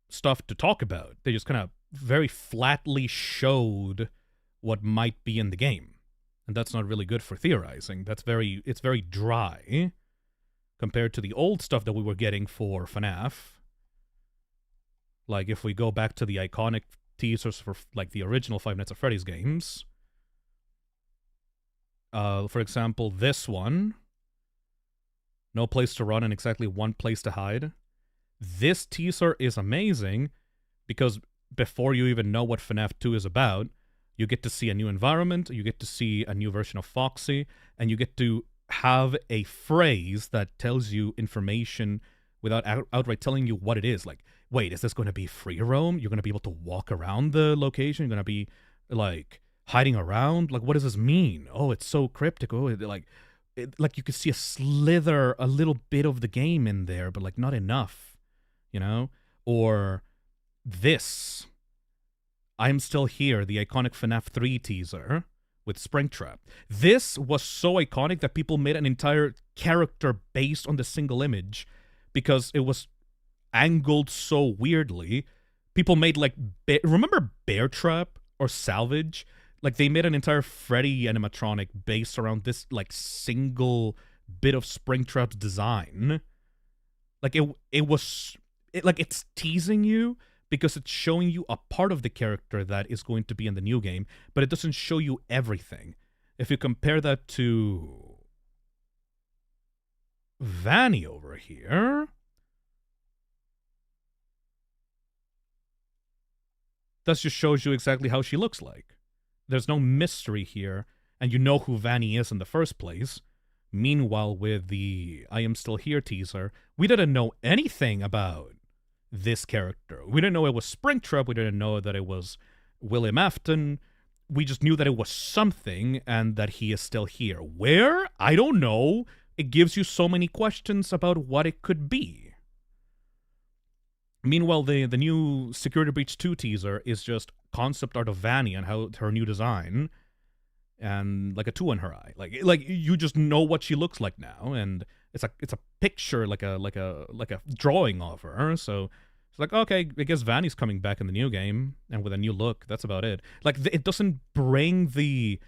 stuff to talk about, they just kind of very flatly showed what might be in the game. And that's not really good for theorizing. It's very dry compared to the old stuff that we were getting for FNAF. Like, if we go back to the iconic teasers for, like, the original Five Nights at Freddy's games. For example, this one. No place to run and exactly one place to hide. This teaser is amazing because before you even know what FNAF 2 is about, you get to see a new environment, you get to see a new version of Foxy, and you get to have a phrase that tells you information without outright telling you what it is. Like, wait, is this going to be free roam? You're going to be able to walk around the location? You're going to be, like, hiding around? Like, what does this mean? Oh, it's so cryptic. Oh, like you could see a little bit of the game in there, but, like, not enough, you know? Or this, I'm Still Here, the iconic FNAF 3 teaser with Springtrap. This was so iconic that people made an entire character based on the single image because it was angled so weirdly. People made, like, remember Bear Trap or Salvage? Like, they made an entire Freddy animatronic based around this, like, single bit of Springtrap's design. Like, it's teasing you because it's showing you a part of the character that is going to be in the new game, but it doesn't show you everything. If you compare that to Vanny over here, that just shows you exactly how she looks like. There's no mystery here, and you know who Vanny is in the first place. Meanwhile, with the I Am Still Here teaser, we didn't know anything about this character. We didn't know it was Springtrap. We didn't know that it was William Afton. we just knew that it was something and that he is still here. Where? I don't know. It gives you so many questions about what it could be. Meanwhile, the new Security Breach 2 teaser is just concept art of Vanny and how her new design, and like a 2 in her eye. Like you just know what she looks like now, and it's a picture, like a drawing of her. So it's like, okay, I guess Vanny's coming back in the new game and with a new look. That's about it. Like it doesn't bring the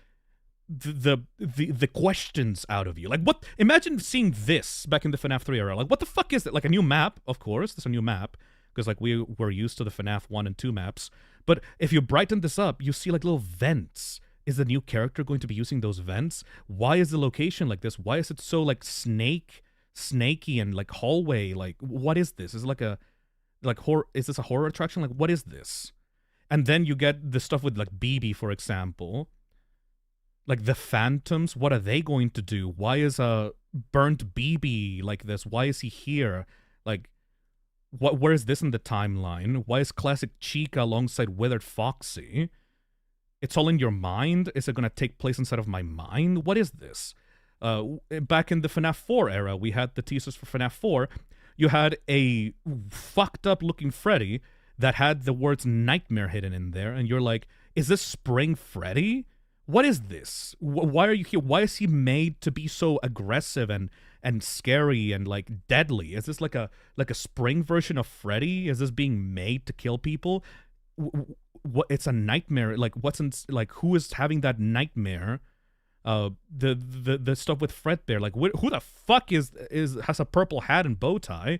questions out of you. Like, what? Imagine seeing this back in the FNAF 3 era. Like, what the fuck is it? Like a new map, of course. There's a new map because like we were used to the FNAF 1 and 2 maps. But if you brighten this up, you see like little vents. Is the new character going to be using those vents? Why is the location like this? Why is it so like snaky and like hallway? Like, what is this? Is it like a horror? Is this a horror attraction? Like, what is this? And then you get the stuff with like BB, for example. Like the phantoms, what are they going to do? Why is a burnt BB like this? Why is he here? Like, where is this in the timeline? Why is classic Chica alongside Withered Foxy? It's all in your mind? Is it going to take place inside of my mind? What is this? Back in the FNAF 4 era, we had the teasers for FNAF 4. You had a fucked up looking Freddy that had the words nightmare hidden in there, and you're like, is this Spring Freddy? What is this? Why are you here? Why is he made to be so aggressive and scary and like deadly? Is this like a spring version of Freddy? Is this being made to kill people? What? It's a nightmare. Like what's in, like who is having that nightmare? The stuff with Fredbear. Like who the fuck has a purple hat and bow tie?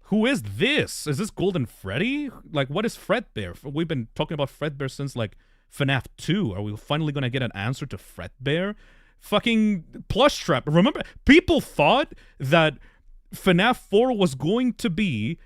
Who is this? Is this Golden Freddy? Like what is Fredbear? We've been talking about Fredbear since like FNAF 2. Are we finally gonna get an answer to Fredbear? Fucking Plush Trap. Remember, people thought that FNAF 4 was going to be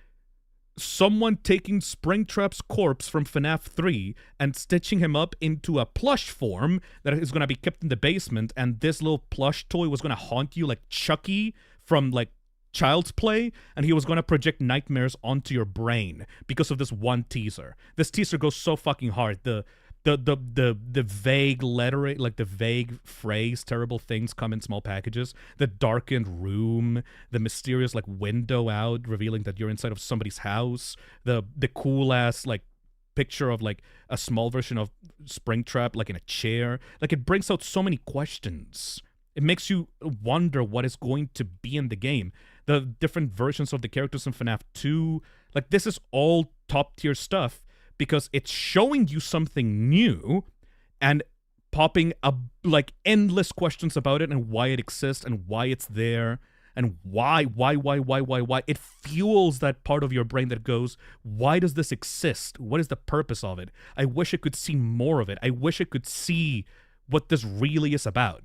someone taking Springtrap's corpse from FNAF 3 and stitching him up into a plush form that is going to be kept in the basement, and this little plush toy was going to haunt you like Chucky from like Child's Play, and he was going to project nightmares onto your brain because of this one teaser. This teaser goes so fucking hard. The vague lettering, like the vague phrase, terrible things come in small packages, the darkened room, the mysterious like window out revealing that you're inside of somebody's house, the cool ass like picture of like a small version of Springtrap like in a chair. Like it brings out so many questions. It makes you wonder what is going to be in the game. The different versions of the characters in FNAF 2, like this is all top tier stuff, because it's showing you something new and popping up like endless questions about it and why it exists and why it's there and why. It fuels that part of your brain that goes, why does this exist? What is the purpose of it? I wish I could see more of it. I wish I could see what this really is about.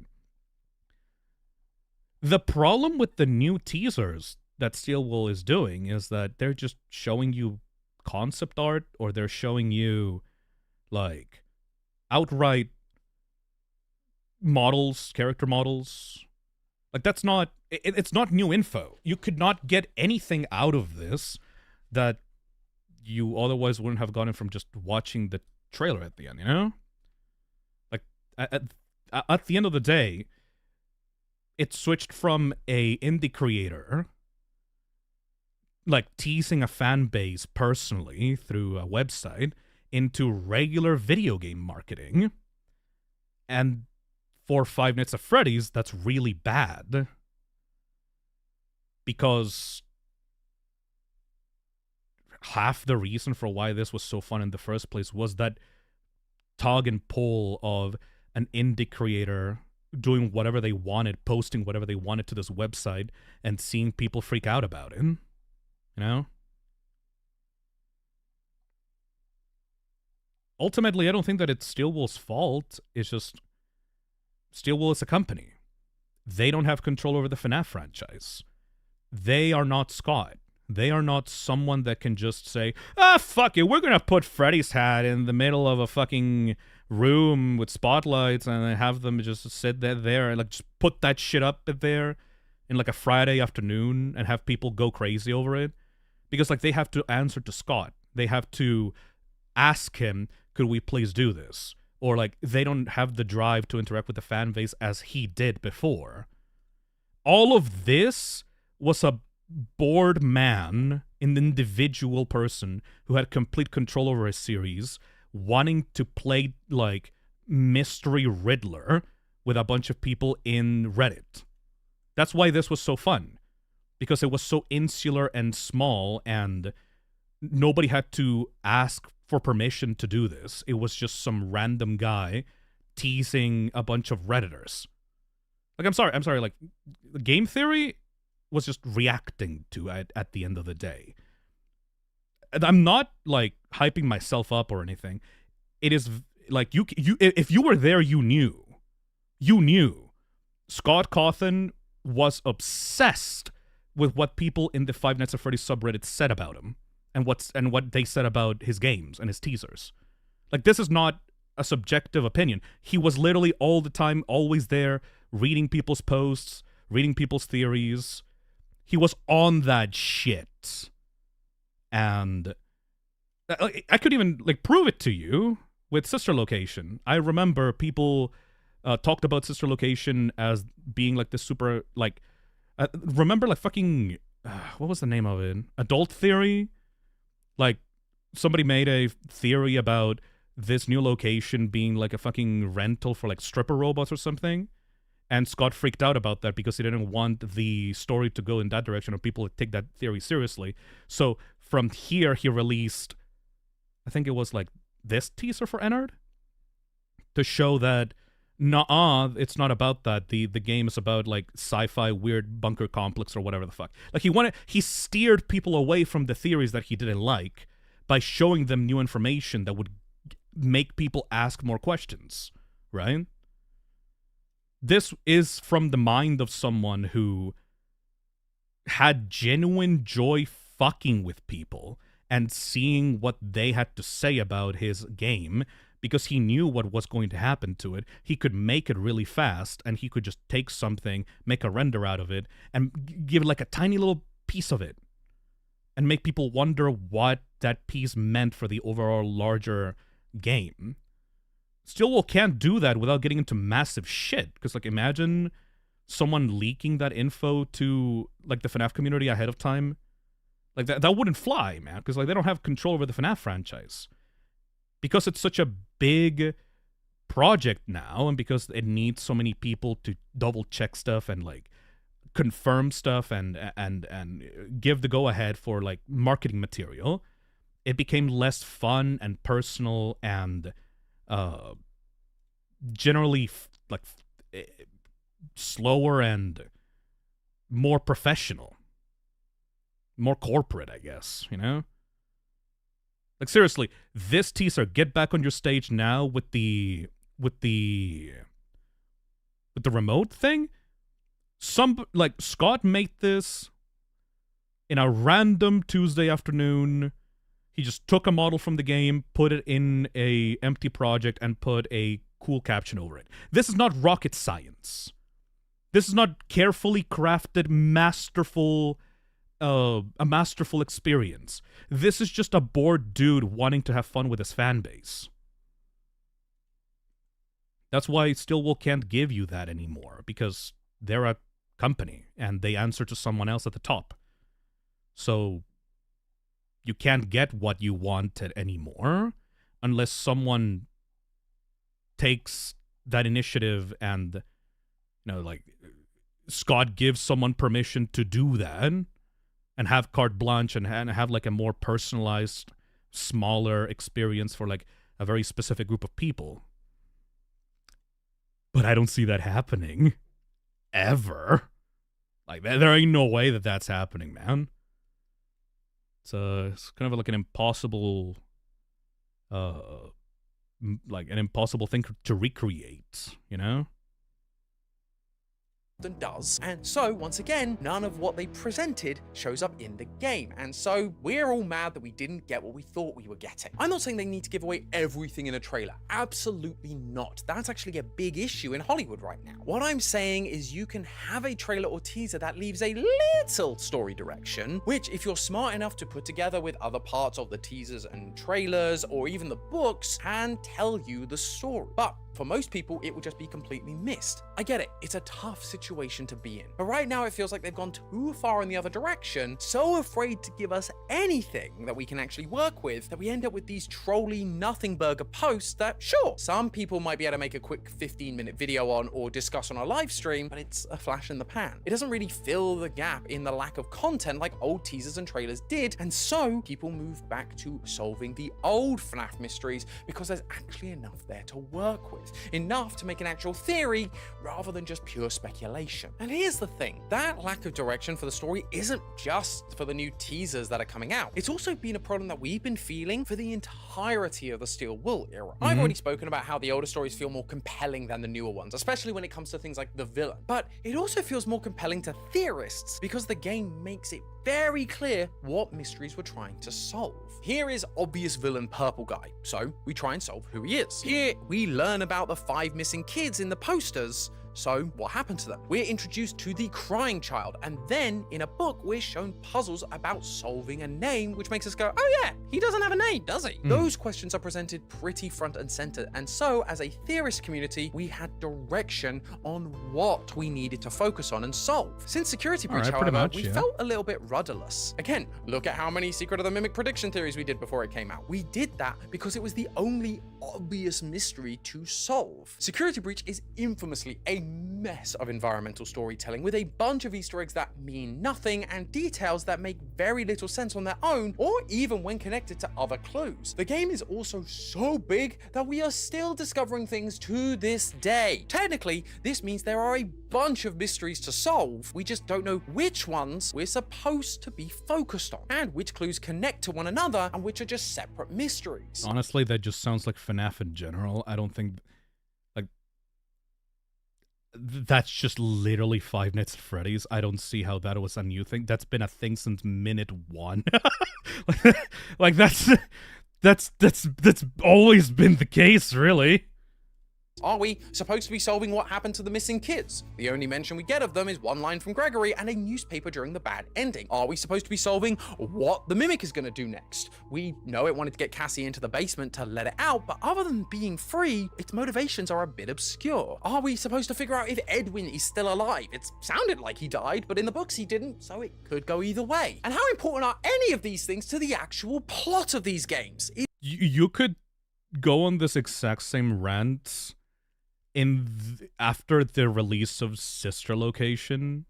The problem with the new teasers that Steelwool is doing is that they're just showing you concept art, or they're showing you like outright models, character models. Like that's not, it's not new info. You could not get anything out of this that you otherwise wouldn't have gotten from just watching the trailer at the end, you know? Like at the end of the day, it switched from a indie creator like teasing a fan base personally through a website into regular video game marketing. And for Five Nights at Freddy's, that's really bad. Because half the reason for why this was so fun in the first place was that tug and pull of an indie creator doing whatever they wanted, posting whatever they wanted to this website, and seeing people freak out about it. You know? Ultimately, I don't think that it's Steelwool's fault. It's just Steelwool is a company. They don't have control over the FNAF franchise. They are not Scott. They are not someone that can just say, fuck it, we're gonna put Freddy's hat in the middle of a fucking room with spotlights and have them just sit there and like just put that shit up there in like a Friday afternoon and have people go crazy over it. Because like they have to answer to Scott. They have to ask him, could we please do this? or like they don't have the drive to interact with the fan base as he did before. All of this was a bored man, an individual person who had complete control over a series, wanting to play like mystery Riddler with a bunch of people in Reddit. That's why this was so fun, because it was so insular and small, and nobody had to ask for permission to do this. It was just some random guy teasing a bunch of Redditors. Like, I'm sorry, like, game theory was just reacting to it at the end of the day. And I'm not, like, hyping myself up or anything. It is, like, you if you were there, you knew. You knew. Scott Cawthon was obsessed with what people in the Five Nights at Freddy's subreddit said about him, and what they said about his games and his teasers. Like, this is not a subjective opinion. He was literally all the time, always there, reading people's posts, reading people's theories. He was on that shit. And I could even, like, prove it to you with Sister Location. I remember people talked about Sister Location as being, like, this super, like, remember, like, fucking, what was the name of it? Adult Theory? Like, somebody made a theory about this new location being, like, a fucking rental for, like, stripper robots or something. And Scott freaked out about that because he didn't want the story to go in that direction or people to take that theory seriously. So from here, he released, I think it was, like, this teaser for FANART to show that, nuh-uh, it's not about that. The game is about, like, sci-fi weird bunker complex or whatever the fuck. Like, he steered people away from the theories that he didn't like by showing them new information that would make people ask more questions, right? This is from the mind of someone who had genuine joy fucking with people and seeing what they had to say about his game, because he knew what was going to happen to it. He could make it really fast, and he could just take something, make a render out of it, and give it like a tiny little piece of it, and make people wonder what that piece meant for the overall larger game. Stillwell can't do that without getting into massive shit, because, like, imagine someone leaking that info to, like, the FNAF community ahead of time. Like, that wouldn't fly, man, because, like, they don't have control over the FNAF franchise. Because it's such a big project now, and because it needs so many people to double-check stuff and, like, confirm stuff and give the go-ahead for, like, marketing material, it became less fun and personal and generally slower and more professional, more corporate, I guess, you know? Like, seriously, this teaser, get back on your stage now with the remote thing. Scott made this in a random Tuesday afternoon. He just took a model from the game, put it in a empty project, and put a cool caption over it. This is not rocket science. This is not carefully crafted, a masterful experience. This is just a bored dude wanting to have fun with his fan base. That's why Stillwell can't give you that anymore, because they're a company, and they answer to someone else at the top. So you can't get what you wanted anymore unless someone takes that initiative and, you know, like, Scott gives someone permission to do that and have carte blanche and have, like, a more personalized, smaller experience for, like, a very specific group of people. But I don't see that happening. Ever. Like, there ain't no way that that's happening, man. It's kind of like an impossible, thing to recreate, you know? often does. And so, once again, none of what they presented shows up in the game. And so, we're all mad that we didn't get what we thought we were getting. I'm not saying they need to give away everything in a trailer. Absolutely not. That's actually a big issue in Hollywood right now. What I'm saying is you can have a trailer or teaser that leaves a little story direction, which if you're smart enough to put together with other parts of the teasers and trailers or even the books, can tell you the story. But for most people, it will just be completely missed. I get it, it's a tough situation to be in. But right now it feels like they've gone too far in the other direction, so afraid to give us anything that we can actually work with, that we end up with these trolly nothing burger posts that, sure, some people might be able to make a quick 15-minute video on or discuss on a live stream, but it's a flash in the pan. It doesn't really fill the gap in the lack of content like old teasers and trailers did, and so people move back to solving the old FNAF mysteries because there's actually enough there to work with. Enough to make an actual theory rather than just pure speculation. And here's the thing, that lack of direction for the story isn't just for the new teasers that are coming out. It's also been a problem that we've been feeling for the entirety of the Steel Wool era. I've already spoken about how the older stories feel more compelling than the newer ones, especially when it comes to things like the villain. But it also feels more compelling to theorists because the game makes it very clear what mysteries we're trying to solve. Here is obvious villain Purple Guy, so we try and solve who he is. Here we learn about the 5 missing kids in the posters, so what happened to them? We're introduced to the crying child, and then in a book we're shown puzzles about solving a name, which makes us go, oh yeah, he doesn't have a name, does he? Those questions are presented pretty front and center, and so as a theorist community, we had direction on what we needed to focus on and solve. Since Security Breach, however, we felt a little bit rudderless. Again, look at how many Secret of the Mimic prediction theories we did before it came out. We did that because it was the only obvious mystery to solve. Security Breach is infamously a mess of environmental storytelling with a bunch of Easter eggs that mean nothing and details that make very little sense on their own or even when connected to other clues. The game is also so big that we are still discovering things to this day. Technically, this means there are a bunch of mysteries to solve. We just don't know which ones we're supposed to be focused on and which clues connect to one another and which are just separate mysteries. Honestly, that just sounds like FNAF in general. I don't think... That's just literally Five Nights at Freddy's. I don't see how that was a new thing. That's been a thing since minute 1. like that's always been the case, really. Are we supposed to be solving what happened to the missing kids? The only mention we get of them is one line from Gregory and a newspaper during the bad ending. Are we supposed to be solving what the Mimic is going to do next? We know it wanted to get Cassie into the basement to let it out, but other than being free, its motivations are a bit obscure. Are we supposed to figure out if Edwin is still alive? It sounded like he died, but in the books he didn't, so it could go either way. And how important are any of these things to the actual plot of these games? You could go on this exact same rant after the release of Sister Location.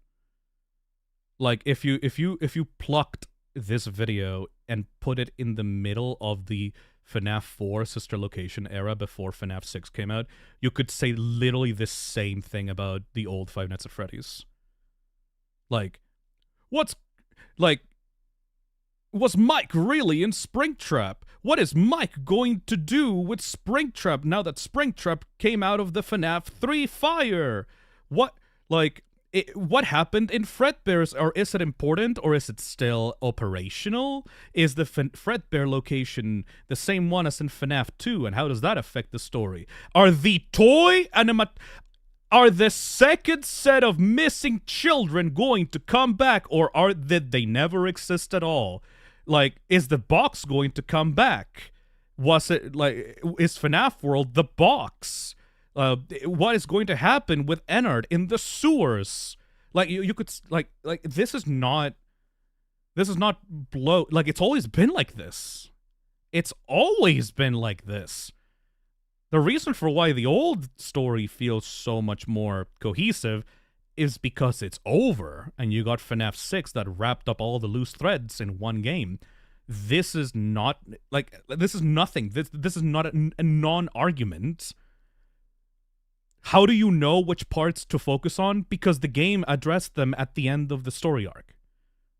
Like if you plucked this video and put it in the middle of the FNAF 4 Sister Location era before FNAF 6 came out, you could say literally the same thing about the old Five Nights at Freddy's. Was Mike really in Springtrap? What is Mike going to do with Springtrap now that Springtrap came out of the FNAF 3 fire? What happened in Fredbear's, or is it important, or is it still operational? Is the Fredbear location the same one as in FNAF 2, and how does that affect the story? Are the second set of missing children going to come back, or did they never exist at all? Like, is the box going to come back? Was it, is FNAF World the box? What is going to happen with Ennard in the sewers? You could, this is not it's always been like this. It's always been like this. The reason for why the old story feels so much more cohesive is because it's over, and you got FNAF 6 that wrapped up all the loose threads in one game. This is not, this is nothing. This is not a non-argument. How do you know which parts to focus on? Because the game addressed them at the end of the story arc.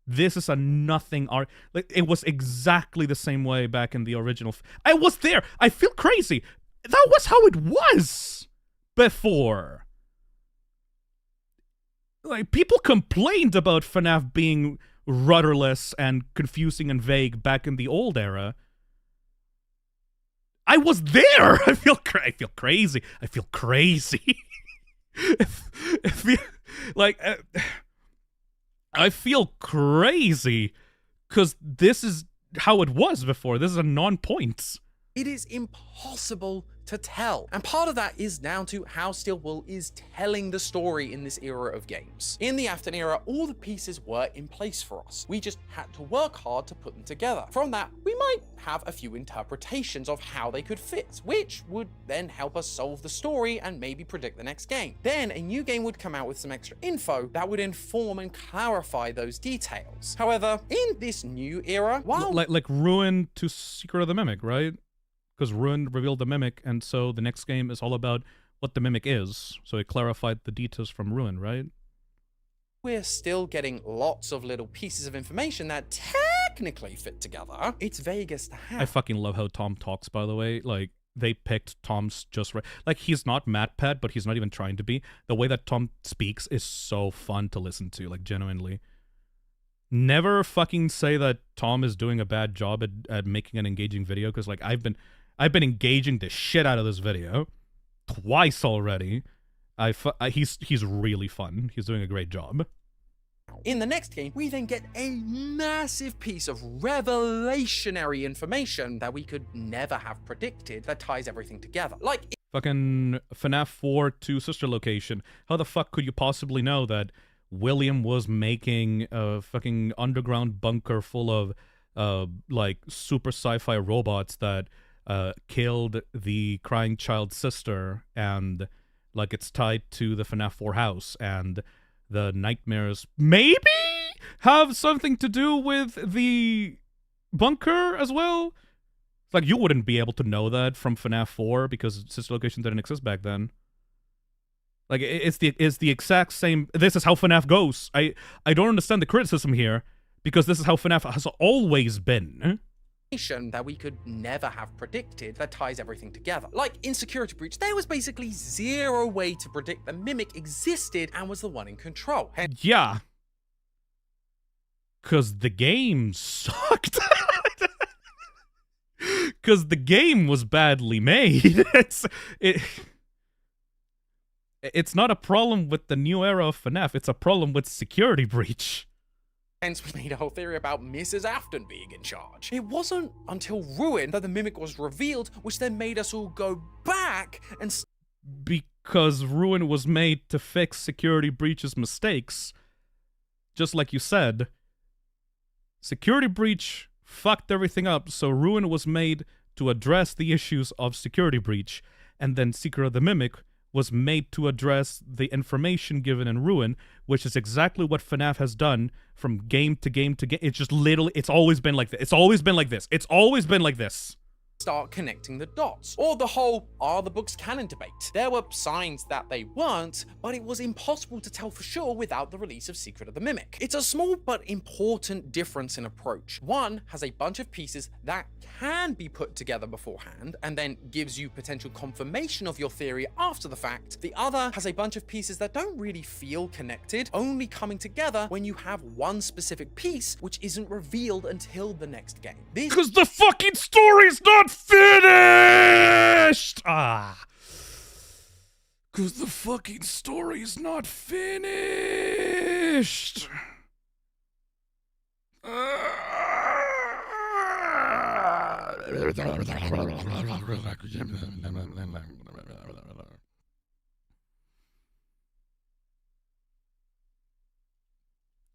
This is a nothing arc. It was exactly the same way back in the original. I was there! I feel crazy! That was how it was before. Like, people complained about FNAF being rudderless and confusing and vague back in the old era. I was there. I feel crazy. I feel crazy. I feel crazy because this is how it was before. This is a non-point. It is impossible to tell. And part of that is down to how Steelwool is telling the story in this era of games. In the Afton era, all the pieces were in place for us. We just had to work hard to put them together. From that, we might have a few interpretations of how they could fit, which would then help us solve the story and maybe predict the next game. Then a new game would come out with some extra info that would inform and clarify those details. However, in this new era, while like Ruin to Secret of the Mimic, right? Because Ruin revealed the Mimic, and so the next game is all about what the Mimic is. So it clarified the details from Ruin, right? we're still getting lots of little pieces of information that technically fit together, it's Vegas to have. I fucking love how Tom talks, by the way. Like, they picked Tom's just right. Like, he's not MatPat, but he's not even trying to be. The way that Tom speaks is so fun to listen to, like, genuinely. Never fucking say that Tom is doing a bad job at making an engaging video, because, like, I've been engaging the shit out of this video twice already. He's really fun. He's doing a great job. In the next game, we then get a massive piece of revelationary information that we could never have predicted that ties everything together. Like, fucking FNAF 4 to Sister Location. How the fuck could you possibly know that William was making a fucking underground bunker full of like super sci-fi robots that killed the crying child's sister, and like it's tied to the FNAF 4 house, and the nightmares maybe have something to do with the bunker as well? It's like, you wouldn't be able to know that from FNAF 4 because Sister Location didn't exist back then. Like, it's the exact same. This is how FNAF goes. I don't understand the criticism here, because this is how FNAF has always been. That we could never have predicted that ties everything together. Like, in Security Breach, there was basically zero way to predict the Mimic existed and was the one in control. Yeah. Because the game sucked. Because the game was badly made. It's not a problem with the new era of FNAF, it's a problem with Security Breach. Hence, we made a whole theory about Mrs. Afton being in charge. It wasn't until Ruin that the Mimic was revealed, which then made us all go back and... Because Ruin was made to fix Security Breach's mistakes. Just like you said, Security Breach fucked everything up, so Ruin was made to address the issues of Security Breach, and then Secret of the Mimic was made to address the information given in Ruin, which is exactly what FNAF has done from game to game to game. It's just literally, it's always been like this. It's always been like this. It's always been like this. Start connecting the dots. Or the whole, are the books canon debate. There were signs that they weren't, but it was impossible to tell for sure without the release of Secret of the Mimic. It's a small but important difference in approach. One has a bunch of pieces that can be put together beforehand and then gives you potential confirmation of your theory after the fact. The other has a bunch of pieces that don't really feel connected, only coming together when you have one specific piece which isn't revealed until the next game. Because the fucking story's not finished! Because the fucking story's not finished!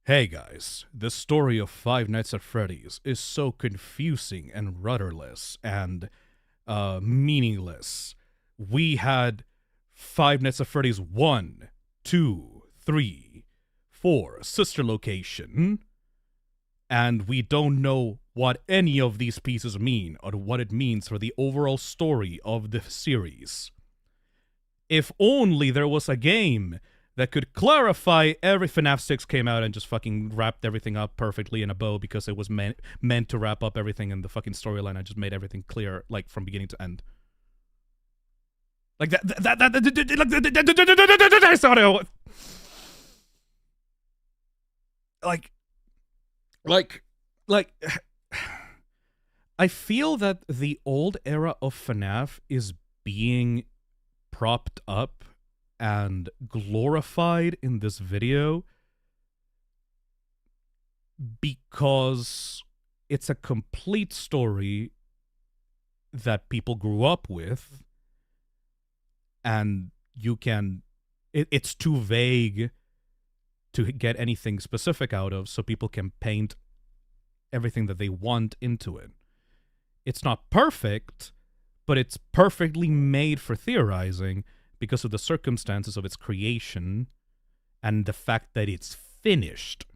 Hey guys, the story of Five Nights at Freddy's is so confusing and rudderless and meaningless. We had Five Nights at Freddy's 1, 2, 3, 4, Sister Location, and we don't know what any of these pieces mean or what it means for the overall story of the series. If only there was a game that could clarify every... FNAF 6 came out and just fucking wrapped everything up perfectly in a bow because it was meant to wrap up everything in the fucking storyline. I just made everything clear, like, from beginning to end. Like, that's not how... like I feel that the old era of FNAF is being propped up and glorified in this video because it's a complete story that people grew up with, and it's too vague to get anything specific out of, so people can paint everything that they want into it. It's not perfect, but it's perfectly made for theorizing because of the circumstances of its creation and the fact that it's finished.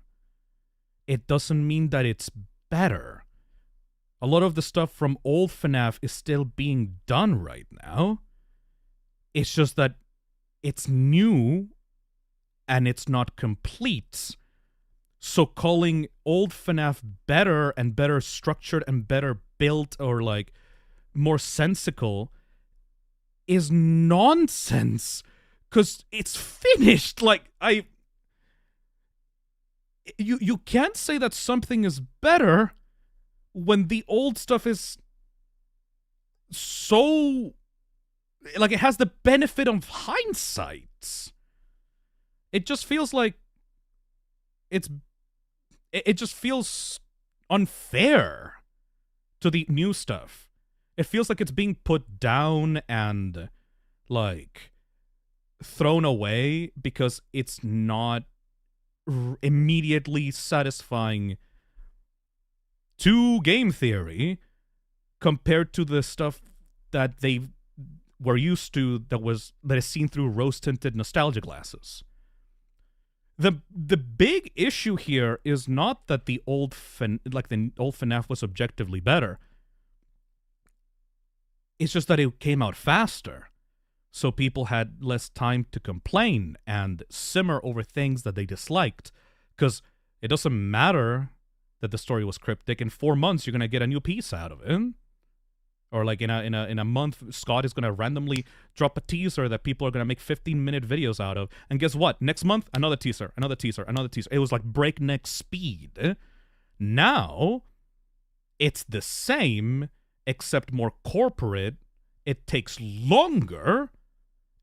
It doesn't mean that it's better. A lot of the stuff from old FNAF is still being done right now. It's just that it's new and it's not complete. So calling old FNAF better and better structured and better built or like more sensical is nonsense, because it's finished. Like, you can't say that something is better when the old stuff is so, like, it has the benefit of hindsight. It just feels like it just feels unfair to the new stuff. It feels like it's being put down and, like, thrown away because it's not immediately satisfying to game theory compared to the stuff that they were used to that is seen through rose-tinted nostalgia glasses. The big issue here is not that the old FNAF was objectively better. It's just that it came out faster, so people had less time to complain and simmer over things that they disliked. Because it doesn't matter that the story was cryptic. In 4 months, you're gonna get a new piece out of it. Or like in a month, Scott is gonna randomly drop a teaser that people are gonna make 15-minute videos out of. And guess what? Next month, another teaser, another teaser, another teaser. It was like breakneck speed. Now, it's the same, except more corporate. It takes longer,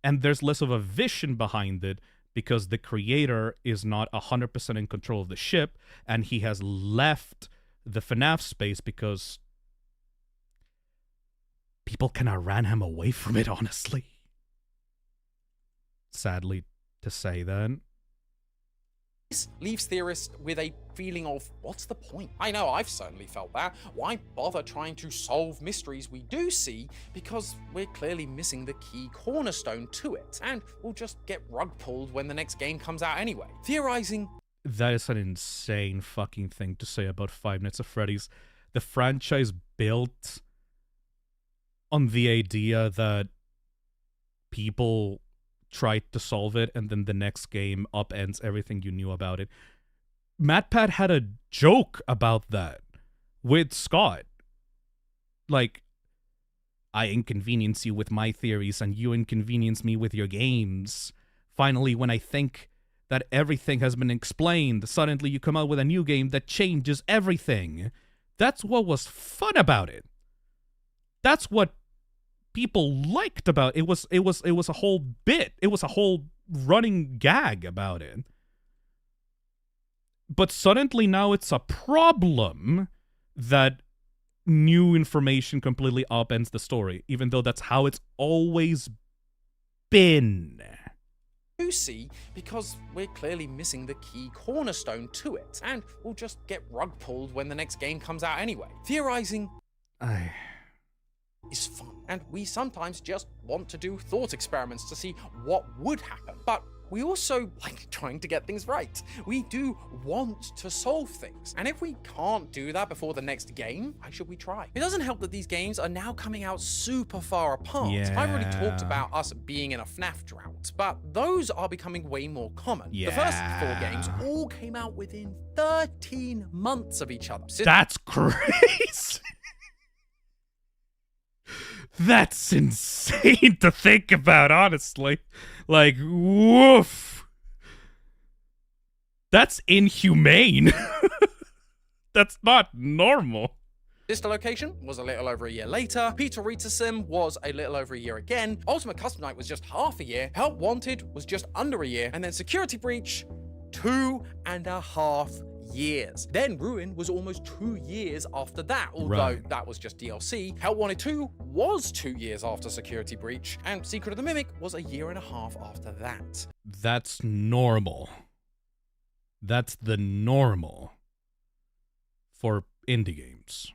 and there's less of a vision behind it because the creator is not 100% in control of the ship, and he has left the FNAF space because people kind of ran him away from it, honestly. Sadly to say that. This leaves theorists with a feeling of, what's the point? I know I've certainly felt that. Why bother trying to solve mysteries we do see, because we're clearly missing the key cornerstone to it, and we'll just get rug pulled when the next game comes out anyway. Theorizing. That is an insane fucking thing to say about Five Nights at Freddy's. The franchise built on the idea that people tried to solve it and then the next game upends everything you knew about it. MatPat had a joke about that with Scott. Like, I inconvenience you with my theories and you inconvenience me with your games. Finally, when I think that everything has been explained, suddenly you come out with a new game that changes everything. That's what was fun about it. That's what people liked about it. It was a whole bit. It was a whole running gag about it. But suddenly now it's a problem that new information completely upends the story, even though that's how it's always been. You see, because we're clearly missing the key cornerstone to it, and we'll just get rug pulled when the next game comes out anyway. Theorizing is fun, and we sometimes just want to do thought experiments to see what would happen, but we also like trying to get things right. We do want to solve things, and if we can't do that before the next game, why should we try? It doesn't help that these games are now coming out super far apart. Yeah. I've already talked about us being in a FNAF drought, but those are becoming way more common. Yeah. The first 4 games all came out within 13 months of each other. That's crazy. That's insane to think about, honestly. Like, woof. That's inhumane. That's not normal. Sister Location was a little over a year later, Pizza Sim was a little over a year again, Ultimate Custom Night was just half a year, Help Wanted was just under a year, and then Security Breach, 2.5 years. Then Ruin was almost 2 years after that, although that was just DLC. Help Wanted 2 was 2 years after Security Breach, and Secret of the Mimic was a year and a half after that. That's normal. That's the normal for indie games.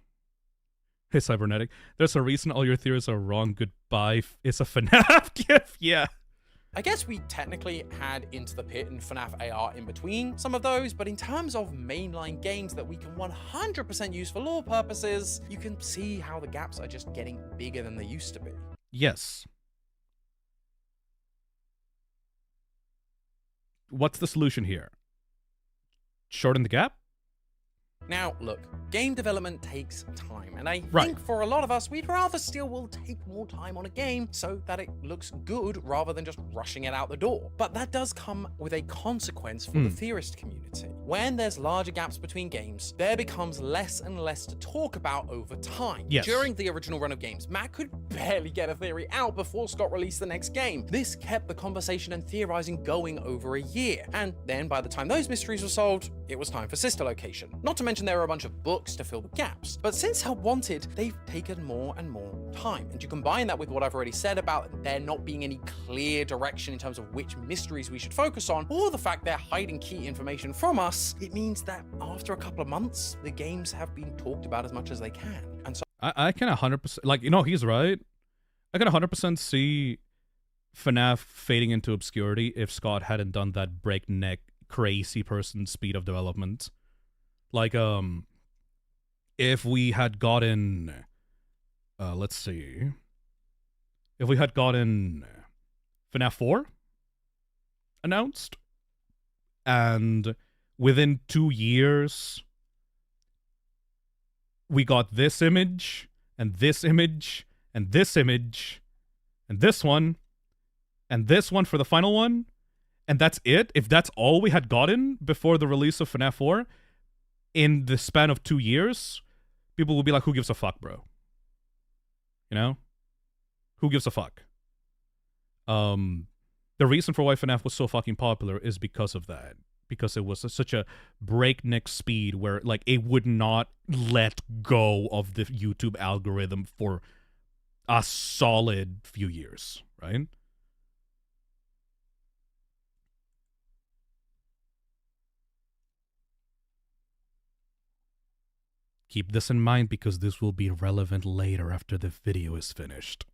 Hey, Cybernetic. There's a reason all your theories are wrong. Goodbye. It's a FNAF gift. Yeah. I guess we technically had Into the Pit and FNAF AR in between some of those, but in terms of mainline games that we can 100% use for lore purposes, you can see how the gaps are just getting bigger than they used to be. Yes. What's the solution here? Shorten the gap? Now, look, game development takes time, and I think for a lot of us, we'd rather still will take more time on a game so that it looks good rather than just rushing it out the door. But that does come with a consequence for the theorist community. When there's larger gaps between games, there becomes less and less to talk about over time. Yes. During the original run of games, Matt could barely get a theory out before Scott released the next game. This kept the conversation and theorizing going over a year. And then by the time those mysteries were solved, it was time for Sister Location. Not to mention there are a bunch of books to fill the gaps. But since Help Wanted, they've taken more and more time. And you combine that with what I've already said about there not being any clear direction in terms of which mysteries we should focus on, or the fact they're hiding key information from us, it means that after a couple of months, the games have been talked about as much as they can. And so I can 100%, like, you know, he's right. I can 100% see FNAF fading into obscurity if Scott hadn't done that breakneck, crazy person speed of development. Like, if we had gotten, let's see, if we had gotten FNAF 4 announced, and within 2 years, we got this image, and this image, and this image, and this one for the final one, and that's it. If that's all we had gotten before the release of FNAF 4, in the span of 2 years, people will be like, who gives a fuck, bro? You know? Who gives a fuck? The reason for why FNAF was so fucking popular is because of that. Because it was such a breakneck speed where, like, it would not let go of the YouTube algorithm for a solid few years, right? Keep this in mind because this will be relevant later after the video is finished.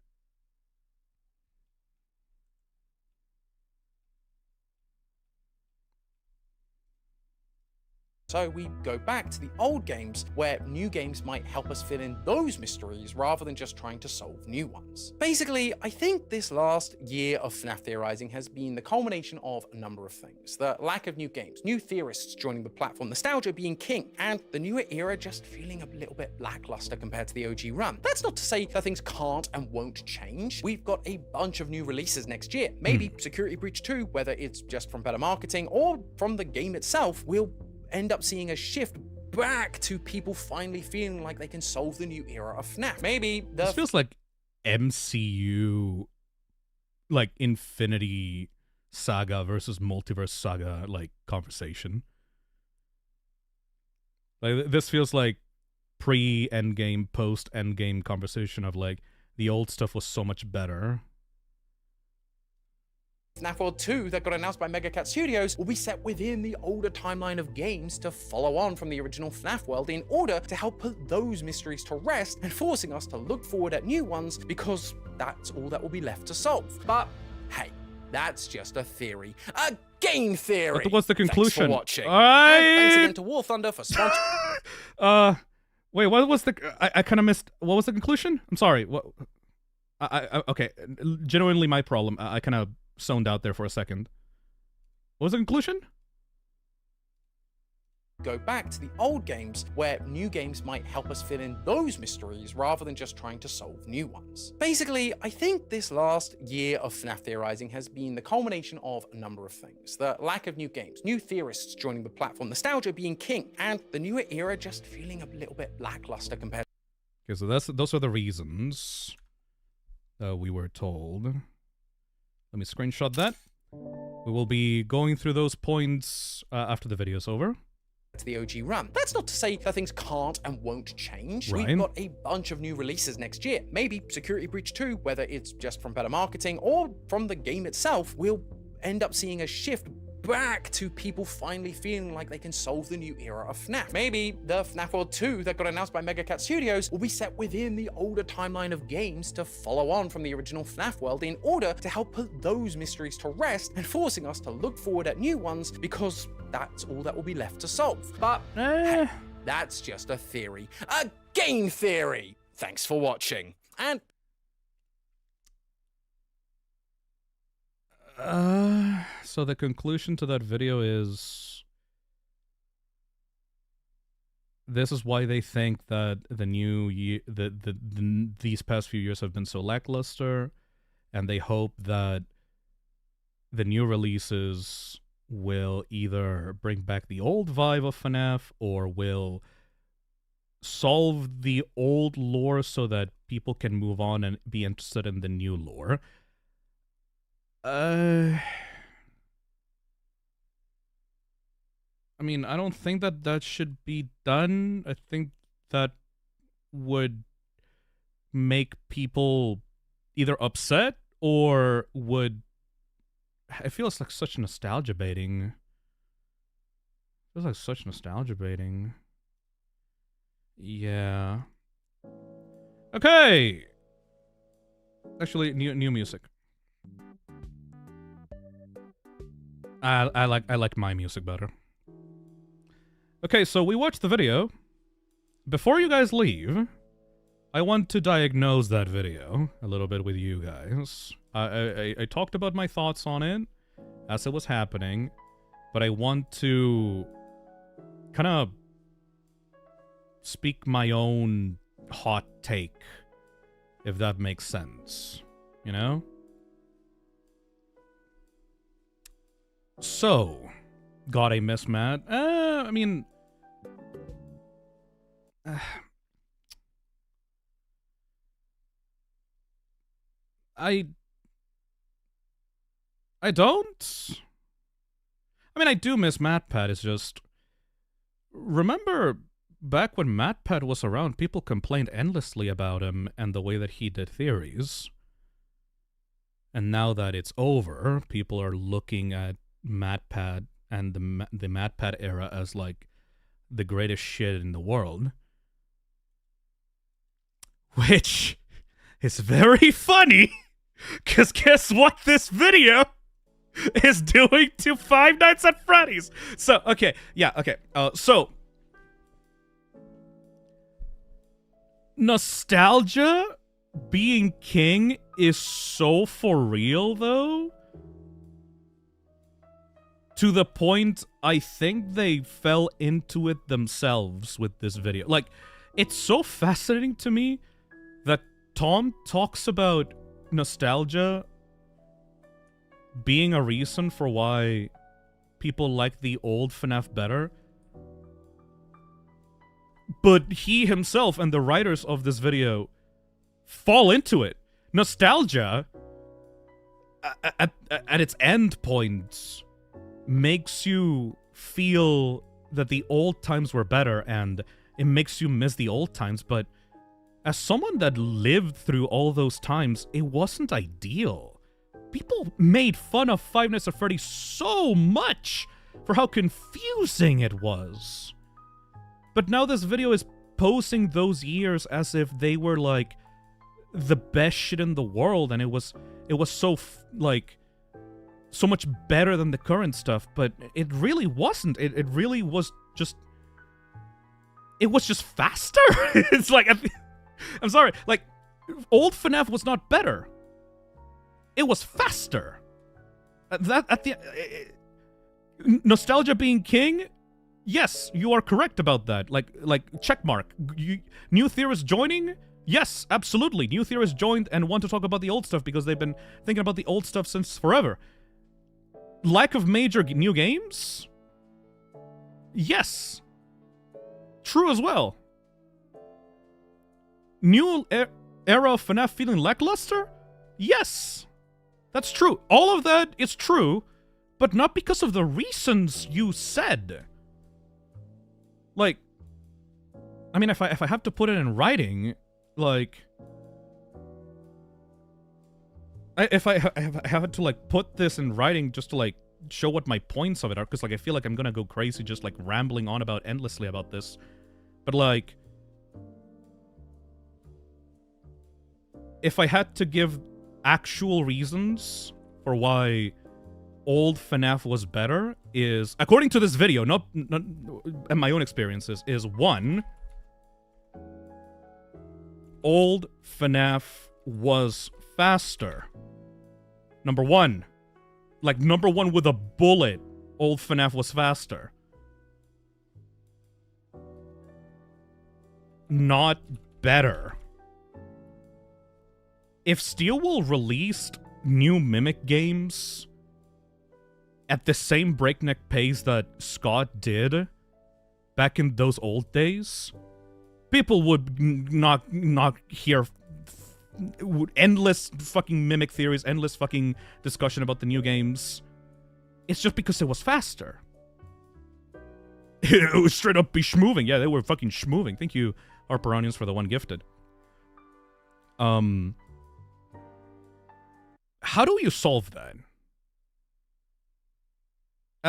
So we go back to the old games where new games might help us fill in those mysteries rather than just trying to solve new ones. Basically, I think this last year of FNAF theorizing has been the culmination of a number of things. The lack of new games, new theorists joining the platform, nostalgia being king, and the newer era just feeling a little bit lackluster compared to the OG run. That's not to say that things can't and won't change. We've got a bunch of new releases next year. Maybe Security Breach 2, whether it's just from better marketing or from the game itself, will end up seeing a shift back to people finally feeling like they can solve the new era of FNAF. Maybe this feels like MCU, like Infinity Saga versus Multiverse Saga, like, conversation. Like, this feels like pre-Endgame, post-Endgame conversation of, like, the old stuff was so much better. FNAF World 2 that got announced by Mega Cat Studios will be set within the older timeline of games to follow on from the original FNAF world in order to help put those mysteries to rest and forcing us to look forward at new ones because that's all that will be left to solve. But hey, that's just a theory. A game theory! But what's the conclusion? Thanks for watching. And thanks again to War Thunder for sponsoring. Wait, what was the... I kind of missed... What was the conclusion? I'm sorry. What? Okay, genuinely my problem. I kind of zoned out there for a second. What was the conclusion? go back to the old games where new games might help us fill in those mysteries rather than just trying to solve new ones. Basically, I think this last year of FNAF theorizing has been the culmination of a number of things. The lack of new games, new theorists joining the platform, nostalgia being king, and the newer era just feeling a little bit lackluster compared. Okay, so those are the reasons we were told. Let me screenshot that. We will be going through those points after the video's over. To the OG run. That's not to say that things can't and won't change. Right. We've got a bunch of new releases next year. Maybe Security Breach 2, whether it's just from better marketing or from the game itself, we'll end up seeing a shift back to people finally feeling like they can solve the new era of FNAF. Maybe the FNAF World 2 that got announced by Megacat Studios will be set within the older timeline of games to follow on from the original FNAF world in order to help put those mysteries to rest and forcing us to look forward at new ones because that's all that will be left to solve. But hey, that's just a theory. A game theory! Thanks for watching. And so the conclusion to that video is this is why they think that the new year, these past few years have been so lackluster, and they hope that the new releases will either bring back the old vibe of FNAF or will solve the old lore so that people can move on and be interested in the new lore. I mean, I don't think that that should be done. I think that would make people either upset or would... I feel it's like such nostalgia baiting. It feels like such nostalgia baiting. Yeah. Okay. Actually, new music. I like my music better. Okay, so we watched the video. Before you guys leave, I want to diagnose that video a little bit with you guys. I talked about my thoughts on it as it was happening, but I want to kind of speak my own hot take, if that makes sense, you know? So, God, I miss Matt. I mean... I don't. I mean, I do miss MatPat. It's just... Remember, back when MatPat was around, people complained endlessly about him and the way that he did theories. And now that it's over, people are looking at MatPat and the MatPat era as, like, the greatest shit in the world. Which is very funny, because guess what this video is doing to Five Nights at Freddy's? So, okay, yeah, okay. So, nostalgia being king is so for real, though. To the point, I think they fell into it themselves with this video. Like, it's so fascinating to me that Tom talks about nostalgia being a reason for why people like the old FNAF better. But he himself and the writers of this video fall into it. Nostalgia, at its end points, makes you feel that the old times were better, and it makes you miss the old times, but as someone that lived through all those times, it wasn't ideal. People made fun of Five Nights at Freddy's so much for how confusing it was. But now this video is posing those years as if they were, like, the best shit in the world, and it was so, like, so much better than the current stuff, but it really wasn't. It really was just... It was just faster. It's like... I'm sorry, like, old FNAF was not better. It was faster. Nostalgia being king Yes, you are correct about that. Like check mark. New theorists joining? Yes, absolutely. New theorists joined and want to talk about the old stuff because they've been thinking about the old stuff since forever. Lack of major new games? Yes. True as well. New era of FNAF feeling lackluster? Yes. That's true. All of that is true, but not because of the reasons you said. Like, I mean, if I have to put it in writing, like, if I have to like put this in writing just to like show what my points of it are, because like I feel like I'm gonna go crazy just like rambling on about endlessly about this, but like, if I had to give actual reasons for why old FNAF was better, is, according to this video, not and my own experiences, is 1, old FNAF was faster. Number 1. Like, number 1 with a bullet, old FNAF was faster. Not better. If Steelwool released new Mimic games at the same breakneck pace that Scott did back in those old days, people would not hear endless fucking Mimic theories, endless fucking discussion about the new games. It's just because it was faster. It was straight up be schmoving. Yeah, they were fucking schmoving. Thank you, Harperonians, for the one gifted. How do you solve that?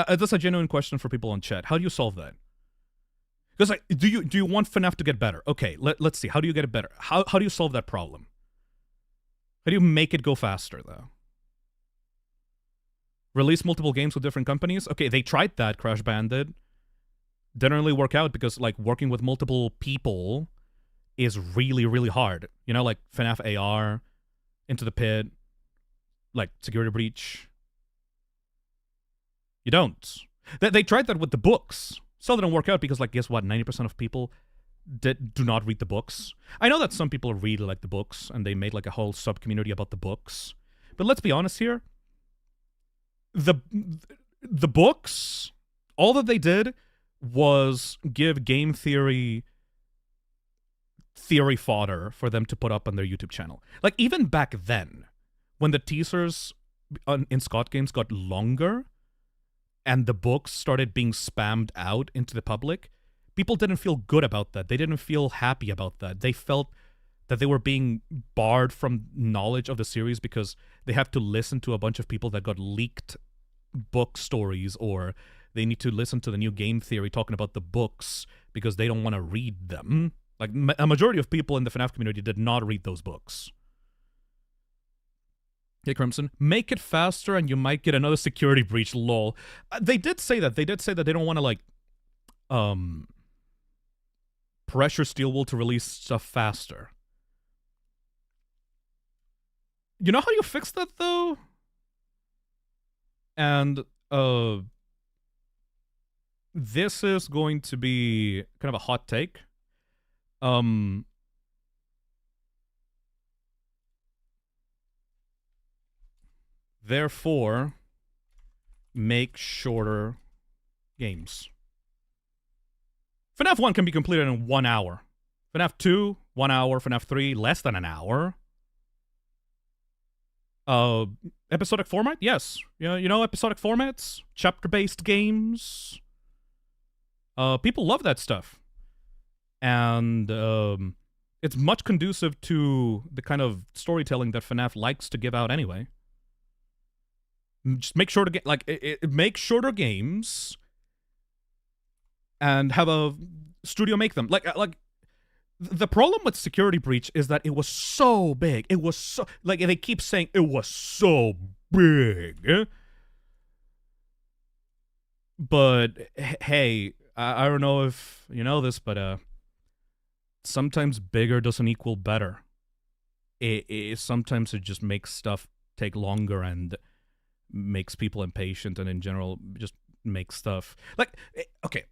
That's a genuine question for people on chat. How do you solve that? Because like, do you want FNAF to get better? Okay, let's see. How do you get it better? How do you solve that problem? How do you make it go faster, though? Release multiple games with different companies? Okay, they tried that, Crash Bandit. Didn't really work out because, like, working with multiple people is really, really hard. You know, like FNAF AR, Into the Pit, like Security Breach. You don't. They tried that with the books. Still didn't work out because, like, guess what? 90% of people do not read the books. I know that some people really like the books, and they made, like, a whole sub-community about the books. But let's be honest here. The books, all that they did was give game theory fodder for them to put up on their YouTube channel. Like, even back then, when the teasers in Scott games got longer, and the books started being spammed out into the public, people didn't feel good about that. They didn't feel happy about that. They felt that they were being barred from knowledge of the series because they have to listen to a bunch of people that got leaked book stories, or they need to listen to the new game theory talking about the books because they don't want to read them. Like, a majority of people in the FNAF community did not read those books. Hey, Crimson, make it faster and you might get another security breach, lol. They did say that. They did say that they don't want to, like, pressure Steelwool to release stuff faster. You know how you fix that, though? And, this is going to be kind of a hot take. Therefore, make shorter games. FNAF 1 can be completed in 1 hour. FNAF 2, 1 hour. FNAF 3, less than an hour. Episodic format? Yes. You know episodic formats? Chapter-based games? People love that stuff. And it's much conducive to the kind of storytelling that FNAF likes to give out anyway. Just make sure to get, like, make shorter games and have a studio make them. Like the problem with Security Breach is that it was so big. It was so, like, they keep saying it was so big. But hey, I don't know if you know this, but sometimes bigger doesn't equal better. Sometimes it just makes stuff take longer and makes people impatient, and in general just makes stuff like, okay,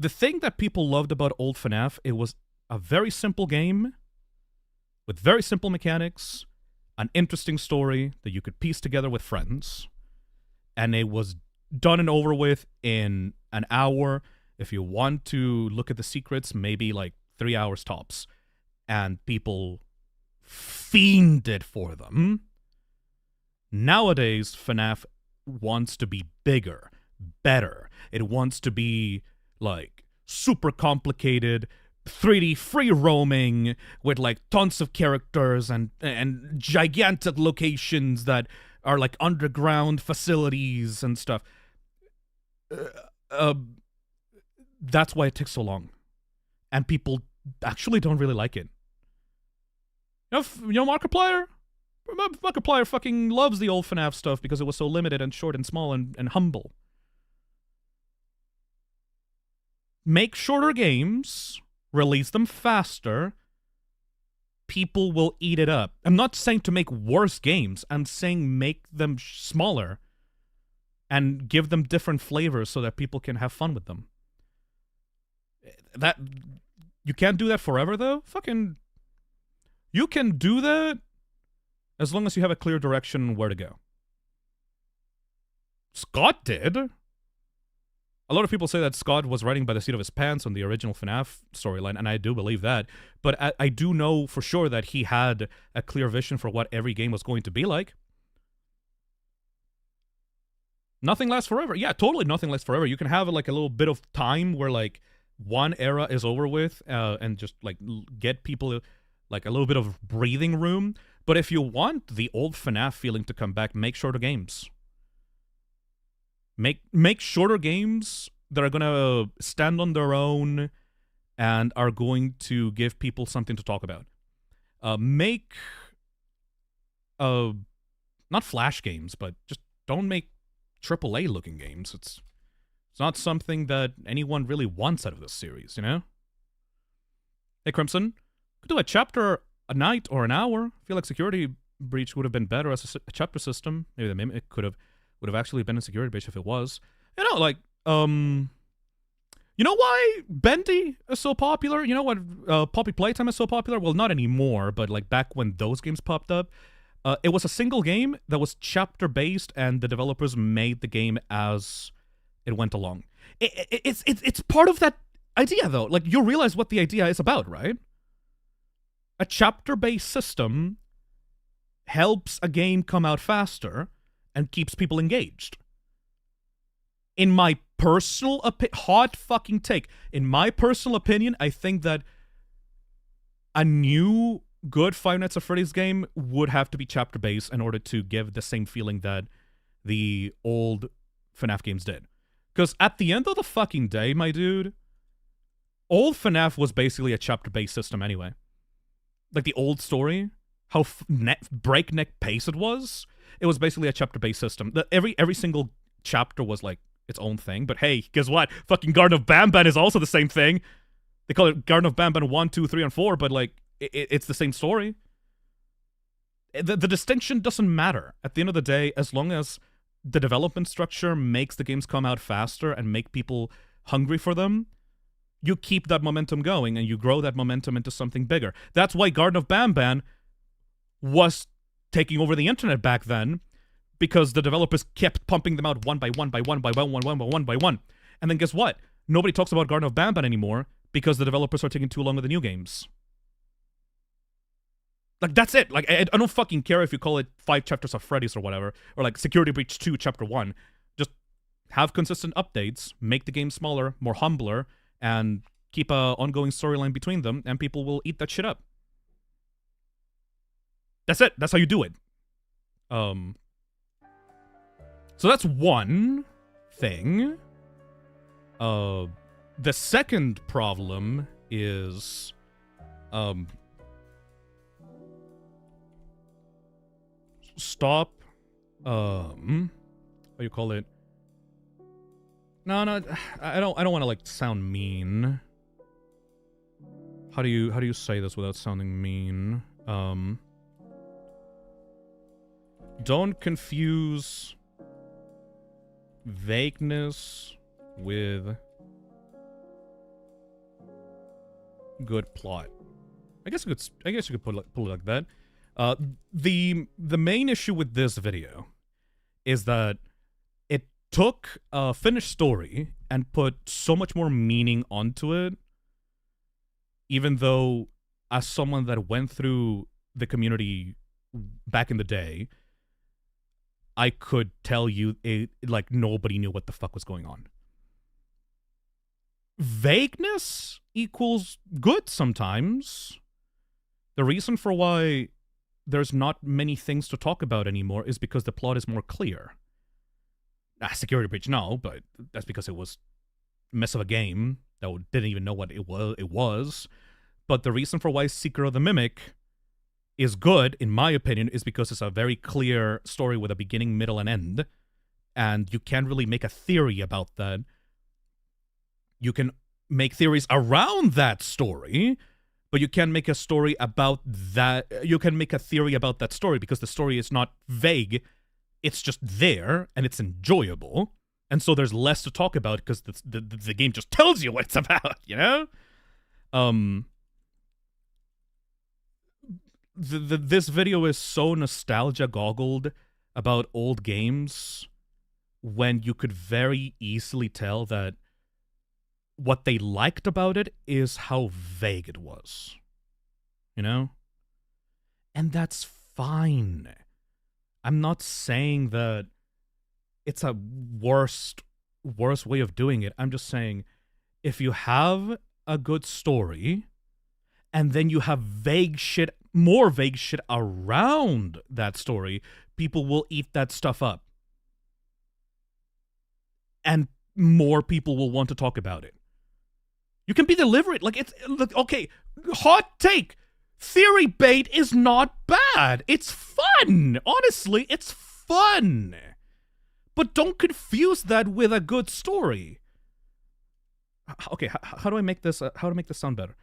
the thing that people loved about old FNAF, it was a very simple game with very simple mechanics, an interesting story that you could piece together with friends, and it was done and over with in an hour. If you want to look at the secrets, maybe like 3 hours tops. And people fiended for them. Nowadays, FNAF wants to be bigger, better. It wants to be like super complicated, 3D free roaming with like tons of characters and gigantic locations that are like underground facilities and stuff. That's why it takes so long, and people actually don't really like it. You know, Markiplier fucking loves the old FNAF stuff because it was so limited and short and small and humble. Make shorter games, release them faster, people will eat it up. I'm not saying to make worse games, I'm saying make them smaller and give them different flavors so that people can have fun with them. That, you can't do that forever though? Fucking, you can do that as long as you have a clear direction where to go. Scott did. A lot of people say that Scott was writing by the seat of his pants on the original FNAF storyline, and I do believe that. But I do know for sure that he had a clear vision for what every game was going to be like. Nothing lasts forever. Yeah, totally nothing lasts forever. You can have like a little bit of time where like one era is over with and just like get people like a little bit of breathing room. But if you want the old FNAF feeling to come back, make shorter games. Make shorter games that are going to stand on their own and are going to give people something to talk about. Make not Flash games, but just don't make AAA looking games. It's not something that anyone really wants out of this series, you know? Hey, Crimson, could do a chapter a night or an hour. I feel like Security Breach would have been better as a chapter system. Maybe the Mimic would have actually been a Security Breach if it was. You know, like, you know why Bendy is so popular? You know what Poppy Playtime is so popular? Well, not anymore, but like back when those games popped up, it was a single game that was chapter-based, and the developers made the game as it went along. It's part of that idea, though. Like, you realize what the idea is about, right? A chapter-based system helps a game come out faster and keeps people engaged. In my personal hot fucking take, in my personal opinion, I think that a new good Five Nights at Freddy's game would have to be chapter-based in order to give the same feeling that the old FNAF games did. Because at the end of the fucking day, my dude, old FNAF was basically a chapter-based system anyway. Like the old story, how breakneck pace it was basically a chapter-based system. Every single chapter was like its own thing, but hey, guess what? Fucking Garden of Banban is also the same thing. They call it Garden of Banban 1, 2, 3, and 4, but like, it's the same story. The distinction doesn't matter. At the end of the day, as long as the development structure makes the games come out faster and make people hungry for them, you keep that momentum going and you grow that momentum into something bigger. That's why Garden of Banban was taking over the internet back then, because the developers kept pumping them out one by one by one by one by one by one by one. And then guess what? Nobody talks about Garden of Banban anymore because the developers are taking too long with the new games. Like, that's it. Like, I don't fucking care if you call it 5 Chapters of Freddy's or whatever, or like Security Breach 2 Chapter 1. Just have consistent updates, make the game smaller, more humbler, and keep a ongoing storyline between them, and people will eat that shit up. That's it. That's how you do it. So that's one thing. The second problem is, stop, how do you call it? No, I don't want to like sound mean. How do you say this without sounding mean? Don't confuse vagueness with good plot. I guess you could pull it like that. The main issue with this video is that it took a finished story and put so much more meaning onto it, even though as someone that went through the community back in the day, I could tell you like nobody knew what the fuck was going on. Vagueness equals good sometimes. The reason for why there's not many things to talk about anymore is because the plot is more clear. Security breach, no, but that's because it was a mess of a game that didn't even know what it was. But the reason for why Secret of the Mimic is good, in my opinion, is because it's a very clear story with a beginning, middle, and end. And you can't really make a theory about that. You can make theories around that story, but you can't make a story about that. You can make a theory about that story because the story is not vague. It's just there, and it's enjoyable. And so there's less to talk about because the game just tells you what it's about, you know? This video is so nostalgia-goggled about old games when you could very easily tell that what they liked about it is how vague it was. You know? And that's fine. I'm not saying that it's a worse way of doing it. I'm just saying if you have a good story and then you have more vague shit around that story, people will eat that stuff up. And more people will want to talk about it. You can be deliberate. Okay, hot take. Theory bait is not bad. It's fun. Honestly, it's fun. But don't confuse that with a good story. Okay, how do I make this? How to make this sound better?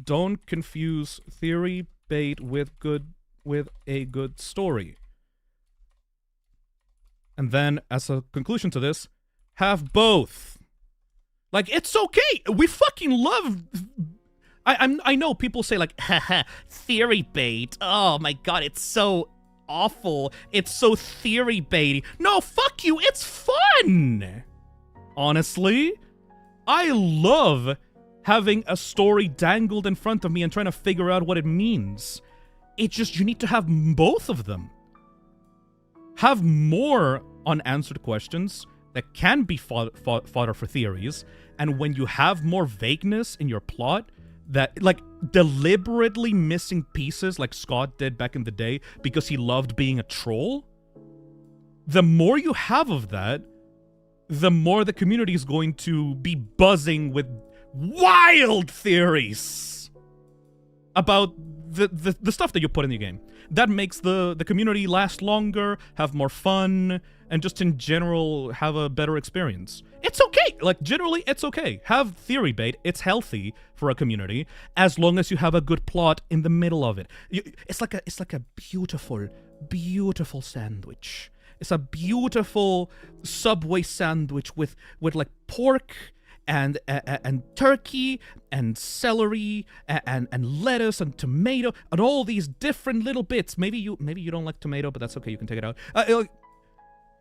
Don't confuse theory bait with a good story. And then, as a conclusion to this, have both. Like, it's okay. We fucking love. I know people say like, haha, theory bait. Oh my god, it's so awful. It's so theory baity. No, fuck you. It's fun. Honestly, I love having a story dangled in front of me and trying to figure out what it means. It's just you need to have both of them. Have more unanswered questions that can be fodder for theories, and when you have more vagueness in your plot, that like deliberately missing pieces like Scott did back in the day because he loved being a troll, the more you have of that, the more the community is going to be buzzing with wild theories about the stuff that you put in the game. That makes the community last longer, have more fun, and just in general have a better experience. It's okay. Like, generally, it's okay. Have theory bait. It's healthy for a community as long as you have a good plot in the middle of it. It's like a beautiful, beautiful sandwich. It's a beautiful Subway sandwich with like pork and turkey and celery and lettuce and tomato and all these different little bits. Maybe you don't like tomato, but that's okay. You can take it out.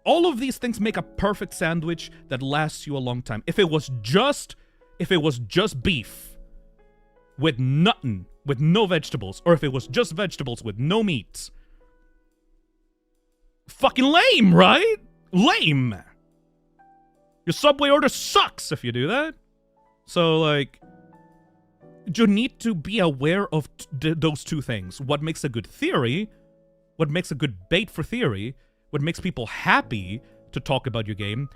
All of these things make a perfect sandwich that lasts you a long time. If it was just beef with nothing, with no vegetables, or if it was just vegetables with no meat, fucking lame, right? Lame. Your Subway order sucks if you do that. So, like, you need to be aware of those two things. What makes a good theory, what makes a good bait for theory, what makes people happy to talk about your game,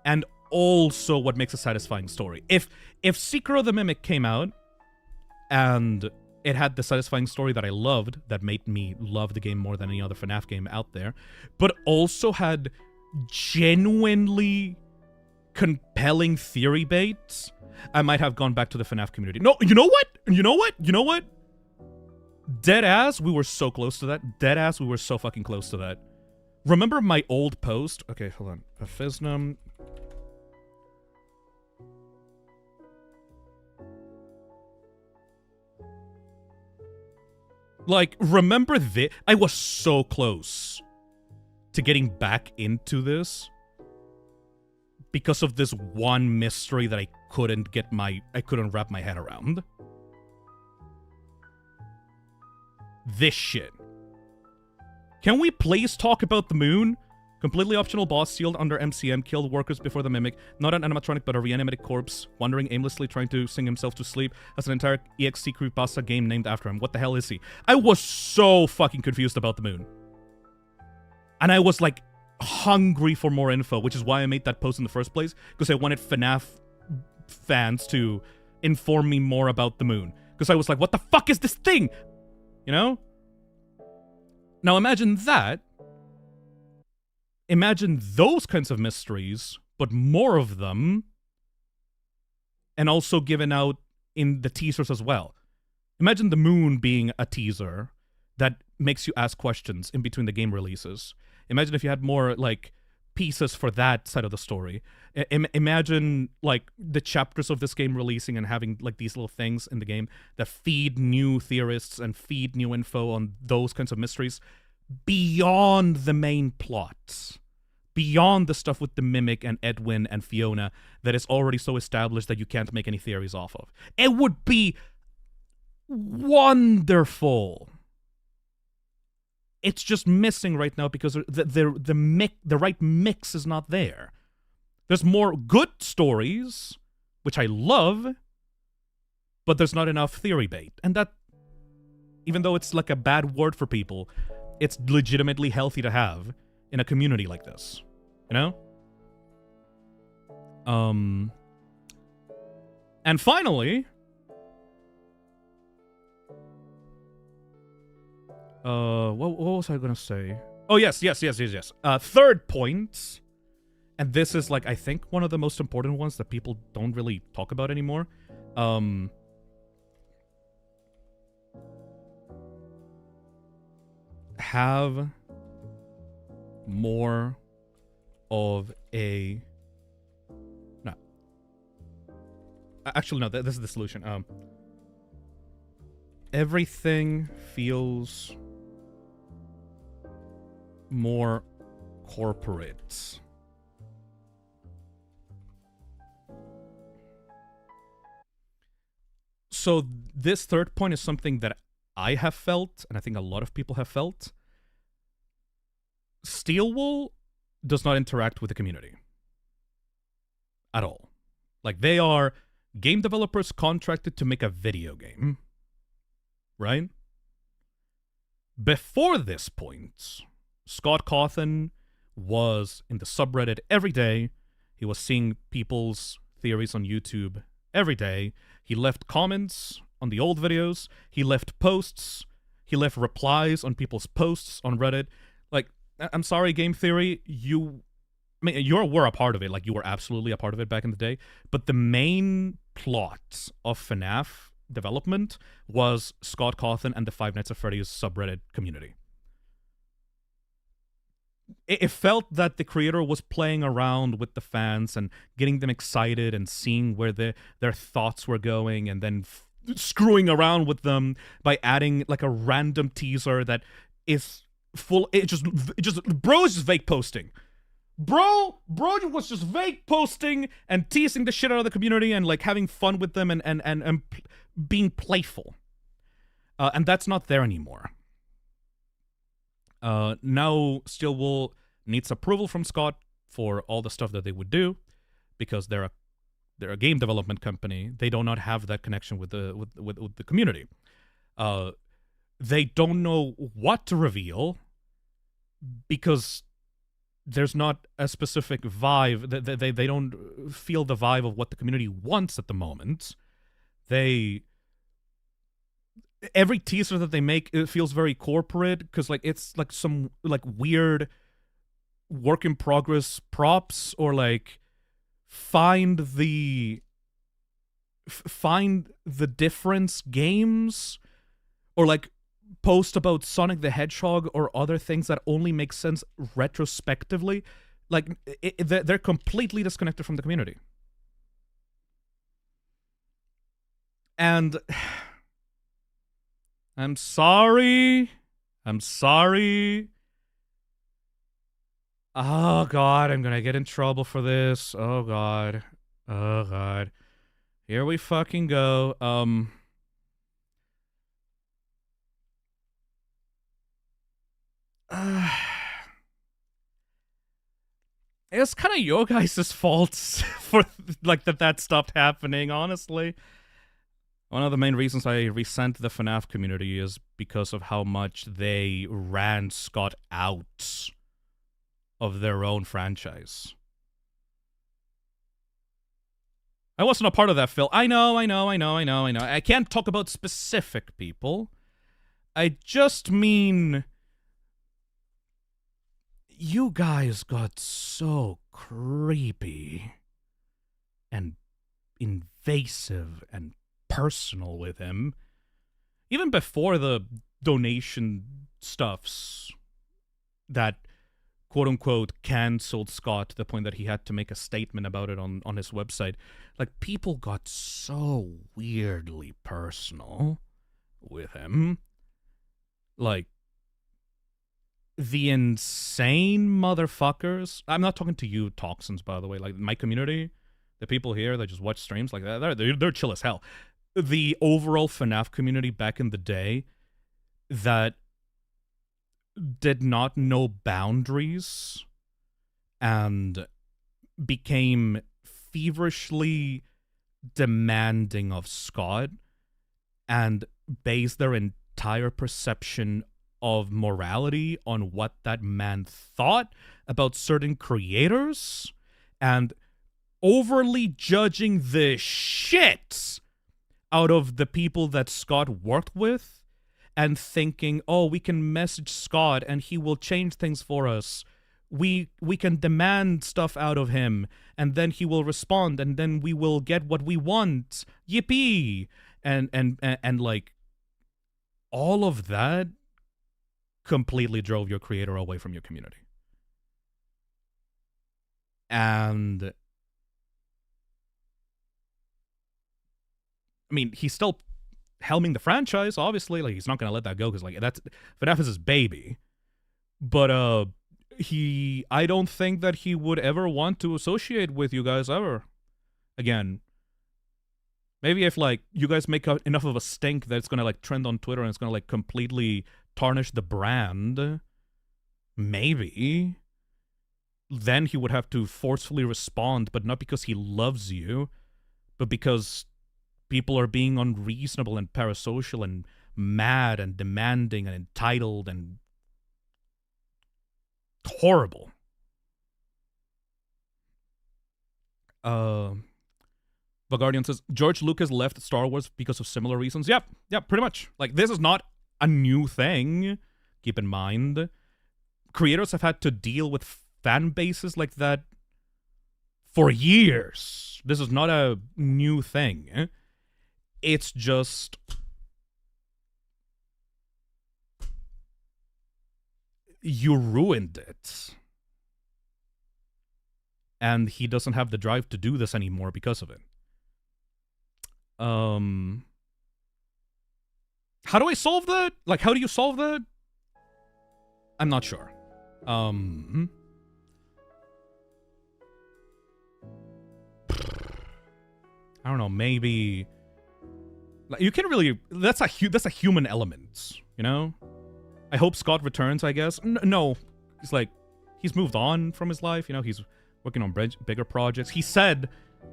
and also what makes a satisfying story. If Secret of the Mimic came out, and it had the satisfying story that I loved, that made me love the game more than any other FNAF game out there, but also had genuinely compelling theory baits, I might have gone back to the FNAF community. No, you know what? Deadass, we were so close to that. Deadass, we were so fucking close to that. Remember my old post? Okay, hold on. Phisnom. Like, remember this? I was so close to getting back into this because of this one mystery that I couldn't wrap my head around. This shit. Can we please talk about the moon? Completely optional boss sealed under MCM, killed workers before the mimic. Not an animatronic, but a reanimated corpse, wandering aimlessly, trying to sing himself to sleep. Has an entire EXC creepypasta game named after him. What the hell is he? I was so fucking confused about the moon. And I was like hungry for more info, which is why I made that post in the first place, because I wanted FNAF fans to inform me more about the moon. Because I was like, what the fuck is this thing? You know? Now imagine that. Imagine those kinds of mysteries, but more of them, and also given out in the teasers as well. Imagine the moon being a teaser that makes you ask questions in between the game releases. Imagine if you had more, like, pieces for that side of the story. Imagine, like, the chapters of this game releasing and having, like, these little things in the game that feed new theorists and feed new info on those kinds of mysteries beyond the main plot. Beyond the stuff with the Mimic and Edwin and Fiona that is already so established that you can't make any theories off of. It would be wonderful. It's just missing right now because the right mix is not there. There's more good stories, which I love, but there's not enough theory bait. And that, even though it's like a bad word for people, it's legitimately healthy to have in a community like this, you know? And finally, what was I gonna say? Oh, yes. Third point, and this is, like, I think one of the most important ones that people don't really talk about anymore. Have more of a... No. Actually, no, this is the solution. Everything feels more corporate. So this third point is something that I have felt, and I think a lot of people have felt. Steelwool does not interact with the community at all. Like, they are game developers contracted to make a video game, right? Before this point, Scott Cawthon was in the subreddit every day. He was seeing people's theories on YouTube every day. He left comments on the old videos. He left posts. He left replies on people's posts on Reddit. Like, I'm sorry, Game Theory, you were a part of it. Like, you were absolutely a part of it back in the day. But the main plot of FNAF development was Scott Cawthon and the Five Nights at Freddy's subreddit community. It felt that the creator was playing around with the fans and getting them excited and seeing where their thoughts were going, and then screwing around with them by adding, like, a random teaser that is full. Bro is just vague posting. Bro was just vague posting and teasing the shit out of the community and, like, having fun with them and being playful. And that's not there anymore. Now Steelwool needs approval from Scott for all the stuff that they would do, because they're a game development company. They do not have that connection with the community. They don't know what to reveal because there's not a specific vibe. They don't feel the vibe of what the community wants at the moment. Every teaser that they make, it feels very corporate, because, like, it's like some, like, weird work in progress props, or, like, find the difference games, or, like, post about Sonic the Hedgehog or other things that only make sense retrospectively. Like, they're completely disconnected from the community. And I'm sorry. I'm sorry. Oh, God. I'm gonna get in trouble for this. Oh, God. Oh, God. Here we fucking go. It's kind of your guys' fault for, like, that stopped happening, honestly. One of the main reasons I resent the FNAF community is because of how much they ran Scott out of their own franchise. I wasn't a part of that, Phil. I know. I can't talk about specific people. I just mean... You guys got so creepy and invasive and personal with him. Even before the donation stuffs that quote-unquote canceled Scott to the point that he had to make a statement about it on his website. Like, people got so weirdly personal with him. Like, the insane motherfuckers. I'm not talking to you toxins, by the way. Like, my community, the people here that just watch streams like that, they're chill as hell. The overall FNAF community back in the day that did not know boundaries and became feverishly demanding of Scott and based their entire perception of morality on what that man thought about certain creators and overly judging the shit out of the people that Scott worked with and thinking, oh, we can message Scott and he will change things for us. We can demand stuff out of him and then he will respond and then we will get what we want. Yippee! And like all of that completely drove your creator away from your community. And I mean, he's still helming the franchise, obviously. Like, he's not gonna let that go because, like, that's FNAF is his baby. But I don't think that he would ever want to associate with you guys ever again. Maybe if, like, you guys make enough of a stink that it's gonna, like, trend on Twitter and it's gonna, like, completely tarnish the brand, maybe then he would have to forcefully respond, but not because he loves you, but because people are being unreasonable and parasocial and mad and demanding and entitled and horrible. The Guardian says, George Lucas left Star Wars because of similar reasons. Yep, pretty much. Like, this is not a new thing. Keep in mind, creators have had to deal with fan bases like that for years. This is not a new thing. It's just you ruined it. And he doesn't have the drive to do this anymore because of it. How do I solve that? Like, how do you solve that? I'm not sure. I don't know, maybe like, you can't really, that's a human element, you know? I hope Scott returns, I guess. No, he's like, he's moved on from his life, you know, he's working on bigger projects. He said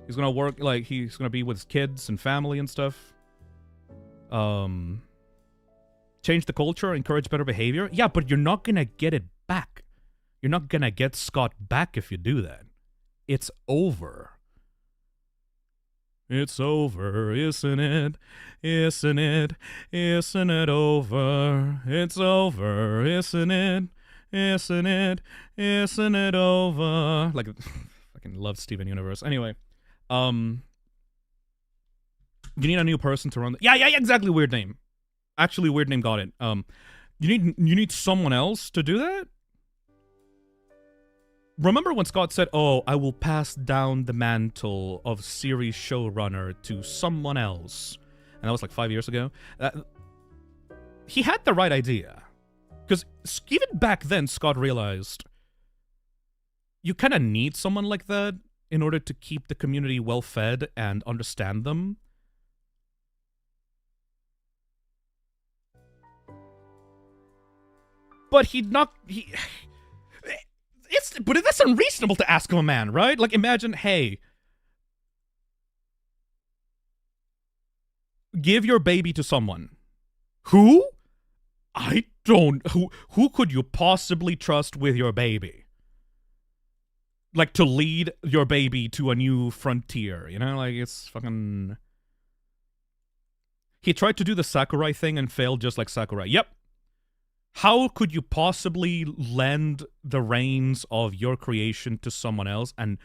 he's gonna work, like, he's gonna be with his kids and family and stuff. Change the culture, encourage better behavior. Yeah, but you're not gonna get it back. You're not gonna get Scott back if you do that. It's over. It's over, isn't it? Isn't it? Isn't it over? It's over, isn't it? Isn't it? Isn't it over? Like, fucking love Steven Universe. Anyway, you need a new person to run the... Yeah, exactly, weird name. Actually, weird name, got it. You need someone else to do that? Remember when Scott said, oh, I will pass down the mantle of series showrunner to someone else? And that was like 5 years ago. he had the right idea. Because even back then, Scott realized you kind of need someone like that in order to keep the community well-fed and understand them. But but that's unreasonable to ask of a man, right? Like, imagine, hey, give your baby to someone. Who? Who could you possibly trust with your baby? Like, to lead your baby to a new frontier, you know? Like, it's fucking... He tried to do the Sakurai thing and failed just like Sakurai. Yep. How could you possibly lend the reins of your creation to someone else and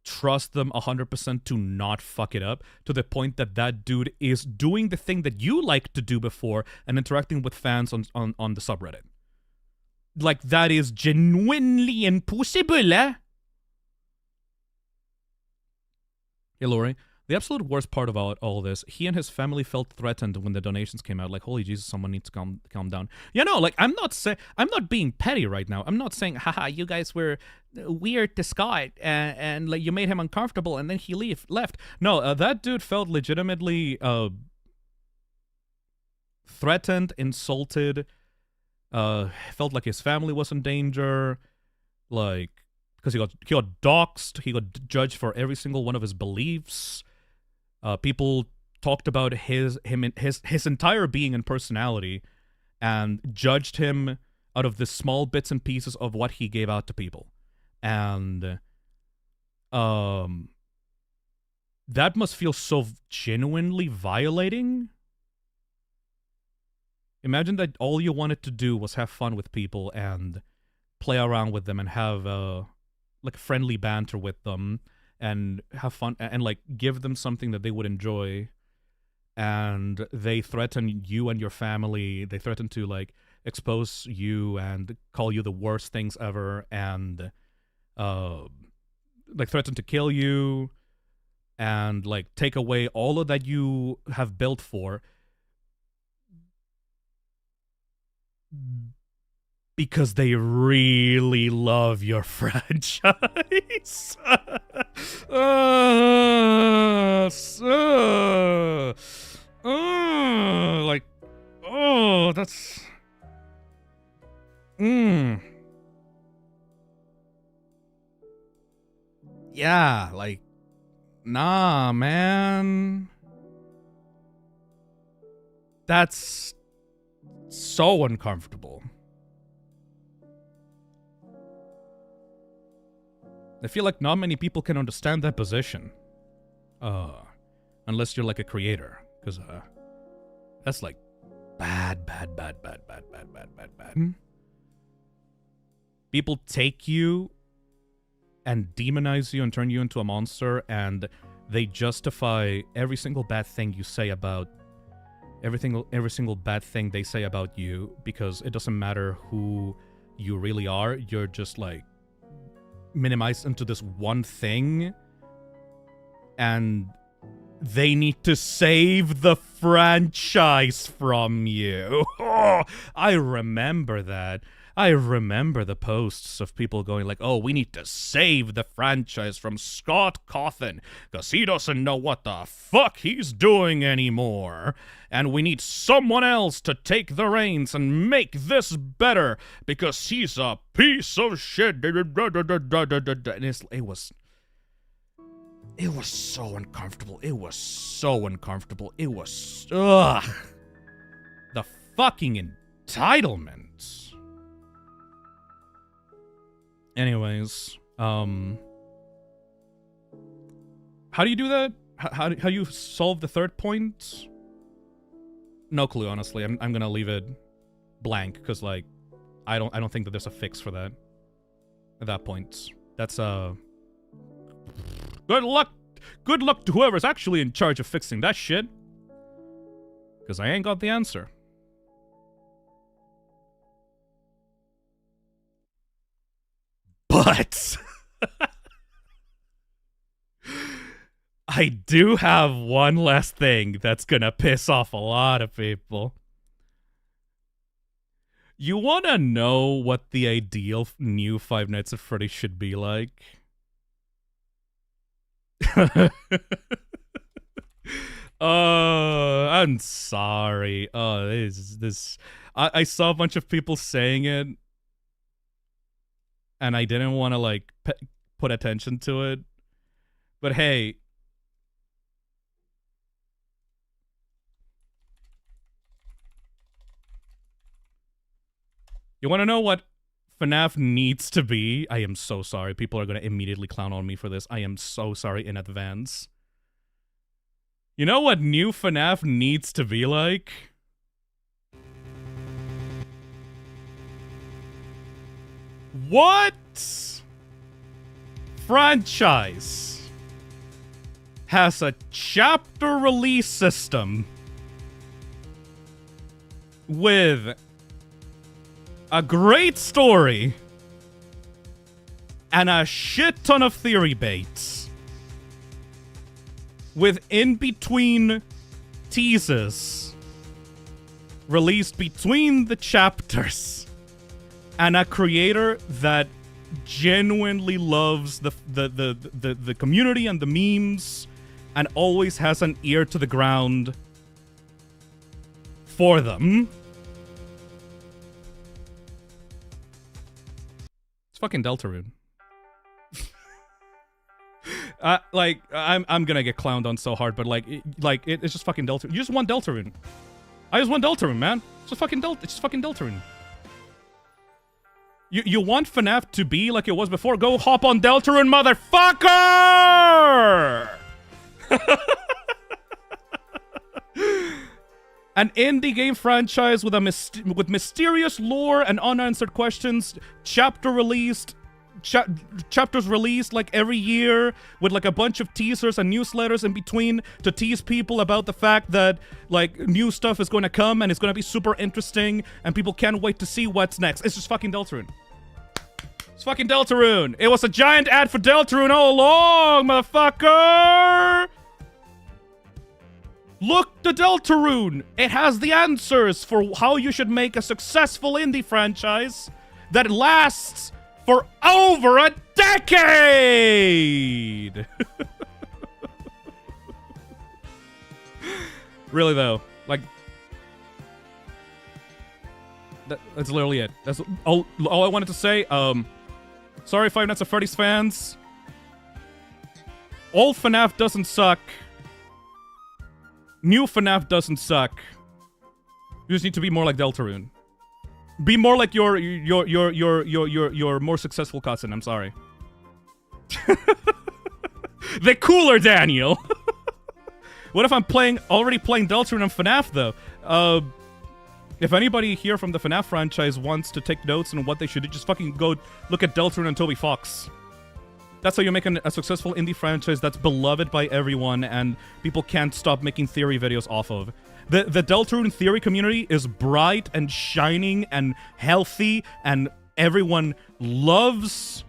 trust them 100% to not fuck it up, to the point that that dude is doing the thing that you liked to do before and interacting with fans on the subreddit? Like, that is genuinely impossible, eh? Hey, Lori. The absolute worst part about all this, he and his family felt threatened when the donations came out. Like, holy Jesus, someone needs to calm down. You know, like, I'm not being petty right now. I'm not saying, haha, you guys were weird to Scott and like you made him uncomfortable and then he left. No, that dude felt legitimately threatened, insulted, felt like his family was in danger, like, because he got doxxed, he got judged for every single one of his beliefs. People talked about his entire being and personality and judged him out of the small bits and pieces of what he gave out to people. And that must feel so genuinely violating. Imagine that all you wanted to do was have fun with people and play around with them and have like friendly banter with them and have fun and like give them something that they would enjoy, and they threaten you and your family. They threaten to like expose you and call you the worst things ever, and like threaten to kill you and like take away all of that you have built for, because they really love your franchise. Like, oh, that's... Yeah, like, nah, man. That's so uncomfortable. I feel like not many people can understand that position. Unless you're like a creator. Because, that's like bad. People take you and demonize you and turn you into a monster, and they justify every single bad thing you say about every single bad thing they say about you, because it doesn't matter who you really are. You're just like minimized into this one thing, and they need to save the franchise from you. Oh, I remember that. I remember the posts of people going like, oh, we need to save the franchise from Scott Cawthon because he doesn't know what the fuck he's doing anymore. And we need someone else to take the reins and make this better because he's a piece of shit. And it was so uncomfortable. It was so uncomfortable. It was... Ugh. The fucking entitlement. Anyways, how do you do that? How do you solve the third point? No clue, honestly. I'm gonna leave it blank because like I don't think that there's a fix for that at that point. That's good luck to whoever's actually in charge of fixing that shit, because I ain't got the answer. But I do have one last thing that's gonna piss off a lot of people. You wanna know what the ideal new Five Nights at Freddy's should be like? I'm sorry. I saw a bunch of people saying it, and I didn't want to like put attention to it. But hey, you want to know what FNAF needs to be? I am so sorry. People are going to immediately clown on me for this. I am so sorry in advance. You know what new FNAF needs to be like? What franchise has a chapter release system with a great story and a shit ton of theory baits, with in-between teases released between the chapters, and a creator that genuinely loves the community and the memes and always has an ear to the ground for them? It's fucking Deltarune. I'm gonna get clowned on so hard, but it's just fucking Deltarune. You just want Deltarune. I just want Deltarune, man. It's just fucking Deltarune. You want FNAF to be like it was before? Go hop on Deltarune, motherfucker! An indie game franchise with with mysterious lore and unanswered questions, chapters released like every year, with like a bunch of teasers and newsletters in between to tease people about the fact that like new stuff is going to come and it's going to be super interesting and people can't wait to see what's next. It's just fucking Deltarune. It's fucking Deltarune. It was a giant ad for Deltarune all along, motherfucker! Look to Deltarune! It has the answers for how you should make a successful indie franchise that lasts for over a decade! Really though, like, that's literally it. That's all I wanted to say. Sorry, Five Nights at Freddy's fans. Old FNAF doesn't suck. New FNAF doesn't suck. You just need to be more like Deltarune. Be more like your more successful cousin. I'm sorry. The cooler Daniel. What if I'm already playing Deltarune and FNAF though? If anybody here from the FNAF franchise wants to take notes on what they should do, just fucking go look at Deltarune and Toby Fox. That's how you make a successful indie franchise that's beloved by everyone and people can't stop making theory videos off of. The Deltarune theory community is bright and shining and healthy, and everyone loves,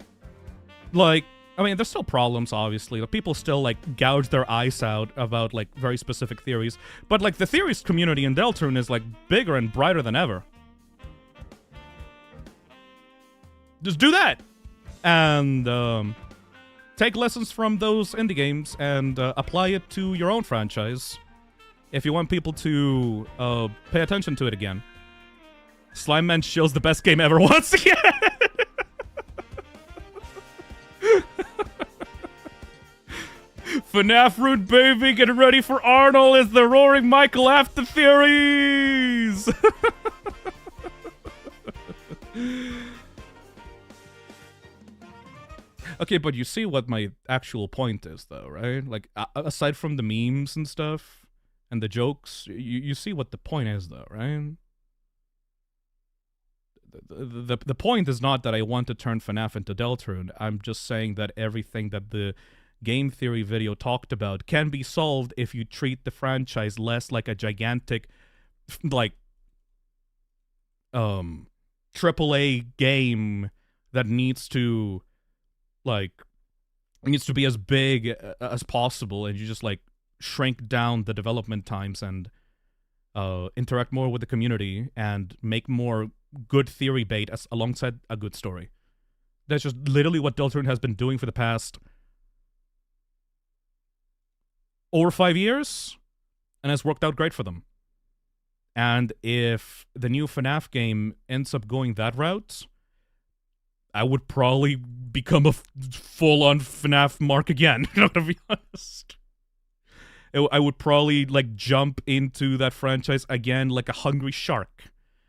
like, I mean, there's still problems, obviously. Like, people still, like, gouge their eyes out about, like, very specific theories. But, like, the theories community in Deltarune is, like, bigger and brighter than ever. Just do that! And, take lessons from those indie games and apply it to your own franchise if you want people to pay attention to it again. Slime Man Shill's the best game ever once again! FNAF Root Baby, get ready for Arnold as the Roaring Michael after theories! Okay, but you see what my actual point is, though, right? Like, aside from the memes and stuff, and the jokes, you see what the point is, though, right? The point is not that I want to turn FNAF into Deltarune. I'm just saying that everything that the game theory video talked about can be solved if you treat the franchise less like a gigantic, like, AAA game that needs to, like, needs to be as big as possible, and you just, like, shrink down the development times and interact more with the community and make more good theory bait alongside a good story. That's just literally what Deltarune has been doing for the past over 5 years, and has worked out great for them. And if the new FNAF game ends up going that route, I would probably become a full-on FNAF mark again, you know, to be honest. I would probably, like, jump into that franchise again like a hungry shark.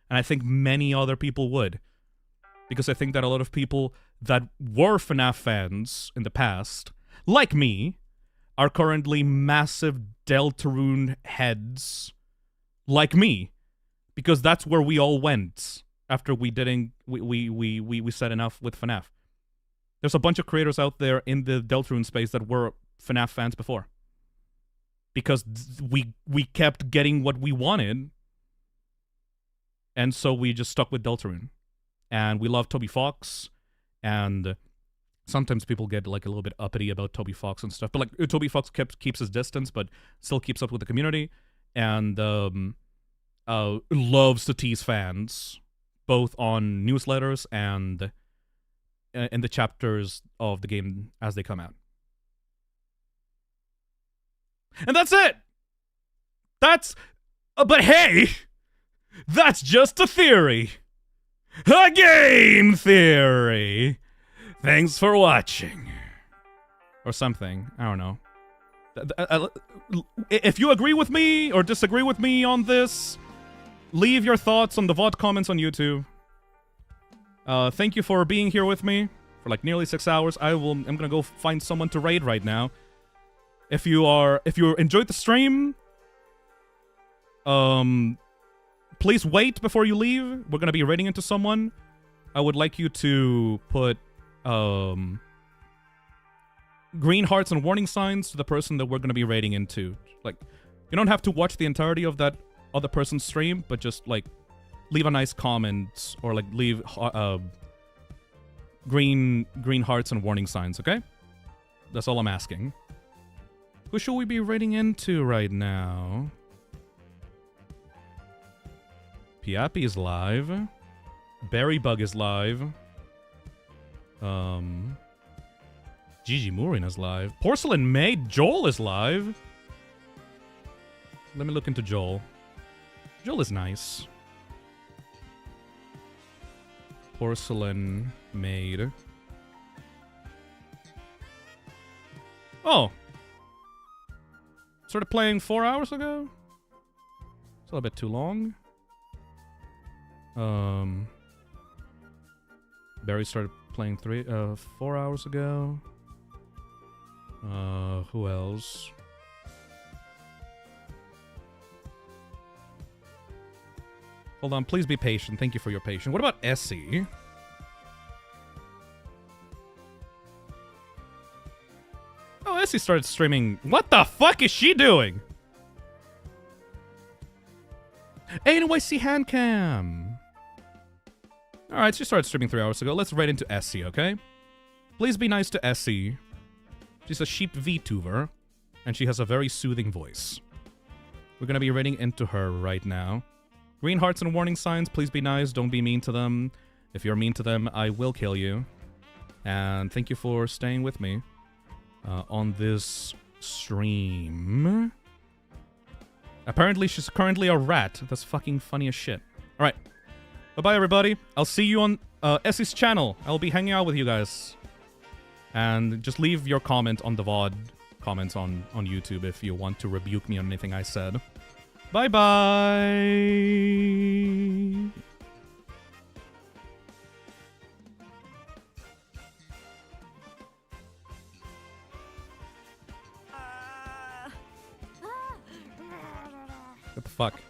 And I think many other people would. Because I think that a lot of people that were FNAF fans in the past, like me, are currently massive Deltarune heads, like me. Because that's where we all went after we said enough with FNAF. There's a bunch of creators out there in the Deltarune space that were FNAF fans before. Because we kept getting what we wanted, and so we just stuck with Deltarune. And we love Toby Fox, and sometimes people get like a little bit uppity about Toby Fox and stuff, but like Toby Fox keeps his distance, but still keeps up with the community, and loves to tease fans, both on newsletters and in the chapters of the game as they come out. And that's it! But hey! That's just a theory! A game theory! Thanks for watching. Or something. I don't know. If you agree with me or disagree with me on this, leave your thoughts on the VOD comments on YouTube. Thank you for being here with me for like nearly 6 hours. I'm gonna go find someone to raid right now. If you enjoyed the stream, please wait before you leave. We're gonna be raiding into someone. I would like you to put green hearts and warning signs to the person that we're gonna be raiding into. Like, you don't have to watch the entirety of that other person's stream, but just like leave a nice comment or like leave green hearts and warning signs. Okay, that's all I'm asking. Who should we be raiding into right now? Piappy is live. Berrybug is live. Gigi Moorin is live. Porcelain Maid Joel is live. Let me look into Joel. Joel is nice. Porcelain Maid. Oh. Started playing 4 hours ago? It's a little bit too long. Barry started playing 4 hours ago. Who else? Hold on, please be patient. Thank you for your patience. What about Essie? Oh, Essie started streaming. What the fuck is she doing? NYC Handcam. Alright, she started streaming 3 hours ago. Let's raid into Essie, okay? Please be nice to Essie. She's a sheep VTuber, and she has a very soothing voice. We're gonna be raiding into her right now. Green hearts and warning signs, please be nice. Don't be mean to them. If you're mean to them, I will kill you. And thank you for staying with me on this stream. Apparently, she's currently a rat. That's fucking funny as shit. Alright. Bye-bye, everybody. I'll see you on Essie's channel. I'll be hanging out with you guys. And just leave your comment on the VOD comments on YouTube if you want to rebuke me on anything I said. Bye-bye! What the fuck?